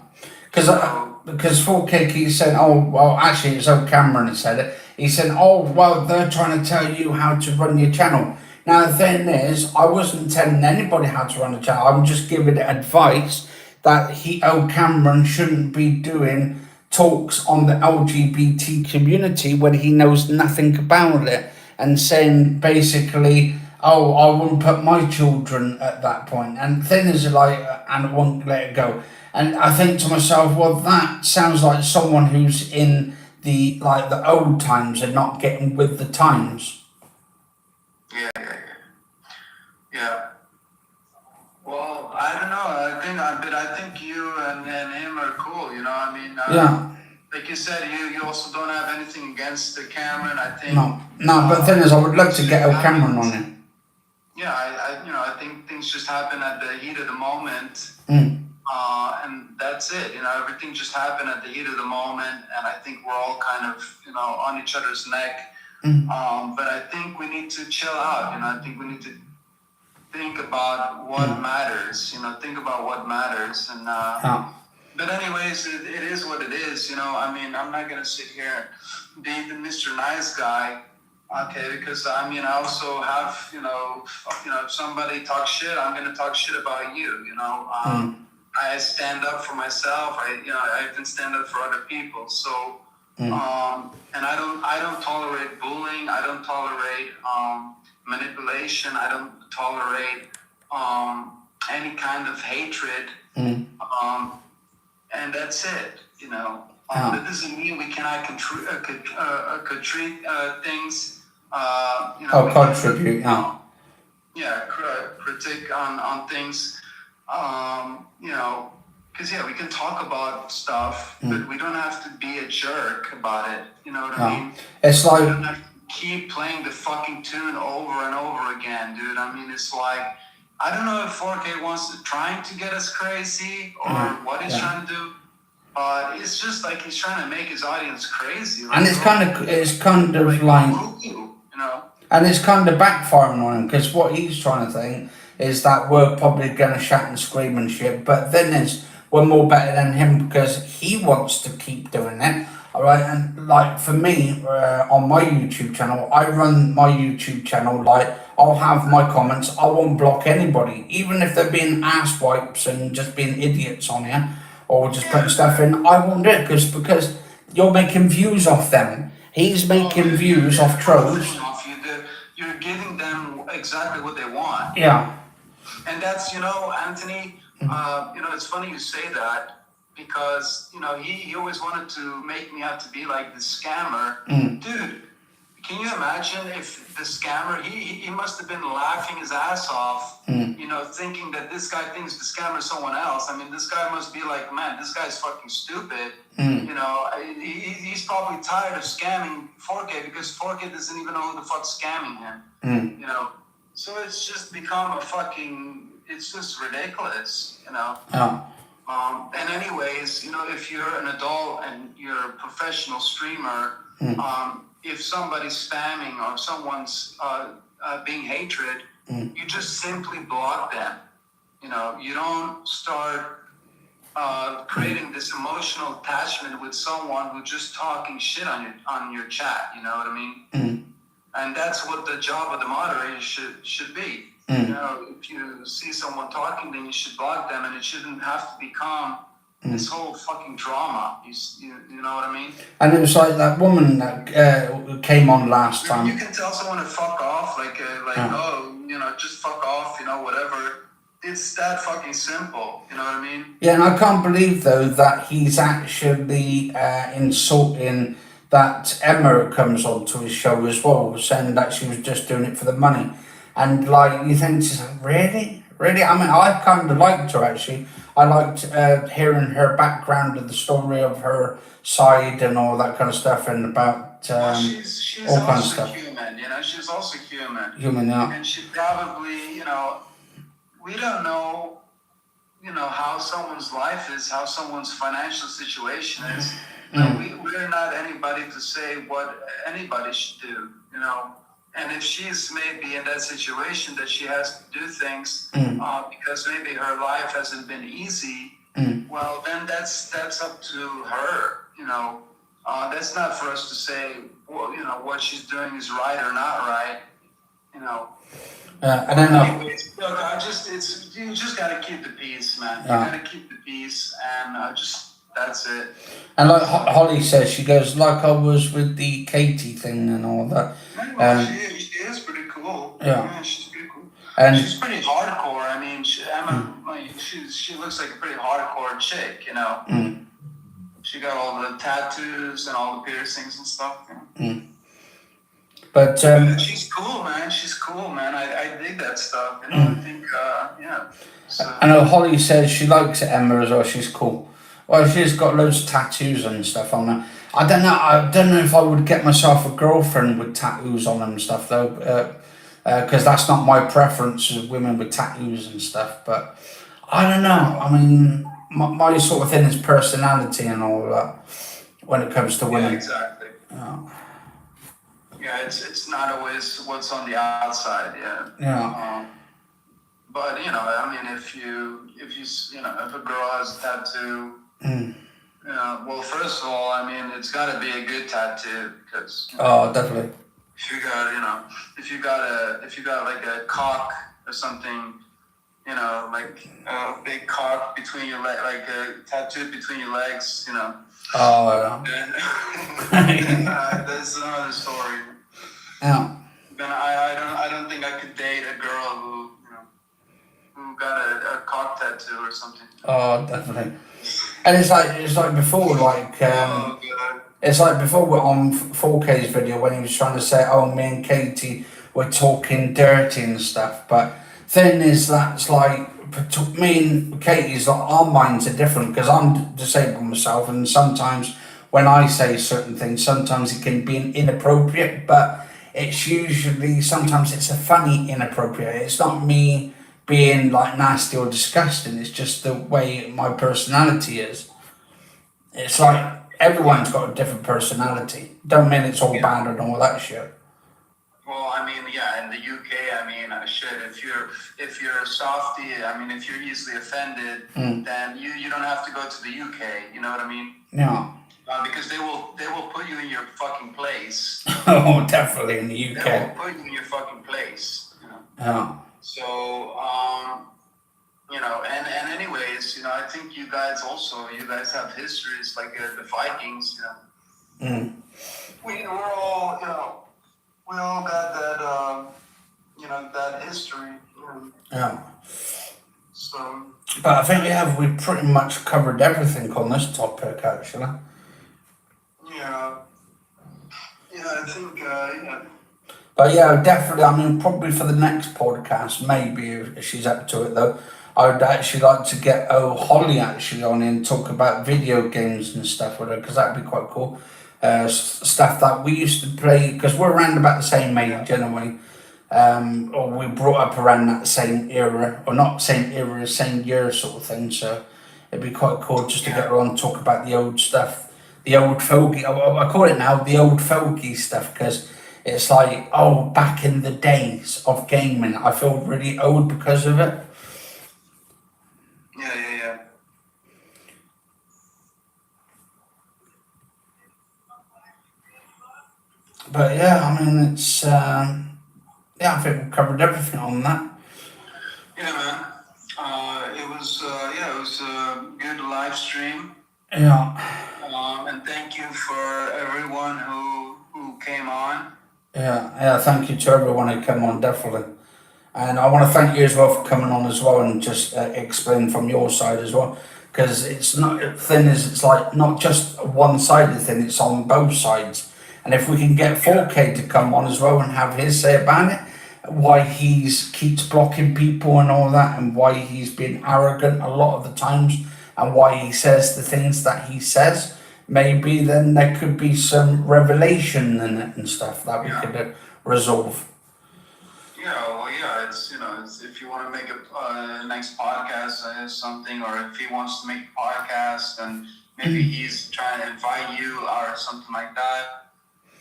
Because 4K keeps saying, oh, well, actually, it's old Cameron that said it. He said, oh, well, they're trying to tell you how to run your channel. Now, the thing is, I wasn't telling anybody how to run a channel. I'm just giving advice that old Cameron shouldn't be doing talks on the LGBT community when he knows nothing about it, and saying basically, oh, I wouldn't put my children at that point. And the thing is, and I won't let it go. And I think to myself, well, that sounds like someone who's in the old times and not getting with the times. Yeah. Well, I don't know. But I think you and him are cool. You know, I mean, like you said, you also don't have anything against the Cameron. I think no. But the thing is, I would love to get a Cameron on it. Yeah, I think things just happen at the heat of the moment, and that's it. You know, everything just happened at the heat of the moment, and I think we're all kind of, on each other's neck. But I think we need to chill out. You know, I think we need to think about what matters. You know, think about what matters. And but anyways, it is what it is. You know, I mean, I'm not gonna sit here and be the Mr. Nice Guy. Okay, because I mean, I also have, if somebody talks shit, I'm gonna talk shit about you. You know, I stand up for myself. I even stand up for other people. So, and I don't tolerate bullying. I don't tolerate manipulation. I don't tolerate any kind of hatred. And that's it. You know. That doesn't mean we cannot treat things. Contribute. Critique on things. Because we can talk about stuff, but we don't have to be a jerk about it. You know what I mean? It's like, we don't have to keep playing the fucking tune over and over again, dude. I mean, it's like, I don't know if 4K trying to get us crazy or what he's trying to do. It's just like he's trying to make his audience crazy. Like, and it's kind of like, and it's kind of backfiring on him, because what he's trying to think is that we're probably going to shout and scream and shit, but then we're more better than him because he wants to keep doing it. All right, and like for me, on my YouTube channel, I run my YouTube channel like I'll have my comments. I won't block anybody, even if they're being ass wipes and just being idiots on here, or just putting stuff in. I won't do it because you're making views off them. He's making views off trolls. You're giving them exactly what they want. Yeah. And that's, Anthony, it's funny you say that because, he always wanted to make me out to be like the scammer. Dude, can you imagine if the scammer, he must have been laughing his ass off, thinking that this guy thinks the scammer is someone else. I mean, this guy must be like, man, this guy's fucking stupid. He's probably tired of scamming 4K because 4K doesn't even know who the fuck's scamming him. So it's just become it's just ridiculous, And anyways, if you're an adult and you're a professional streamer, if somebody's spamming or someone's being hatred, you just simply block them. You don't start creating this emotional attachment with someone who's just talking shit on your chat. You know what I mean? And that's what the job of the moderator should be. If you see someone talking, then you should block them, and it shouldn't have to become this whole fucking drama. You know what I mean? And it was like that woman that came on last time. You can tell someone to fuck off, just fuck off, whatever. It's that fucking simple, you know what I mean? Yeah, and I can't believe, though, that he's actually insulting that Emma comes onto his show as well, saying that she was just doing it for the money. And, you think, really? Really? I mean, I kind of liked her, actually. I liked hearing her background of the story of her side and all that kind of stuff, and about she's all kinds of also stuff. Human, she's also human. Human, yeah. And she probably, we don't know, how someone's life is, how someone's financial situation is. We're not anybody to say what anybody should do, And if she's maybe in that situation that she has to do things because maybe her life hasn't been easy, well, then that's up to her, That's not for us to say, well, what she's doing is right or not right, I don't know. Anyways, look, you just gotta keep the peace, man. You gotta keep the peace, and that's it. And like Holly says, she goes, like I was with the Katie thing and all that. She is pretty cool. Yeah, she's pretty cool. And she's pretty hardcore. I mean, she looks like a pretty hardcore chick, she got all the tattoos and all the piercings and stuff. You know? But she's cool, man. She's cool, man. I dig that stuff. You know, I think, yeah. So, I know Holly says she likes Emma as well. She's cool. Well, she's got loads of tattoos and stuff on her. I don't know. I don't know if I would get myself a girlfriend with tattoos on them and stuff though, because that's not my preference, is women with tattoos and stuff. But I don't know. I mean, my sort of thing is personality and all that when it comes to women. Yeah, exactly. Yeah, it's not always what's on the outside. Yeah. Yeah. But you know, I mean, if a girl has a tattoo, well, first of all, I mean, it's got to be a good tattoo because. Oh, definitely. If you got like a cock or something, you know, like a big cock between your leg, like a tattoo between your legs, you know. Oh, yeah. That's another story. Yeah. Then I don't think I could date a girl who got a cock tattoo or something. Oh, definitely. And it's like before, like it's like before we're on 4K's video when he was trying to say, oh, me and Katie were talking dirty and stuff. But thing is, that's like me and Katie's, like, our minds are different because I'm disabled myself, and sometimes when I say certain things, sometimes it can be inappropriate, but it's usually, sometimes it's a funny inappropriate. It's not me being like nasty or disgusting, it's just the way my personality is. It's like everyone's got a different personality. Don't mean it's all bad and all that shit. Well, I mean, yeah, in the UK, I mean, shit, if you're a softie, I mean, if you're easily offended, then you don't have to go to the UK, you know what I mean? Yeah. Because they will put you in your fucking place. Oh, definitely in the UK. They will put you in your fucking place, you know? Yeah. So, you know, and anyways, you know, I think you guys have histories like the Vikings, you know. We're all, you know, we all got that, you know, that history. You know. Yeah. So. But I think we pretty much covered everything on this topic, actually. Yeah. Yeah, I think, yeah. But yeah, definitely, I mean, probably for the next podcast, maybe if she's up to it though, I would actually like to get Holly actually on and talk about video games and stuff with her, because that'd be quite cool. Stuff that we used to play, because we're around about the same age anyway, or we brought up around that same era, or not same era, same year sort of thing, so it'd be quite cool just to get her on and talk about the old stuff, the old fogey, I call it now the old fogey stuff, because it's like, oh, back in the days of gaming, I feel really old because of it. Yeah. But yeah, I mean, it's, yeah, I think we covered everything on that. Yeah, man. It was a good live stream. Yeah. And thank you for everyone who came on. Yeah, thank you to everyone who came on, definitely. And I want to thank you as well for coming on as well and just explain from your side as well. Because it's not, the thing is, it's like not just a one-sided thing, it's on both sides. And if we can get 4K to come on as well and have his say about it, why he keeps blocking people and all that, and why he's been arrogant a lot of the times, and why he says the things that he says, maybe then there could be some revelation in it and stuff that we could resolve. Yeah, well, yeah, it's, you know, if you want to make a next podcast or something, or if he wants to make a podcast and maybe he's trying to invite you or something like that.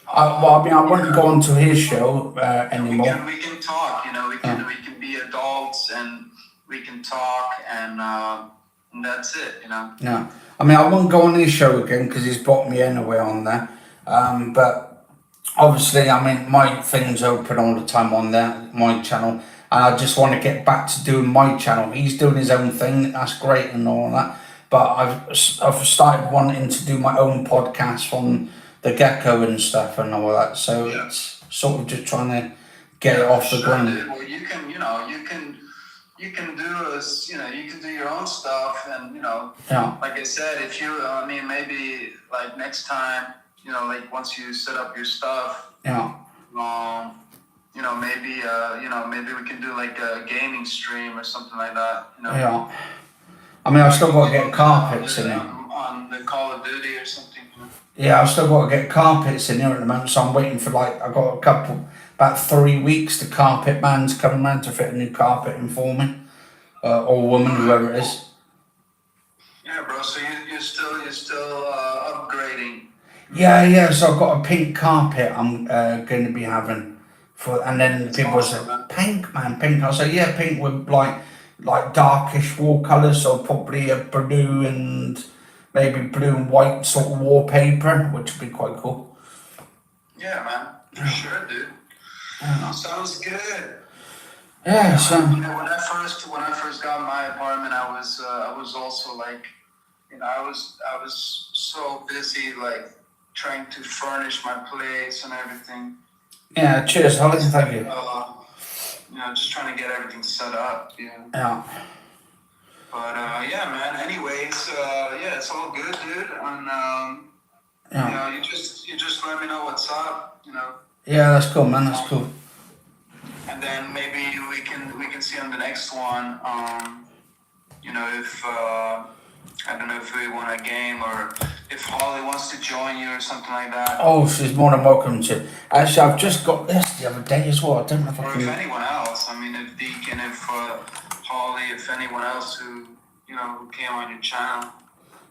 Well, I mean, I wouldn't go onto his show anymore. We can talk, you know, we can be adults and we can talk and that's it, you know. Yeah, I mean, I wouldn't go on his show again because he's blocked me anyway on there. But obviously, I mean, my thing's open all the time on there, my channel, and I just want to get back to doing my channel. He's doing his own thing, that's great and all that. But I've started wanting to do my own podcast from the get-go and stuff and all that, so it's sort of just trying to get it off the ground. Well, you can you can do is, you can do your own stuff, and Yeah. like I said, if you, I mean, maybe like next time, like once you set up your stuff, Yeah. maybe we can do like a gaming stream or something like that. Yeah. I mean, I've still got to get carpets in here. On the Call of Duty or something. Yeah, I've still got to get carpets in here at the moment, so I'm waiting for I've got about 3 weeks. The carpet man's coming around to fit a new carpet in for me, or woman, whoever it is. Yeah, bro. So you're still upgrading. Yeah. So I've got a pink carpet I'm going to be having and then people say, pink, man, pink. I say, yeah, pink with like darkish wall colours, so probably a blue and maybe blue and white sort of wallpaper, which would be quite cool. Yeah, man, for sure, dude. Sounds good. Yeah, so when I first got my apartment, I was also like, I was so busy like trying to furnish my place and everything. yeah, cheers, Holly, thank you. Just trying to get everything set up. Yeah. But yeah, man. Anyways, yeah, it's all good, dude. And you just let me know what's up. Yeah, that's cool, man. That's cool. And then maybe we can see on the next one. If I don't know if we want a game or if Holly wants to join you or something like that. Oh, she's more than welcome to. Actually, I've just got this the other day as well. I don't know if I can. Or if anyone else. I mean, if Deacon, if Holly, if anyone else who came on your channel.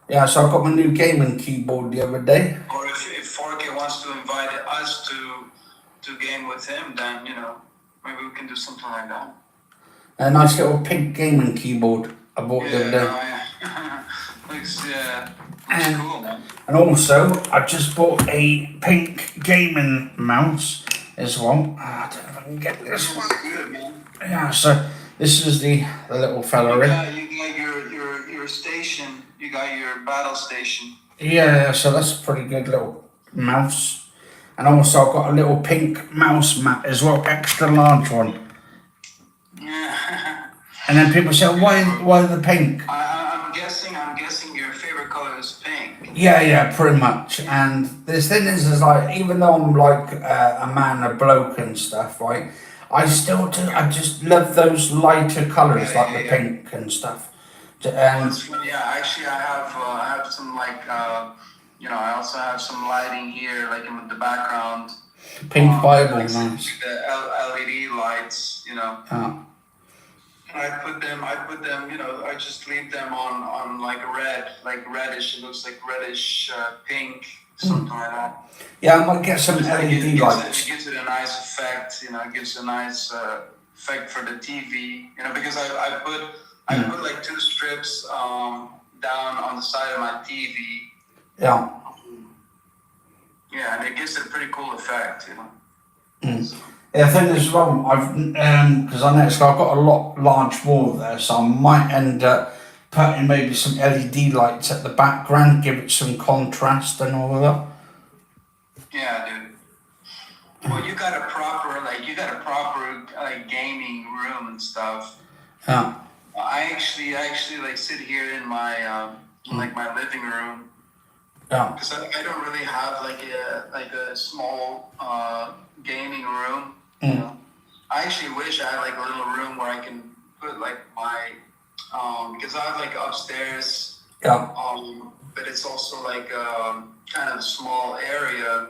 Yeah, so I got my new gaming keyboard the other day. Or if 4K wants to invite us to game with him, then maybe we can do something like that. A nice little pink gaming keyboard I bought the other day. Looks cool, man. And also, I just bought a pink gaming mouse as well. I don't know if I can get this one. Good, man. Yeah, so this is the little fella. You got your station. You got your battle station. Yeah, so that's a pretty good little mouse. And also I've got a little pink mouse mat as well, extra large one. Yeah. And then people say, why the pink? I'm guessing your favorite color is pink. Yeah, pretty much. And this thing is like, even though I'm like a man, a bloke and stuff, right? I just love those lighter colours, like the pink and stuff. And actually, I have some like, I also have some lighting here, like in the background. Pink Bible, like nice. The LED lights, Oh. And I put them, I just leave them on like red, like reddish. It looks like reddish pink, something like that. Yeah, I might get some LED lights. It gives it a nice effect, it gives a nice effect for the TV, because I put like 2 strips down on the side of my TV. Yeah. Yeah, and it gives it a pretty cool effect, So. Yeah, the thing is, well, I've because I noticed I've got a large wall there, so I might end up putting maybe some LED lights at the background, give it some contrast and all of that. Yeah, dude. Well, you got a proper gaming room and stuff. Yeah. I actually like sit here in my like my living room. Yeah. Because I don't really have like a small gaming room. I actually wish I had like a little room where I can put like my because I have like upstairs. Yeah. But it's also like kind of a small area.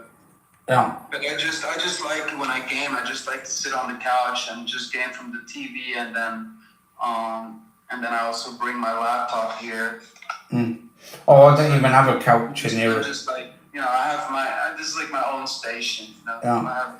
Yeah. But I just like when I game, I just like to sit on the couch and just game from the TV, and then I also bring my laptop here. Oh, I don't even have a couch in here. Just like I have this is like my own station. Yeah.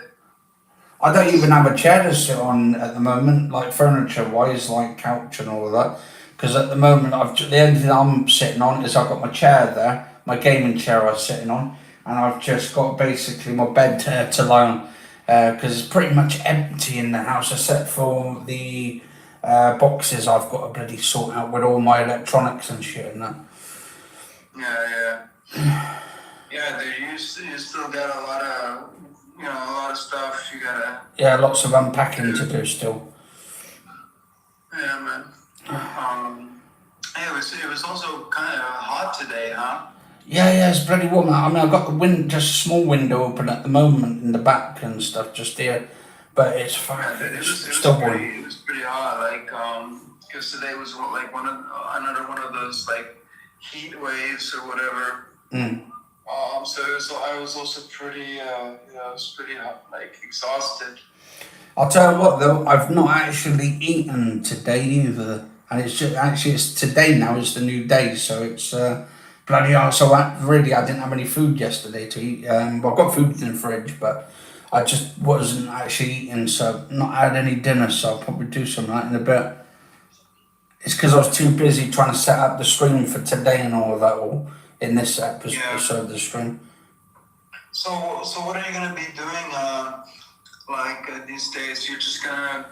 I don't even have a chair to sit on at the moment, like furniture-wise, like couch and all of that. Because at the moment, the only thing I'm sitting on is I've got my chair there, my gaming chair I'm sitting on, and I've just got basically my bed to lie on. Because it's pretty much empty in the house, except for the boxes I've got to bloody sort out with all my electronics and shit and that. Yeah, dude, you still got a lot of stuff you gotta. Yeah, lots of unpacking to do still. Yeah, man. Hey, it was also kind of hot today, huh? Yeah, it's bloody warm. I mean, I've got the just a small window open at the moment in the back and stuff, just here, but it's fine. Yeah, It's still boiling. it was pretty hot. Like, because today was like another one of those like heat waves or whatever. So I was also pretty, I was pretty like exhausted. I'll tell you what though, I've not actually eaten today either, and it's today now is the new day, so it's bloody hell. So I didn't have any food yesterday to eat. Well, I've got food in the fridge, but I just wasn't actually eating, so not had any dinner. So I'll probably do some of that in a bit. It's because I was too busy trying to set up the stream for today and all of that, or in this episode of the stream. So what are you gonna be doing? These days, you're just gonna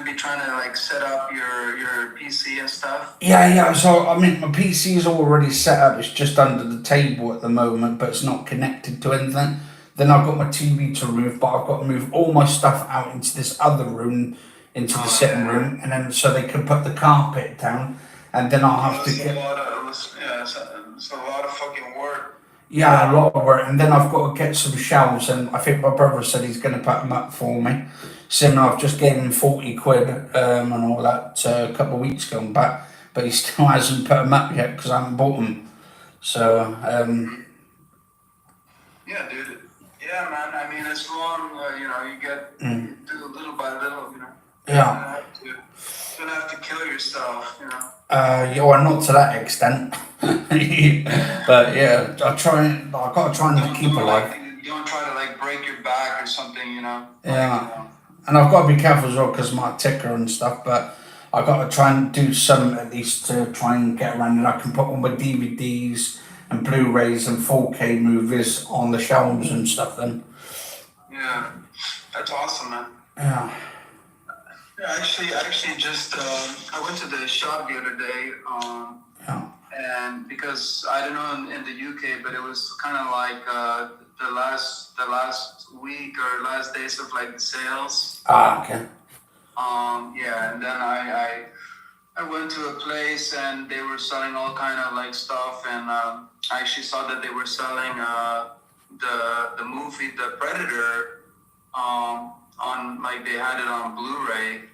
be trying to like set up your PC and stuff. Yeah. So I mean, my PC is already set up. It's just under the table at the moment, but it's not connected to anything. Then I've got my TV to remove, but I've got to move all my stuff out into this other room, into the sitting room, and then so they can put the carpet down, and then I'll have to get. It's a lot of fucking work. Yeah, a lot of work, and then I've got to get some shelves, and I think my brother said he's going to put them up for me. So I've just gave him 40 quid and all that a couple of weeks ago back, but he still hasn't put them up yet because I haven't bought them. So, yeah, dude. Yeah, man. I mean, as long you get you do little by little, yeah. You don't have to kill yourself, Yeah, well, not to that extent, but yeah, I got to try and keep alive. You don't try to like break your back or something, Yeah, and I've got to be careful as well because my ticker and stuff. But I've got to try and do some at least to try and get around, and I can put all my DVDs and Blu-rays and 4K movies on the shelves and stuff. Then. Yeah, that's awesome, man. Yeah. Yeah, actually, just I went to the shop the other day, and because I don't know in the UK, but it was kind of like the last week or last days of like the sales. Okay. Yeah, and then I went to a place and they were selling all kind of like stuff, and I actually saw that they were selling the movie The Predator on like they had it on Blu-ray.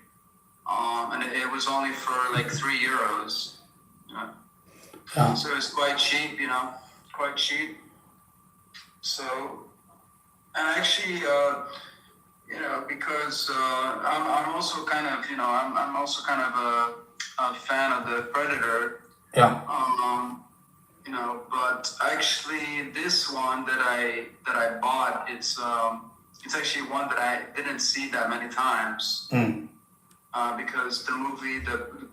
And it was only for like €3. Yeah. So it's quite cheap, quite cheap. So, and actually, because I'm also kind of, I'm also kind of a fan of the Predator. Yeah. But actually, this one that I bought, it's actually one that I didn't see that many times. Because the movie,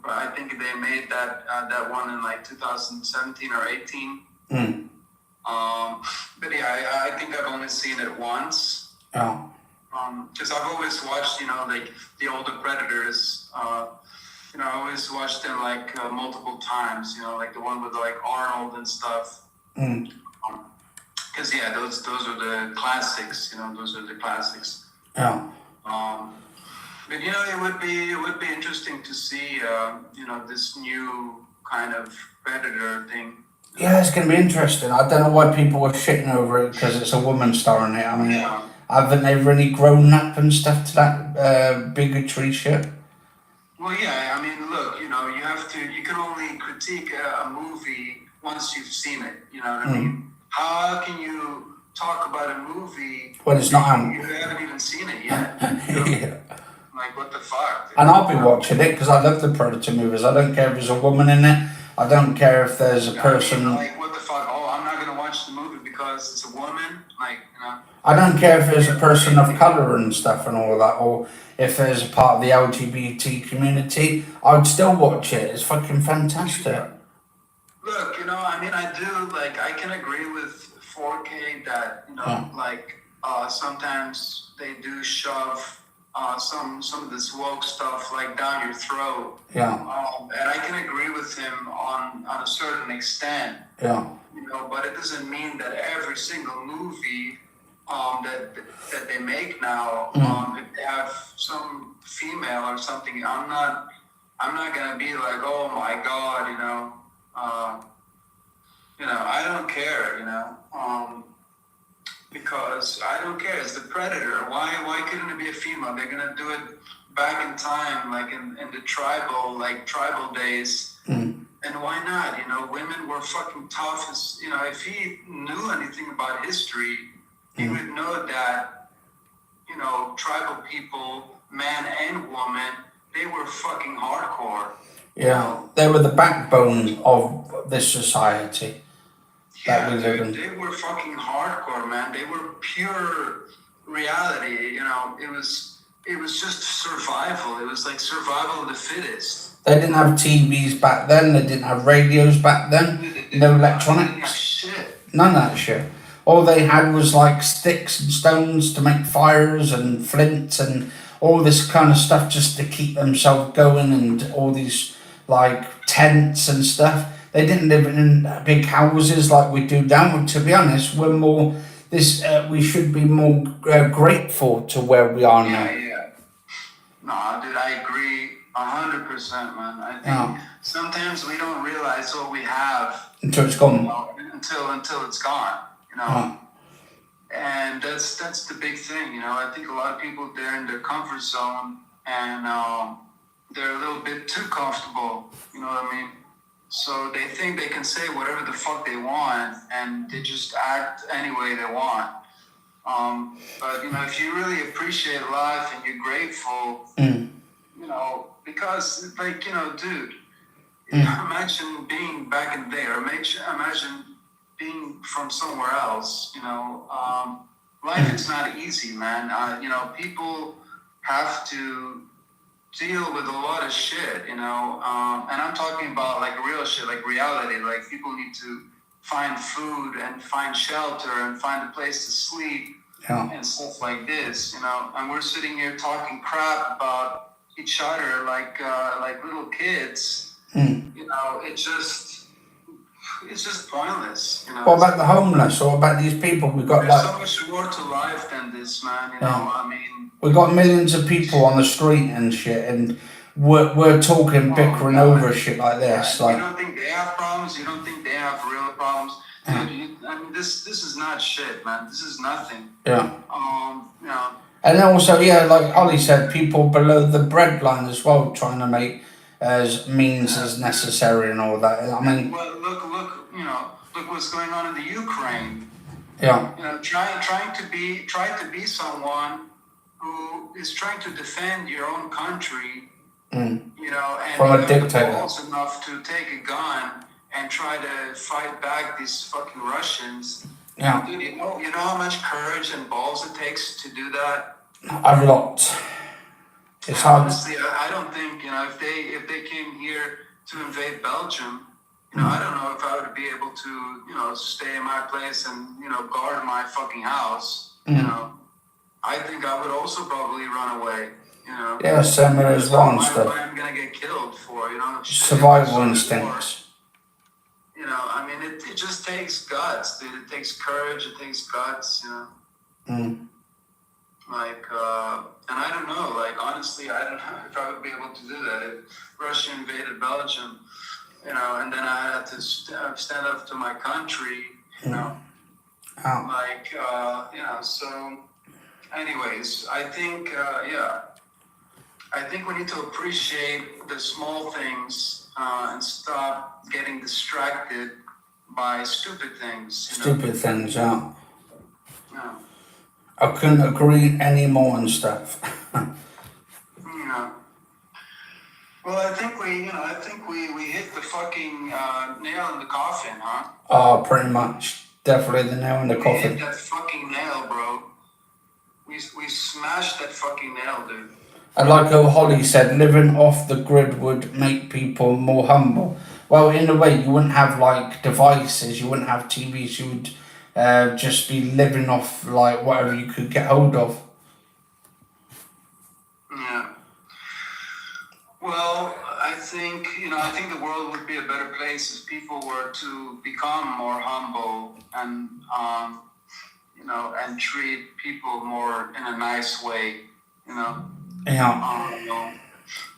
I think they made that one in like 2017 or 18. But yeah, I think I've only seen it once. Yeah. Because I've always watched, like the older Predators. I always watched them like multiple times. Like the one with like Arnold and stuff. Because yeah, those are the classics. Those are the classics. Yeah. But it would be interesting to see this new kind of Predator thing. Yeah, it's going to be interesting. I don't know why people were shitting over it because it's a woman starring it. I mean, haven't they really grown up and stuff to that bigotry shit? Well, yeah. I mean, look, you can only critique a movie once you've seen it. You know what I mean? How can you talk about a movie when it's not out? You haven't even seen it yet. Yeah. Like, what the fuck? And I'll be watching it because I love the Predator movies. I don't care if there's a woman in it. I don't care if there's a person. Like, what the fuck? Oh, I'm not gonna watch the movie because it's a woman. Like, I don't care if there's a person of color and stuff and all of that, or if there's a part of the LGBT community. I would still watch it. It's fucking fantastic. Look, I mean, I can agree with 4K that sometimes they do shove some of this woke stuff like down your throat. Yeah. And I can agree with him on a certain extent. Yeah. But it doesn't mean that every single movie that they make now, if they have some female or something, I'm I'm not gonna be like, oh my God, I don't care, because I don't care. It's the predator. Why couldn't it be a female? They're gonna do it back in time, like in the tribal days. And why not? Women were fucking tough as, if he knew anything about history, he would know that, tribal people, man and woman, they were fucking hardcore. Yeah, they were the backbone of this society that we live in. They were fucking hardcore, man. They were pure reality. It was just survival. It was like survival of the fittest. They didn't have TVs back then. They didn't have radios back then. No electronics. They didn't have shit. None of that shit. All they had was like sticks and stones to make fires and flints and all this kind of stuff just to keep themselves going, and all these like tents and stuff. They didn't live in big houses like we do now. To be honest, we're more we should be more grateful to where we are now. Yeah. No, dude, I agree 100%, man. I think sometimes we don't realize what we have until it's gone. Until it's gone. And that's the big thing. I think a lot of people, they're in their comfort zone, and they're a little bit too comfortable. You know what I mean? So they think they can say whatever the fuck they want, and they just act any way they want. But if you really appreciate life and you're grateful, because dude, imagine being back in there. Imagine being from somewhere else. Life is not easy, man. People have to deal with a lot of shit, and I'm talking about like real shit, like reality. Like people need to find food and find shelter and find a place to sleep and stuff like this, And we're sitting here talking crap about each other like little kids. It's just pointless. What about the homeless? What about these people? We've got There's so much more to life than this, man. I mean, we've got millions of people on the street and shit, and we're talking bickering over shit like this. You don't think they have problems? You don't think they have real problems? Dude, this is not shit, man. This is nothing. Yeah. And also, like Ollie said, people below the breadline as well, trying to make as means as necessary and all that. I mean, well, look what's going on in the Ukraine. Yeah. Trying to be someone who is trying to defend your own country. And from a dictator. Balls enough to take a gun and try to fight back these fucking Russians. Yeah. Dude, you know how much courage and balls it takes to do that? A lot. It's hard. Honestly, I don't think, if they came here to invade Belgium, I don't know if I would be able to, stay in my place and, guard my fucking house. I think I would also probably run away. Yeah, same as well and stuff. What I'm gonna get killed for, Survival instincts. I mean, it just takes guts, dude. It takes courage. It takes guts. Like, and I don't know. Like, honestly, I don't know if I would be able to do that if Russia invaded Belgium. And then I had to stand up to my country. So. Anyways, I think, I think we need to appreciate the small things and stop getting distracted by stupid things. Stupid things, yeah. I couldn't agree any more and stuff. Well, I think we hit the fucking nail in the coffin, huh? Oh, pretty much. Definitely the nail in the coffin. We hit that fucking nail, bro. We smashed that fucking nail, dude. And like Holly said, living off the grid would make people more humble. Well, in a way, you wouldn't have like devices, you wouldn't have TVs, you would just be living off like whatever you could get hold of. Yeah. Well, I think the world would be a better place if people were to become more humble and and treat people more in a nice way, Yeah.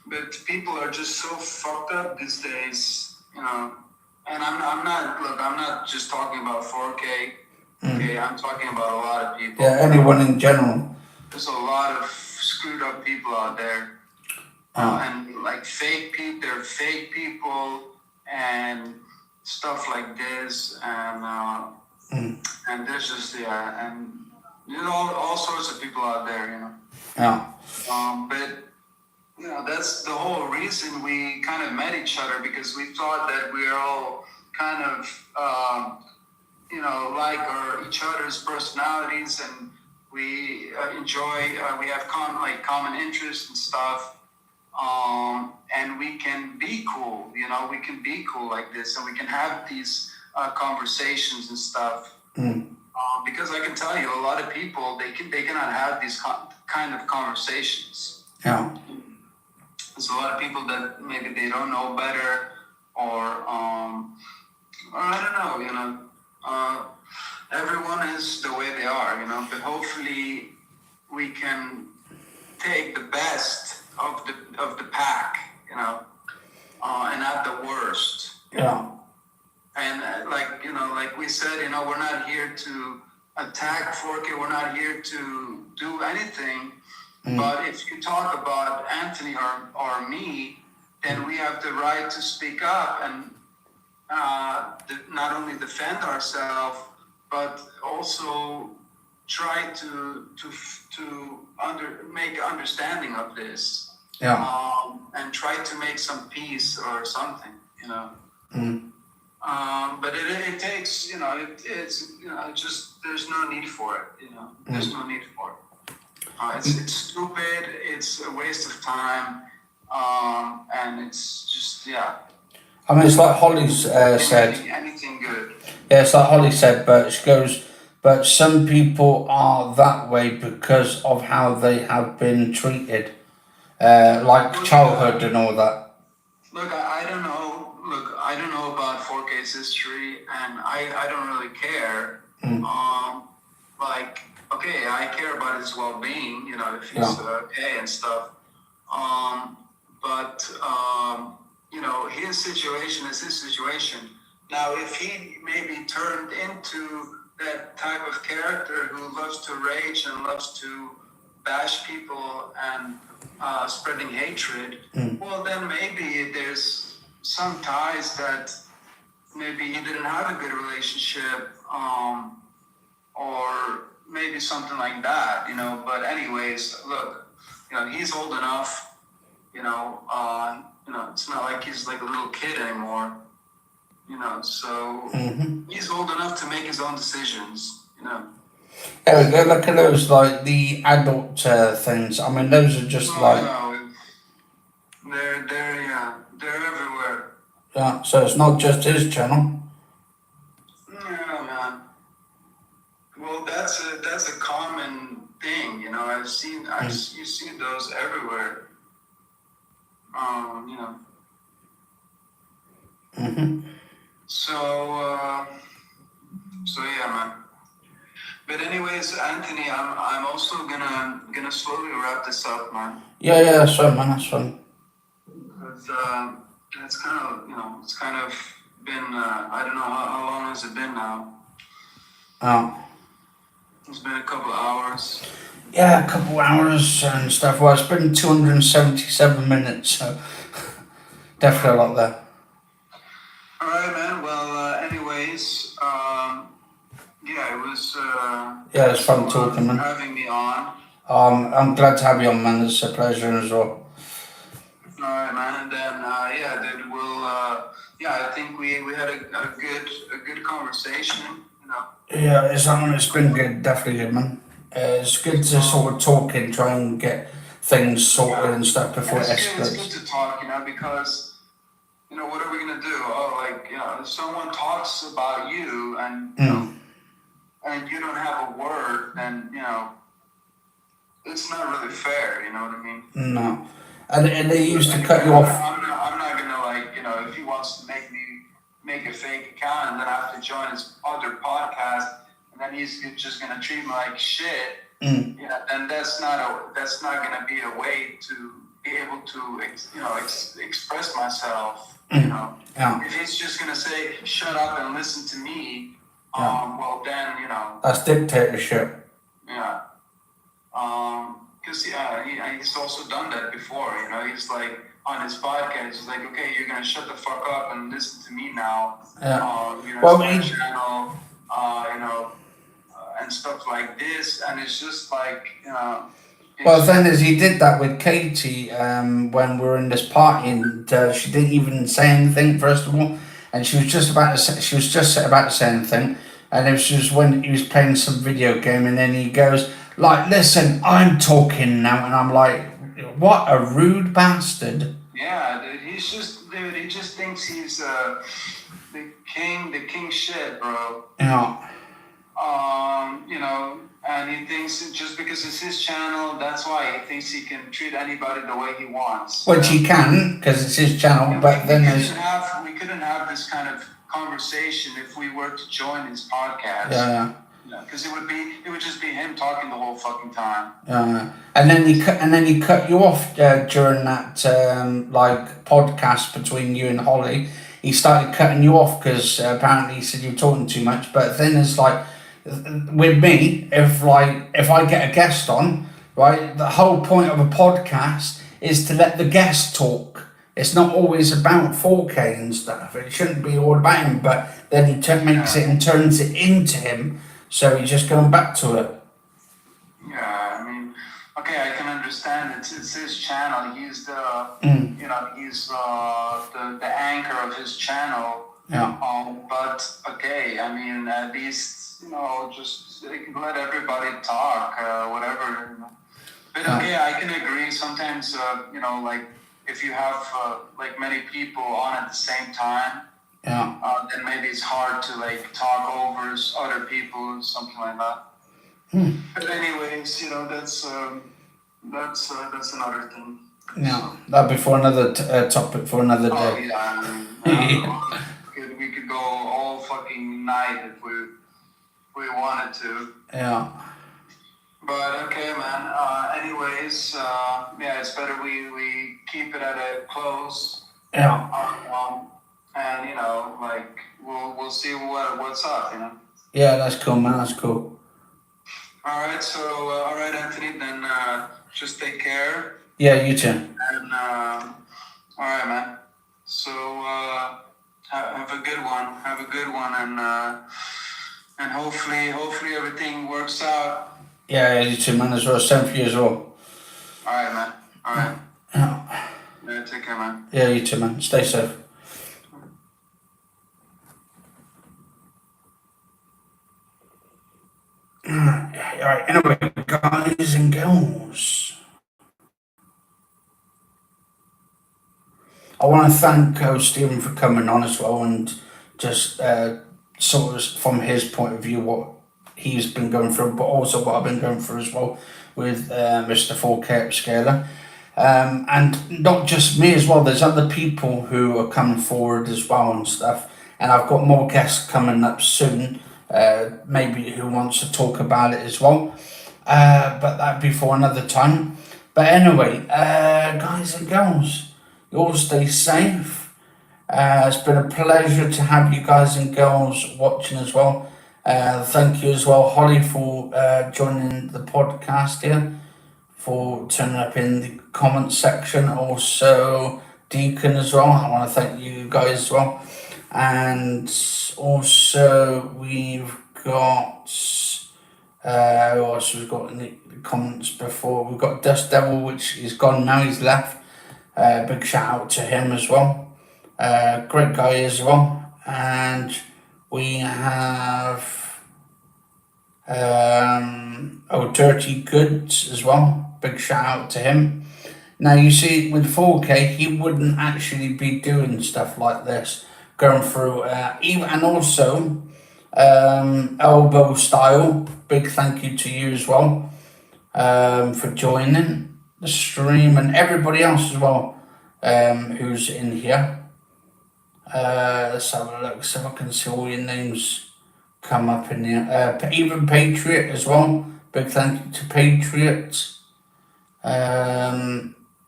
but people are just so fucked up these days, you know. And I'm not just talking about 4K. Okay, I'm talking about a lot of people. Yeah, anyone in general. There's a lot of screwed up people out there. And like fake people, they're fake people and stuff like this, and there's just and you know all sorts of people out there, you know. Yeah. But you know that's the whole reason we kind of met each other, because we thought that we are all kind of you know like each other's personalities, and we enjoy we have common interests and stuff. And we can be cool, you know, we can be cool like this, and we can have these conversations and stuff. Because I can tell you, a lot of people they cannot have these kind of conversations. Yeah. There's a lot of people that maybe they don't know better, or I don't know, you know. Everyone is the way they are, you know. But hopefully, we can take the best of the pack, you know, and not the worst. Yeah. And like we said, you know, we're not here to attack 4K. We're not here to do anything. But if you talk about Anthony or me, then we have the right to speak up and not only defend ourselves, but also try to make understanding of this. Yeah. And try to make some peace or something, you know. But it takes, you know, it's you know, just there's no need for it, you know. There's no need for it. It's stupid. It's a waste of time, and it's just I mean, it's like Holly's said. Anything good. Yeah, it's like Holly said, but she goes, but some people are that way because of how they have been treated, like childhood and all that. Look, I don't know. Look, I don't know about 4K's history, and I don't really care. Like, okay, I care about his well-being, you know, if he's okay and stuff. But you know, his situation is his situation. Now, if he maybe turned into that type of character who loves to rage and loves to bash people and spreading hatred, well, then maybe there's some ties that maybe he didn't have a good relationship, or maybe something like that, you know. But anyways, look, you know, he's old enough, you know, it's not like he's like a little kid anymore, you know, so he's old enough to make his own decisions, you know. Yeah, look at those, like the adult things. I mean, those are just they're everywhere. Yeah, so it's not just his channel. Yeah, man. Well, that's a common thing, you know. You see those everywhere. You know. So yeah, man. But anyways, Anthony, I'm also gonna slowly wrap this up, man. Yeah, that's fine, man. That's fine. Because it's kind of been I don't know how long has it been now. It's been a couple of hours. Yeah, a couple hours and stuff. Well, it's been 277 minutes, so definitely a lot there. All right, man. Well, anyways, it was. Yeah, it's fun talking, man. Having me on. I'm glad to have you on, man. It's a pleasure as well. All right, man. And then, dude, we'll. I think we had a good conversation. You know. Yeah, it's been good, definitely good, man. It's good to sort of talk and try and get things sorted and stuff before it escalates. It's good to talk, you know, because, you know, what are we gonna do? Oh, like, you know, if someone talks about you and you know, and you don't have a word, then you know, it's not really fair. You know what I mean? No, and they used to cut you off. I'm not gonna, like, you know, if he wants to make a fake account and then I have to join his other podcast and then he's just gonna treat me like shit. You know, then that's not gonna be a way to be able to, express myself. Yeah. If he's just gonna say, "Shut up and listen to me," well then, That's dictatorship. yeah. Because he's also done that before. He's like on his podcast. He's like, "Okay, you're gonna shut the fuck up and listen to me now." Yeah. Well, my channel, and stuff like this, and it's just like, Well, the thing is, he did that with Katie when we were in this party, and she didn't even say anything first of all, and she was just about to say anything, and it was just when he was playing some video game, and then he goes like, "Listen, I'm talking now," and I'm like, "What a rude bastard!" Yeah, dude, he just thinks he's the king shit, bro. Yeah. And he thinks just because it's his channel, that's why he thinks he can treat anybody the way he wants. Which he can, because it's his channel, but then we couldn't have this kind of conversation if we were to join his podcast. Yeah. Because it would just be him talking the whole fucking time. And then he cut you off during that podcast between you and Holly. He started cutting you off because apparently he said you're talking too much. But then it's like with me, if I get a guest on, right, the whole point of a podcast is to let the guest talk. It's not always about 4K and stuff. It shouldn't be all about him. But then he makes it and turns it into him. So he's just going back to it. Yeah, I mean, okay, I can understand it's his channel. He's the, he's the anchor of his channel. Yeah. But okay, I mean, at least just let everybody talk, whatever. But okay, I can agree. Sometimes, like if you have like many people on at the same time. Yeah. Then maybe it's hard to like talk over other people, something like that. But anyways, that's another thing. Yeah, that'd be for another topic for another day. Oh yeah, we could go all fucking night if we wanted to. Yeah. But okay, man. Anyways, it's better we keep it at a close. Yeah. And like we'll see what's up, Yeah, that's cool, man. That's cool. All right, so all right, Anthony. Then just take care. Yeah, you too. And all right, man. So have a good one. Have a good one, and hopefully everything works out. Yeah, you too, man. As well. Same for you as well. All right, man. All right. Yeah, take care, man. Yeah, you too, man. Stay safe. Alright, anyway, guys and girls, I want to thank Stephen for coming on as well and just sort of from his point of view what he's been going through, but also what I've been going through as well with Mr. 4K Upscaler. And not just me as well, there's other people who are coming forward as well and stuff, and I've got more guests coming up soon. Maybe who wants to talk about it as well, but that'd be for another time. But anyway, guys and girls, you all stay safe. It's been a pleasure to have you guys and girls watching as well. Thank you as well, Holly, for joining the podcast here, for turning up in the comment section. Also Deacon as well, I want to thank you guys as well. And also we've got who else we've got in the comments before. We've got Dust Devil, which is gone now, he's left. Big shout out to him as well. Great guy as well. And we have Dirty Goods as well. Big shout out to him. Now you see with 4K he wouldn't actually be doing stuff like this, going through even, and also Elbow Style, big thank you to you as well for joining the stream, and everybody else as well who's in here. Let's have a look, see if I can see all your names come up in here. Even Patriot as well, big thank you to Patriot.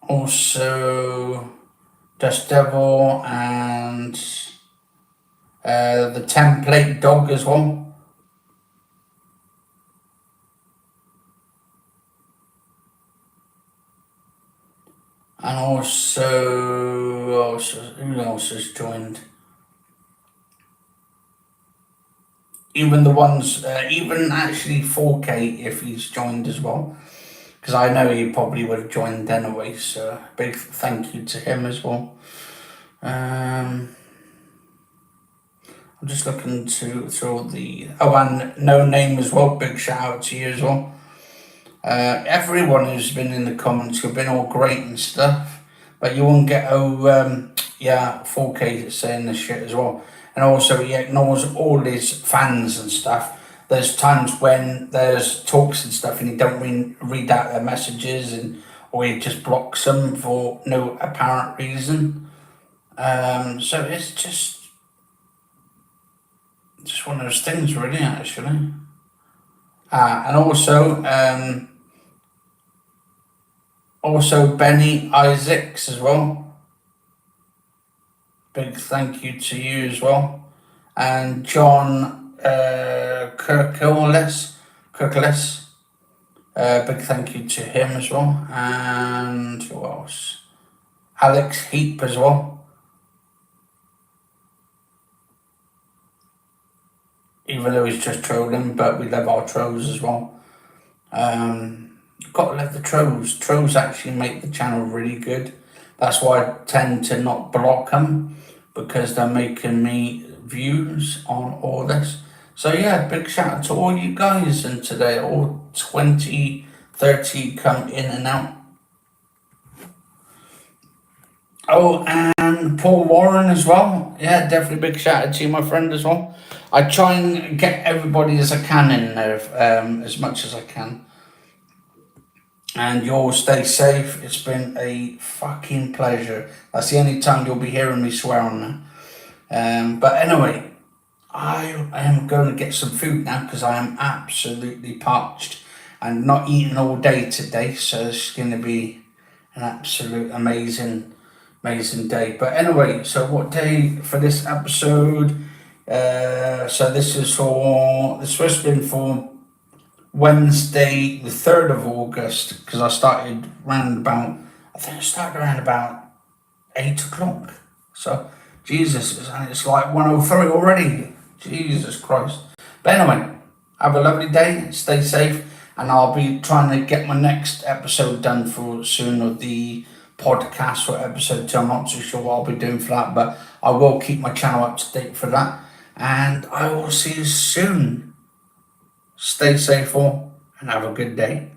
also Dust Devil and the Template Dog as well. And also, who else has joined? Even the ones, even actually 4K if he's joined as well. Because I know he probably would have joined anyway, so big thank you to him as well. I'm just looking through the... Oh, and No Name as well, big shout out to you as well. Everyone who's been in the comments have been all great and stuff, but you won't get 4K saying this shit as well. And also he ignores all his fans and stuff. There's times when there's talks and stuff and he don't read out their messages, or he just blocks them for no apparent reason. So it's just one of those things really, actually. And also Benny Isaacs as well. Big thank you to you as well. And John Kirkles. Big thank you to him as well. And who else? Alex Heap as well. Even though he's just trolling, but we love our trolls as well. Got to love the trolls. Trolls actually make the channel really good. That's why I tend to not block them, because they're making me views on all this. So yeah, big shout out to all you guys, and today all 20, 30 come in and out. Oh, and Paul Warren as well. Yeah, definitely big shout out to you, my friend, as well. I try and get everybody as I can in there, as much as I can. And you all stay safe. It's been a fucking pleasure. That's the only time you'll be hearing me swear on that. But anyway, I am going to get some food now because I am absolutely parched and not eating all day today. So it's going to be an absolute amazing day. But anyway, so what day for this episode? So this was supposed to be for Wednesday the 3rd of August, because I started around about 8 o'clock. So Jesus, it's like 1:03 already. Jesus Christ. But anyway, have a lovely day, stay safe, and I'll be trying to get my next episode done for soon of the podcast, or episode 2. I'm not too sure what I'll be doing for that, but I will keep my channel up to date for that. And I will see you soon. Stay safe all, and have a good day.